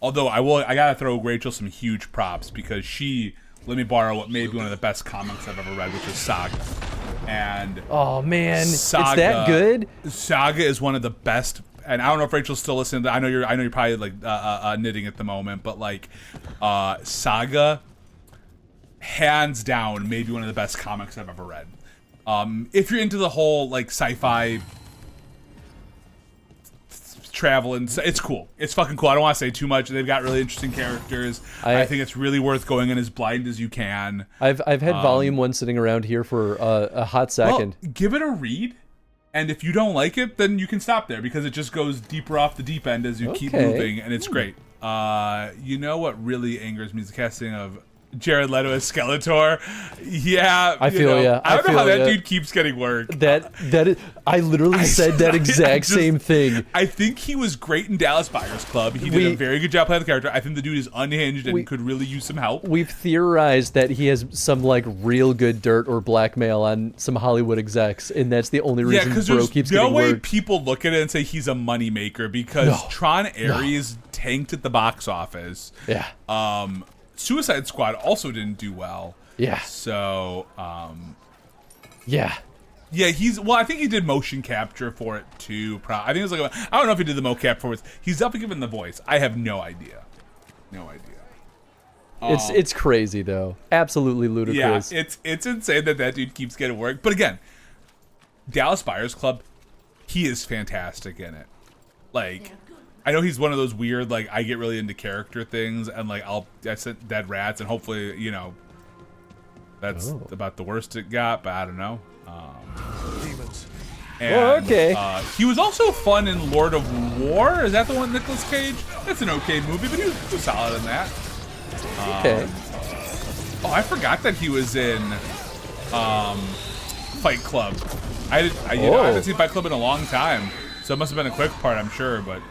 Although I gotta throw Rachel some huge props, because she let me borrow what may be one of the best comics I've ever read, which is Saga. And oh man, it's that good? Saga is one of the best. And I don't know if Rachel's still listening. I know you're probably like knitting at the moment, but like Saga, hands down, maybe one of the best comics I've ever read. If you're into the whole like sci-fi travel, and it's cool. It's fucking cool. I don't want to say too much. They've got really interesting characters. I think it's really worth going in as blind as you can. I've had volume 1 sitting around here for a hot second. Well, give it a read. And if you don't like it, then you can stop there, because it just goes deeper off the deep end as you keep moving, and it's great. You know what really angers me is the casting of Jared Leto as Skeletor. Yeah, I feel ya. I don't know how that dude keeps getting work. That is, I literally said that exact same thing. I think he was great in Dallas Buyers Club. He did a very good job playing the character. I think the dude is unhinged and could really use some help. We've theorized that he has some like real good dirt or blackmail on some Hollywood execs, and that's the only reason Bro keeps getting work. No way people look at it and say he's a moneymaker, because Tron Ares tanked at the box office. Yeah. Suicide Squad also didn't do well. Yeah. So, yeah. Yeah, I think he did motion capture for it too. I think it was like, I don't know if he did the mocap for it. He's definitely given the voice. I have no idea. No idea. It's crazy though. Absolutely ludicrous. Yeah, it's insane that dude keeps getting work. But again, Dallas Buyers Club, he is fantastic in it. Like, I know he's one of those weird, like, I get really into character things, and like I sent Dead Rats, and hopefully, you know, that's about the worst it got, but I don't know. Demons. And, okay. He was also fun in Lord of War. Is that the one with Nicolas Cage? That's an okay movie, but he was solid in that. Okay. Oh, I forgot that he was in Fight Club. I haven't seen Fight Club in a long time, so it must have been a quick part, I'm sure, but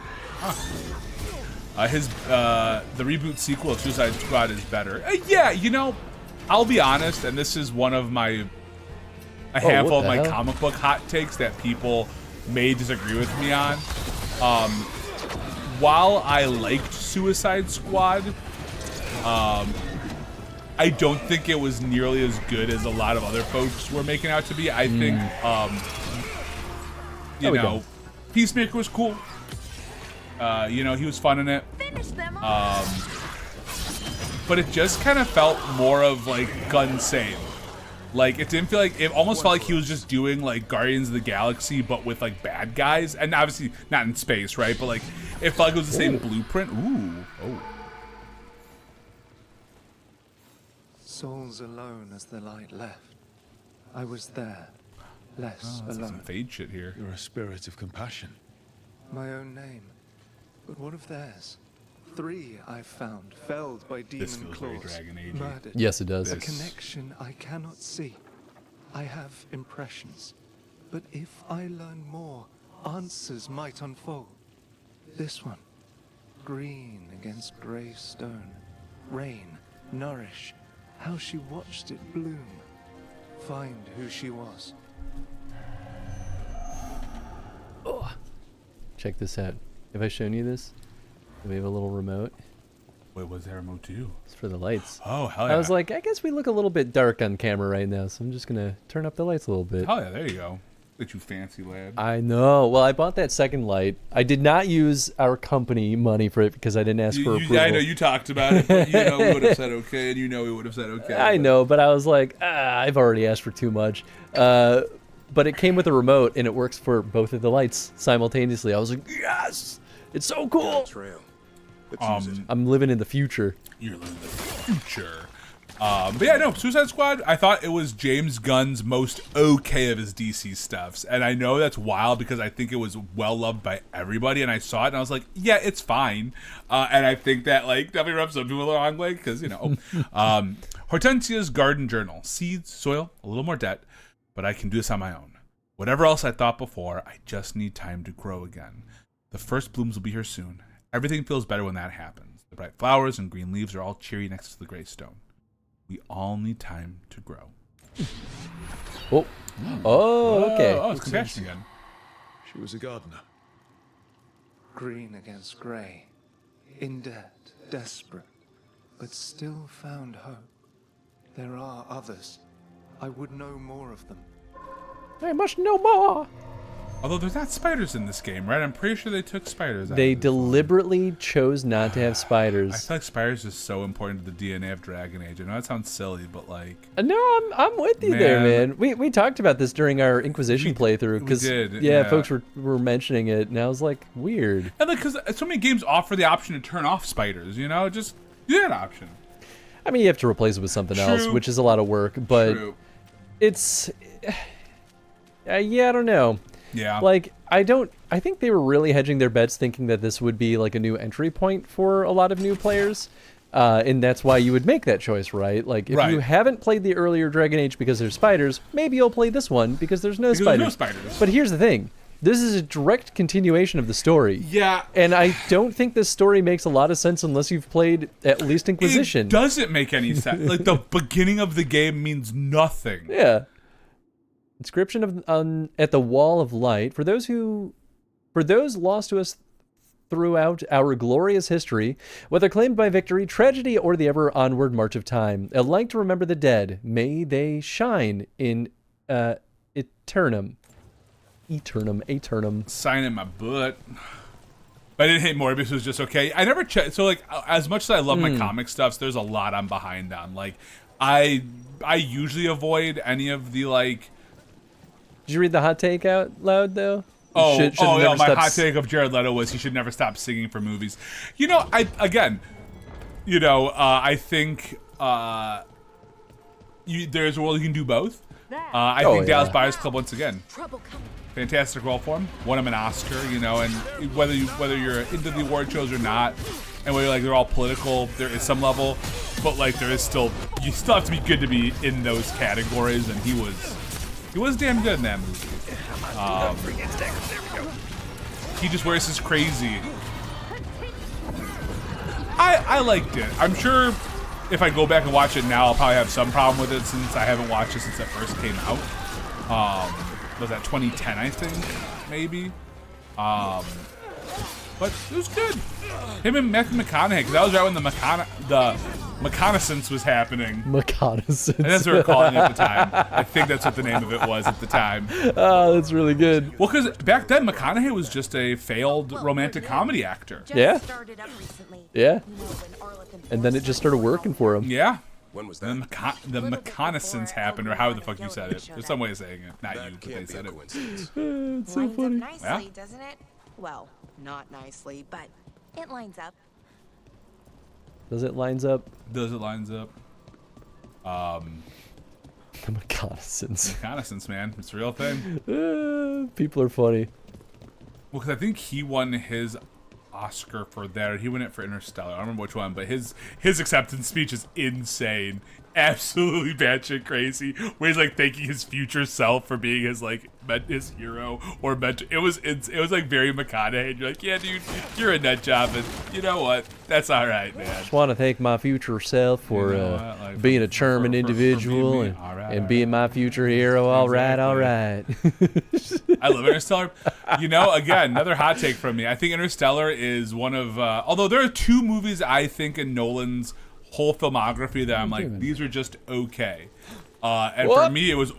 the reboot sequel of Suicide Squad is better. Yeah, you know, I'll be honest, and this is one of a handful of my comic book hot takes that people may disagree with me on. While I liked Suicide Squad, I don't think it was nearly as good as a lot of other folks were making out to be. I think, you know, Peacemaker was cool. You know, he was fun in it. But it just kind of felt more of like gun save. Like it didn't feel like, it almost felt like he was just doing like Guardians of the Galaxy, but with like bad guys, and obviously not in space, right? But like it felt like it was the same blueprint. Ooh, oh. Souls alone as the light left. I was there, less alone. Some fade shit here. You're a spirit of compassion. My own name, but what of theirs? 3 I've found, felled by demon claws, murdered. Yes, it does. A connection I cannot see. I have impressions, but if I learn more, answers might unfold. This one, green against grey stone, rain, nourish, how she watched it bloom, find who she was. Oh. Check this out. Have I shown you this? We have a little remote. Wait, what's that remote do? It's for the lights. Oh, hell yeah. I was like, I guess we look a little bit dark on camera right now, so I'm just going to turn up the lights a little bit. Hell yeah, there you go. Look at you fancy lad. I know. Well, I bought that second light. I did not use our company money for it because I didn't ask for approval. I know you talked about it, but you know we would have said okay, and you know we would have said okay. I know, but I was like, I've already asked for too much. But it came with a remote, and it works for both of the lights simultaneously. I was like, yes! It's so cool! I'm living in the future. You're living in the future. But yeah, no, Suicide Squad, I thought it was James Gunn's most okay of his DC stuffs. And I know that's wild because I think it was well loved by everybody. And I saw it and I was like, yeah, it's fine. And I think that like definitely rubs some people the wrong way because, you know, Hortensia's garden journal, seeds, soil, a little more debt, but I can do this on my own. Whatever else I thought before, I just need time to grow again. The first blooms will be here soon. Everything feels better when that happens. The bright flowers and green leaves are all cheery next to the gray stone. We all need time to grow. Oh, okay. Oh, it's compassion again. She was a gardener. Green against grey, in debt, desperate, but still found hope. There are others. I would know more of them. I must know more. Although there's not spiders in this game, right? I'm pretty sure they took spiders out. They deliberately chose not to have spiders. I feel like spiders is so important to the DNA of Dragon Age. I know that sounds silly, but like... No, I'm with you there, man. We talked about this during our Inquisition playthrough. We did, yeah, folks were mentioning it, and I was like, weird. And like, because so many games offer the option to turn off spiders, you know? Just do that option. I mean, you have to replace it with something else, which is a lot of work, but it's... yeah, I don't know. Yeah. Like, I think they were really hedging their bets thinking that this would be like a new entry point for a lot of new players. And that's why you would make that choice, right? Like, if you haven't played the earlier Dragon Age because there's spiders, maybe you'll play this one because there's no spiders. There's no spiders. But here's the thing. This is a direct continuation of the story. Yeah. And I don't think this story makes a lot of sense unless you've played at least Inquisition. It doesn't make any sense. Like, the beginning of the game means nothing. Yeah. Inscription at the Wall of Light. For those lost to us throughout our glorious history, whether claimed by victory, tragedy, or the ever onward march of time, I'd like to remember the dead. May they shine in eternum. Sign in my butt. But I didn't hate Morbius. It was just okay. I never checked. So like, as much as I love my comic stuff, there's a lot I'm behind on. Like, I usually avoid any of the like. Did you read the hot take out loud, though? Yeah, my hot take of Jared Leto was he should never stop singing for movies. You know, I think there's a world you can do both. I think Dallas Buyers Club, once again, fantastic role for him. Won him an Oscar, you know, and whether you're into the award shows or not, and whether like they're all political, there is some level, but like you still have to be good to be in those categories, and he was damn good in that movie. He just wears his crazy. I liked it. I'm sure if I go back and watch it now, I'll probably have some problem with it since I haven't watched it since it first came out. Was that 2010, I think, maybe? But it was good. Him and Matthew McConaughey, because that was right when reconnaissance was happening. Reconnaissance. And that's what we were calling it at the time. I think that's what the name of it was at the time. Oh, that's really good. Well, because back then, McConaughey was just a failed romantic comedy actor. Yeah. Yeah. And then it just started working for him. Yeah. When was that? The reconnaissance happened, or however the fuck you said it. There's some way of saying it. Not you, but they said it. It's so funny. Nicely, doesn't it? Well, not nicely, but it lines up. Does it lines up? Does it lines up? The reconnaissance. Reconnaissance, man. It's a real thing. People are funny. Well, because I think he won his Oscar for that. He won it for Interstellar. I don't remember which one, but his acceptance speech is insane. Absolutely batshit crazy. Where he's like thanking his future self for being his his hero or mentor. It was like very McConaughey. And you're like, yeah, dude, you're a nut job, and you know what? That's all right, man. Just want to thank my future self for being a charming individual and being my future hero. All right. I love Interstellar. You know, again, another hot take from me. I think Interstellar is one of, although there are two movies I think in Nolan's whole filmography that I'm like, these are just okay. And for me, it was,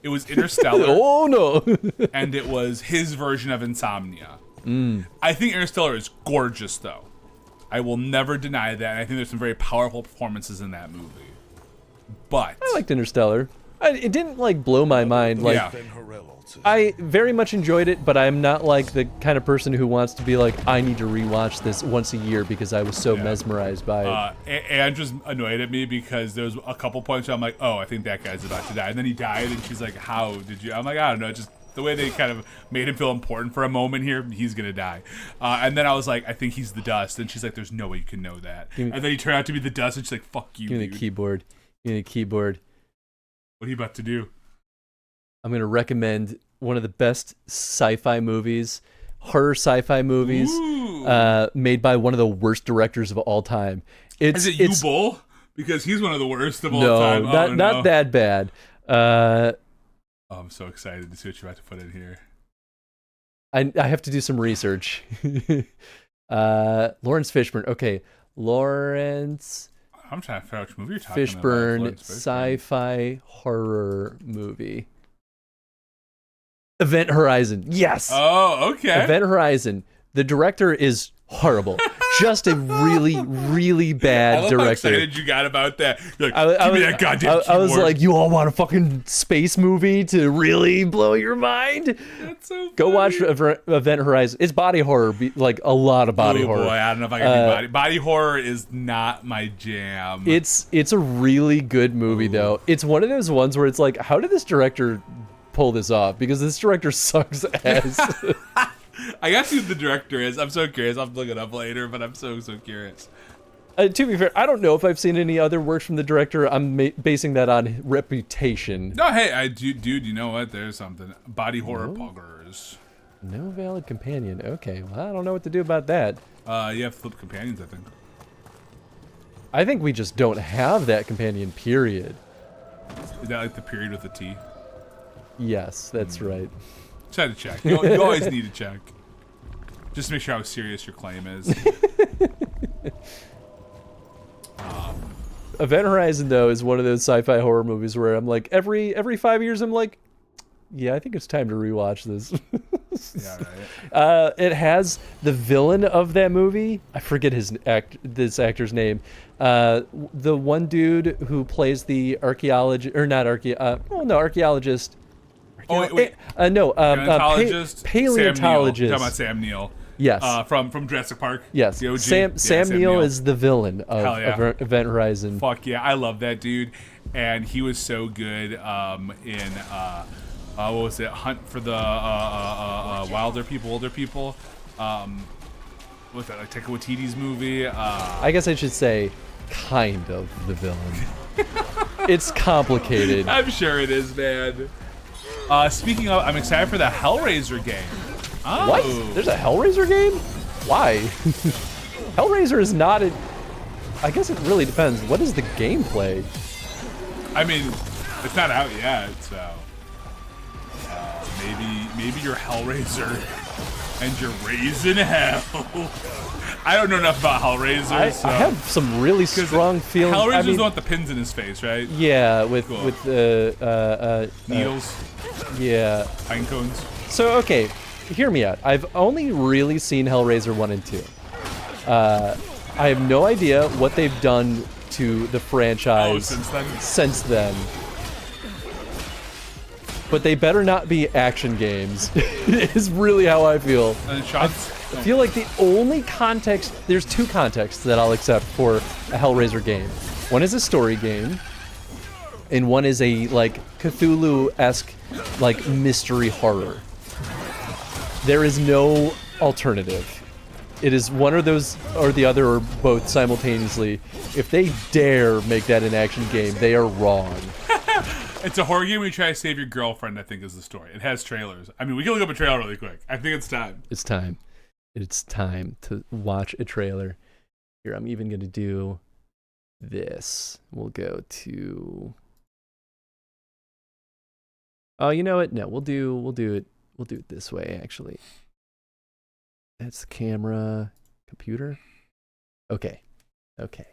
it was Interstellar. Oh no. And it was his version of Insomnia. I think Interstellar is gorgeous, though. I will never deny that. And I think there's some very powerful performances in that movie. But I liked Interstellar. It didn't like blow my mind. Like, I very much enjoyed it, but I'm not like the kind of person who wants to be like, I need to rewatch this once a year because I was so mesmerized by it. Andrew's annoyed at me because there was a couple points where I'm like, oh, I think that guy's about to die. And then he died, and she's like, how did you? I'm like, I don't know, just the way they kind of made him feel important for a moment here, he's going to die. And then I was like, I think he's the dust. And she's like, there's no way you can know that. And then he turned out to be the dust, and she's like, fuck you, dude. Give me the keyboard. What are you about to do? I'm going to recommend one of the best sci-fi movies, horror sci-fi movies, made by one of the worst directors of all time. Is it you, Bull? Because he's one of the worst of all time. Not that bad. I'm so excited to see what you're about to put in here. I have to do some research. Lawrence Fishburne. Okay, Lawrence. I'm trying to figure out which movie you're talking about. Fishburne sci-fi horror movie. Event Horizon. Yes. Oh, okay. Event Horizon. The director is horrible. Just a really, really bad director. How excited you got about that. You're like, give me that goddamn I was like, you all want a fucking space movie to really blow your mind? That's so funny. Go watch Event Horizon. It's body horror, like a lot of body horror. Boy, I don't know if I can do body horror is not my jam. It's a really good movie, though. It's one of those ones where it's like, how did this director pull this off? Because this director sucks ass. I guess who the director is. I'm so curious. I'll look it up later, but I'm so curious. To be fair, I don't know if I've seen any other works from the director. I'm basing that on reputation. No, hey, dude, you know what? There's something. Body horror poggers. No valid companion. Okay, well, I don't know what to do about that. You have flipped companions, I think. I think we just don't have that companion, period. Is that like the period with a T? Yes, that's right. Just had to check. You always need to check. Just to make sure how serious your claim is. Event Horizon, though, is one of those sci-fi horror movies where I'm like, every 5 years, I'm like, yeah, I think it's time to rewatch this. Yeah, right. It has the villain of that movie. I forget this actor's name. The one dude who plays the archaeologist, or not archaeologist. Oh wait. Paleontologist. Talking about Sam Neill. Yes. From Jurassic Park. Yes. The OG. Sam Neill is the villain of Event Horizon. Fuck yeah, I love that dude, and he was so good in what was it? Hunt for the older people. What's that? Like Taika Waititi's movie. I guess I should say, kind of the villain. It's complicated. I'm sure it is, man. Speaking of, I'm excited for the Hellraiser game. Oh. What? There's a Hellraiser game? Why? Hellraiser is not a... I guess it really depends. What is the gameplay? I mean, it's not out yet, so... maybe your Hellraiser And you're raising hell. I don't know enough about Hellraiser. I have some really strong feelings. Hellraiser's the one with the pins in his face, right? Yeah, with needles. Yeah. Pine cones. So okay, hear me out. I've only really seen Hellraiser 1 and 2. I have no idea what they've done to the franchise since then. But they better not be action games, is really how I feel. I feel like the only context, there's two contexts that I'll accept for a Hellraiser game. One is a story game, and one is a like Cthulhu-esque like mystery horror. There is no alternative. It is one of those or the other or both simultaneously. If they dare make that an action game, they are wrong. It's a horror game where you try to save your girlfriend, I think is the story. It has trailers. I mean, we can look up a trailer really quick. I think it's time. It's time. It's time to watch a trailer. Here, I'm even going to do this. We'll go to... Oh, you know what? No, we'll do it this way, actually. That's the camera. Computer? Okay. Okay.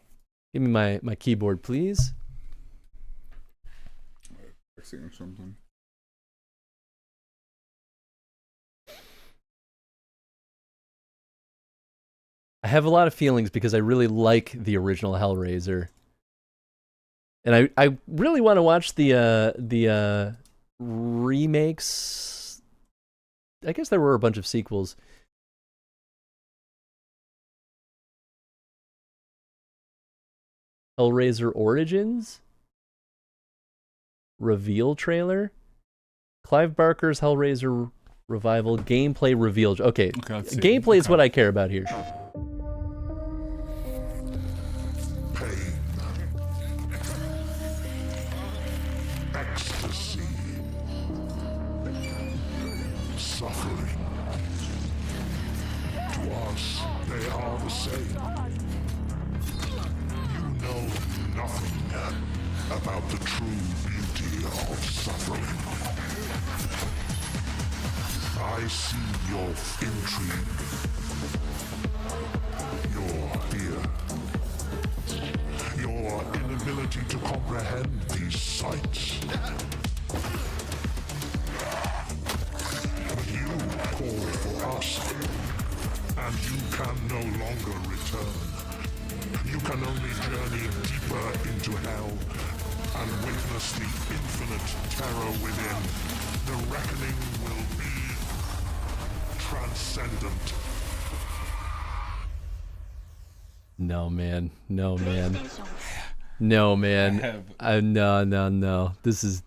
Give me my keyboard, please. Or something. I have a lot of feelings because I really like the original Hellraiser. And I really want to watch the remakes. I guess there were a bunch of sequels. Hellraiser Origins? Reveal trailer? Clive Barker's Hellraiser revival gameplay revealed. Okay, gameplay is what I care about here. Pain. Ecstasy. Suffering. To us, they are the same. You know nothing about the true beauty of suffering. I see your intrigue, your fear, your inability to comprehend these sights. You call for us, and you can no longer return. You can only journey deeper into hell and witness the infinite terror within. The reckoning will be transcendent. No, man. No, man. No, man. No. This is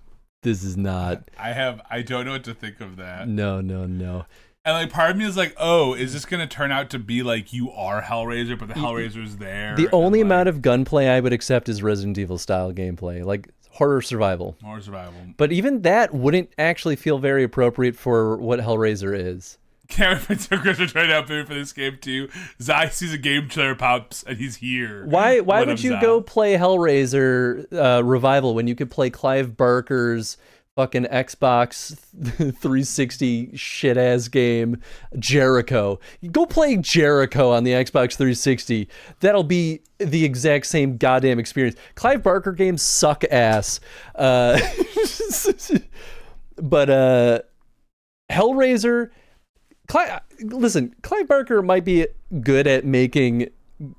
not. I don't know what to think of that. No. And like part of me is like, oh, is this gonna turn out to be like you are Hellraiser, but the Hellraiser's there? The only amount of gunplay I would accept is Resident Evil style gameplay, like horror survival. Horror survival. But even that wouldn't actually feel very appropriate for what Hellraiser is. Can't wait for Chris to try out for this game too. Zai sees a game trailer pops and he's here. Why would you go play Hellraiser revival when you could play Clive Barker's fucking Xbox 360 shit ass game Jericho? You go play Jericho on the Xbox 360. That'll be the exact same goddamn experience. Clive Barker games suck ass. But Hellraiser, Clive Barker might be good at making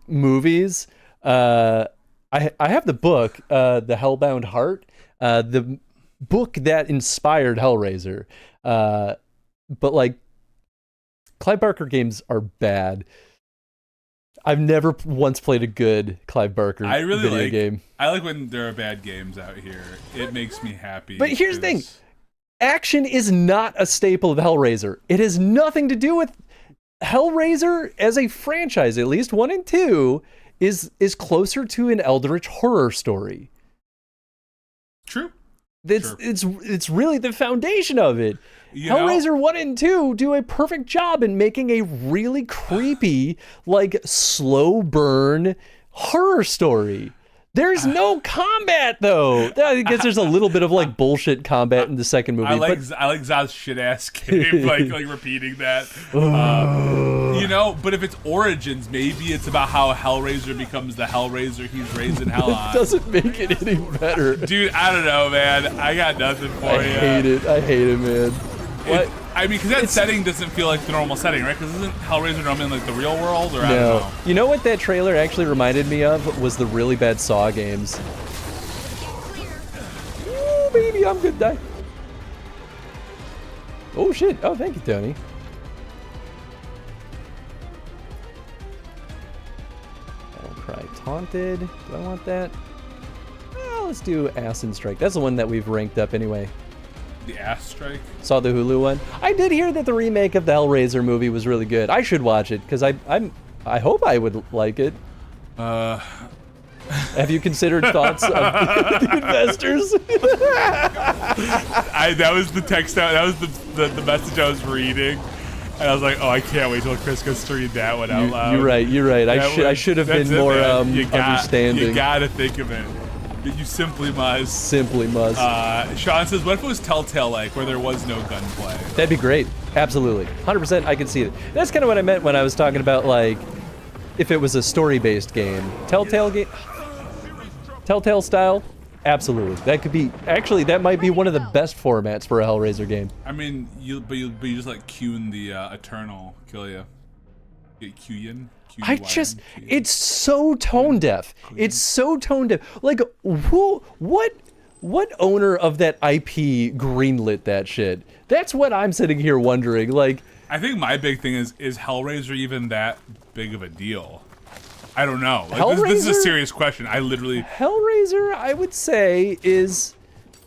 movies. I have the book, The Hellbound Heart, the book that inspired Hellraiser. But like, Clive Barker games are bad. I've never once played a good Clive Barker video game. I like when there are bad games out here. It makes me happy. But here's the thing. Action is not a staple of Hellraiser. It has nothing to do with Hellraiser as a franchise. At least 1 and 2 is closer to an eldritch horror story. True. It's really the foundation of it. Hellraiser 1 and 2 do a perfect job in making a really creepy, like slow burn horror story. There's no combat though. I guess there's a little bit of like bullshit combat in the second movie. I like Zod's shit ass game, like repeating that. You know, but if it's Origins, maybe it's about how Hellraiser becomes the Hellraiser he's raising hell on. It doesn't make it any better. Dude, I don't know, man. I got nothing for you. I hate it, man. What? I mean, because that setting doesn't feel like the normal setting, right? Because isn't Hellraiser normally in like the real world, or I don't know? You know what that trailer actually reminded me of was the really bad Saw games. Ooh, baby, I'm gonna die. Oh shit! Oh, thank you, Tony. I'll cry taunted. Do I want that? Well, let's do Acid Strike. That's the one that we've ranked up anyway. The Ass Strike? Saw the Hulu one. I did hear that the remake of the Hellraiser movie was really good. I should watch it because I hope I would like it. Have you considered thoughts of the investors? That was the text out. That was the message I was reading, and I was like, oh, I can't wait till Chris goes to read that one out loud. You're right. I should have been more understanding. You gotta think of it. You simply must. Simply must. Sean says, what if it was Telltale-like, where there was no gunplay? That'd be great. Absolutely. 100% I could see it. That's kind of what I meant when I was talking about, like, if it was a story-based game. Telltale style? Absolutely. That could be, actually, that might be one of the best formats for a Hellraiser game. I mean, you just like Qing the Eternal kill you. Get Qyin. It's so tone deaf. It's so tone deaf. Like, what owner of that IP greenlit that shit? That's what I'm sitting here wondering. Like, I think my big thing is Hellraiser even that big of a deal? I don't know. Like, this is a serious question. Hellraiser, I would say, is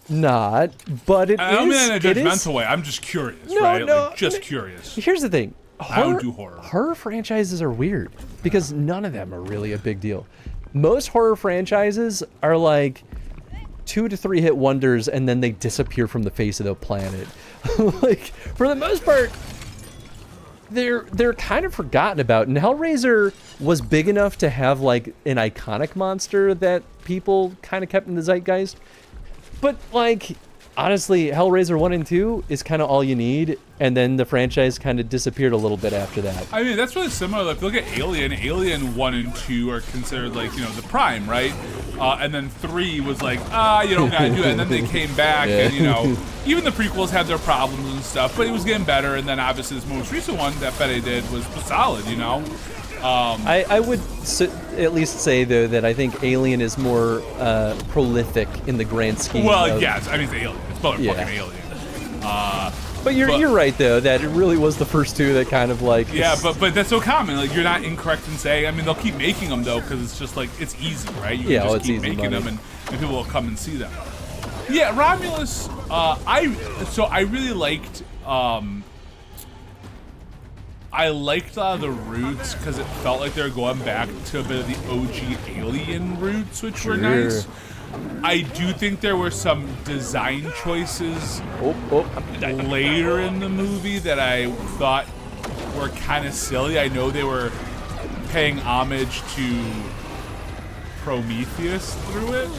not, but it is. I don't mean in a judgmental way. I'm just curious, right? Like, just curious. Here's the thing. I don't do horror. Horror franchises are weird because none of them are really a big deal. Most horror franchises are like 2 to 3 hit wonders and then they disappear from the face of the planet. Like, for the most part, they're kind of forgotten about. And Hellraiser was big enough to have like an iconic monster that people kind of kept in the zeitgeist. But like, honestly, Hellraiser 1 and 2 is kind of all you need, and then the franchise kind of disappeared a little bit after that. I mean, that's really similar. Like, if you look at Alien 1 and 2 are considered like, the prime, right? And then 3 was like, you don't gotta do it. And then they came back, and even the prequels had their problems and stuff, but it was getting better. And then obviously this most recent one that Fede did was solid, I would at least say, though, that I think Alien is more prolific in the grand scheme. Well, yes. I mean, it's Alien. It's fucking Alien. But you're right, though, that it really was the first two that kind of like... Yeah, but that's so common. Like, you're not incorrect in saying... I mean, they'll keep making them, though, because it's just, like, it's easy, right? You can just keep making them, and people will come and see them. Yeah, Romulus, I really liked... I liked a lot of the roots because it felt like they were going back to a bit of the OG Alien roots, which were nice. I do think there were some design choices later in the movie that I thought were kind of silly. I know they were paying homage to Prometheus through it,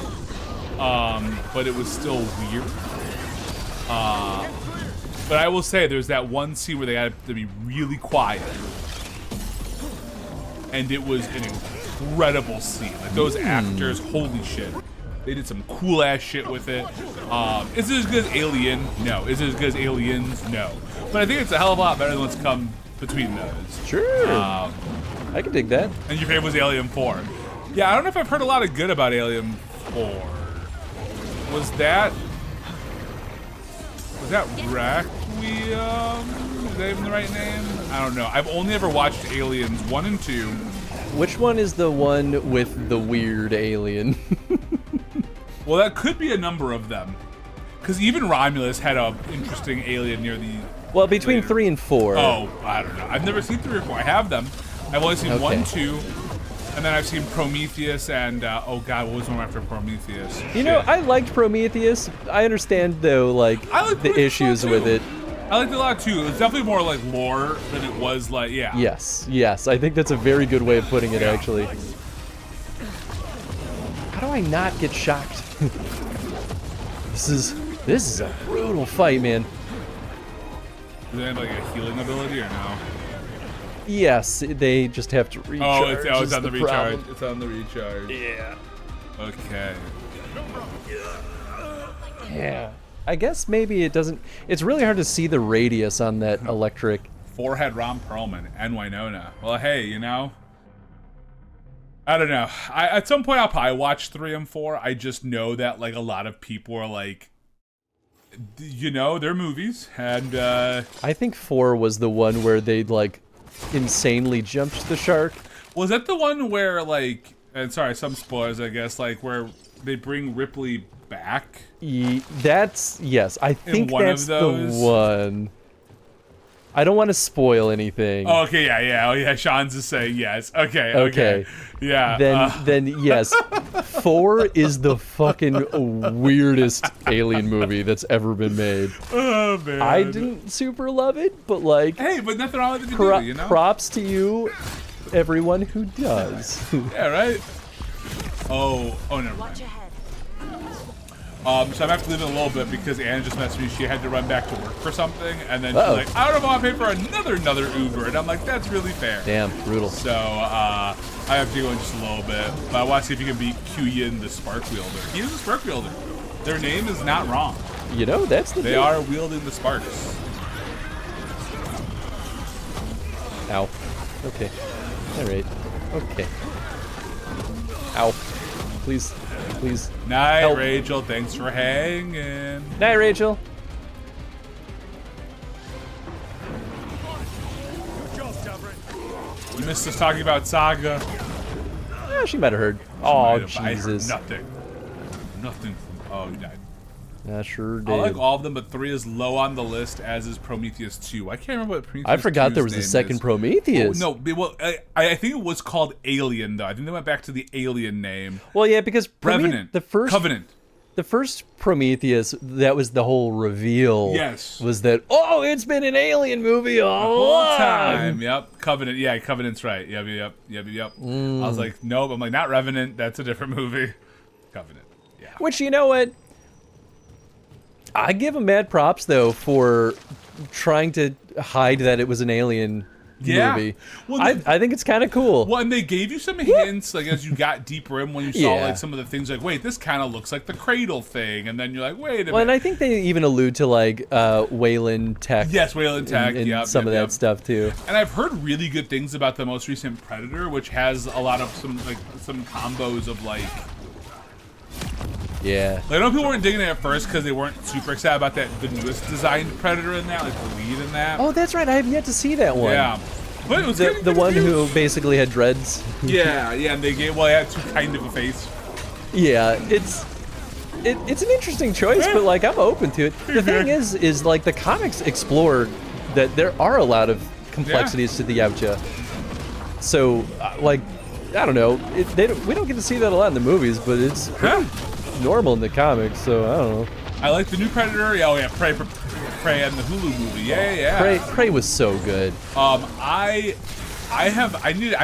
but it was still weird. But I will say, there's that one scene where they had to be really quiet. And it was an incredible scene. Like, those actors, holy shit. They did some cool-ass shit with it. Is it as good as Alien? No. Is it as good as Aliens? No. But I think it's a hell of a lot better than what's come between those. Sure. I can dig that. And your favorite was Alien 4. Yeah, I don't know if I've heard a lot of good about Alien 4. Was that Requiem? Is that even the right name? I don't know. I've only ever watched Aliens 1 and 2. Which one is the one with the weird alien? Well, that could be a number of them. Because even Romulus had an interesting alien near the... Well, between 3 and 4. Oh, I don't know. I've never seen 3 or 4. I have them. I've only seen 1, 2, and then I've seen Prometheus and, oh God, what was the one after Prometheus? I liked Prometheus. I understand, though, like, the issues with it. I liked it a lot, too. It was definitely more like lore than it was like, Yes. I think that's a very good way of putting it, actually. How do I not get shocked? This is a brutal fight, man. Do they have like a healing ability or no? Yes, they just have to recharge. Oh, it's on the recharge. problem. It's on the recharge. Yeah. Okay. Yeah. I guess maybe it doesn't. It's really hard to see the radius on that electric. Forehead Ron Perlman and Winona. Well, hey, you know. I don't know. At some point I'll probably watch 3 and 4. I just know that like a lot of people are like, you know, they're movies, and I think 4 was the one where they like insanely jumped the shark. Was that the one where like, and sorry, some spoilers I guess, like where they bring Ripley back? That's, yes, I think that's the one. I don't want to spoil anything. Oh, okay, yeah. Oh, yeah, Sean's just saying yes. Okay. Yeah. Then yes, 4 is the fucking weirdest alien movie that's ever been made. Oh, man. I didn't super love it, but like... Hey, but nothing wrong with it to do, you know? Props to you, everyone who does. Yeah, right? Oh, never mind. So I'm gonna have to leave it a little bit because Anna just messaged me. She had to run back to work for something, and then she's like, "I don't know if I'll pay for another Uber," and I'm like, "That's really fair." Damn, brutal. So I have to go in just a little bit, but I want to see if you can beat Q-Yin, the Spark Wielder. He is a Spark Wielder. Their name is not wrong. You know, that's the. They are wielding the sparks. Ow. Okay. All right. Okay. Ow. Please. Night, help. Rachel. Thanks for hanging. Night, Rachel. You missed us talking about Saga. Yeah, she might have heard. Oh, I Jesus. heard nothing. Oh, you died. I sure did. I like all of them, but 3 is low on the list, as is Prometheus 2. I can't remember what Prometheus 2's I forgot there was a second Prometheus. Oh, no, well, I think it was called Alien, though. I think they went back to the Alien name. Well, yeah, because Revenant, Covenant. The first Prometheus, that was the whole reveal. Yes. Was that, oh, it's been an Alien movie all whole along. time. Yep. Covenant. Yeah, Covenant's right. Yep. I was like, nope. I'm like, not Revenant. That's a different movie. Covenant. Yeah. Which, you know what? I give them mad props, though, for trying to hide that it was an Alien movie. Well, I think it's kind of cool. Well, and they gave you some hints, like, as you got deeper in, when you saw, like, some of the things, like, wait, this kind of looks like the Cradle thing, and then you're like, wait a minute. Well, and I think they even allude to, like, Wayland Tech. Yes, Wayland Tech, and some of that stuff, too. And I've heard really good things about the most recent Predator, which has a lot of some combos of, like... Yeah. Like, I know people weren't digging it at first because they weren't super excited about the newest designed Predator in that, like the lead in that. Oh, that's right. I have yet to see that one. Yeah. But it was the one who basically had dreads. Yeah, and they gave, well, he had kind of a face. Yeah, it's an interesting choice, but like I'm open to it. The thing is like the comics explore that there are a lot of complexities to the Yautja. So like I don't know, we don't get to see that a lot in the movies, but it's pretty normal in the comics. So I don't know. I like the new Predator. Oh yeah, Prey and the Hulu movie. Yeah. Prey was so good. I've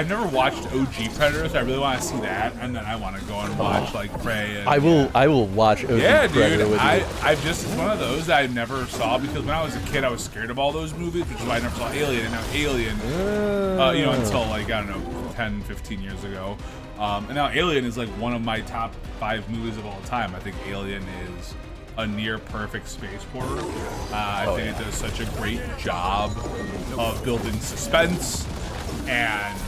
never watched OG Predator, so I really want to see that, and then I want to go and watch like Prey. And, I will watch OG Predator with you. It's one of those that I never saw because when I was a kid, I was scared of all those movies, which is why I never saw Alien. And now Alien, until like I don't know, 10, 15 years ago, and now Alien is like one of my top 5 movies of all time. I think Alien is a near perfect space horror. I think it does such a great job of building suspense. And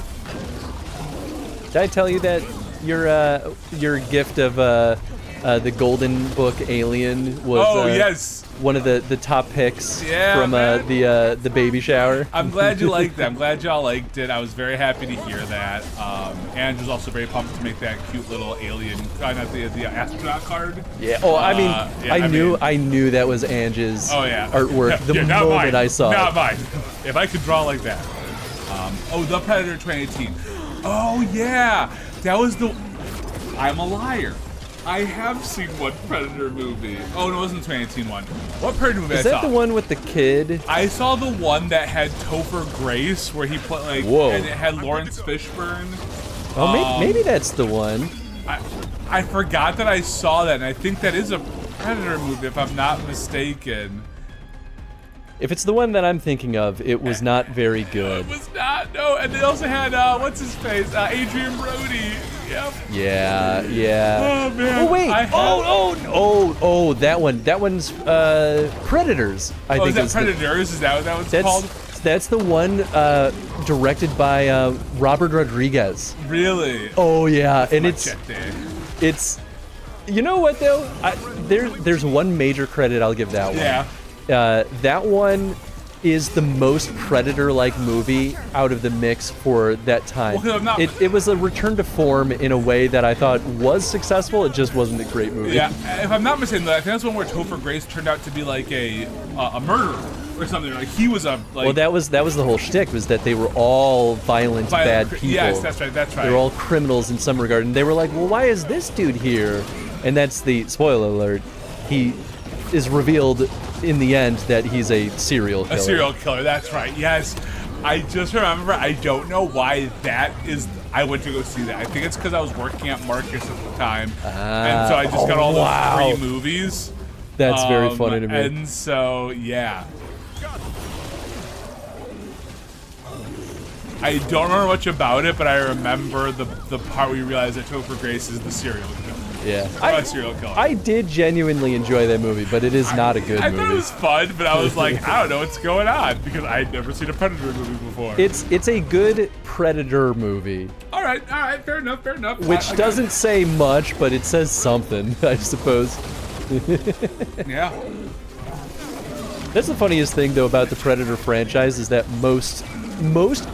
did I tell you that your gift of the Golden Book Alien was one of the top picks from the baby shower? I'm glad you liked that. I'm glad y'all liked it. I was very happy to hear that. And was also very pumped to make that cute little alien, not the astronaut card. Yeah. Oh, I mean, I knew that was Ange's artwork the moment I saw it. Not mine. If I could draw like that. The Predator 2018. Oh, yeah. That was the... I'm a liar. I have seen one Predator movie. Oh, no, it wasn't the 2018 one. What Predator movie I saw? Is that the one with the kid? I saw the one that had Topher Grace, where he played, like... Whoa. And it had Lawrence Fishburne. Oh, maybe that's the one. I forgot that I saw that, and I think that is a Predator movie, if I'm not mistaken. If it's the one that I'm thinking of, it was not very good. It was not, no. And they also had, what's his face? Adrian Brody. Yep. Yeah. Oh, man. Oh, wait. That one. That one's Predators, I think. Is that Predators? Is that what that one's called? That's the one directed by Robert Rodriguez. Really? Oh, yeah. That's and it's... You know what, though? There's one major credit I'll give that one. Yeah. That one is the most Predator-like movie out of the mix for that time. Well, it was a return to form in a way that I thought was successful. It just wasn't a great movie. Yeah, if I'm not mistaken, I think that's one where Topher Grace turned out to be like a murderer or something. Like he was a well, that was the whole shtick, was that they were all violent bad people. Yes, that's right. They were all criminals in some regard, and they were like, well, why is this dude here? And that's the spoiler alert. He is revealed in the end that he's a serial killer. A serial killer, that's right. Yes. I just remember, I don't know why that is, I went to go see that. I think it's because I was working at Marcus at the time. And so I just got all those free movies. That's very funny to me. And so, yeah. I don't remember much about it, but I remember the part where you realize that Topher Grace is the serial killer. Yeah, serial killer. I did genuinely enjoy that movie, but it is not a good movie. I thought it was fun, but I was like, I don't know what's going on because I'd never seen a Predator movie before. It's a good Predator movie. All right, fair enough. Which doesn't say much, but it says something, I suppose. Yeah. That's the funniest thing, though, about the Predator franchise is that most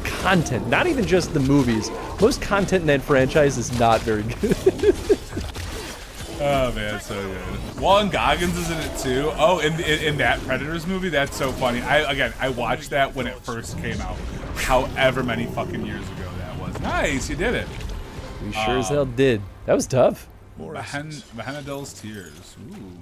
content, not even just the movies, most content in that franchise is not very good. Oh man, so good. Walton Goggins is in it too. Oh, in that Predators movie, that's so funny. I watched that when it first came out, however many fucking years ago that was. Nice, you did it. We sure as hell did. That was tough. Mahanadol's Tears. Ooh.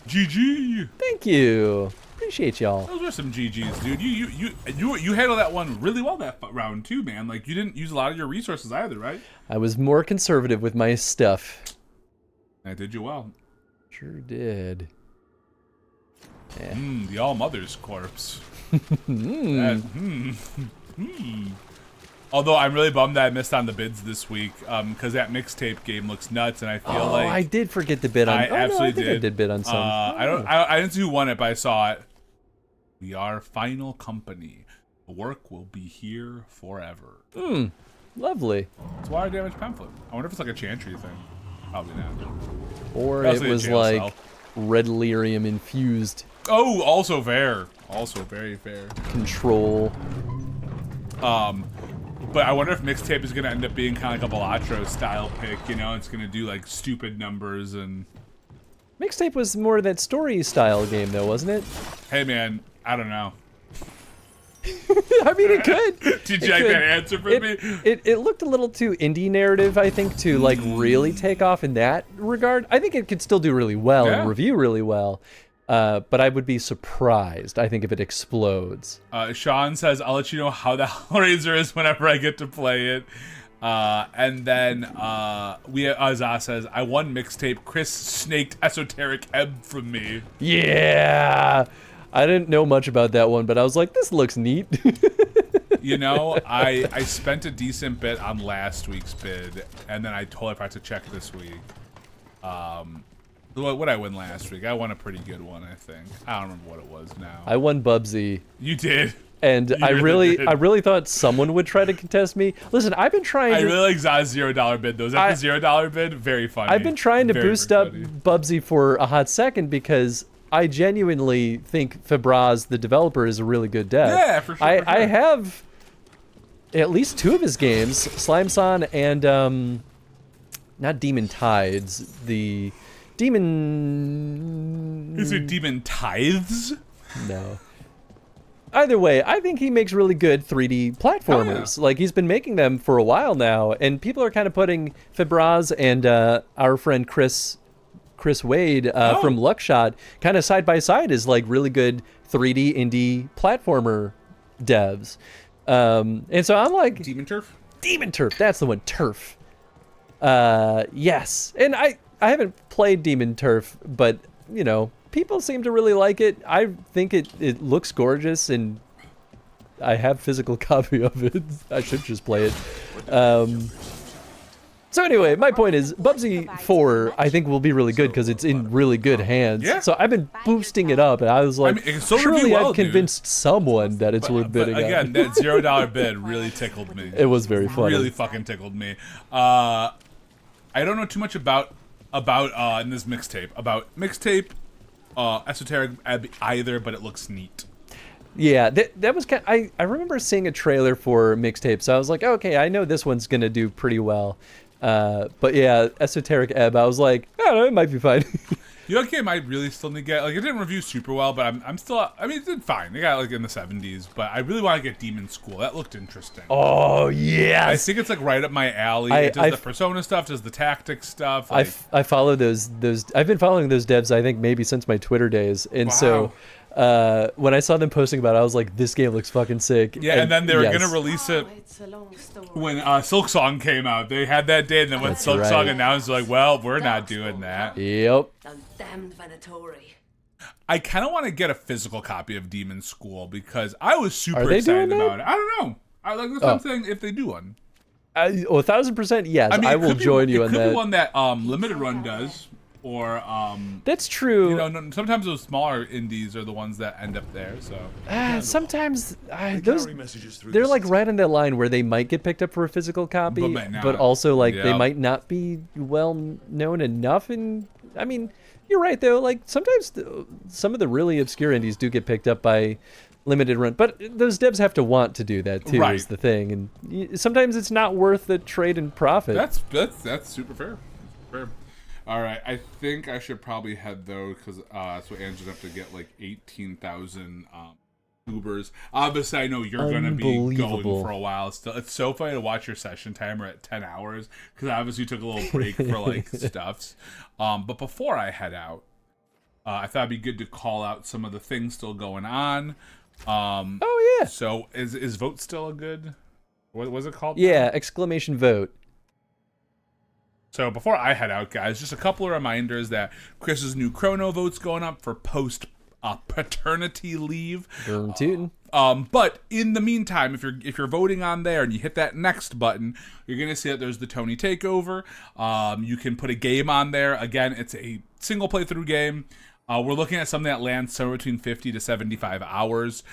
GG. Thank you. Appreciate y'all. Those were some GGs, dude. You handled that one really well that round too, man. Like you didn't use a lot of your resources either, right? I was more conservative with my stuff. That did you well. Sure did. Yeah. The All Mother's Corpse. Although I'm really bummed that I missed on the bids this week, because that mixtape game looks nuts, and I feel like I did forget to bid on. I absolutely did. I did bid on some. I didn't see who won it, but I saw it. We are Final Company. The work will be here forever. Lovely. It's water damage pamphlet. I wonder if it's like a Chantry thing. Probably not. Or it was like red lyrium infused. Oh, also fair. Also very fair. Control. But I wonder if mixtape is gonna end up being kind of like a Balatro style pick. You know, it's gonna do like stupid numbers and. Mixtape was more that story style game, though, wasn't it? Hey, man, I don't know. I mean, it could. Did you like that answer for me? It looked a little too indie narrative, I think, to like really take off in that regard. I think it could still do really well and review really well. But I would be surprised, I think, if it explodes. Sean says, I'll let you know how the Hellraiser is whenever I get to play it. And then Azaz says, I won mixtape. Chris snaked Esoteric Ebb from me. Yeah! I didn't know much about that one, but I was like, this looks neat. You know, I spent a decent bit on last week's bid, and then I totally forgot to check this week. What did I win last week? I won a pretty good one, I think. I don't remember what it was now. I won Bubsy. You did. And you I really thought someone would try to contest me. Listen, I've been trying. I really like Zaz's $0 bid though. Is that the $0 bid? Very funny. I've been trying to boost up Bubsy for a hot second because I genuinely think Fabraz, the developer, is a really good dev. Yeah, for sure. I have at least 2 of his games, Slimeson and not Demon Tides, the Demon. Is it Demon Tithes? No. Either way, I think he makes really good 3D platformers. Like, he's been making them for a while now, and people are kind of putting Fabraz and our friend Chris Wade from Luckshot kind of side by side as like really good 3D indie platformer devs. And so I'm like, Demon Turf? Demon Turf, that's the one, Turf. Yes, and I haven't played Demon Turf, but you know, people seem to really like it. I think it looks gorgeous, and I have physical copy of it. I should just play it. So anyway, my point is, Bubsy 4, I think will be really good because it's in really good hands. Yeah. So I've been boosting it up, and I was like, surely I've dude. convinced someone that it's worth bidding on. Again, that $0 bid really tickled me. It was very funny. Really fucking tickled me. I don't know too much about in this mixtape esoteric either, but it looks neat. Yeah, that was kind of, I remember seeing a trailer for mixtape, so I was like, okay, I know this one's gonna do pretty well. But yeah, Esoteric Ebb, I was like, I don't know, it might be fine. You know, game I really still need to get, like, it didn't review super well, but I'm still, I mean, it did fine. They got like in the 70s, but I really want to get Demon School. That looked interesting. Oh yes, I think it's like right up my alley. It does the Persona stuff, does the tactics stuff. Like, I follow those. I've been following those devs, I think maybe since my Twitter days, and so. When I saw them posting about it, I was like, this game looks fucking sick. Yeah, and then they were gonna release it when Silk Song came out. They had that day, and then when Silk Song announced, like, well, we're not doing that. Yep. Damned Venatori. I kind of want to get a physical copy of Demon School because I was super excited about it. I don't know. I like that's what I'm saying. If they do one, 1,000% yes. I mean, I will join you on that. It could be one that Limited Run does. Or that's true. You know, sometimes those smaller indies are the ones that end up there. So sometimes those they're like right on that line where they might get picked up for a physical copy, but also like they might not be well known enough. And I mean, you're right though. Like sometimes some of the really obscure indies do get picked up by limited run, but those devs have to want to do that too. Is the thing, and sometimes it's not worth the trade and profit. That's super fair. All right, I think I should probably head though, because so Angie's have to get like 18,000 Ubers. Obviously, I know you're going to be going for a while still. It's so funny to watch your session timer at 10 hours, because obviously you took a little break for like stuffs. But before I head out, I thought it'd be good to call out some of the things still going on. Oh yeah. So is vote still a good? What was it called? Yeah, exclamation vote. So before I head out, guys, just a couple of reminders that Chris's new chrono vote's going up for post paternity leave. But in the meantime, if you're voting on there and you hit that next button, you're gonna see that there's the Tony Takeover. You can put a game on there. Again, it's a single playthrough game. We're looking at something that lands somewhere between 50 to 75 hours.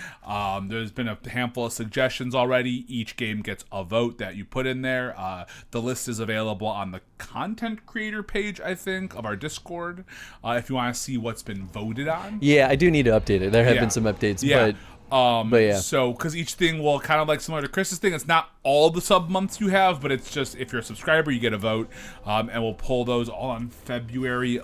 There's been a handful of suggestions already. Each game gets a vote that you put in there. The list is available on the content creator page, I think, of our Discord, if you want to see what's been voted on. Yeah, I do need to update it. There have been some updates, but yeah. So, because each thing will kind of like similar to Chris's thing, it's not all the sub months you have, but it's just if you're a subscriber, you get a vote, and we'll pull those all on February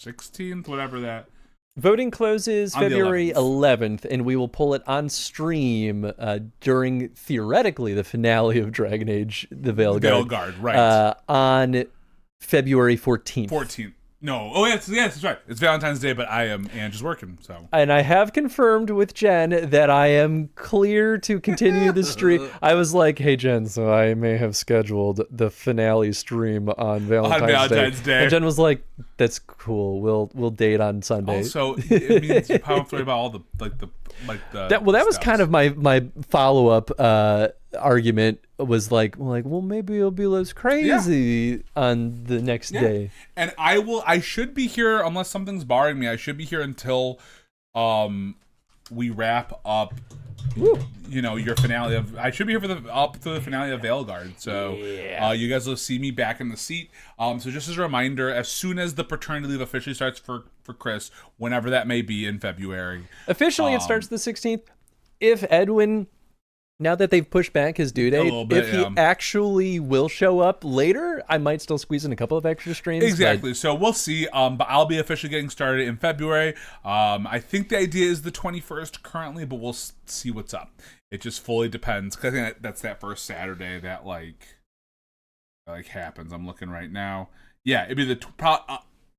16th, whatever that. Voting closes February 11th, and we will pull it on stream during, theoretically, the finale of Dragon Age, the Veilguard. Veilguard, right. On February 14th. 14th. No. Oh, yes, that's right. It's Valentine's Day, but Ange working, so. And I have confirmed with Jen that I am clear to continue the stream. I was like, hey, Jen, so I may have scheduled the finale stream on Valentine's Day. And Jen was like, that's cool. We'll date on Sunday. Also, it means you pound through about all the that was kind of my follow-up argument was like, well, maybe it'll be less crazy on the next day. And I should be here unless something's barring me. I should be here until we wrap up your finale of. I should be here for up to the finale of Veilguard. So you guys will see me back in the seat. So just as a reminder, as soon as the paternity leave officially starts for Chris, whenever that may be in February. Officially, it starts the 16th. If Edwin, now that they've pushed back his due date, he actually will show up later, I might still squeeze in a couple of extra streams. Exactly. So we'll see. But I'll be officially getting started in February. I think the idea is the 21st currently, but we'll see what's up. It just fully depends, because I think that's that first Saturday that happens. I'm looking right now. Yeah, it'd be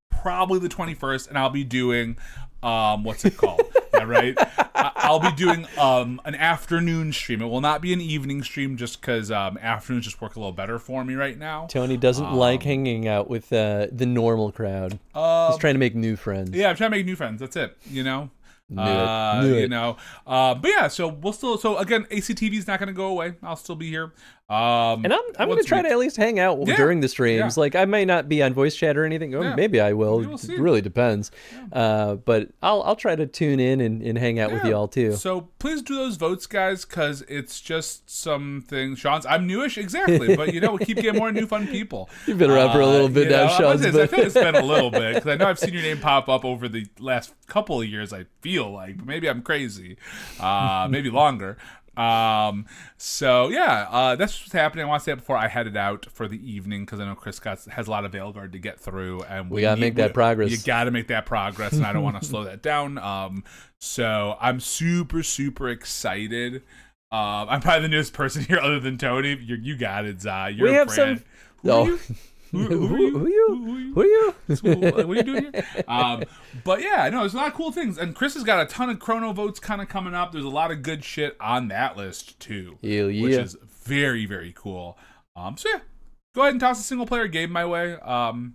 probably the 21st, and I'll be doing what's it called? Yeah, right. I'll be doing an afternoon stream. It will not be an evening stream just because afternoons just work a little better for me right now. Tony doesn't like hanging out with the normal crowd. He's trying to make new friends. Yeah, I'm trying to make new friends. That's it. You know. Knew it. You know, but yeah, so we'll still. So again, ACTV is not going to go away. I'll still be here. And I'm going to try to at least hang out during the streams. Like I may not be on voice chat or anything. Or maybe I will. It really depends. But I'll try to tune in and hang out with y'all too. So please do those votes, guys, because it's just something. Sean's, I'm newish, exactly, but you know, we keep getting more new fun people. You've been around for a little bit now, Sean. I feel like it's been a little bit because I know I've seen your name pop up over the last couple of years. I feel like, but maybe I'm crazy, maybe longer. So yeah, that's what's happening. I want to say it before I headed out for the evening because I know Chris has a lot of Veilguard to get through, and we gotta make that progress. You gotta make that progress, and I don't want to slow that down. So I'm super excited. I'm probably the newest person here, other than Tony. You got it, Zah. You're we a have brand. some. No. Who are you? What are you doing here? But yeah, no, there's a lot of cool things, and Chris has got a ton of chrono votes kind of coming up. There's a lot of good shit on that list too, which is very cool. So yeah, go ahead and toss a single player game my way, and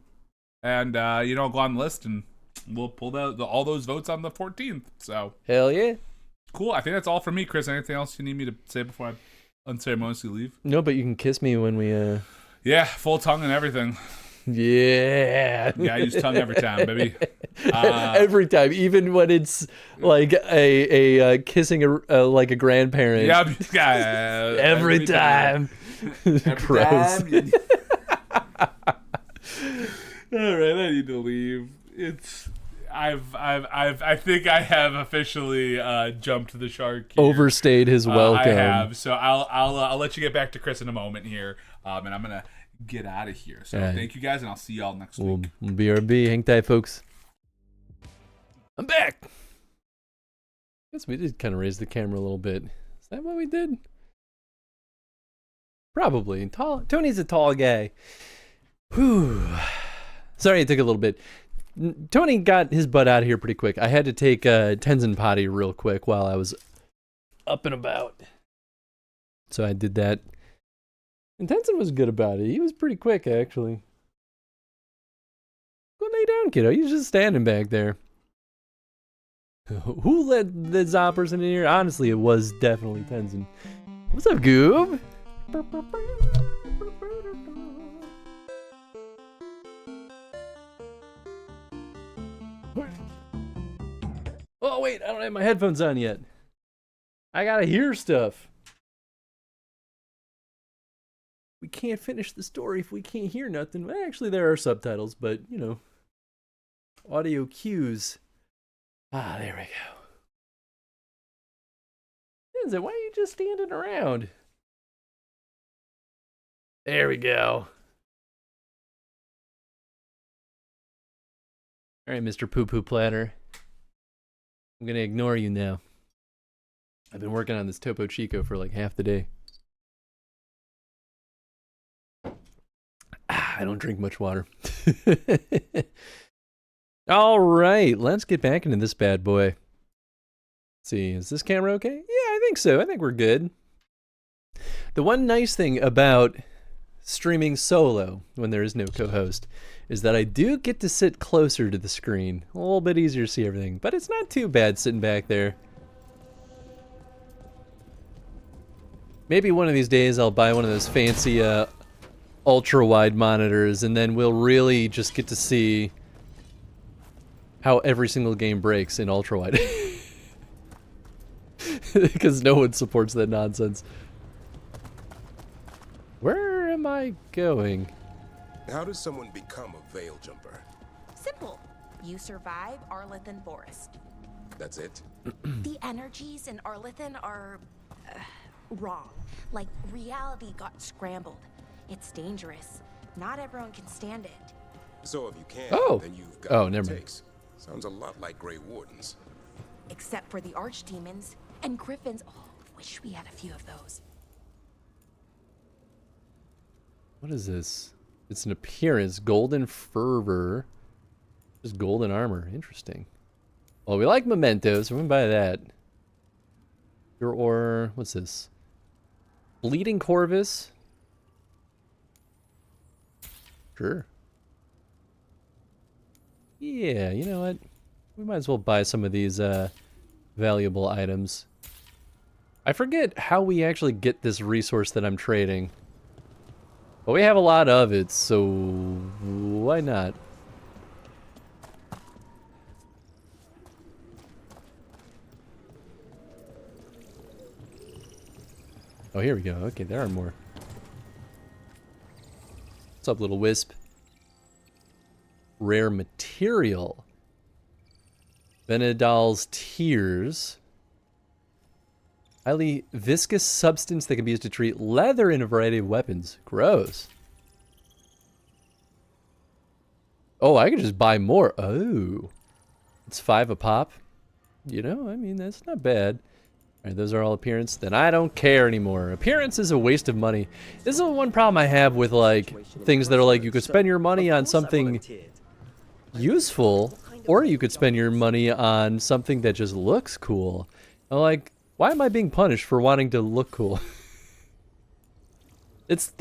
you know, I'll go on the list and we'll pull all those votes on the 14th. So hell yeah, cool. I think that's all from me, Chris. Anything else you need me to say before I unceremoniously leave? No, but you can kiss me when we. Yeah, full tongue and everything. Yeah. Yeah, I use tongue every time, baby. Every time, even when it's like a kissing like a grandparent. Yeah, every time. Gross. All right, I need to leave. I think I have officially jumped the shark here. Overstayed his welcome. I have. So I'll let you get back to Chris in a moment here, and I'm gonna get out of here. So thank you guys, and I'll see y'all next week. BRB, hang tight, folks. I'm back. Guess we did kind of raise the camera a little bit. Is that what we did? Probably. Tony's a tall guy. Whew. Sorry it took a little bit. Tony got his butt out of here pretty quick. I had to take Tenzin potty real quick while I was up and about. So I did that. And Tenzin was good about it. He was pretty quick, actually. Go lay down, kiddo. You're just standing back there. Who let the Zah person in here? Honestly, it was definitely Tenzin. What's up, Goob? Oh, wait. I don't have my headphones on yet. I gotta hear stuff. We can't finish the story if we can't hear nothing. Well, actually, there are subtitles, but, you know, audio cues. Ah, there we go. Tenzin, why are you just standing around? There we go. All right, Mr. Poo-Poo Platter. I'm going to ignore you now. I've been working on this Topo Chico for like half the day. I don't drink much water. All right, let's get back into this bad boy. Let's see, is this camera okay? Yeah, I think so. I think we're good. The one nice thing about streaming solo when there is no co-host is that I do get to sit closer to the screen. A little bit easier to see everything, but it's not too bad sitting back there. Maybe one of these days I'll buy one of those fancy ultra-wide monitors, and then we'll really just get to see how every single game breaks in ultra-wide. Because no one supports that nonsense. Where am I going? How does someone become a Veil Jumper? Simple. You survive Arlithan Forest. That's it? The energies in Arlithan are wrong. Like, reality got scrambled. It's dangerous. Not everyone can stand it. So if you can, then you've got what never it mind. takes. Sounds a lot like Grey Wardens. Except for the archdemons and griffins. Oh, wish we had a few of those. What is this? It's an appearance. Golden fervor. Just golden armor. Interesting. Well, we like mementos. We're gonna buy that. Or what's this? Bleeding Corvus. Sure. Yeah, you know what? We might as well buy some of these valuable items. I forget how we actually get this resource that I'm trading. But we have a lot of it, so why not? Oh, here we go. Okay, there are more. What's up, little wisp? Rare material. Benedal's Tears. Highly viscous substance that can be used to treat leather in a variety of weapons. Gross. Oh, I could just buy more. Oh. It's 5 a pop. You know, I mean, that's not bad. Alright, those are all appearance. Then I don't care anymore. Appearance is a waste of money. This is the one problem I have with, like, things that are like, you could spend your money on something useful, or you could spend your money on something that just looks cool. I'm like, why am I being punished for wanting to look cool? That's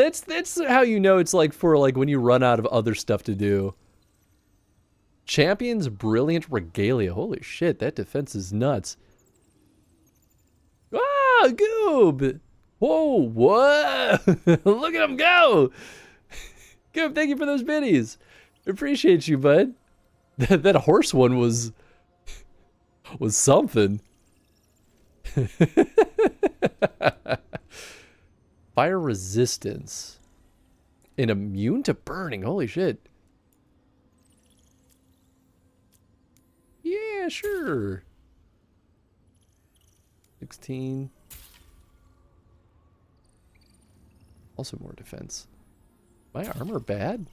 how you know it's like for like when you run out of other stuff to do. Champion's Brilliant Regalia. Holy shit, that defense is nuts. Ah, Goob! Whoa, what? Look at him go! Goob, thank you for those biddies. Appreciate you, bud. That horse one was something. Fire resistance. And immune to burning. Holy shit. Yeah, sure. 16. Also more defense. My armor bad?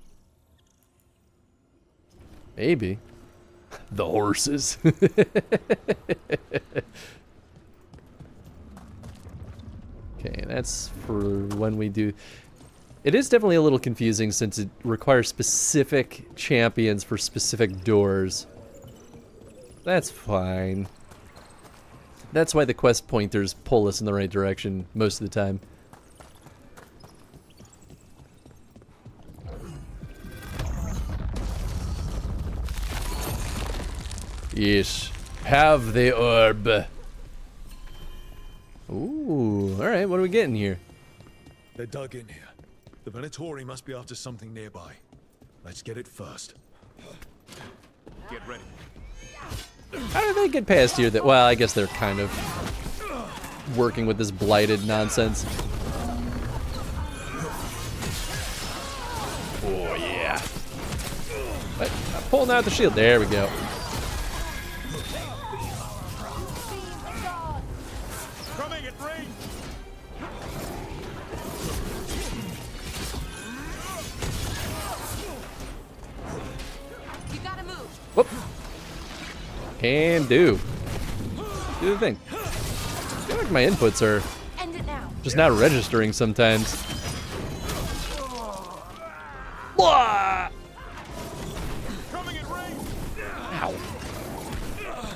Maybe. The horses. Okay, that's for when we do... It is definitely a little confusing since it requires specific champions for specific doors. That's fine. That's why the quest pointers pull us in the right direction most of the time. Yes. Have the orb. Ooh, alright, what are we getting here? They're dug in here. The Venatori must be after something nearby. Let's get it first. Get ready. How did they get past here? Well, I guess they're kind of working with this blighted nonsense. Oh, yeah. What? I'm pulling out the shield. There we go. Whoop. Can do. Do the thing. I feel like my inputs are just not registering sometimes. Blah! Ow.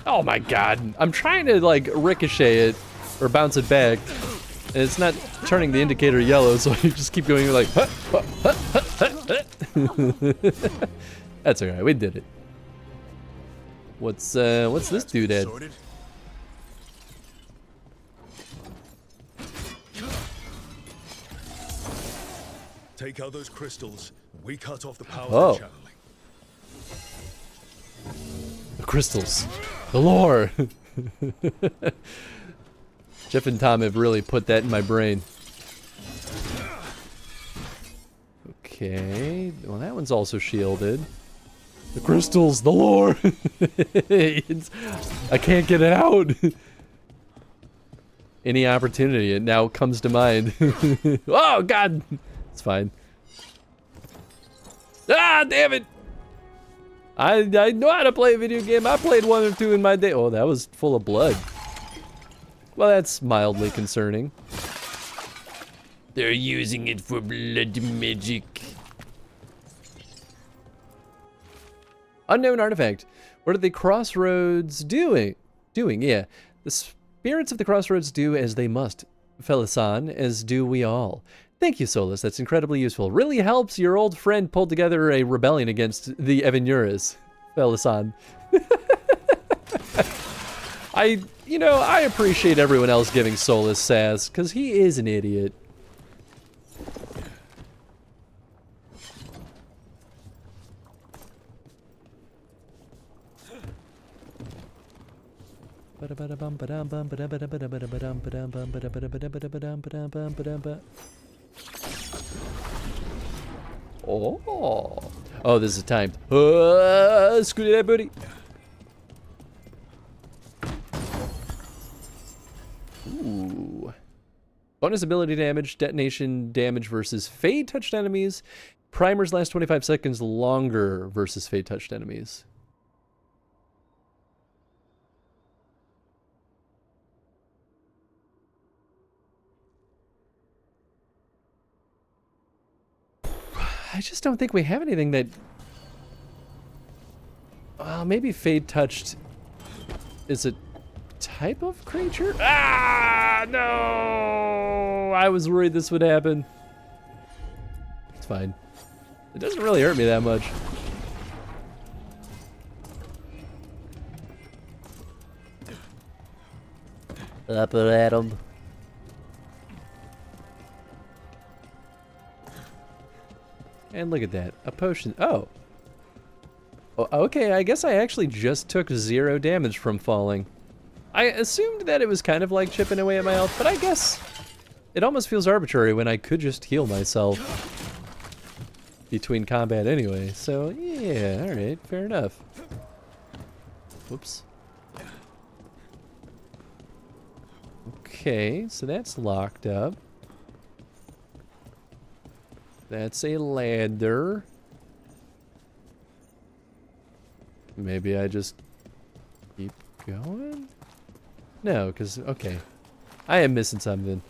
Oh my god. I'm trying to like ricochet it or bounce it back. And it's not turning the indicator yellow, so I just keep going like hut, hut, hut, hut, hut. That's alright, we did it. What's this dude at? Take out those crystals. We cut off the power Oh. channeling. The crystals. The lore. Jeff and Tom have really put that in my brain. Okay. Well, that one's also shielded. The crystals, the lore. I can't get it out. Any opportunity, it now comes to mind. Oh, God. It's fine. Ah, damn it. I know how to play a video game. I played 1 or 2 in my day. Oh, that was full of blood. Well, that's mildly concerning. They're using it for blood magic. Unknown artifact. What are the crossroads doing? Yeah. The spirits of the crossroads do as they must, Felisan, as do we all. Thank you, Solus. That's incredibly useful. Really helps your old friend pull together a rebellion against the Evanuras, Felisan. I appreciate everyone else giving Solus sass, because he is an idiot. Oh, this is time. Screw that booty. Ooh. Bonus ability damage, detonation damage versus fade touched enemies. Primers last 25 seconds longer versus fade touched enemies. I just don't think we have anything that... Well, maybe fade touched is a type of creature? Ah, no! I was worried this would happen. It's fine. It doesn't really hurt me that much. Up at him. And look at that, a potion. Oh. Okay, I guess I actually just took 0 damage from falling. I assumed that it was kind of like chipping away at my health, but I guess it almost feels arbitrary when I could just heal myself between combat anyway. So, yeah, alright, fair enough. Whoops. Okay, so that's locked up. That's a ladder. Maybe I just keep going? No, because, okay. I am missing something.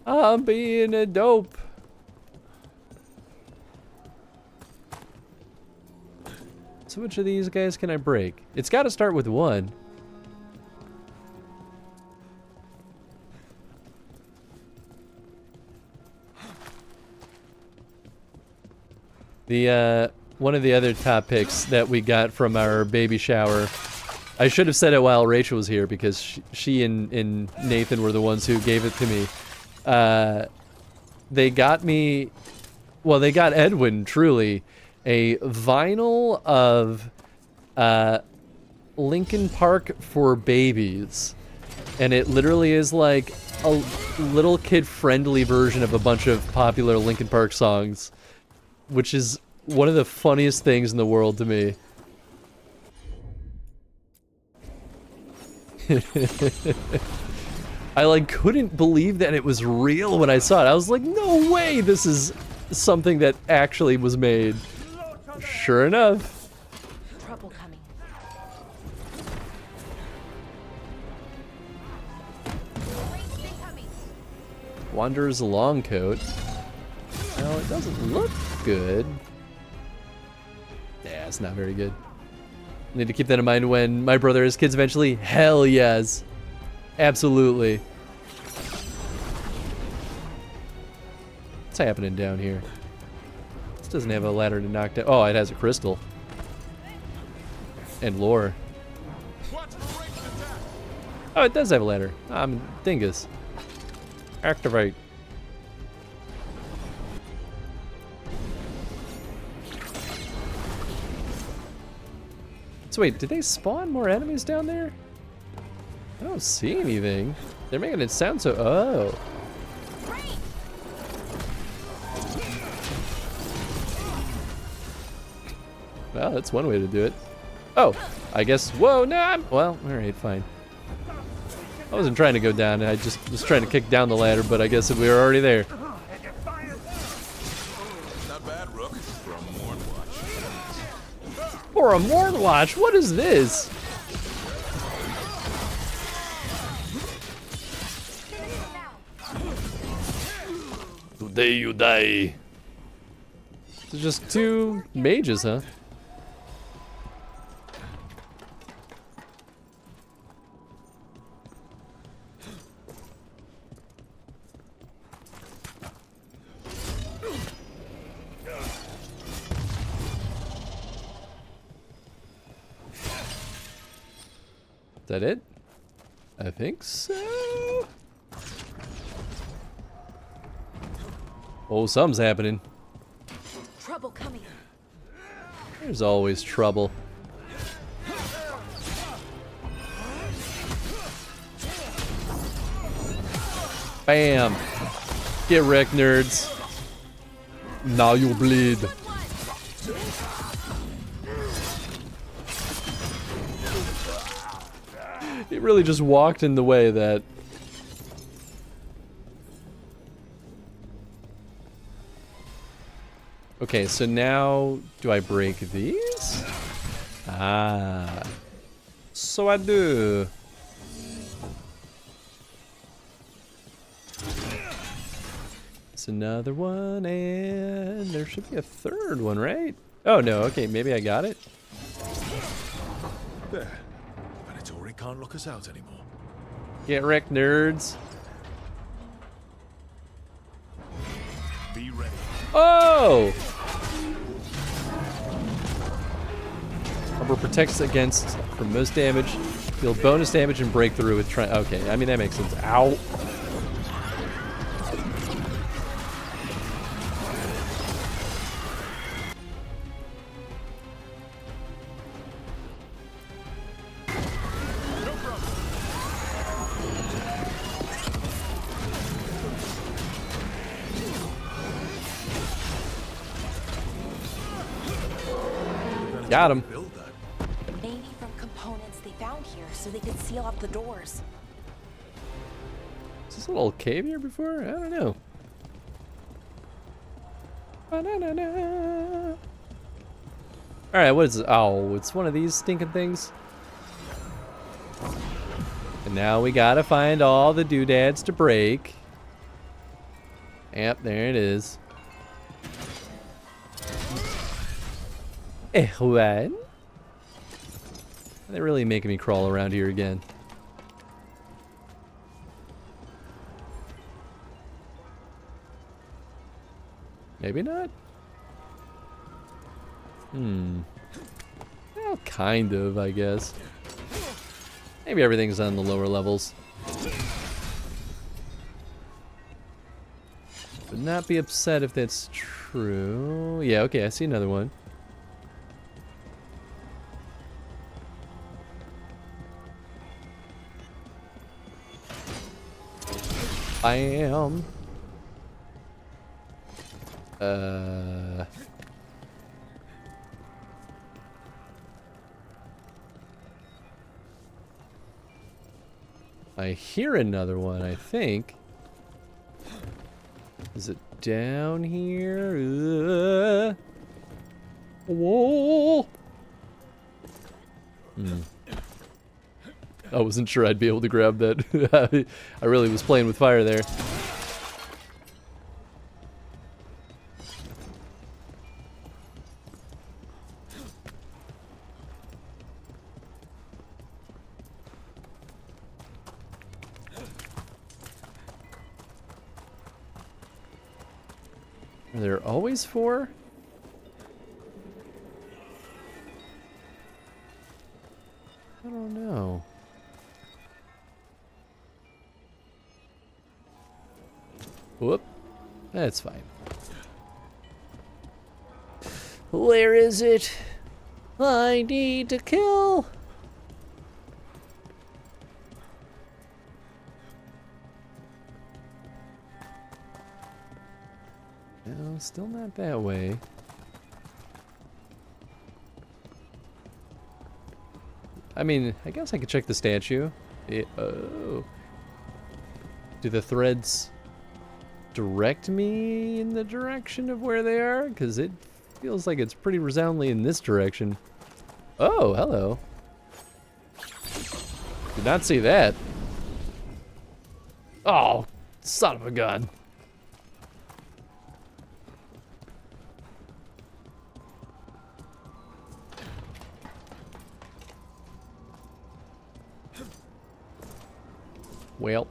I'm being a dope. So which of these guys can I break? It's got to start with 1. The, one of the other top picks that we got from our baby shower, I should have said it while Rachel was here because she and Nathan were the ones who gave it to me. They got me, well, they got Edwin, truly, a vinyl of Linkin Park for babies. And it literally is like a little kid-friendly version of a bunch of popular Linkin Park songs, which is one of the funniest things in the world to me. I like couldn't believe that it was real when I saw it. I was like, no way this is something that actually was made. Sure enough. Trouble coming. Wanderer's long coat. Well, it doesn't look good. Yeah, it's not very good. Need to keep that in mind when my brother has kids eventually. Hell yes. Absolutely. What's happening down here? This doesn't have a ladder to knock down. Oh, it has a crystal. And lore. Oh, it does have a ladder. I'm dingus. Activate. So wait, did they spawn more enemies down there? I don't see anything. They're making it sound so... Oh. Well, that's one way to do it. Oh, I guess... Whoa, no, I'm... Well, alright, fine. I wasn't trying to go down. I just was trying to kick down the ladder, but I guess we were already there. Not bad, Rook. For a Morn watch. For a Morn watch? What is this? Today you die. It's just 2 mages, huh? that it? I think so. Oh, something's happening. Trouble coming. There's always trouble. Bam! Get wrecked, nerds. Now you bleed. It really just walked in the way of that. Okay, so now do I break these? Ah. So I do. It's another one, and there should be a third one, right? Oh no, okay, maybe I got it. There. Venatori can't lock us out anymore. Get wrecked, nerds. Be ready. Oh! Armor protects against from most damage. Deal bonus damage and breakthrough with okay, I mean that makes sense. Ow. Got him. Maybe from components they found here so they could seal off the doors. Is this a little cave here before? I don't know. Ba-na-na-na. Alright, what is it? Oh, it's one of these stinking things. And now we gotta find all the doodads to break. Yep, there it is. What? They're really making me crawl around here again. Maybe not? Well, kind of, I guess. Maybe everything's on the lower levels. Would not be upset if that's true. Yeah, okay, I see another one. Bam. I hear another one, I think. Is it down here? Whoa! I wasn't sure I'd be able to grab that. I really was playing with fire there. Are there always four? I don't know. Whoop. That's fine. Where is it? I need to kill. No, still not that way. I mean, I guess I could check the statue. Oh. Do the threads direct me in the direction of where they are? Because it feels like it's pretty resoundingly in this direction. Oh, hello. Did not see that. Oh, son of a gun. Well.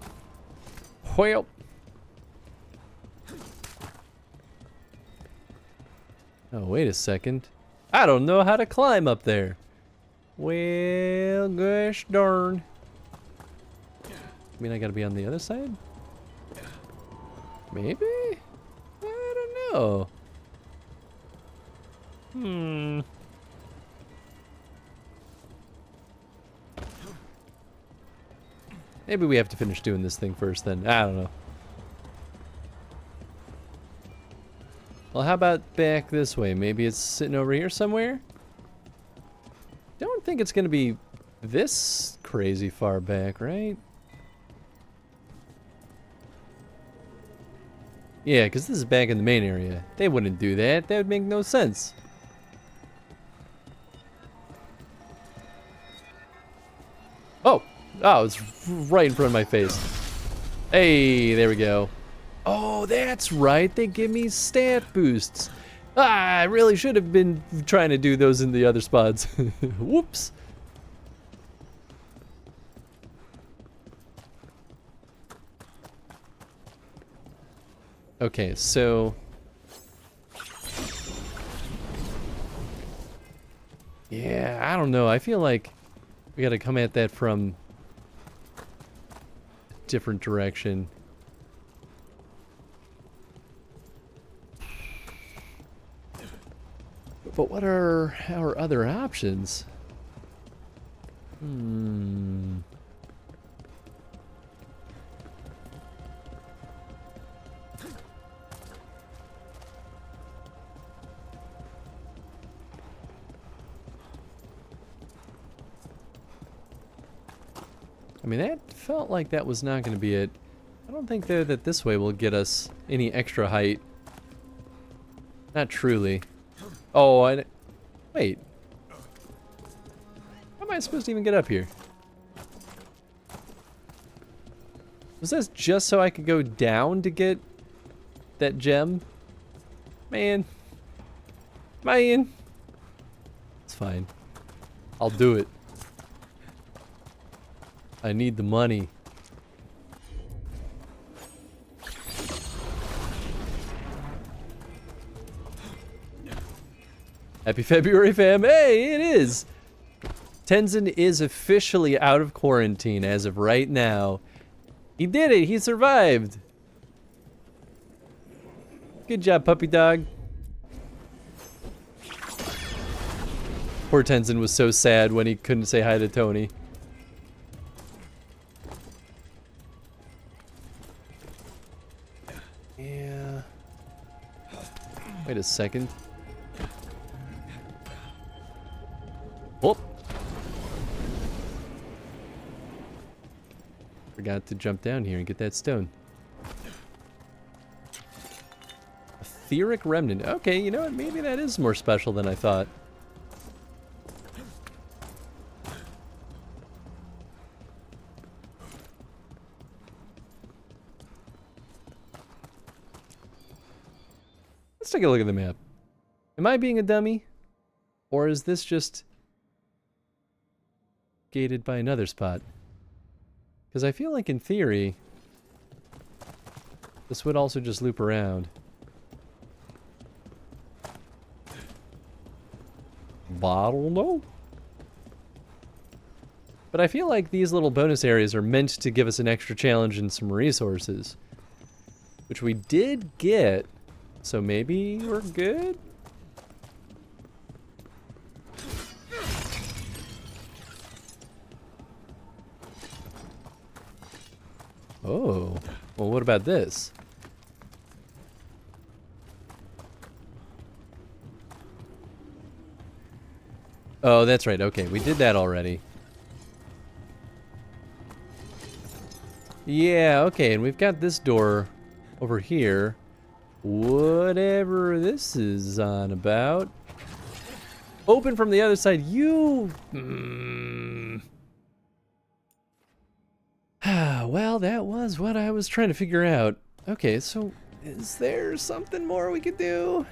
Oh, wait a second. I don't know how to climb up there. Well, gosh darn. I mean, I gotta be on the other side? Maybe? I don't know. Maybe we have to finish doing this thing first then. I don't know. Well, how about back this way? Maybe it's sitting over here somewhere? Don't think it's gonna be this crazy far back, right? Yeah, because this is back in the main area. They wouldn't do that. That would make no sense. Oh! Oh, it's right in front of my face. Hey, there we go. Oh, that's right. They give me stat boosts. Ah, I really should have been trying to do those in the other spots. Whoops. Okay, so... yeah, I don't know. I feel like we gotta come at that from a different direction. But what are our other options? I mean, that felt like that was not going to be it. I don't think, though, that this way will get us any extra height. Not truly. Oh, wait. How am I supposed to even get up here? Was this just so I could go down to get that gem? Man. Man. It's fine. I'll do it. I need the money. Happy February, fam. Hey, it is. Tenzin is officially out of quarantine as of right now. He did it. He survived. Good job, puppy dog. Poor Tenzin was so sad when he couldn't say hi to Tony. Yeah. Wait a second. Whoop. Forgot to jump down here and get that stone. Etheric remnant. Okay, you know what? Maybe that is more special than I thought. Let's take a look at the map. Am I being a dummy? Or is this just gated by another spot? Because I feel like in theory, this would also just loop around. Bottle, no? But I feel like these little bonus areas are meant to give us an extra challenge and some resources. Which we did get, so maybe we're good? Oh, well, what about this? Oh, that's right. Okay, we did that already. Yeah, okay, and we've got this door over here. Whatever this is on about. Open from the other side. You... Well, that was what I was trying to figure out. Okay, so is there something more we could do?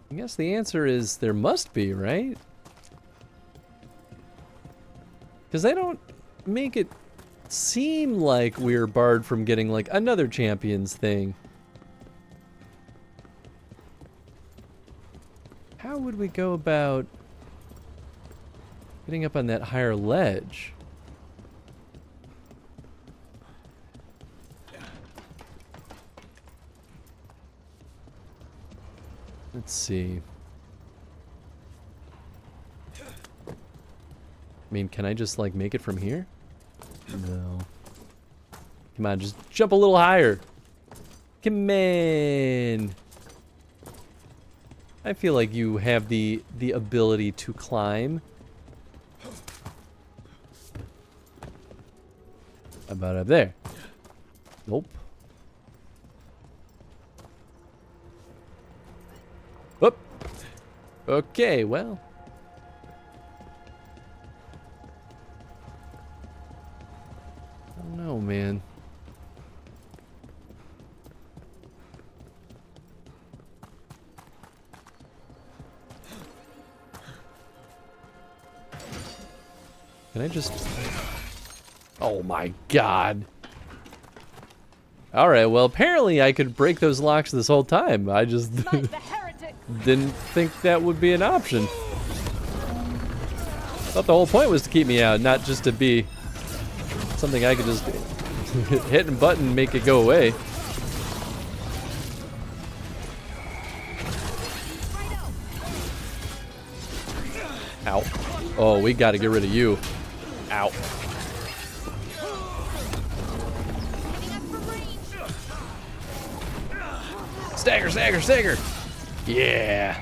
I guess the answer is there must be, right? Because they don't make it seem like we're barred from getting, like, another champions thing. How would we go about getting up on that higher ledge? Let's see. I mean, can I just, like, make it from here? No. Come on, just jump a little higher. Come on. I feel like you have the ability to climb. How about up there? Nope. Whoop. Okay, well. I don't know, man. Can I just... Oh my god. Alright, well apparently I could break those locks this whole time. I just didn't think that would be an option. Thought the whole point was to keep me out, not just to be something I could just hit a button and make it go away. Ow. Oh, we gotta get rid of you. Ow. Stagger, stagger, stagger! Yeah!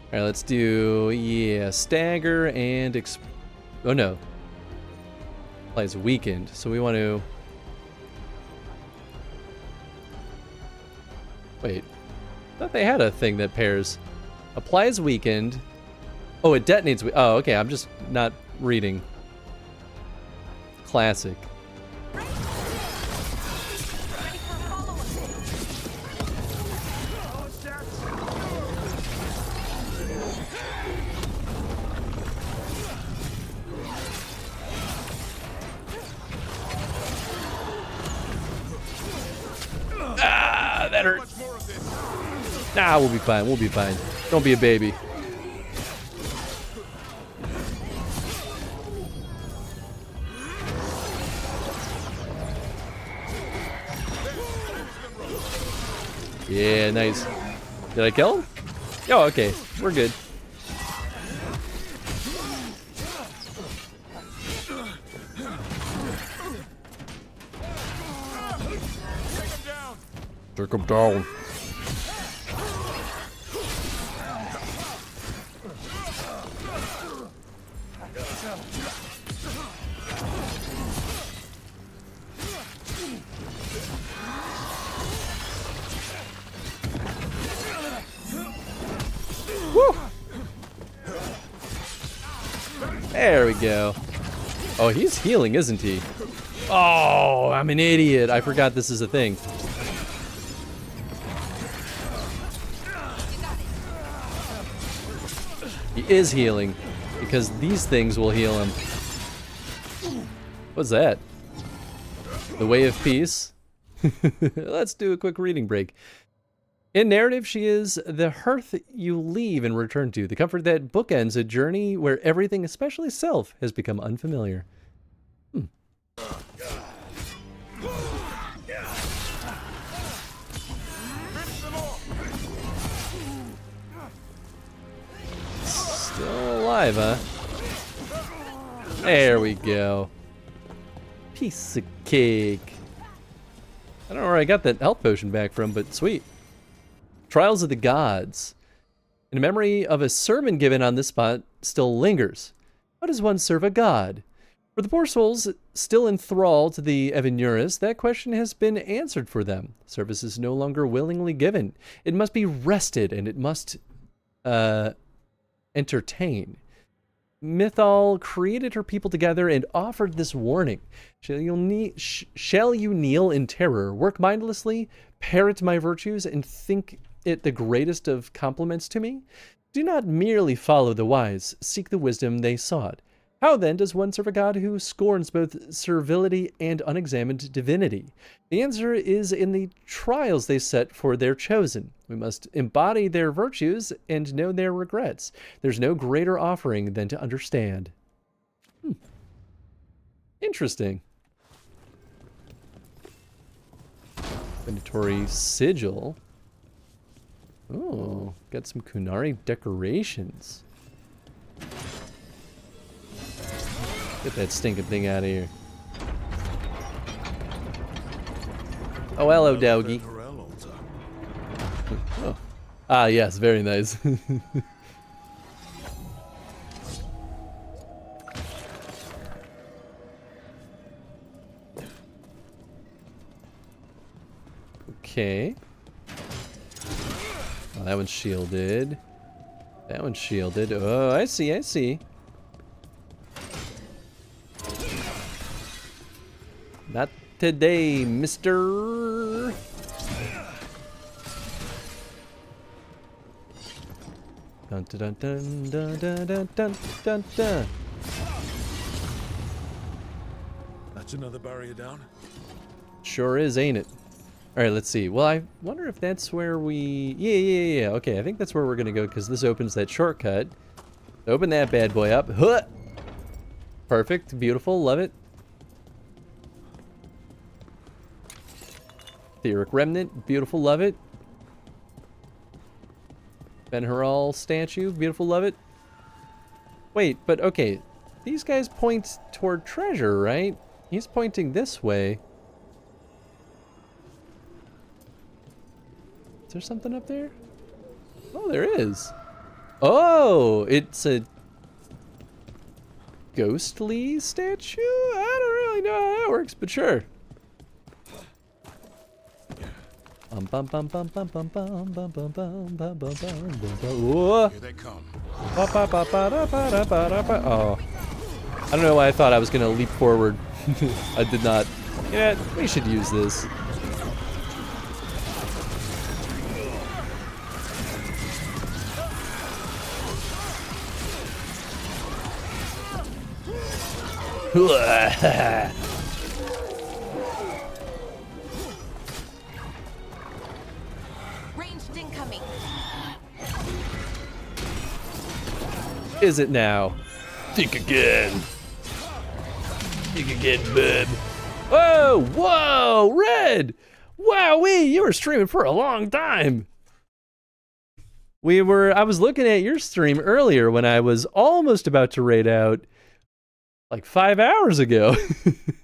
Alright, let's do, yeah, stagger and oh no. Applies weakened, so we want to... Wait. I thought they had a thing that pairs. Applies weakened. Oh, it detonates. Oh, okay, I'm just not reading. Classic. Ah, that hurt. Nah, we'll be fine. We'll be fine. Don't be a baby. Yeah, nice. Did I kill him? Oh, okay. We're good. Take him down. Woo! There we go. Oh, he's healing, isn't he? Oh, I'm an idiot. I forgot this is a thing. He is healing, because these things will heal him. What's that? The Way of Peace? Let's do a quick reading break. In narrative, she is the hearth you leave and return to, the comfort that bookends a journey where everything, especially self, has become unfamiliar. Still alive, huh? There we go. Piece of cake. I don't know where I got that health potion back from, but sweet. Trials of the Gods. In memory of a sermon given on this spot still lingers. How does one serve a god? For the poor souls still enthralled to the Evinuris, that question has been answered for them. Service is no longer willingly given. It must be rested, and it must entertain. Mythal created her people together and offered this warning. Shall you kneel in terror, work mindlessly, parrot my virtues, and think it the greatest of compliments to me? Do not merely follow the wise, seek the wisdom they sought. How then does one serve a god who scorns both servility and unexamined divinity? The answer is in the trials they set for their chosen. We must embody their virtues and know their regrets. There's no greater offering than to understand. Interesting. Inventory sigil. Oh, got some Kunari decorations. Get that stinking thing out of here. Oh, hello, doggy. Oh. Ah, yes, very nice. Okay. Oh, that one's shielded. That one's shielded. Oh, I see, I see. Not today, mister. Dun dun dun dun dun dun dun dun dun. That's another barrier down. Sure is, ain't it? All right, let's see. Well, I wonder if that's where we... Yeah. Okay, I think that's where we're going to go because this opens that shortcut. Open that bad boy up. Huh! Perfect. Beautiful. Love it. Theoric Remnant. Beautiful. Love it. Ben-Haral statue. Beautiful. Love it. Wait, but okay. These guys point toward treasure, right? He's pointing this way. Is there something up there? Oh, there is. Oh, it's a ghostly statue? I don't really know how that works, but sure. Here they come. Oh. I don't know why I thought I was gonna leap forward. I did not. Yeah, we should use this. Ranged incoming. Is it now? Think again. Think again, bub. Whoa, whoa, Red! Wowee, you were streaming for a long time. I was looking at your stream earlier when I was almost about to raid out like 5 hours ago.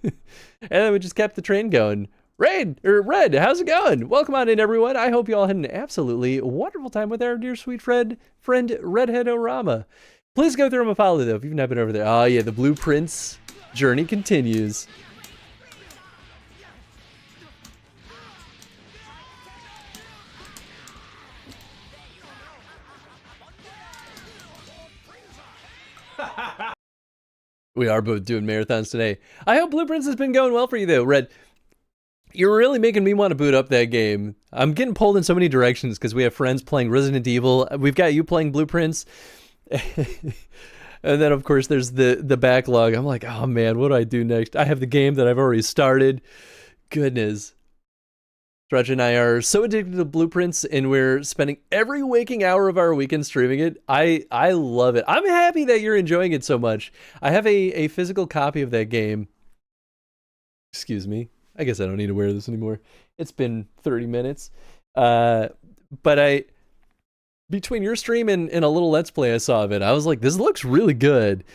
And then we just kept the train going. Red, how's it going? Welcome on in, everyone. I hope you all had an absolutely wonderful time with our dear sweet friend Redhead Orama. Please go through him a follow, though, if you've not been over there. Oh, yeah, the Blueprints journey continues. We are both doing marathons today. I hope Blueprints has been going well for you, though, Red. You're really making me want to boot up that game. I'm getting pulled in so many directions because we have friends playing Resident Evil. We've got you playing Blueprints. And then, of course, there's the backlog. I'm like, oh, man, what do I do next? I have the game that I've already started. Goodness. Stretch and I are so addicted to Blueprints, and we're spending every waking hour of our weekend streaming it. I love it. I'm happy that you're enjoying it so much. I have a physical copy of that game. Excuse me. I guess I don't need to wear this anymore. It's been 30 minutes. But between your stream and a little Let's Play I saw of it, I was like, this looks really good.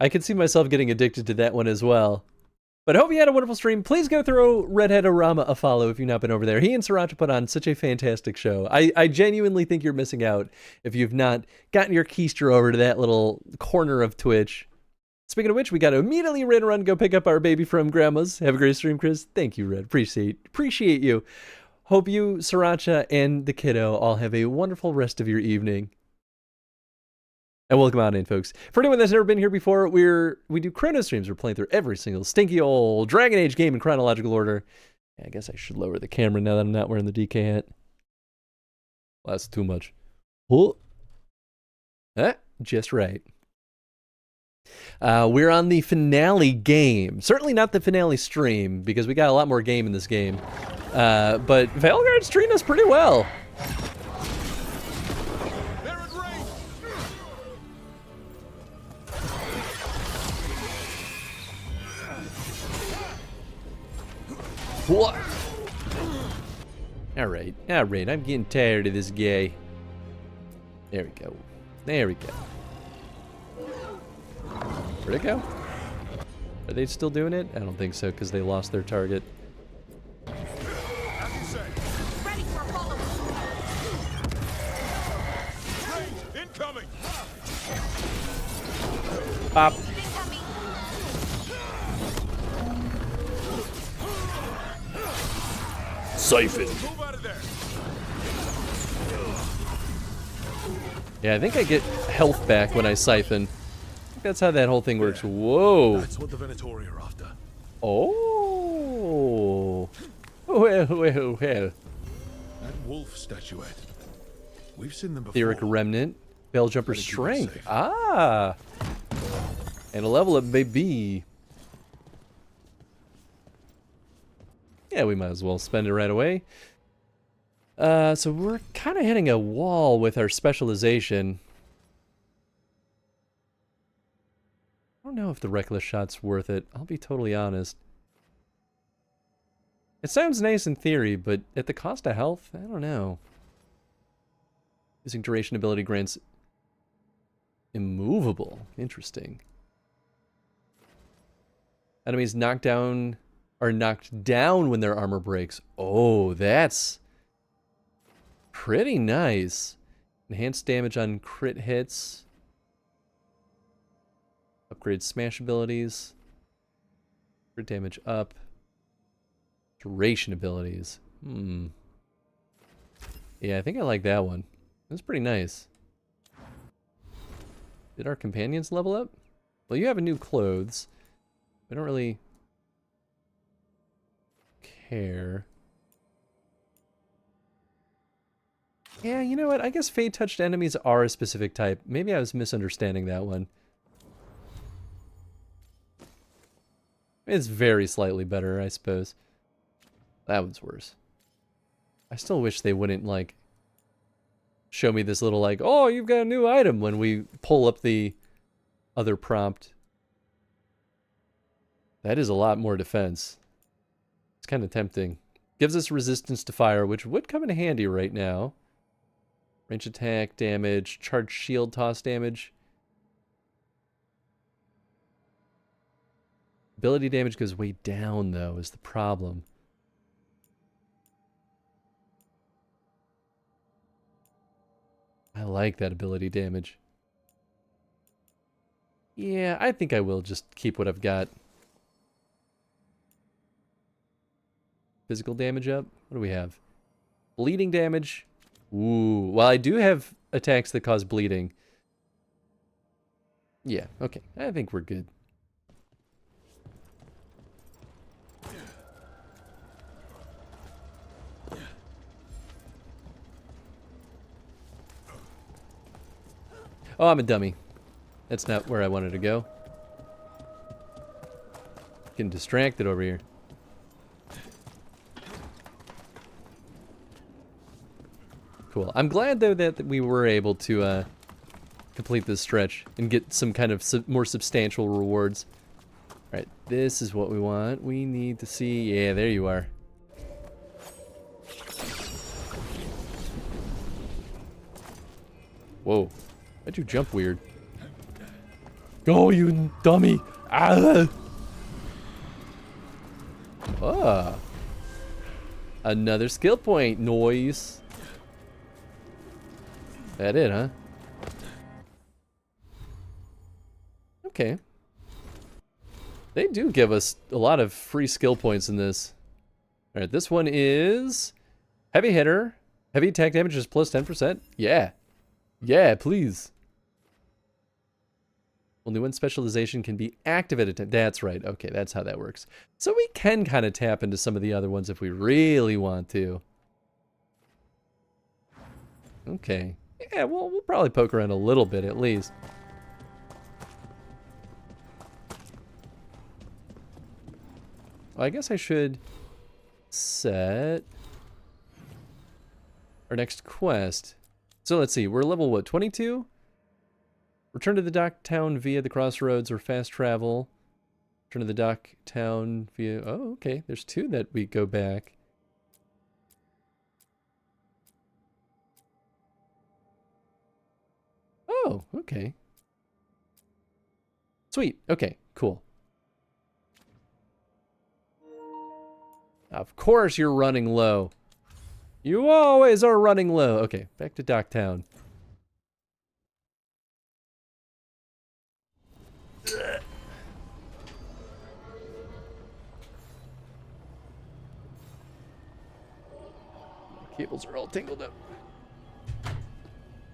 I could see myself getting addicted to that one as well. But I hope you had a wonderful stream. Please go throw Redhead Orama a follow if you've not been over there. He and Sriracha put on such a fantastic show. I genuinely think you're missing out if you've not gotten your keister over to that little corner of Twitch. Speaking of which, we got to immediately run, go pick up our baby from Grandma's. Have a great stream, Chris. Thank you, Red. Appreciate you. Hope you, Sriracha, and the kiddo all have a wonderful rest of your evening. And welcome on in, folks. For anyone that's never been here before, we do chrono streams. We're playing through every single stinky old Dragon Age game in chronological order. Yeah, I guess I should lower the camera now that I'm not wearing the DK hat. Well, that's too much. Oh. Just right. We're on the finale game. Certainly not the finale stream, because we got a lot more game in this game. But Veilguard's treating us pretty well. What? Alright, I'm getting tired of this guy. There we go. There we go. Where'd it go? Are they still doing it? I don't think so, because they lost their target. Incoming. Pop. Siphon. Yeah, I think I get health back when I siphon. I think that's how that whole thing works. Whoa. That's what the Venatori are after. Oh. Well. That wolf statuette. We've seen them before. Etheric Remnant. Bell Jumper Strength. Ah. And a level up, baby. Yeah, we might as well spend it right away. So we're kind of hitting a wall with our specialization. I don't know if the Reckless Shot's worth it. I'll be totally honest. It sounds nice in theory, but at the cost of health, I don't know. Using duration ability grants immovable. Interesting. Enemies knocked down when their armor breaks. Oh, that's pretty nice. Enhanced damage on crit hits. Upgrade smash abilities. Crit damage up. Duration abilities. Yeah, I think I like that one. That's pretty nice. Did our companions level up? Well, you have a new clothes. We don't really care. Yeah, you know what? I guess Fade Touched enemies are a specific type. Maybe I was misunderstanding that one. It's very slightly better, I suppose. That one's worse. I still wish they wouldn't, like, show me this little, like, oh, you've got a new item when we pull up the other prompt. That is a lot more defense. It's kind of tempting. Gives us resistance to fire, which would come in handy right now. Range attack damage, charged shield toss damage. Ability damage goes way down, though, is the problem. I like that ability damage. Yeah, I think I will just keep what I've got. Physical damage up? What do we have? Bleeding damage. Ooh, well, I do have attacks that cause bleeding. Yeah, okay. I think we're good. Oh, I'm a dummy. That's not where I wanted to go. Getting distracted over here. Cool. I'm glad, though, that we were able to complete this stretch and get some kind of more substantial rewards. Alright, this is what we want. We need to see... Yeah, there you are. Whoa. Why'd you jump weird? Go, you dummy! Ah! Ah. Another skill point. Noise. That it, huh? Okay. They do give us a lot of free skill points in this. Alright, this one is... Heavy hitter. Heavy attack damage is plus 10%. Yeah. Yeah, please. Only one specialization can be active at a time. That's right. Okay, that's how that works. So we can kind of tap into some of the other ones if we really want to. Okay. Yeah, we'll probably poke around a little bit at least. Well, I guess I should set our next quest. So let's see, we're level what, 22? Return to the dock town via the crossroads or fast travel. Return to the dock town via, oh, okay, there's 2 that we go back. Oh, okay. Sweet, okay, cool. Of course you're running low. You always are running low. Okay, back to Docktown. Cables are all tangled up.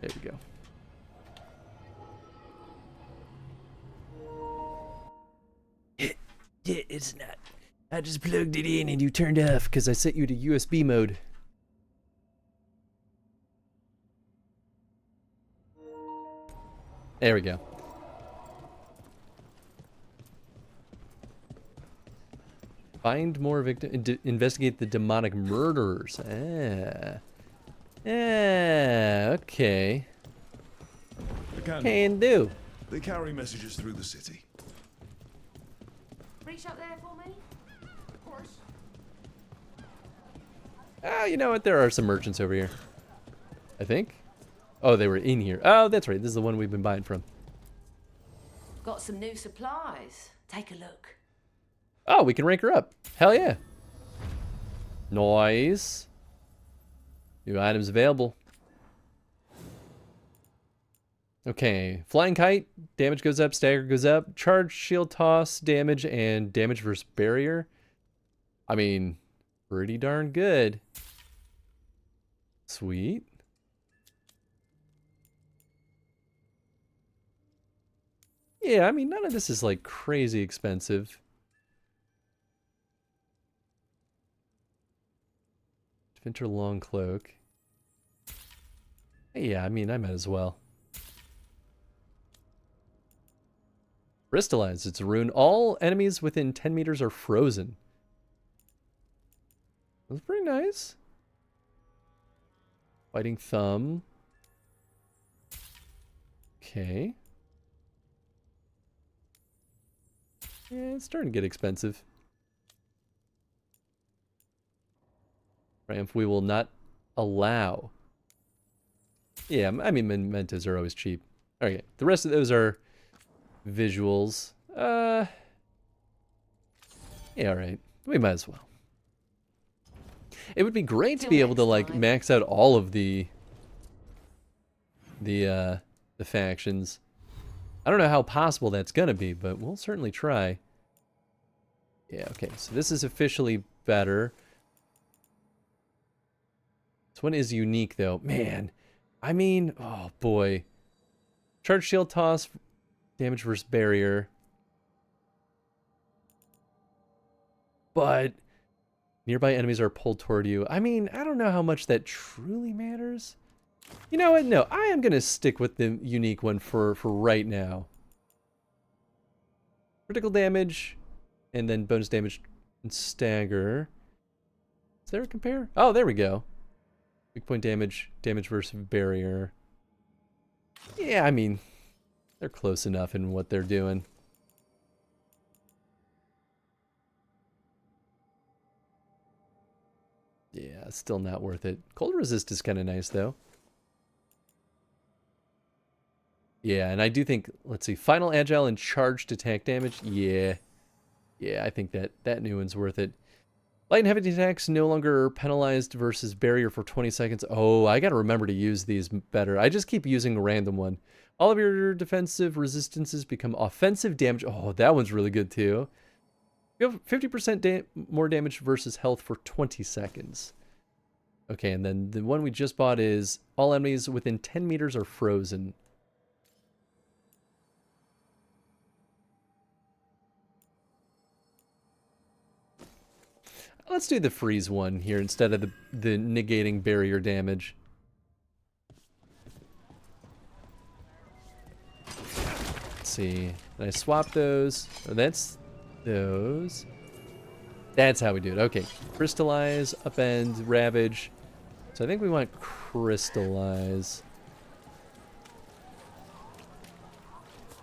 There we go. Yeah, it's not. I just plugged it in and you turned off because I set you to USB mode. There we go. Find more victims. Investigate the demonic murderers. Okay. Can do. They carry messages through the city. Reach up there for me? Of course. Oh, you know what? There are some merchants over here. I think. Oh, they were in here. Oh, that's right. This is the one we've been buying from. Got some new supplies. Take a look. Oh, we can rank her up. Hell yeah. Nice. New items available. Okay. Flying kite. Damage goes up. Stagger goes up. Charge, shield toss, damage, and damage versus barrier. I mean, pretty darn good. Sweet. Yeah, I mean, none of this is like crazy expensive. Winter long cloak. Yeah, I mean, I might as well. Crystallize. It's a rune. All enemies within 10 meters are frozen. That's pretty nice. Fighting thumb. Okay. Yeah, it's starting to get expensive. Triumph, we will not allow. Yeah, I mean, mementos are always cheap. Okay, the rest of those are visuals. Yeah, alright. We might as well. It would be great to be able to, like, max out all of the factions. I don't know how possible that's gonna be, but we'll certainly try. Yeah, okay, so this is officially better. This one is unique, though. Man, I mean, oh boy. Charge, shield, toss, damage versus barrier. But nearby enemies are pulled toward you. I mean, I don't know how much that truly matters. You know what? No, I am going to stick with the unique one for right now. Critical damage, and then bonus damage and stagger. Is there a compare? Oh, there we go. Weak point damage, damage versus barrier. Yeah, I mean, they're close enough in what they're doing. Yeah, still not worth it. Cold resist is kind of nice, though. Yeah, and I do think, let's see, final agile and charged attack damage. Yeah. Yeah, I think that new one's worth it. Light and heavy attacks no longer penalized versus barrier for 20 seconds. Oh, I gotta remember to use these better. I just keep using a random one. All of your defensive resistances become offensive damage. Oh, that one's really good too. You have 50% more damage versus health for 20 seconds. Okay, and then the one we just bought is all enemies within 10 meters are frozen. Let's do the freeze one here instead of the negating barrier damage. see. Did I swap those? Oh, that's those. That's how we do it. Okay. Crystallize, upend, ravage. So I think we want crystallize.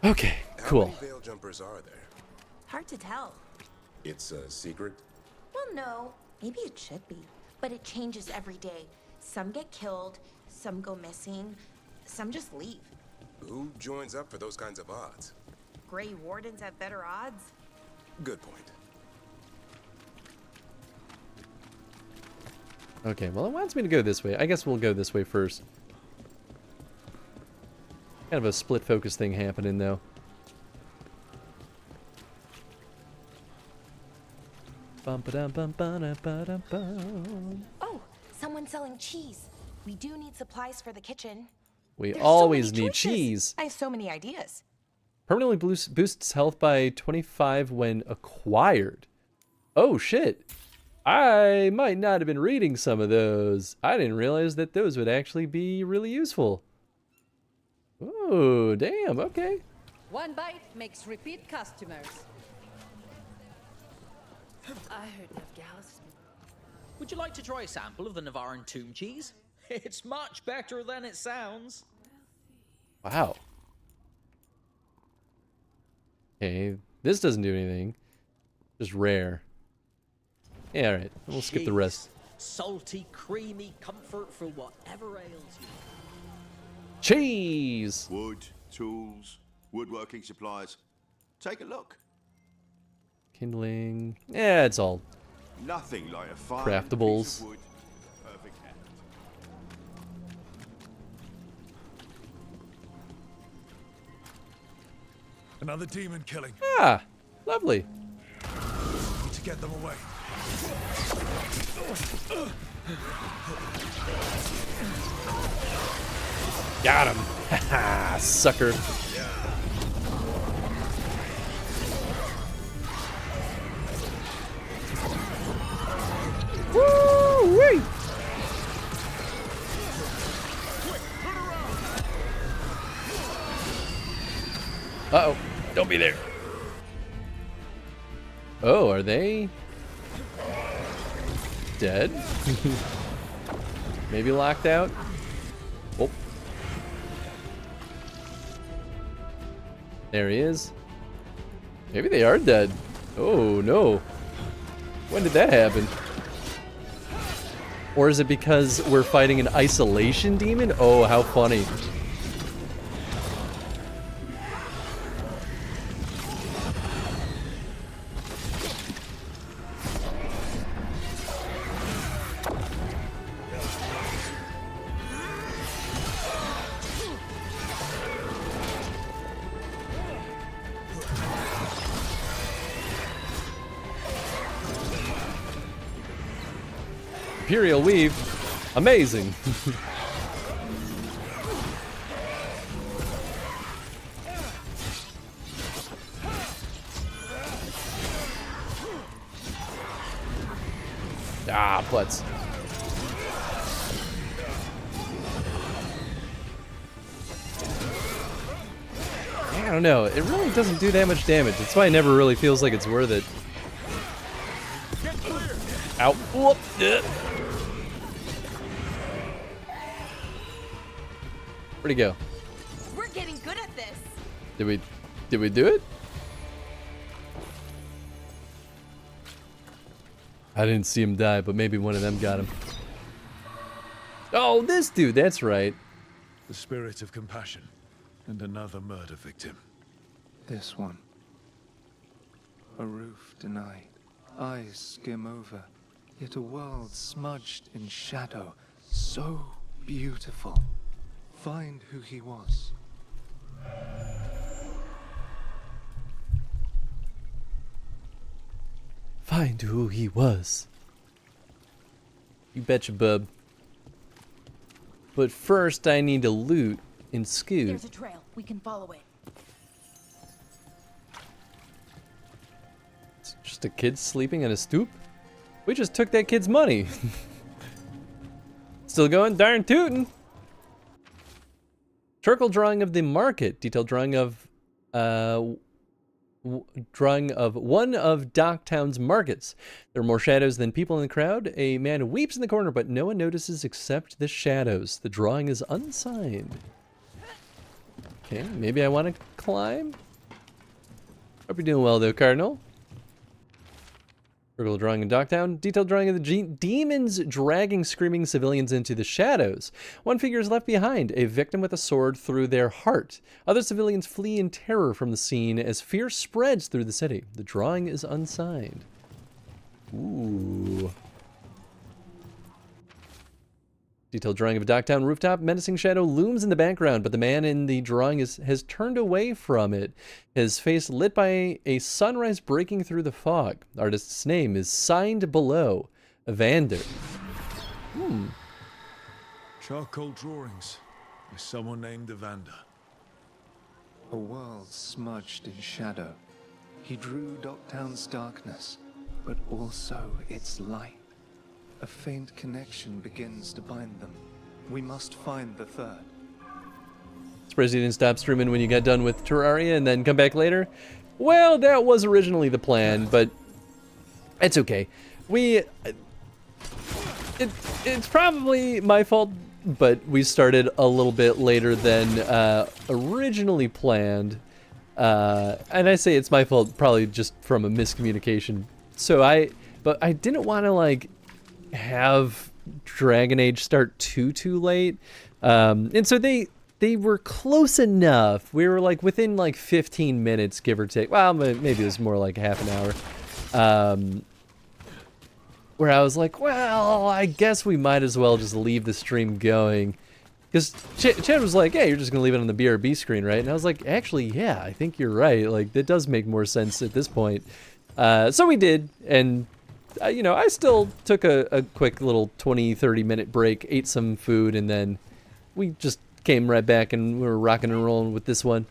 Okay, cool. How many veil jumpers are there? Hard to tell. It's a secret? Well, no. Maybe it should be. But it changes every day. Some get killed, some go missing, some just leave. Who joins up for those kinds of odds? Grey Wardens have better odds? Good point. Okay, well, it wants me to go this way. I guess we'll go this way first. Kind of a split focus thing happening, though. Oh, someone's selling cheese. We do need supplies for the kitchen. We There's always so many need choices. cheese. I have so many ideas. Permanently boosts health by 25 when acquired. Oh, shit. I might not have been reading some of those. I didn't realize that those would actually be really useful. Oh, damn, okay. One bite makes repeat customers. I heard Navgalis. Would you like to try a sample of the Navaran tomb cheese? It's much better than it sounds. Wow. Okay, this doesn't do anything. Just rare. Yeah, alright. We'll skip the rest. Salty, creamy comfort for whatever ails you. Cheese! Wood, tools, woodworking supplies. Take a look. Kindling. Yeah, it's all Nothing like a fine craftables. piece of wood. Perfect hand. Another demon killing. Ah, lovely. Need to get them away. Got him. Haha, sucker. Woo-wee! Uh-oh. Don't be there. Oh, are they dead? Maybe locked out? Oh. There he is. Maybe they are dead. Oh, no. When did that happen? Or is it because we're fighting an isolation demon? Oh, how funny. Imperial Weave. Amazing. Ah, butts. I don't know. It really doesn't do that much damage. That's why it never really feels like it's worth it. Ow. Whoop. Where'd he go? We're getting good at this. Did we do it? I didn't see him die, but maybe one of them got him. Oh, this dude, that's right. The spirit of compassion and another murder victim. This one. A roof denied. Eyes skim over. Yet a world smudged in shadow. So beautiful. Find who he was. Find who he was. You betcha, bub. But first, I need to loot and scoot. There's a trail. We can follow it. It's just a kid sleeping on a stoop? We just took that kid's money. Still going darn tootin'. Charcoal drawing of the market. Detailed drawing of Drawing of one of Docktown's markets. There are more shadows than people in the crowd. A man weeps in the corner, but no one notices except the shadows. The drawing is unsigned. Okay, maybe I want to climb. Hope you're doing well, though, Cardinal. Virtual drawing in Docktown. Detailed drawing of the demons dragging screaming civilians into the shadows. One figure is left behind, a victim with a sword through their heart. Other civilians flee in terror from the scene as fear spreads through the city. The drawing is unsigned. Ooh. Detailed drawing of a Docktown rooftop. Menacing shadow looms in the background, but the man in the drawing has turned away from it. His face lit by a sunrise breaking through the fog. The artist's name is signed below. Evander. Charcoal drawings by someone named Evander. A world smudged in shadow. He drew Docktown's darkness, but also its light. A faint connection begins to bind them. We must find the third. Surprised you didn't stop streaming when you got done with Terraria and then come back later? Well, that was originally the plan, but it's okay. It's probably my fault, but we started a little bit later than originally planned. And I say it's my fault probably just from a miscommunication. But I didn't want to like have Dragon Age start too late, and so they were close enough. We were like within like 15 minutes, give or take. Well, maybe it was more like half an hour, where I was like, well, I guess we might as well just leave the stream going, because Chad was like, yeah, you're just gonna leave it on the BRB screen, right? And I was like, actually, yeah, I think you're right. Like, that does make more sense at this point. So we did, and you know, I still took a quick little 20-30 minute break, ate some food, and then we just came right back and we were rocking and rolling with this one.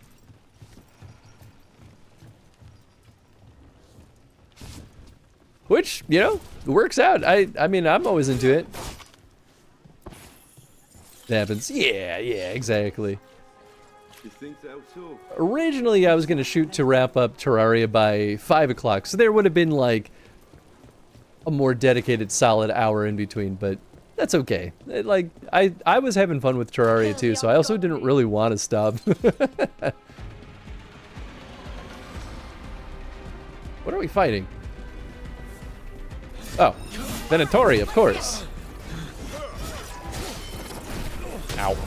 Which, you know, works out. I mean, I'm always into it. It happens. Yeah, exactly. You think so too? Originally, I was going to shoot to wrap up Terraria by 5 o'clock, so there would have been like a more dedicated solid hour in between, but that's okay. Like, I was having fun with Terraria too, so I also didn't really want to stop. What are we fighting? Oh, Venatori, of course. Ow.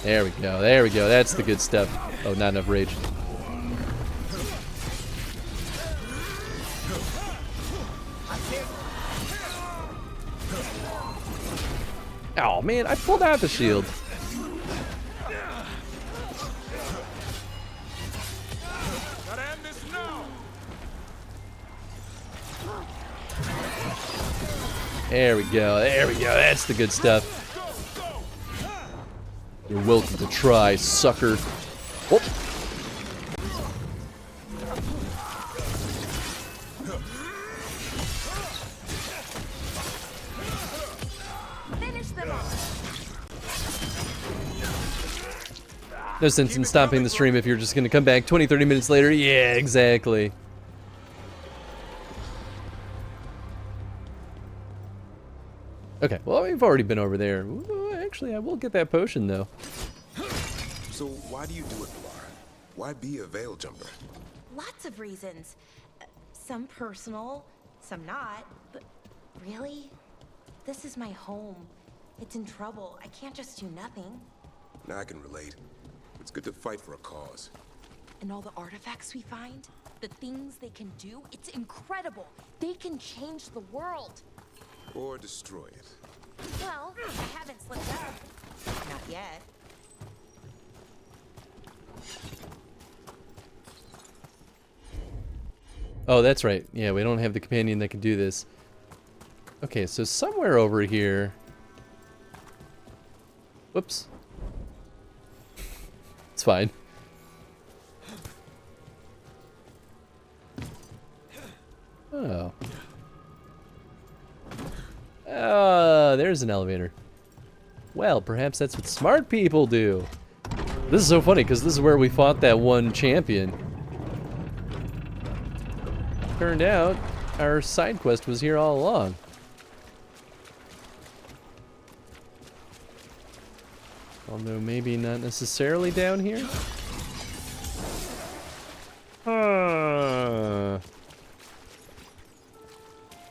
There we go, that's the good stuff. Oh, not enough rage. Oh man, I pulled out the shield. There we go, that's the good stuff. You're welcome to try, sucker. Whoop. No sense in stopping the stream if you're just going to come back 20-30 minutes later. Yeah, exactly. Okay, well, we've already been over there. Ooh, actually, I will get that potion, though. So why do you do it, Laura? Why be a veil jumper? Lots of reasons. Some personal, some not. But really, this is my home. It's in trouble. I can't just do nothing. Now I can relate. It's good to fight for a cause. And all the artifacts we find, the things they can do, it's incredible. They can change the world. Or destroy it. Well, I haven't slipped up. Not yet. Oh, that's right. Yeah, we don't have the companion that can do this. Okay, so somewhere over here... Whoops. It's fine. Oh. There's an elevator. Well, perhaps that's what smart people do. This is so funny, because this is where we fought that one champion. Turned out, our side quest was here all along. Although maybe not necessarily down here.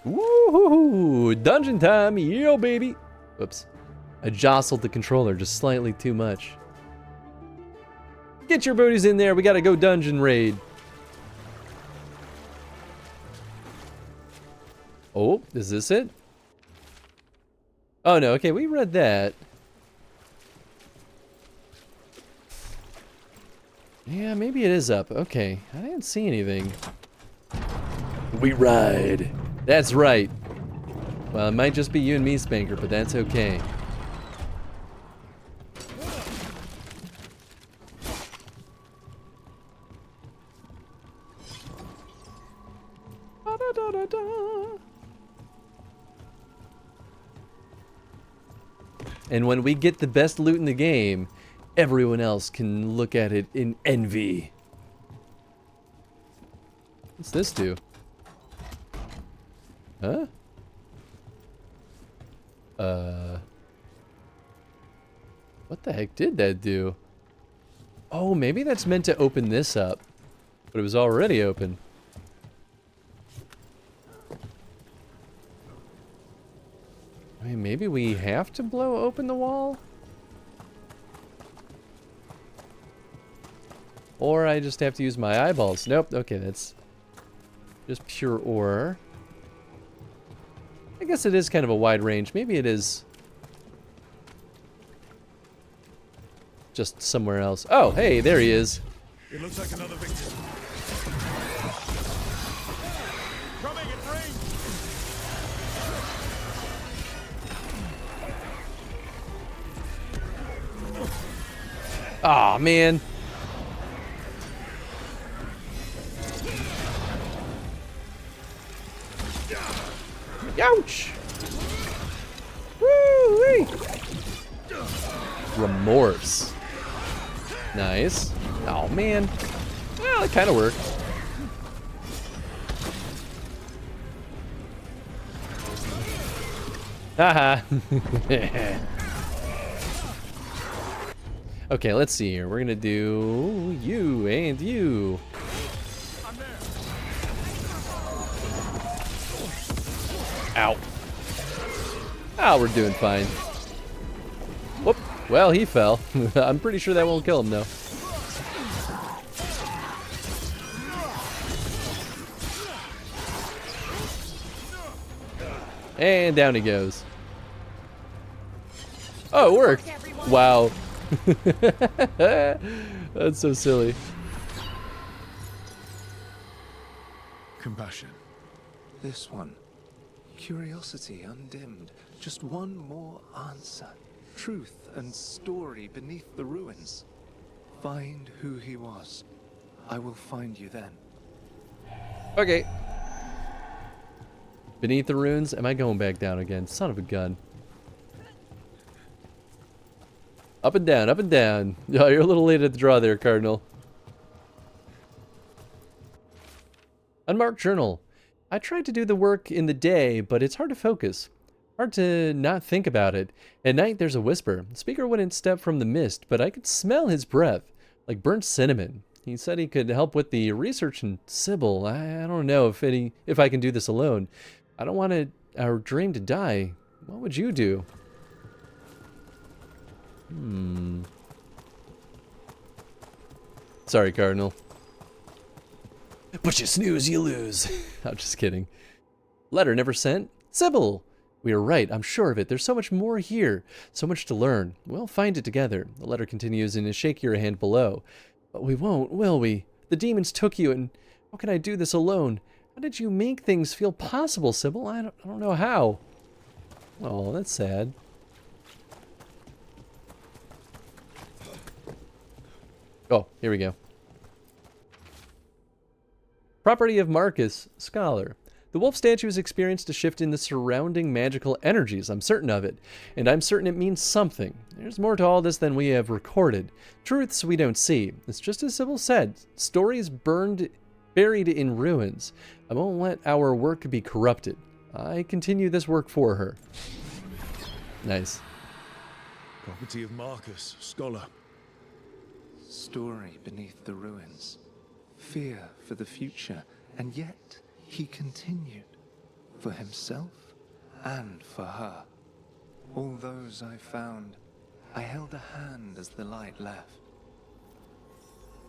Woohoo! Dungeon time, yo baby! Whoops. I jostled the controller just slightly too much. Get your booties in there, we gotta go dungeon raid. Oh, is this it? Oh no, okay, we read that. Yeah, maybe it is up. Okay, I didn't see anything. We ride. That's right. Well, it might just be you and me, Spanker, but that's okay. And when we get the best loot in the game, everyone else can look at it in envy. What's this do? Huh? What the heck did that do? Oh, maybe that's meant to open this up. But it was already open. I mean, maybe we have to blow open the wall? Or I just have to use my eyeballs. Nope, okay, that's just pure ore. I guess it is kind of a wide range. Maybe it is just somewhere else. Oh, hey, there he is. It looks like another victim. Coming in range. Aw, man. Ouch! Woo-wee! Remorse. Nice. Oh, man. Well, it kind of worked. Haha. Okay, let's see here. We're gonna do you and you. Ow. Oh, we're doing fine. Whoop. Well, he fell. I'm pretty sure that won't kill him, though. And down he goes. Oh, it worked. Wow. That's so silly. Compassion. This one. Curiosity undimmed. Just one more answer. Truth and story beneath the ruins. Find who he was. I will find you then. Okay. Beneath the ruins? Am I going back down again? Son of a gun. Up and down, up and down. Oh, you're a little late at the draw there, Cardinal. Unmarked journal. I tried to do the work in the day, but it's hard to focus. Hard to not think about it. At night, there's a whisper. The speaker wouldn't step from the mist, but I could smell his breath, like burnt cinnamon. He said he could help with the research in Sybil. I don't know if I can do this alone. I don't want our dream to die. What would you do? Sorry, Cardinal. But you snooze, you lose. I'm just kidding. Letter never sent? Sybil! We are right, I'm sure of it. There's so much more here. So much to learn. We'll find it together. The letter continues in a shakier hand below. But we won't, will we? The demons took you, and how can I do this alone? How did you make things feel possible, Sybil? I don't know how. Oh, that's sad. Oh, here we go. Property of Marcus, Scholar. The wolf statue has experienced a shift in the surrounding magical energies. I'm certain of it, and I'm certain it means something. There's more to all this than we have recorded. Truths we don't see. It's just as Sybil said. Stories buried in ruins. I won't let our work be corrupted. I continue this work for her. Nice. Property of Marcus, scholar. Story beneath the ruins. Fear for the future, and yet he continued. For himself and for her. All those I found, I held a hand as the light left.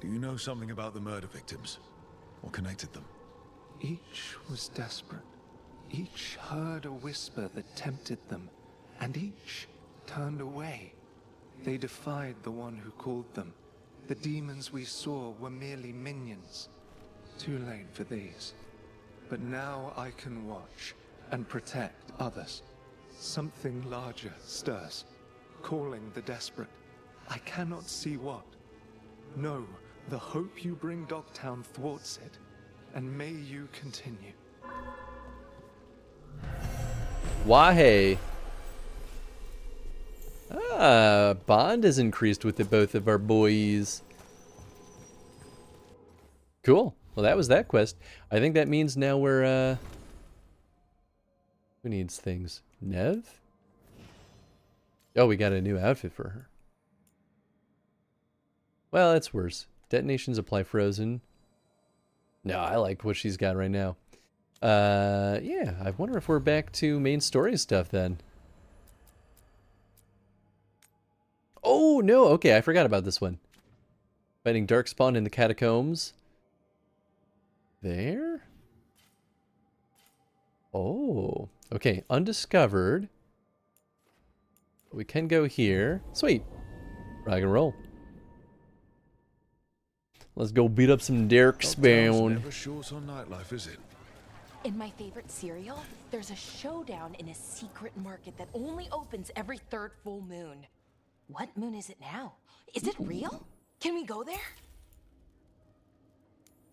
Do you know something about the murder victims? What connected them? Each was desperate. Each heard a whisper that tempted them, and each turned away. They defied the one who called them. The demons we saw were merely minions. Too late for these. But now I can watch and protect others. Something larger stirs, calling the desperate. I cannot see what. No, the hope you bring Dogtown thwarts it, and may you continue. Why? Bond has increased with the both of our boys. Cool. Well, that was that quest. I think that means now we're, who needs things? Nev? Oh, we got a new outfit for her. Well, that's worse. Detonations apply frozen. No, I like what she's got right now. Yeah, I wonder if we're back to main story stuff then. Oh, no, okay, I forgot about this one. Fighting Darkspawn in the catacombs. There? Oh, okay, undiscovered. We can go here. Sweet. Rock and roll. Let's go beat up some Darkspawn. Never short on nightlife, is it? In my favorite cereal, there's a showdown in a secret market that only opens every third full moon. What moon is it now? Is it real? Can we go there?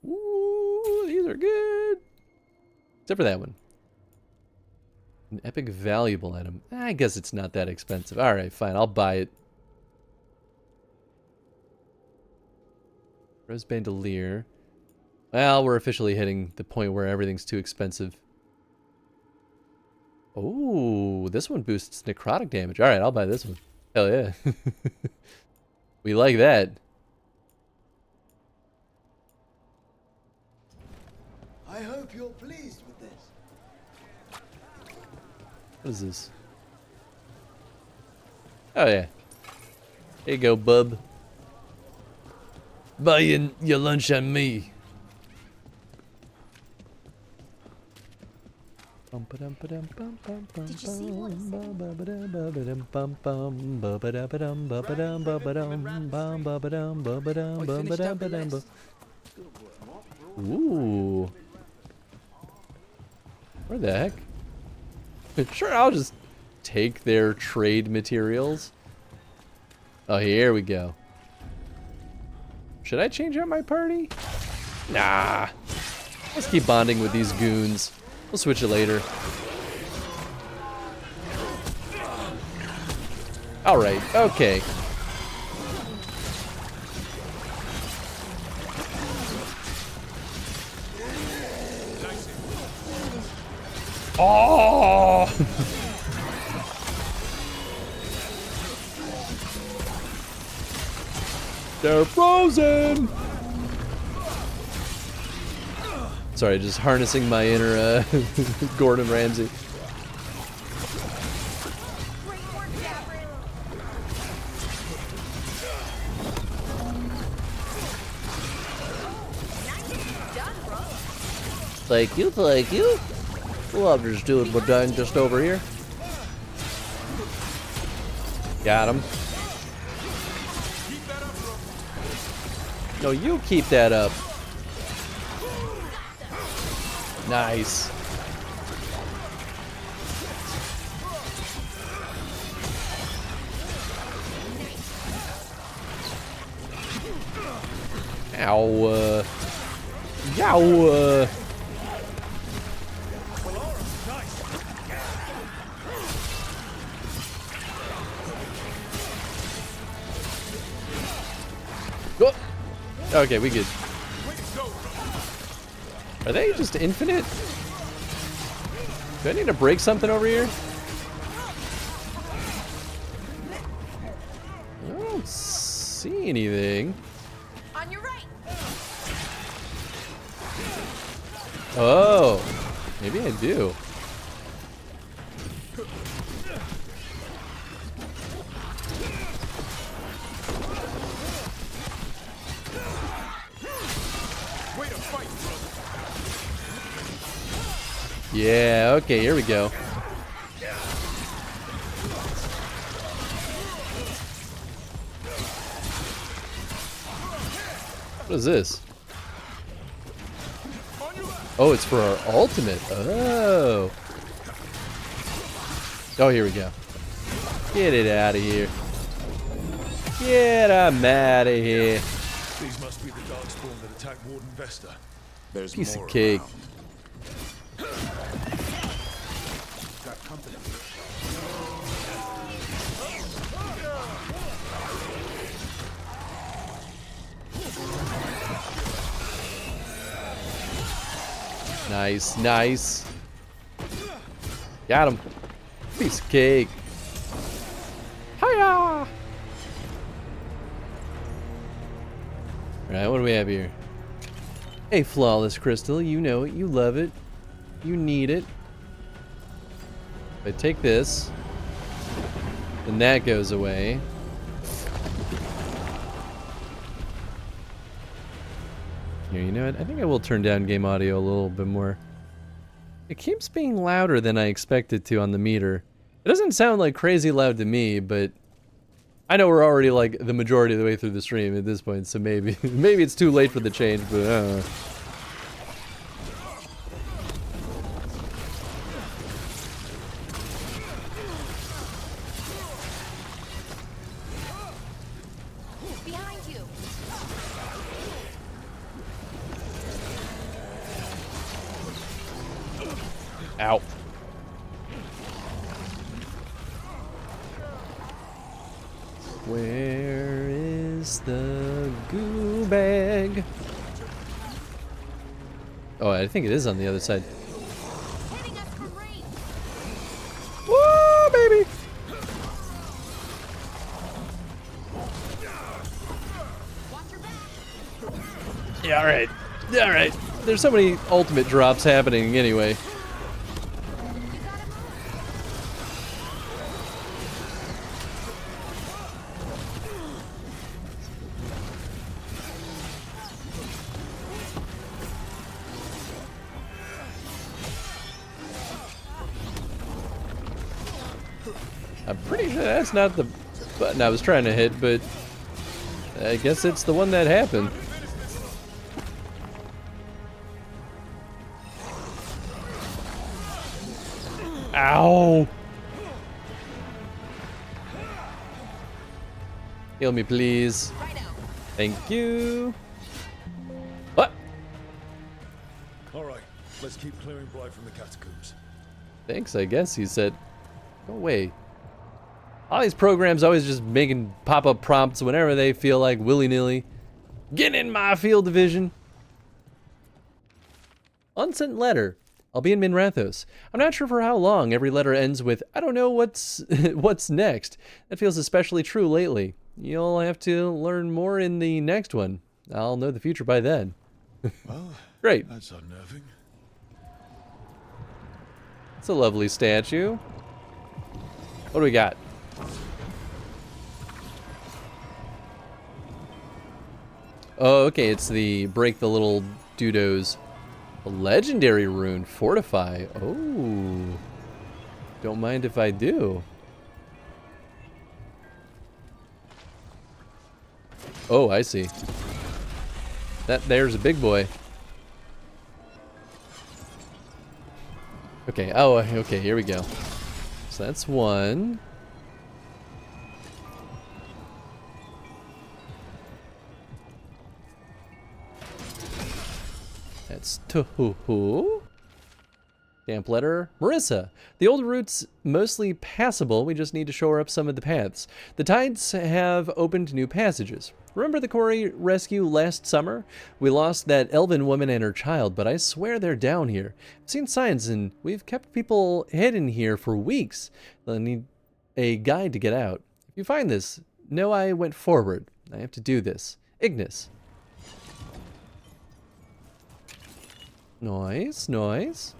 Ooh, these are good. Except for that one. An epic valuable item. I guess it's not that expensive. Alright, fine, I'll buy it. Rose Bandolier. Well, we're officially hitting the point where everything's too expensive. Oh, this one boosts necrotic damage. Alright, I'll buy this one. Hell yeah. We like that. I hope you're pleased with this. What is this? Oh yeah. Here you go, bub. Buying your lunch on me. Did you see what Ooh. Where the heck? Sure, I'll just take their trade materials. Oh, here we go. Should I change out my party? Nah. Let's keep bonding with these goons. We'll switch it later. Alright, okay. Oh! They're frozen! Sorry, just harnessing my inner Gordon Ramsay. Thank you, thank you. Well, I'm just doing my done just over here. Got him. No, you keep that up. Nice. Ow. Yow. Okay, we good. Are they just infinite? Do I need to break something over here? I don't see anything. On your right. Oh, maybe I do. Yeah, okay, here we go. What is this? Oh, it's for our ultimate. Oh. Oh, here we go. Get it out of here. Get him out of here. These must be the darkspawn that attacked Warden Vesta. There's Piece more of cake. around. Got company. Nice, nice. Got him. Piece of cake. Hiya! Alright, what do we have here? A flawless crystal. You know it. You love it. You need it. If I take this, then that goes away. Here, you know what? I think I will turn down game audio a little bit more. It keeps being louder than I expected to on the meter. It doesn't sound like crazy loud to me, but I know we're already like the majority of the way through the stream at this point, so maybe maybe it's too late for the change, but I don't know. Behind you. Ow. Where is the goo bag? Oh, I think it is on the other side. Woo, baby! Yeah, alright. Alright. There's so many ultimate drops happening anyway. I'm pretty sure that's not the button I was trying to hit, but I guess it's the one that happened. Ow! Heal me, please. Thank you. What? All right, let's keep clearing Blight from the catacombs. Thanks, I guess he said. Go away. All these programs always just making pop-up prompts whenever they feel like, willy-nilly. Get in my field of vision. Unsent letter. I'll be in Minrathos. I'm not sure for how long. Every letter ends with, I don't know what's what's next. That feels especially true lately. You'll have to learn more in the next one. I'll know the future by then. Well, great. That's unnerving. It's a lovely statue. What do we got? Oh, okay, it's the break the little doodles. A legendary rune, fortify. Oh, don't mind if I do. Oh, I see. There's a big boy. Okay, oh, okay, here we go. So that's one. That's two. Damp letter. Marissa. The old route's mostly passable. We just need to shore up some of the paths. The tides have opened new passages. Remember the quarry rescue last summer? We lost that elven woman and her child, but I swear they're down here. I've seen signs, and we've kept people hidden here for weeks. They'll need a guide to get out. If you find this, know I went forward. I have to do this. Ignis. Nice, nice.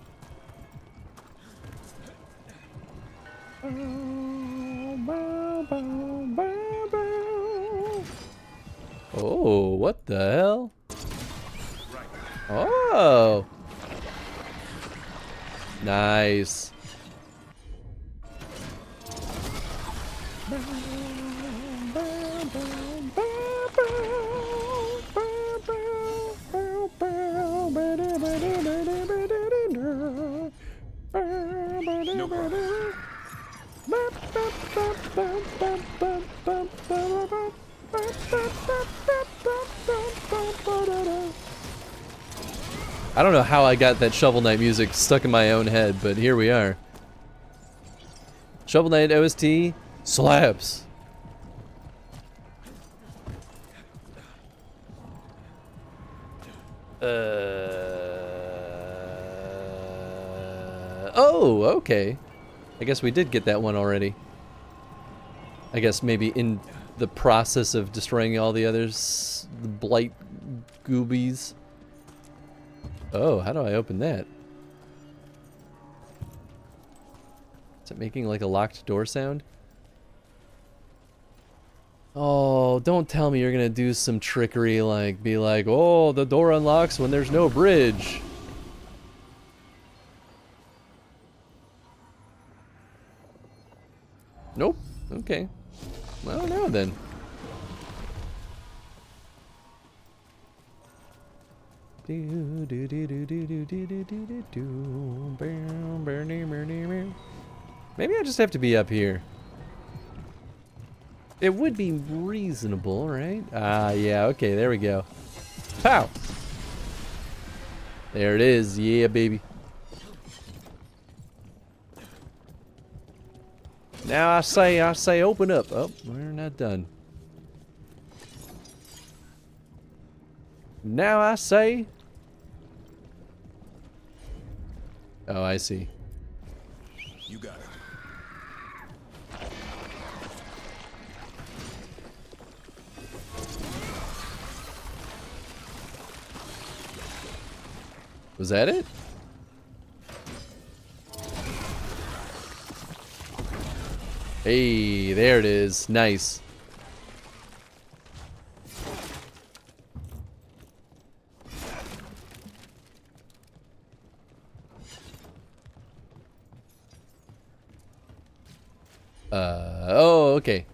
Oh, what the hell? Oh! Nice. I don't know how I got that Shovel Knight music stuck in my own head, but here we are. Shovel Knight OST slaps. Oh, okay. I guess we did get that one already. I guess maybe in the process of destroying all the others, the blight goobies. Oh, how do I open that? Is it making like a locked door sound? Oh, don't tell me you're gonna do some trickery like be like, oh, the door unlocks when there's no bridge. Nope. Okay. Well, no then. Maybe I just have to be up here. It would be reasonable, right? Ah, yeah, okay, there we go. Pow! There it is, yeah, baby. Now I say open up. Oh, we're not done. Now I say... Oh, I see. You got it. Was that it? Hey, there it is. Nice. Oh, okay.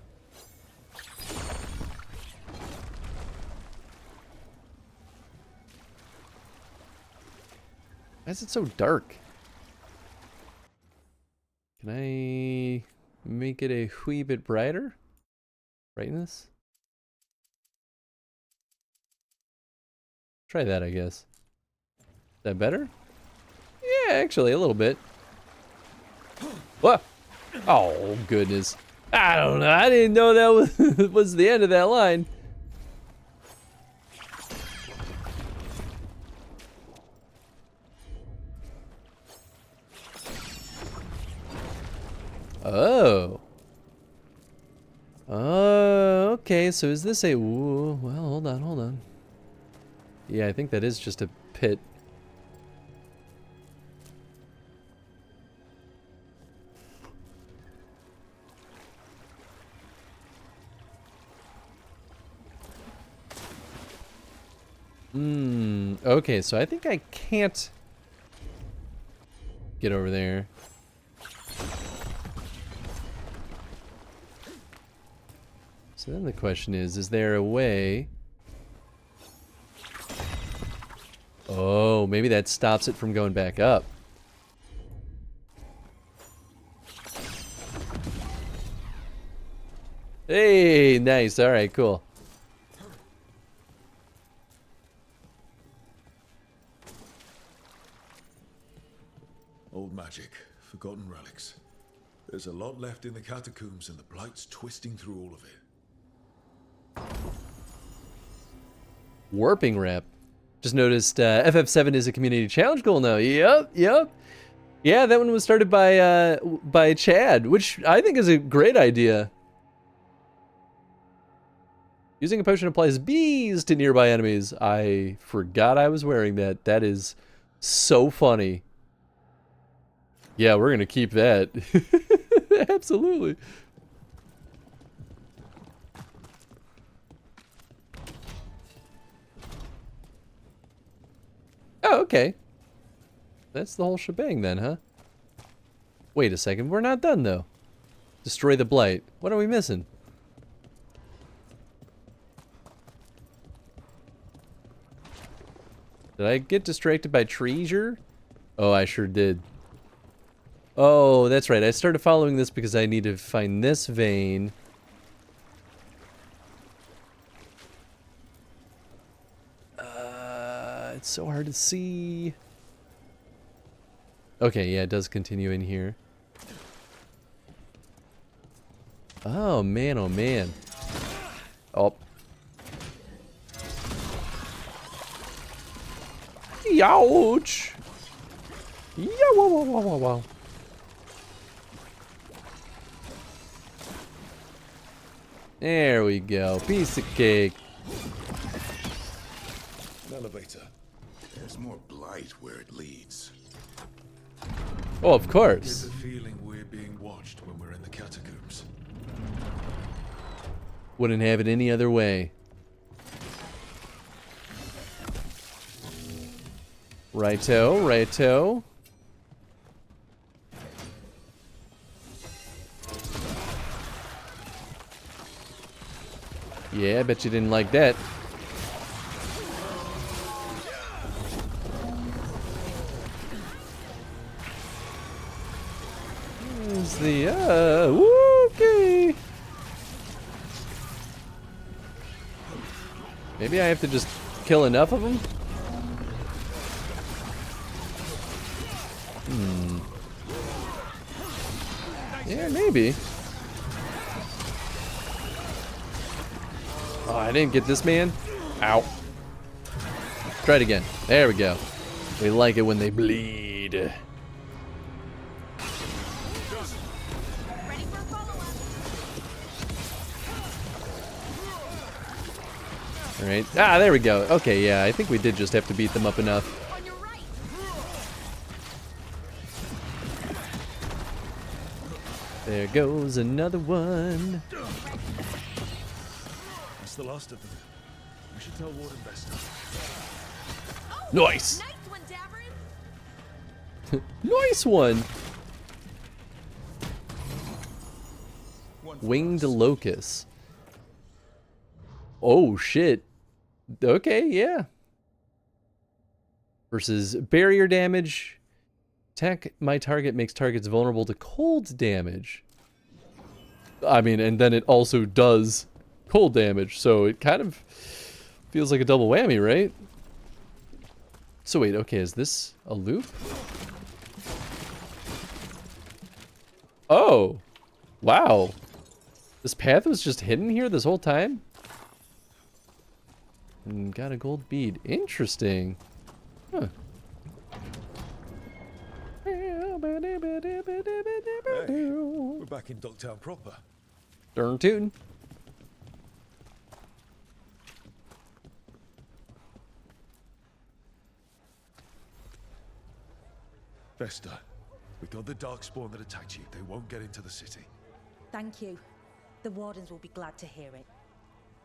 Why is it so dark? Can I make it a wee bit brighter? Brightness? Try that, I guess. Is that better? Yeah, actually, a little bit. What? Oh, goodness. I don't know. I didn't know that was the end of that line. Oh. Okay, so is this a... Ooh, well, hold on, hold on. Yeah, I think that is just a pit. Okay, so I think I can't get over there. So then the question is there a way? Oh, maybe that stops it from going back up. Hey, nice. All right, cool. Old magic, forgotten relics. There's a lot left in the catacombs and the blight's twisting through all of it. Warping wrap. Just noticed FF7 is a community challenge goal now. Yep. Yeah, that one was started by Chad, which I think is a great idea. Using a potion applies bees to nearby enemies. I forgot I was wearing that. That is so funny. Yeah, we're gonna keep that. Absolutely. Oh, okay. That's the whole shebang then, huh? Wait a second, we're not done though. Destroy the blight. What are we missing? Did I get distracted by treasure? Oh, I sure did. Oh, that's right. I started following this because I need to find this vein. It's so hard to see. Okay, yeah, it does continue in here. Oh, man, oh, man. Oh. Ouch! Yeah, wow. There we go. Piece of cake. An elevator. There's more blight where it leads. Oh, of course. Get the feeling we're being watched when we're in the catacombs. Wouldn't have it any other way. Righto. Yeah, I bet you didn't like that. Here's the, okay. Maybe I have to just kill enough of them? Yeah, maybe. Oh, I didn't get this man. Ow. Try it again. There we go. We like it when they bleed. Alright. Ah, there we go. Okay, yeah, I think we did just have to beat them up enough. There goes another one. That's the last of them. We should tell Warden Vesta. Nice! Nice one! Winged locust. Oh, shit. Okay, yeah. Versus barrier damage. Attack my target makes targets vulnerable to cold damage. I mean, and then it also does cold damage, so it kind of feels like a double whammy, right? So wait, okay, is this a loop? Oh, wow. This path was just hidden here this whole time? And got a gold bead. Interesting. Huh. Hey, we're back in Ducktown proper. Darn tootin'. Vesta, we got the darkspawn that attacked you. They won't get into the city. Thank you. The Wardens will be glad to hear it.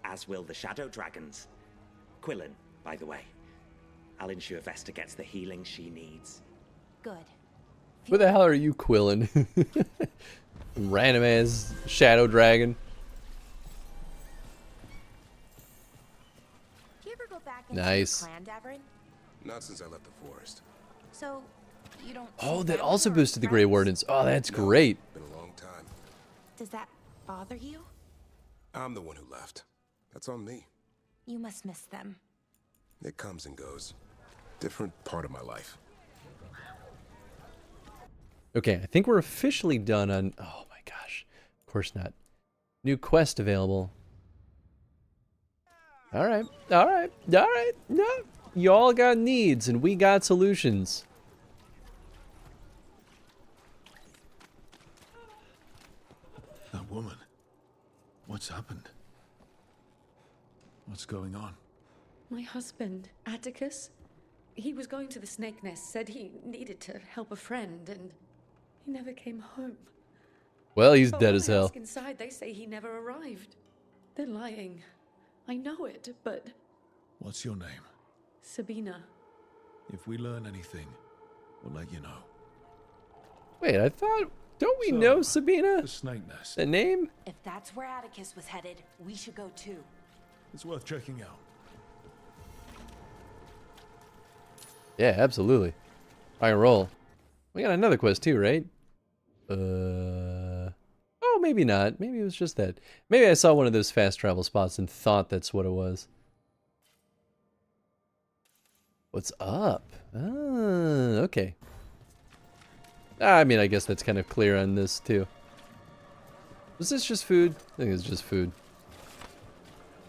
As will the Shadow Dragons. Quillen, by the way. I'll ensure Vesta gets the healing she needs. Good. What the hell are you quilling? Random ass shadow dragon. Do you ever go back into Nice. your clan, Davrin? Not since I left the forest. So, you don't Oh, see that family also or boosted the Grey friends? Wardens. Oh, that's great. Been a long time. Does that bother you? I'm the one who left. That's on me. You must miss them. It comes and goes. Different part of my life. Okay, I think we're officially done on... Oh my gosh. Of course not. New quest available. All right. All right. All right. No. Y'all got needs and we got solutions. That woman. What's happened? What's going on? My husband, Atticus, he was going to the snake nest, said he needed to help a friend, and he never came home. Well, he's But dead when as I hell. ask inside, they say he never arrived. They're lying. I know it, but What's your name? Sabina. If we learn anything, we'll let you know. Wait, I thought, don't we know Sabina? The snake nest. The name? If that's where Atticus was headed, we should go too. It's worth checking out. Yeah, absolutely. I can roll. We got another quest too, right? Oh, maybe not. Maybe it was just that. Maybe I saw one of those fast travel spots and thought that's what it was. What's up? Ah, okay. I mean, I guess that's kind of clear on this too. Was this just food? I think it's just food.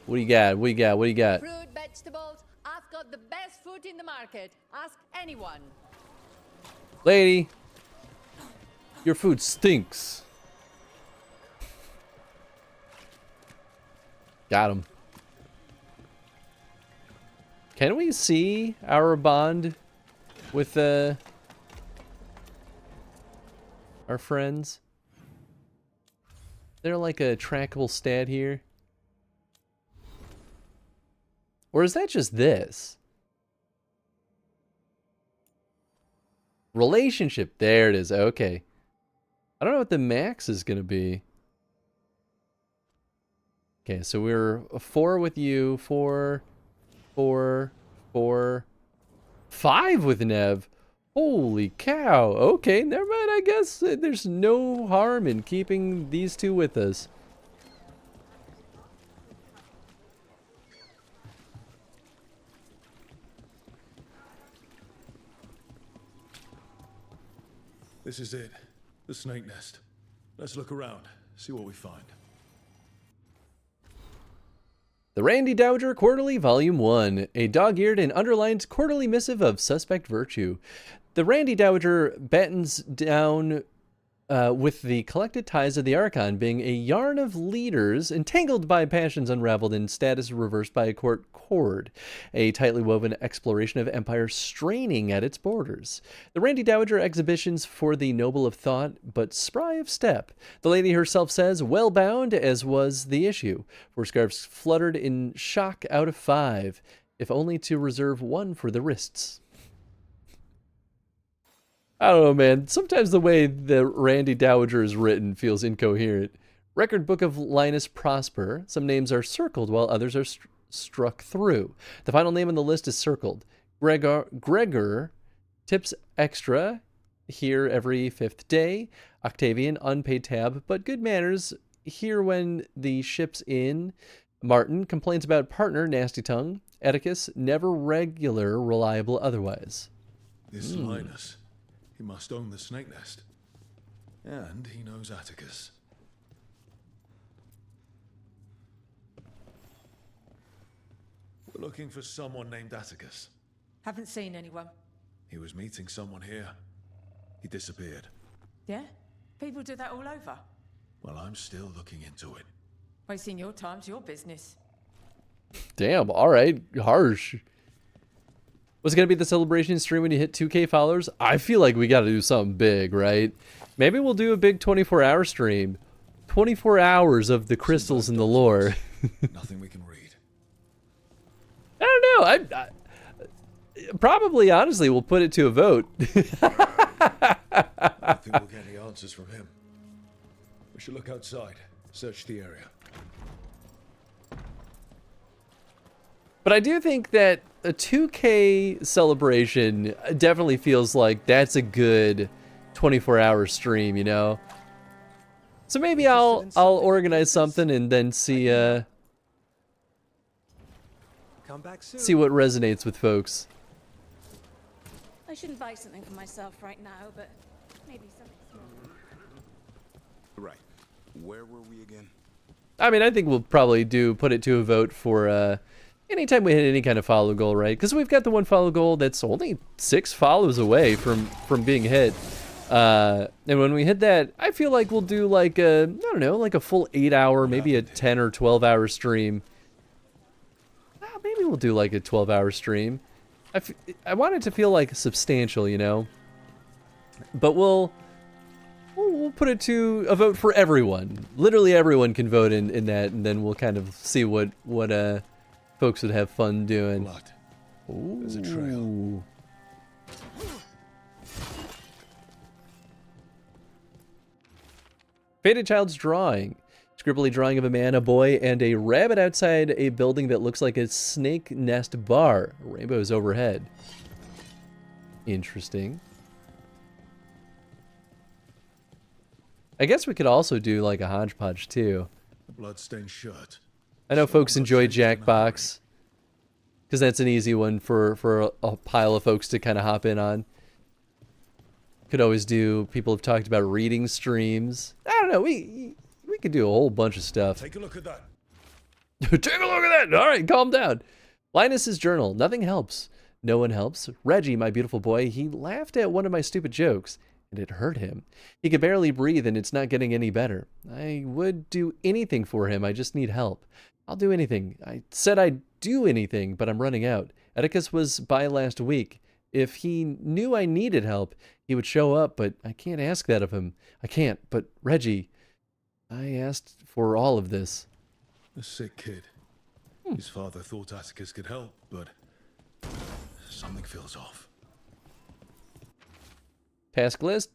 What do you got? What do you got? What do you got? Fruit, vegetables. I've got the best food in the market. Ask anyone. Lady, your food stinks. Got him. Can we see our bond with our friends? They're like a trackable stat here. Or is that just this? Relationship. There it is. Okay. I don't know what the max is going to be. Okay, so we're 4 with you. 4, 4, 4, 5 with Nev. Holy cow. Okay, never mind. I guess there's no harm in keeping these two with us. This is it. The snake nest. Let's look around, see what we find. The Randy Dowager Quarterly, Volume 1, a dog-eared and underlined quarterly missive of suspect virtue. The Randy Dowager battens down with the collected ties of the Archon being a yarn of leaders entangled by passions unraveled and status reversed by a court cord, a tightly woven exploration of empire straining at its borders. The Randy Dowager exhibitions for the noble of thought, but spry of step. The lady herself says, well bound as was the issue, for scarves fluttered in shock out of 5, if only to reserve 1 for the wrists. I don't know, man. Sometimes the way the Randy Dowager is written feels incoherent. Record Book of Linus Prosper. Some names are circled while others are struck through. The final name on the list is circled. Gregor tips extra here every 5th day. Octavian, unpaid tab, but good manners here when the ship's in. Martin complains about partner, nasty tongue. Atticus, never regular, reliable otherwise. This Linus. He must own the snake nest. And he knows Atticus. We're looking for someone named Atticus. Haven't seen anyone. He was meeting someone here. He disappeared. Yeah? People do that all over. Well, I'm still looking into it. Wasting your time's your business. Damn, alright. Harsh. What's going to be the celebration stream when you hit 2K followers? I feel like we got to do something big, right? Maybe we'll do a big 24-hour stream. 24 hours of the crystals and the lore. Nothing we can read. I don't know. I probably, honestly, we'll put it to a vote. I don't think we'll get any answers from him. We should look outside. Search the area. But I do think that a 2K celebration definitely feels like that's a good 24-hour stream, you know? So maybe I'll organize something and then see Come back soon. see what resonates with folks. I shouldn't buy something for myself right now, but maybe something small. Right. Where were we again? I mean, I think we'll probably put it to a vote for anytime we hit any kind of follow goal, right? Because we've got the one follow goal that's only 6 follows away from being hit. And when we hit that, I feel like we'll do like a, I don't know, like a full 8-hour, maybe a 10 or 12-hour stream. Maybe we'll do like a 12-hour stream. I want it to feel like substantial, you know? But we'll put it to a vote for everyone. Literally everyone can vote in that, and then we'll kind of see what folks would have fun doing. Ooh. There's a trail. Faded Child's drawing. Scribbly drawing of a man, a boy, and a rabbit outside a building that looks like a snake nest bar. Rainbows overhead. Interesting. I guess we could also do like a hodgepodge too. A bloodstained shirt. I know folks enjoy Jackbox because that's an easy one for a pile of folks to kind of hop in on. Could always do, people have talked about reading streams. I don't know, we could do a whole bunch of stuff. Take a look at that. Take a look at that. All right, calm down. Linus's journal. Nothing helps. No one helps. Reggie, my beautiful boy, he laughed at one of my stupid jokes, and it hurt him. He could barely breathe, and it's not getting any better. I would do anything for him. I just need help. I'll do anything. I said I'd do anything, but I'm running out. Atticus was by last week. If he knew I needed help, he would show up, but I can't ask that of him. I can't, but Reggie, I asked for all of this. A sick kid. His father thought Atticus could help, but something feels off. Task list.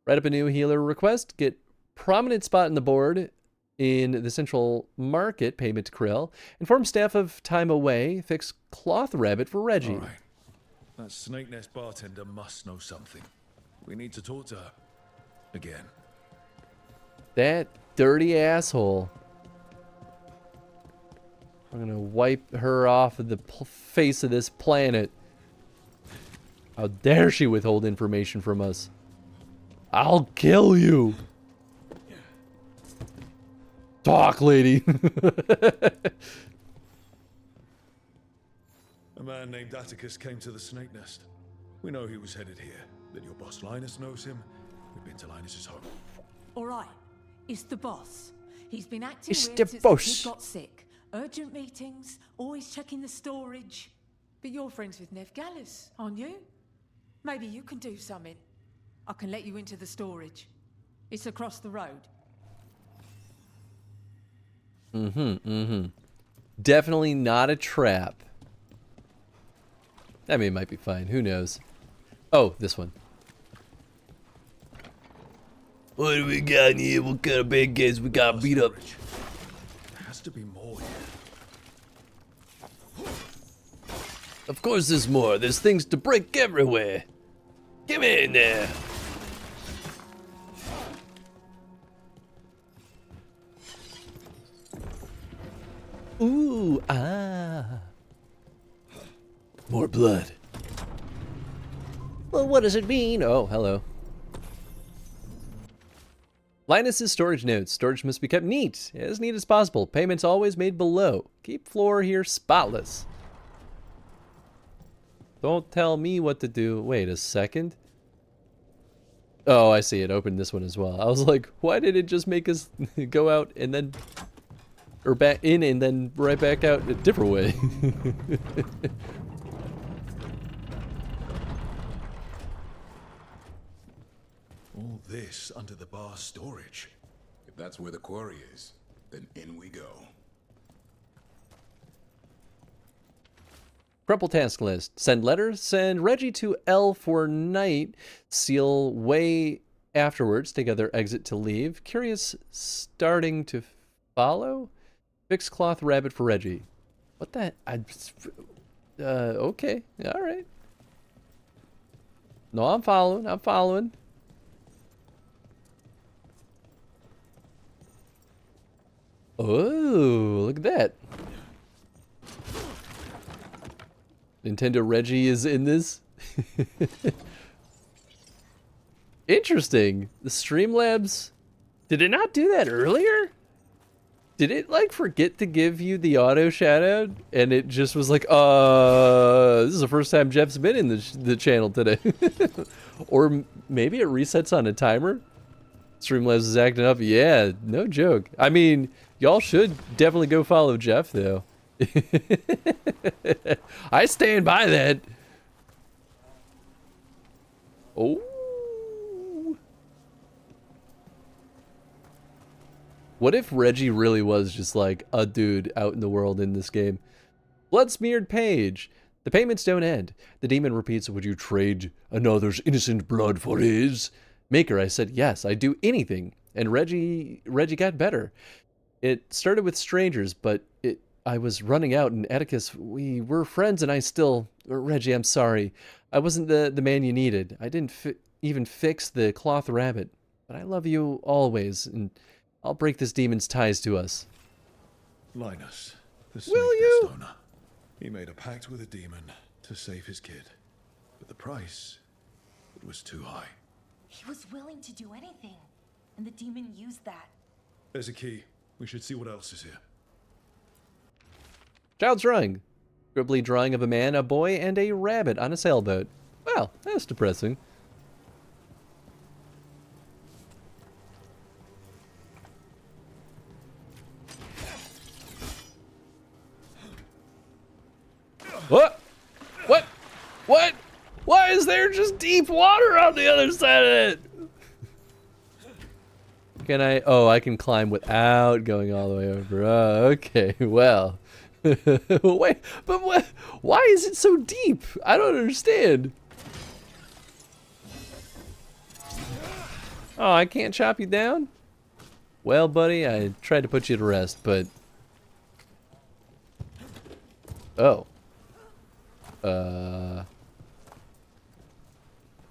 Write up a new healer request. Get prominent spot in the board in the central market. Payment to Krill. Inform staff of time away. Fix cloth rabbit for Reggie. All right. That snake nest bartender must know something. We need to talk to her. Again. That dirty asshole. I'm gonna wipe her off of the face of this planet. How dare she withhold information from us? I'll kill you. Talk, lady. A man named Atticus came to the snake nest. We know he was headed here, that your boss Linus knows him. We've been to Linus's home. All right, it's the boss. He's been acting It's weird the since boss. the kid got sick. Urgent meetings, always checking the storage. But you're friends with Nev Gallus, aren't you? Maybe you can do something. I can let you into the storage. It's across the road. Definitely not a trap. I mean, it might be fine. Who knows? Oh, this one. What do we got here? What kind of bad guys we got beat up? There has to be more here. Of course there's more. There's things to break everywhere. Get me in there. Ooh, ah. More blood. Well, what does it mean? Oh, hello. Linus's storage notes. Storage must be kept neat as possible. Payments always made below. Keep floor here spotless. Don't tell me what to do. Wait a second. Oh, I see. It opened this one as well. I was like, why did it just make us go out and then... or back in and then right back out a different way? All this under the bar storage. If that's where the quarry is, then in we go. Crumple task list. Send letters. Send Reggie to L for night. Seal way afterwards. Take other exit to leave. Curious starting to follow. Fix cloth rabbit for Reggie. What the? Okay. All right. No, I'm following. I'm following. Oh, look at that. Nintendo Reggie is in this. Interesting. The Streamlabs. Did it not do that earlier? Did it like forget to give you the auto shadow, and it just was like, this is the first time Jeff's been in the channel today, or maybe it resets on a timer. Streamlabs is acting up. Yeah, no joke. I mean, y'all should definitely go follow Jeff though. I stand by that. Oh. What if Reggie really was just like a dude out in the world in this game? Blood-smeared page. The payments don't end. The demon repeats, would you trade another's innocent blood for his? Maker, I said, yes, I'd do anything. And Reggie got better. It started with strangers, but I was running out, and Atticus, we were friends, and I still... Reggie, I'm sorry. I wasn't the man you needed. I didn't even fix the cloth rabbit. But I love you always, and... I'll break this demon's ties to us. Linus, the snake nest owner. He made a pact with a demon to save his kid. But the price, it was too high. He was willing to do anything, and the demon used that. There's a key. We should see what else is here. Child's drawing. Scribbly drawing of a man, a boy, and a rabbit on a sailboat. Well, that's depressing. What? What? What? Why is there just deep water on the other side of it? Can I? Oh, I can climb without going all the way over. Oh, okay. Well. Wait, but what? Why is it so deep? I don't understand. Oh, I can't chop you down? Well, buddy, I tried to put you to rest, but... Oh.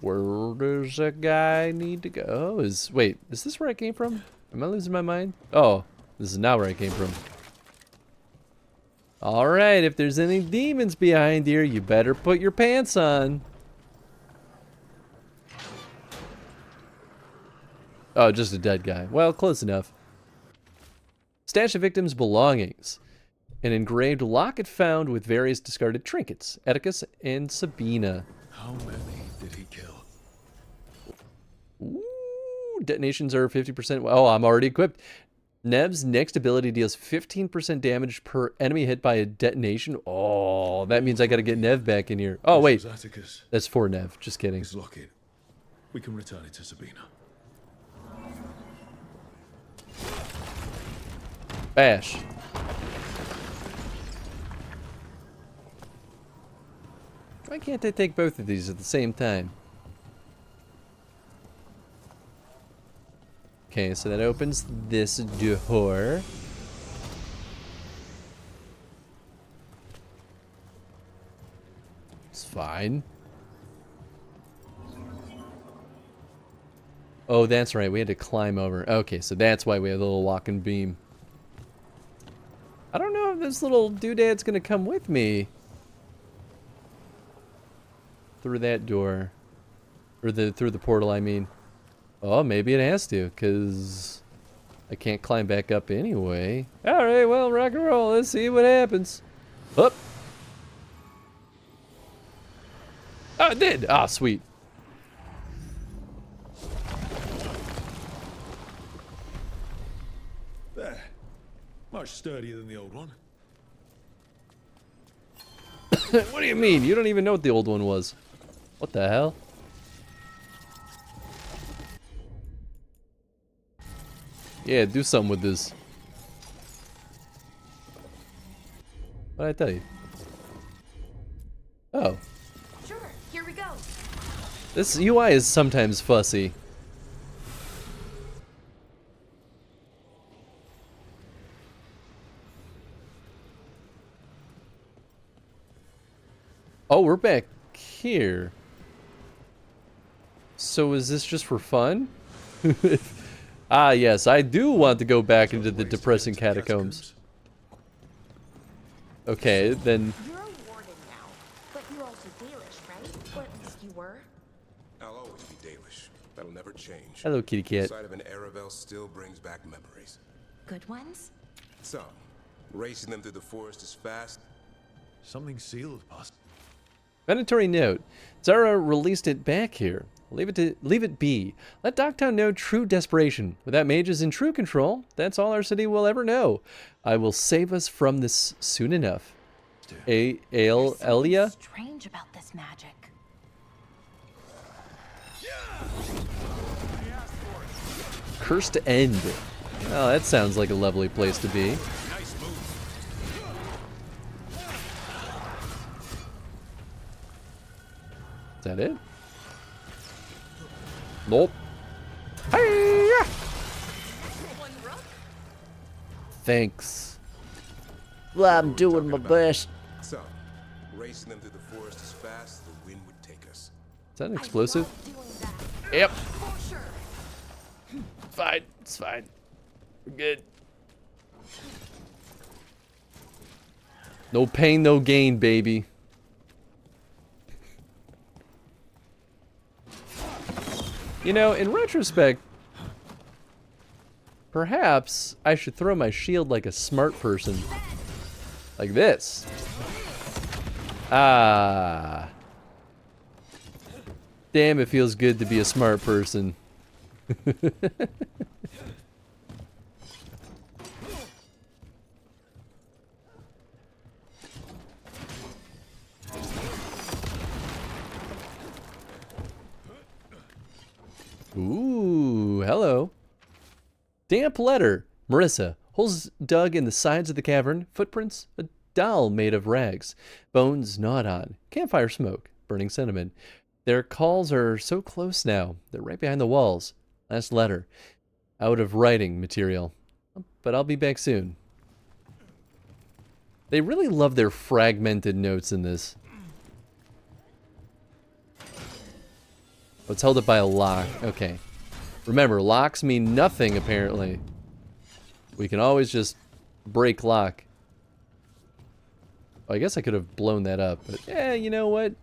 Where does that guy need to go? Oh, wait, is this where I came from? Am I losing my mind? Oh, this is not where I came from. Alright, if there's any demons behind here, you better put your pants on. Oh, just a dead guy. Well, close enough. Stash of victims' belongings. An engraved locket found with various discarded trinkets. Atticus and Sabina. How many did he kill? Ooh, detonations are 50%. Oh, I'm already equipped. Nev's next ability deals 15% damage per enemy hit by a detonation. Oh, that means I gotta get Nev back in here. Oh, wait. That's for Nev. Just kidding. His locket. We can return it to Sabina. Bash. Why can't I take both of these at the same time? Okay, so that opens this door. It's fine. Oh, that's right. We had to climb over. Okay, so that's why we have the little walking beam. I don't know if this little doodad's gonna come with me. Through that door. Or through the portal, I mean. Oh, maybe it has to, because I can't climb back up anyway. Alright, well, rock and roll. Let's see what happens. Up. Oh, it did. Ah, sweet. There. Much sturdier than the old one. What do you mean? You don't even know what the old one was. What the hell? Yeah, do something with this. What'd I tell you? Oh. Sure, here we go. This UI is sometimes fussy. Oh, we're back here. So is this just for fun? Ah, yes, I do want to go back into the depressing catacombs. Okay, then... You're a warden now, but you're also Dalish, right? Or at least you were. I'll always be Dalish. That'll never change. Hello, kitty cat. The sight of an Aravel still brings back memories. Good ones? So, racing them through the forest is fast. Something sealed, boss. Mandatory note. Zara released it back here. Leave it be. Let Dogtown know true desperation. Without mages in true control, that's all our city will ever know. I will save us from this soon enough. Elia? Strange about this magic. Cursed End. Oh, that sounds like a lovely place to be. Is that it? Nope. Hi-ya! Thanks. Well, I'm doing my best. So, racing them through the forest as fast as the wind would take us. Is that an explosive? Yep. Fine. It's fine. We're good. No pain, no gain, baby. You know, in retrospect, perhaps I should throw my shield like a smart person. Like this. Ah. Damn, it feels good to be a smart person. Ooh, hello. Damp letter. Marissa. Holes dug in the sides of the cavern. Footprints. A doll made of rags. Bones gnawed on. Campfire smoke. Burning cinnamon. Their calls are so close now. They're right behind the walls. Last letter. Out of writing material. But I'll be back soon. They really love their fragmented notes in this. Oh, it's held up by a lock. Okay. Remember, locks mean nothing, apparently. We can always just break lock. Oh, I guess I could have blown that up, but yeah, you know what?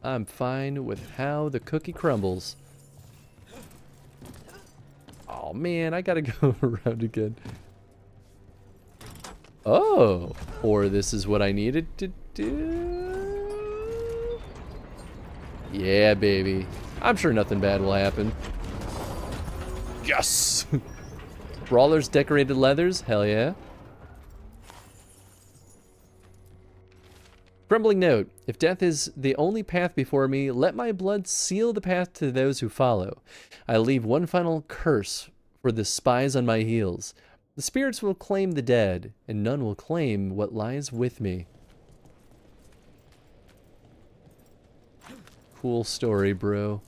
I'm fine with how the cookie crumbles. Oh man, I gotta go around again. Oh, or this is what I needed to do. Yeah, baby. I'm sure nothing bad will happen. Yes! Brawlers, decorated leathers, hell yeah. Crumbling note. If death is the only path before me, let my blood seal the path to those who follow. I leave one final curse for the spies on my heels. The spirits will claim the dead, and none will claim what lies with me. Cool story, bro.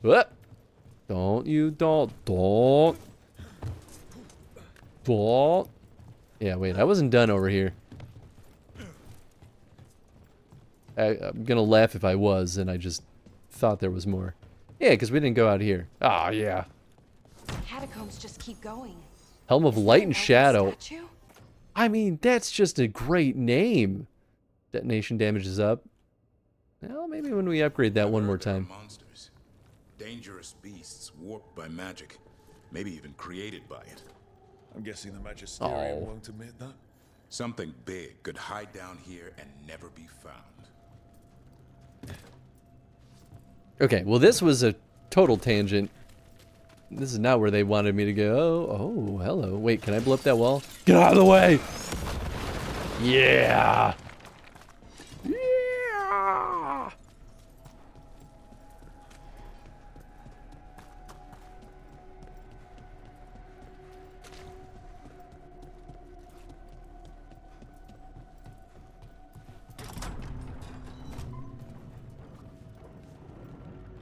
What? Don't. Yeah, wait, I wasn't done over here. I'm gonna laugh if I was, and I just thought there was more. Yeah, because we didn't go out here. Ah, yeah. Catacombs just keep going. Helm of Light and Shadow. Statue? I mean, that's just a great name. Detonation damage is up. Well, maybe when we upgrade that one more time. Monsters. Dangerous beasts warped by magic. Maybe even created by it. I'm guessing the Magisterium won't admit that. Something big could hide down here and never be found. Okay, well this was a total tangent. This is not where they wanted me to go. Oh, hello. Wait, can I blow up that wall? Get out of the way! Yeah! Yeah!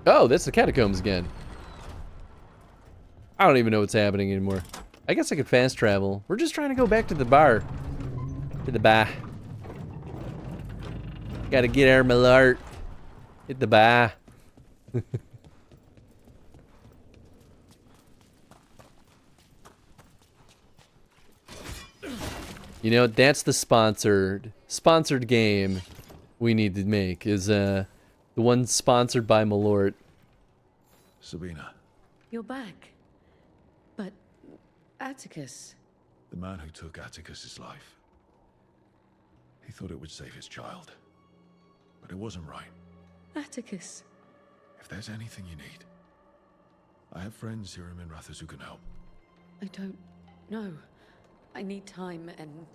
Oh, that's the catacombs again. I don't even know what's happening anymore. I guess I could fast travel. We're just trying to go back to the bar. To the bar. Gotta get our malart. Hit the bar. You know, that's the sponsored game we need to make is The one sponsored by Malort. Sabina, You're back. But Atticus. the man who took Atticus's life. He thought it would save his child. But it wasn't right. Atticus. If there's anything you need, I have friends here in Minrathous who can help. I don't know. I need time and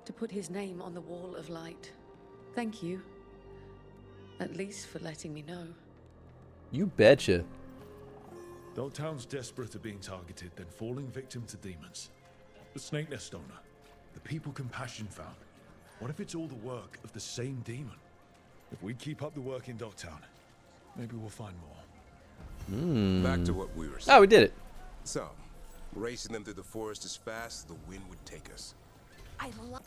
to put his name on the wall of light. Thank you. At least for letting me know. You betcha. Dogtown's desperate at being targeted, then falling victim to demons. The Snake Nest owner, the people Compassion found. What if it's all the work of the same demon? If we keep up the work in Dogtown, maybe we'll find more. Back to what we were saying. Oh, we did it. So, racing them through the forest as fast as the wind would take us. I love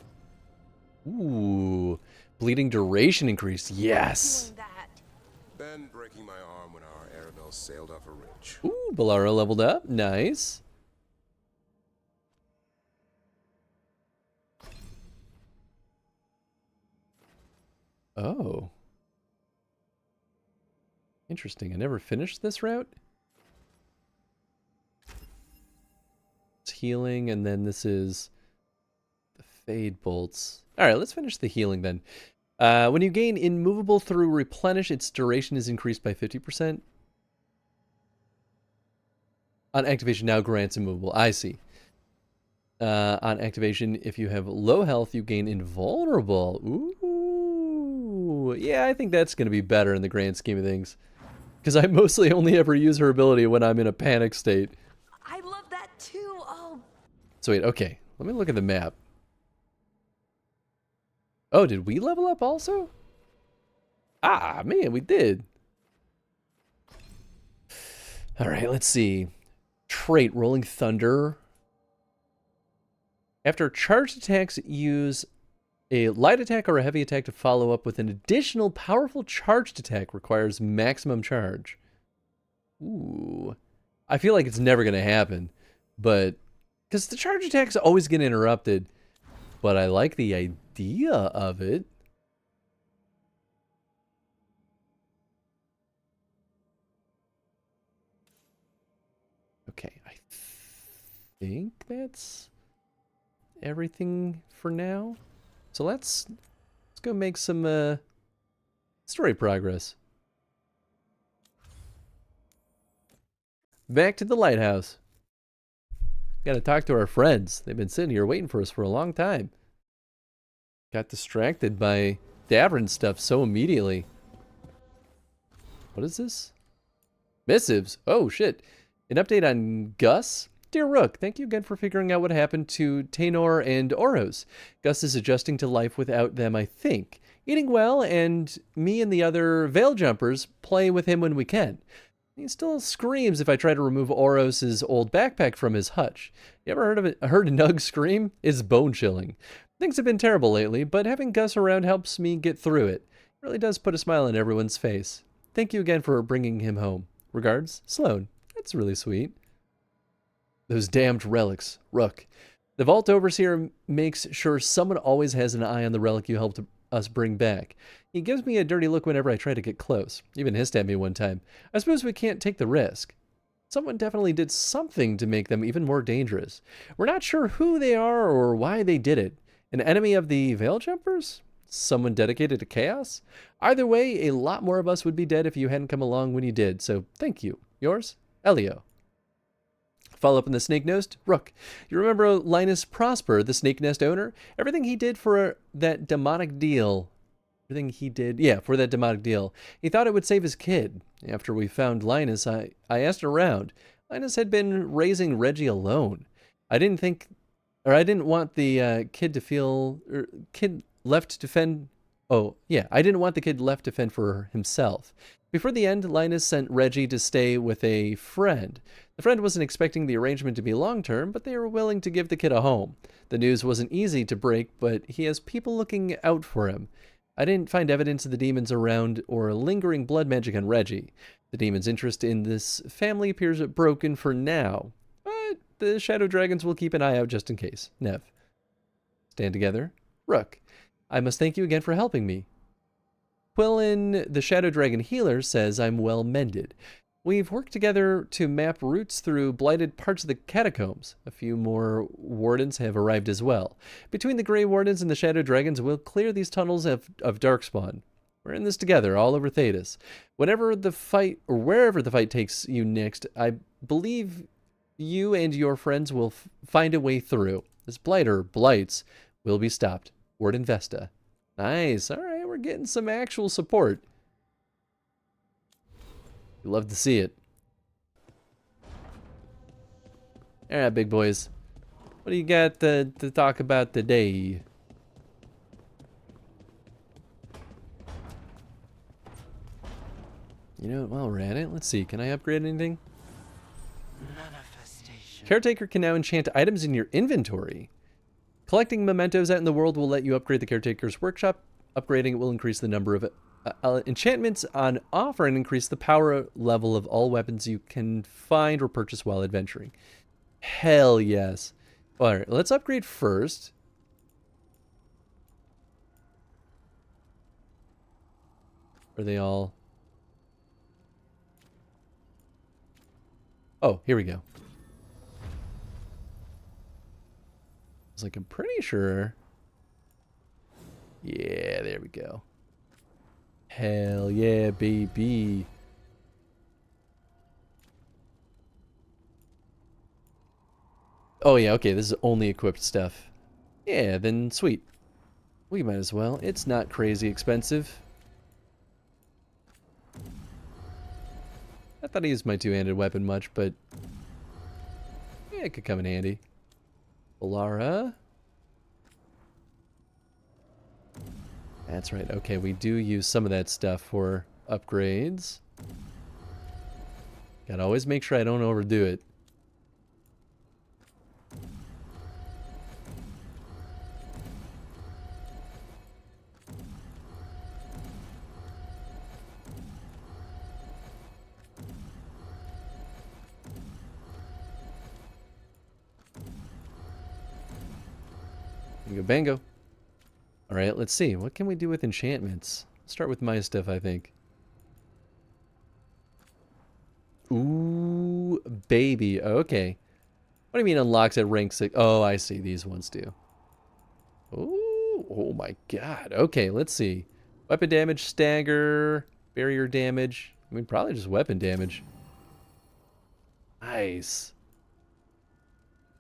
Ooh. Bleeding duration increase. Yes. doing that. Then breaking my arm when our Arabelle sailed off a ridge. Ooh, Bolaro leveled up. Nice. Oh. Interesting. I never finished this route. It's healing, and then this is the Fade Bolts. Alright, let's finish the healing then. When you gain immovable through replenish, its duration is increased by 50%. On activation, now grants immovable. I see. On activation, if you have low health, you gain invulnerable. Ooh. Yeah, I think that's going to be better in the grand scheme of things. Because I mostly only ever use her ability when I'm in a panic state. I love that too. Oh. So wait, okay. Let me look at the map. Oh, did we level up also? Ah, man, we did. All right, let's see. Trait, Rolling Thunder. After charged attacks, use a light attack or a heavy attack to follow up with an additional powerful charged attack. Requires maximum charge. Ooh. I feel like it's never going to happen, but because the charge attacks always get interrupted, but I like the idea of it. Okay, I think that's everything for now. So let's go make some story progress. Back to the lighthouse. Gotta talk to our friends. They've been sitting here waiting for us for a long time. Got distracted by Davrin stuff so immediately. What is this? Missives. Oh, shit. An update on Gus. Dear Rook, thank you again for figuring out what happened to Tainor and Oros. Gus is adjusting to life without them, I think. Eating well, and me and the other Veil Jumpers play with him when we can. He still screams if I try to remove Oros' old backpack from his hutch. You ever heard a Nug scream? It's bone-chilling. Things have been terrible lately, but having Gus around helps me get through it. It really does put a smile on everyone's face. Thank you again for bringing him home. Regards, Sloan. That's really sweet. Those damned relics. Rook. The Vault Overseer makes sure someone always has an eye on the relic you helped us bring back. He gives me a dirty look whenever I try to get close. Even hissed at me one time. I suppose we can't take the risk. Someone definitely did something to make them even more dangerous. We're not sure who they are or why they did it. An enemy of the Veil Jumpers? Someone dedicated to chaos? Either way, a lot more of us would be dead if you hadn't come along when you did, so thank you. Yours, Elio. Follow up on the Snake Nest, Rook. You remember Linus Prosper, the Snake Nest owner? Everything he did for that demonic deal. For that demonic deal. He thought it would save his kid. After we found Linus, I asked around. Linus had been raising Reggie alone. I didn't want the kid left to fend. Oh, yeah, I didn't want the kid left to fend for himself. Before the end, Linus sent Reggie to stay with a friend. The friend wasn't expecting the arrangement to be long-term, but they were willing to give the kid a home. The news wasn't easy to break, but he has people looking out for him. I didn't find evidence of the demons around or lingering blood magic on Reggie. The demon's interest in this family appears broken for now, but the Shadow Dragons will keep an eye out just in case. Nev. Stand together. Rook. I must thank you again for helping me. Quillen, the Shadow Dragon healer, says I'm well mended. We've worked together to map routes through blighted parts of the catacombs. A few more wardens have arrived as well. Between the Grey Wardens and the Shadow Dragons, we'll clear these tunnels of Darkspawn. We're in this together, all over Thedas. Wherever the fight takes you next, I believe you and your friends will find a way through. This blights will be stopped. Warden Vesta. Nice. All right, we're getting some actual support. We love to see it. All right, big boys. What do you got to talk about today? You know, while we're at it, let's see. Can I upgrade anything? Caretaker can now enchant items in your inventory. Collecting mementos out in the world will let you upgrade the Caretaker's workshop. Upgrading it will increase the number of enchantments on offer and increase the power level of all weapons you can find or purchase while adventuring. Hell yes. All right, let's upgrade first. Are they all... Oh, here we go. I was like, I'm pretty sure. Yeah, there we go. Hell yeah, baby. Oh yeah, okay, this is only equipped stuff. Yeah, then sweet. We might as well. It's not crazy expensive. I thought I used my two-handed weapon much, but yeah, it could come in handy. Alara. That's right. Okay, we do use some of that stuff for upgrades. Gotta always make sure I don't overdo it. Bingo bango. Alright, let's see. What can we do with enchantments? Start with my stuff, I think. Ooh, baby. Okay. What do you mean unlocks at rank 6? Oh, I see. These ones do. Ooh, oh my god. Okay, let's see. Weapon damage, stagger, barrier damage. I mean, probably just weapon damage. Nice.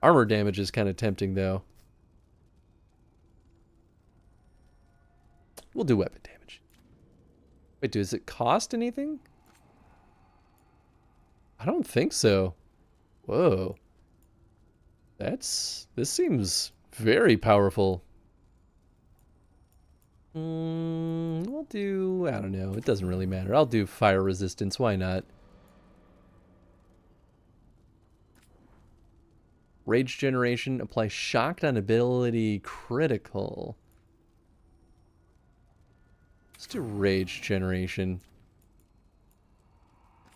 Armor damage is kind of tempting, though. We'll do weapon damage. Wait, does it cost anything? I don't think so. Whoa. This seems very powerful. We'll do, I don't know. It doesn't really matter. I'll do fire resistance. Why not? Rage generation. Apply shocked on ability critical. Let's do rage generation.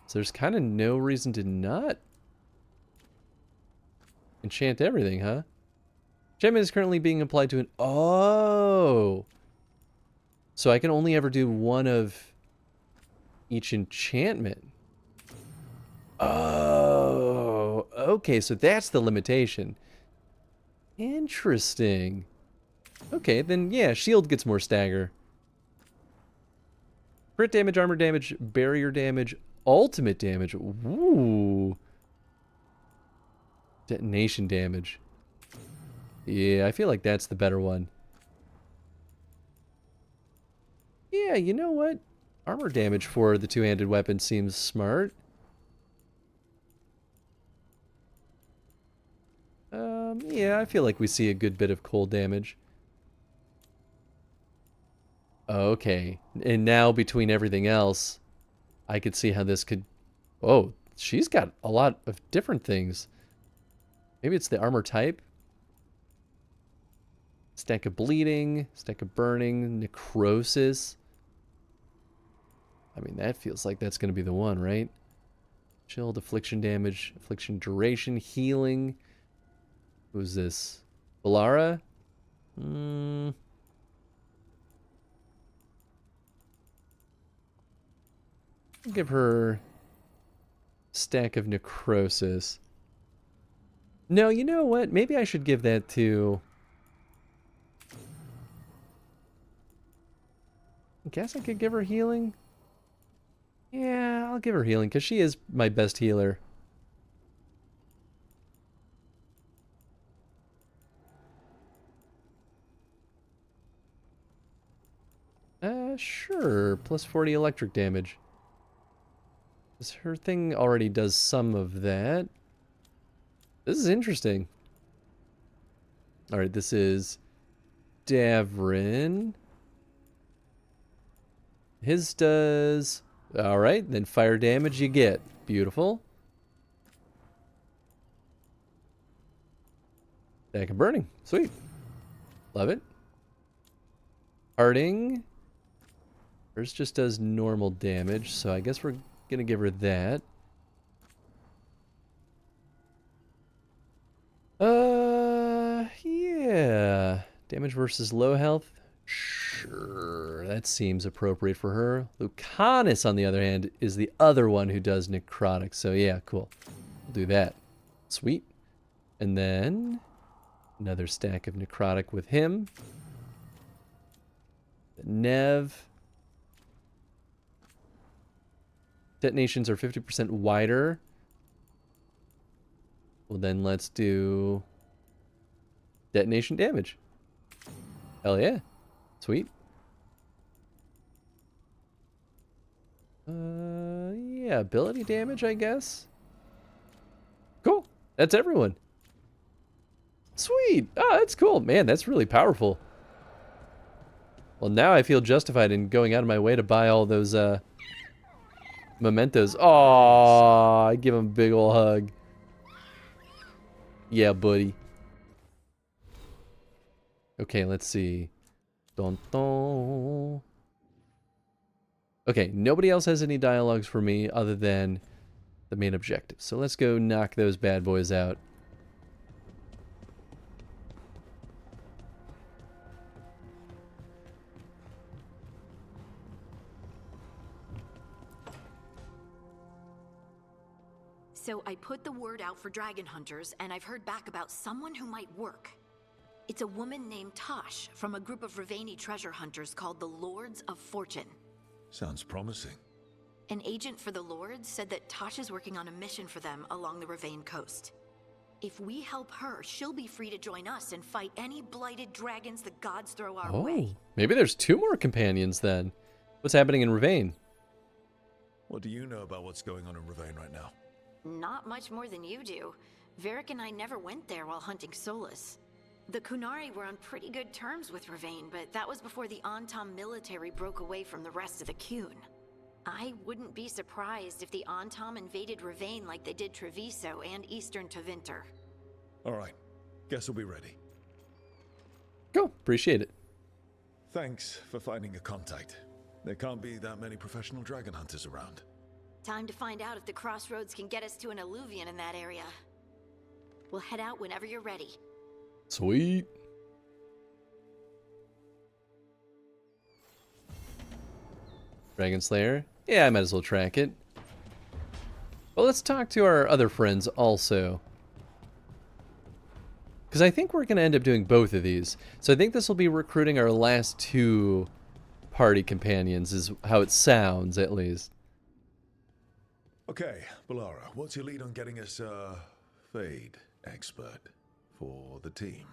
So there's kind of no reason to not enchant everything, huh? Enchantment is currently being applied to an... Oh! So I can only ever do one of each enchantment. Oh! Okay, so that's the limitation. Interesting. Okay, then yeah, shield gets more stagger. Crit damage, armor damage, barrier damage, ultimate damage. Ooh. Detonation damage. Yeah, I feel like that's the better one. Yeah, you know what? Armor damage for the two-handed weapon seems smart. Yeah, I feel like we see a good bit of cold damage. Okay, and now between everything else, I could see how this could... Oh, she's got a lot of different things. Maybe it's the armor type. Stack of bleeding, stack of burning, necrosis. I mean, that feels like that's going to be the one, right? Chilled, affliction damage, affliction duration, healing. Who's this? Balara? Give her stack of necrosis. No, you know what? Maybe I should give that to... I guess I could give her healing. Yeah, I'll give her healing because she is my best healer. Sure. Plus 40 electric damage. Her thing already does some of that. This is interesting. Alright, this is Davrin. His does... Alright, then fire damage you get. Beautiful. Stack of burning. Sweet. Love it. Harding. Hers just does normal damage, so I guess we're gonna give her that. Yeah. Damage versus low health. Sure, that seems appropriate for her. Lucanus, on the other hand, is the other one who does necrotic, so yeah, cool. We'll do that. Sweet. And then another stack of necrotic with him. Nev. Detonations are 50% wider. Well, then let's do detonation damage. Hell yeah. Sweet. Yeah, ability damage, I guess. Cool. That's everyone. Sweet. Oh, that's cool. Man, that's really powerful. Well, now I feel justified in going out of my way to buy all those mementos. Aww, I give him a big ol' hug. Yeah, buddy. Okay, let's see. Dun, dun. Okay, nobody else has any dialogues for me other than the main objective. So let's go knock those bad boys out. So I put the word out for dragon hunters, and I've heard back about someone who might work. It's a woman named Tosh from a group of Ravani treasure hunters called the Lords of Fortune. Sounds promising. An agent for the Lords said that Tosh is working on a mission for them along the Ravane coast. If we help her, she'll be free to join us and fight any blighted dragons the gods throw our way. Maybe there's 2 more companions then. What's happening in Ravane? What do you know about what's going on in Ravane right now? Not much more than you do. Varric and I never went there while hunting Solus. The Kunari were on pretty good terms with Ravane, but that was before the Antam military broke away from the rest of the Qun. I wouldn't be surprised if the Antam invaded Ravane like they did Treviso and Eastern Tevinter. Alright, guess we'll be ready. Cool, appreciate it. Thanks for finding a contact. There can't be that many professional dragon hunters around. Time to find out if the crossroads can get us to an alluvion in that area. We'll head out whenever you're ready. Sweet. Dragon Slayer? Yeah, I might as well track it. Well, let's talk to our other friends also. Because I think we're going to end up doing both of these. So I think this will be recruiting our last 2 party companions, is how it sounds, at least. Okay, Balara, what's your lead on getting us a Fade expert for the team?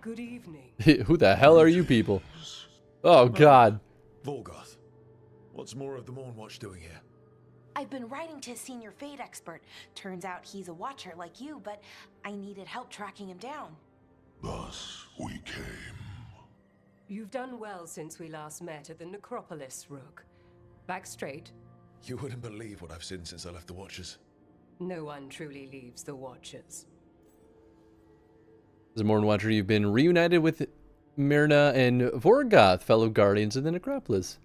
Good evening. Who the hell are you people? Oh, God. Veilguard, what's more of the Mournwatch doing here? I've been writing to a senior Fade expert. Turns out he's a watcher like you, but I needed help tracking him down. Thus we came. You've done well since we last met at the Necropolis, Rook. Back straight. You wouldn't believe what I've seen since I left the Watchers. No one truly leaves the Watchers. As a Mournwatcher, you've been reunited with Myrna and Vorgoth, fellow guardians of the Necropolis.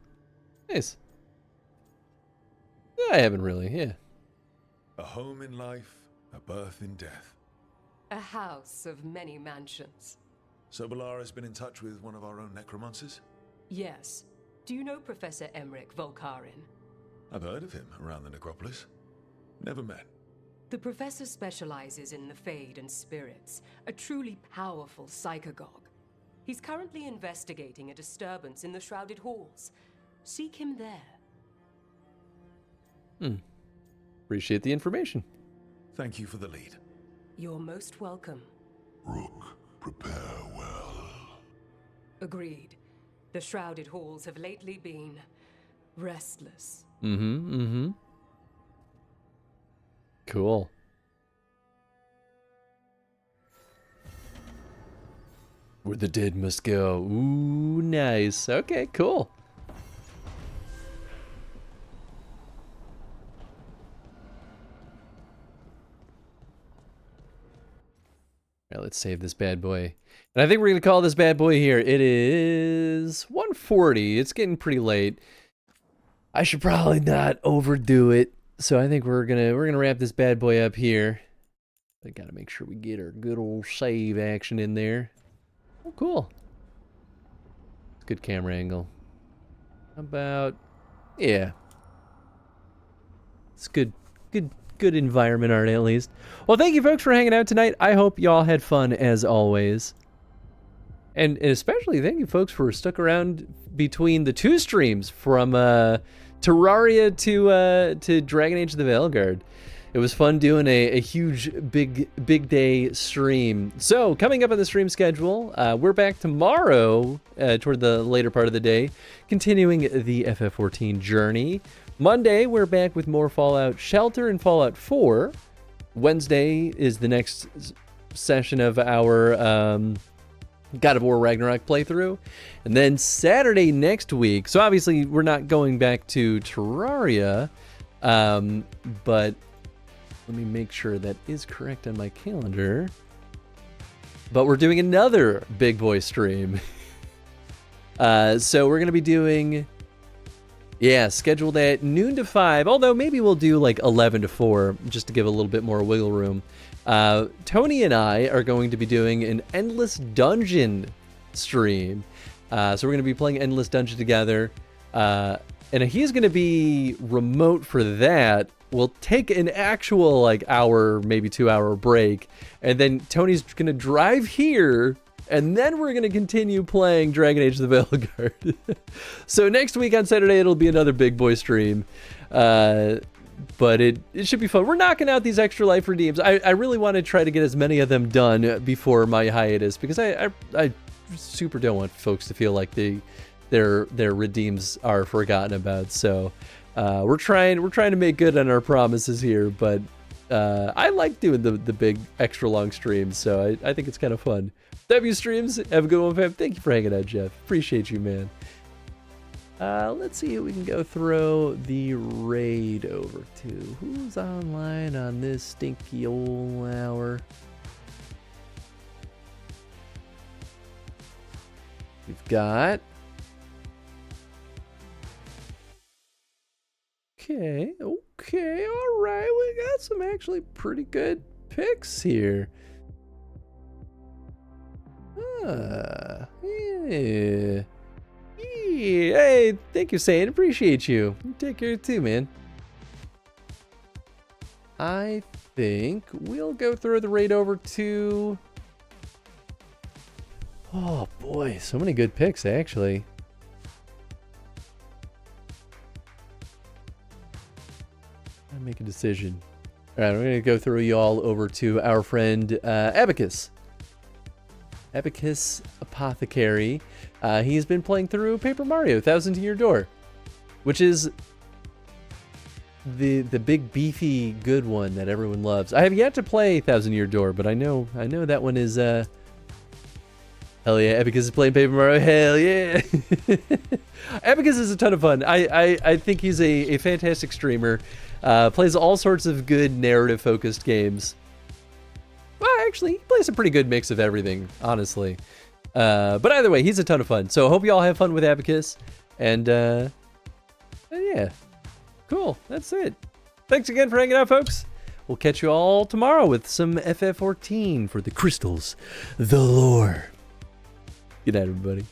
Nice. I haven't really, yeah. A home in life, a birth in death. A house of many mansions. So Balara's been in touch with one of our own necromancers? Yes. Do you know Professor Emmerich Volkarin? I've heard of him around the necropolis. Never met. The professor specializes in the Fade and spirits, a truly powerful psychagogue. He's currently investigating a disturbance in the Shrouded Halls. Seek him there. Appreciate the information. Thank you for the lead. You're most welcome. Rook, prepare well. Agreed. The Shrouded Halls have lately been restless. Cool. Where the dead must go. Ooh, nice. Okay, cool. All right, let's save this bad boy. And I think we're going to call this bad boy here. It is 1:40. It's getting pretty late. I should probably not overdo it. So I think we're gonna wrap this bad boy up here. I gotta make sure we get our good old save action in there. Oh, cool. Good camera angle. How about, yeah. It's good environment art at least. Well, thank you folks for hanging out tonight. I hope y'all had fun as always. And especially thank you folks for stuck around between the two streams from Terraria to Dragon Age of the Veilguard. It was fun doing a huge big day stream. So coming up on the stream schedule, we're back tomorrow toward the later part of the day, continuing the FF14 journey. Monday we're back with more Fallout Shelter and Fallout 4. Wednesday is the next session of our God of War Ragnarok playthrough. And then Saturday next week, so obviously we're not going back to Terraria, but let me make sure that is correct on my calendar. But we're doing another big boy stream. So we're going to be doing, scheduled at noon to 5, although maybe we'll do like 11 to 4 just to give a little bit more wiggle room. Tony and I are going to be doing an Endless Dungeon stream. So we're going to be playing Endless Dungeon together. And he's going to be remote for that. We'll take an actual like hour, maybe 2 hour break. And then Tony's going to drive here. And then we're going to continue playing Dragon Age of the Veilguard. So next week on Saturday, it'll be another big boy stream. But it should be fun. We're knocking out these extra life redeems. I really want to try to get as many of them done before my hiatus, because I super don't want folks to feel like their redeems are forgotten about. So we're trying to make good on our promises here. But I like doing the big extra long streams, so I think it's kind of fun. W streams, have a good one, fam. Thank you for hanging out, Jeff. Appreciate you, man. Let's see if we can go throw the raid over to. Who's online on this stinky old hour? We've got... Okay, all right. We got some actually pretty good picks here. Yeah. Hey, thank you, Sane. Appreciate you. You take care too, man. I think we'll go throw the raid over to... Oh boy, so many good picks actually. I'll make a decision. All right, we're gonna go throw you all over to our friend Abacus. Abacus Apothecary. He's been playing through Paper Mario: Thousand Year Door, which is the big beefy good one that everyone loves. I have yet to play Thousand Year Door, but I know that one is hell yeah. Abacus is playing Paper Mario. Hell yeah. Abacus is a ton of fun. I think he's a fantastic streamer. Plays all sorts of good narrative focused games. Well, actually, he plays a pretty good mix of everything, honestly. But either way, he's a ton of fun. So hope you all have fun with Abacus. And yeah, cool. That's it. Thanks again for hanging out, folks. We'll catch you all tomorrow with some FF14 for the crystals, the lore. Good night, everybody.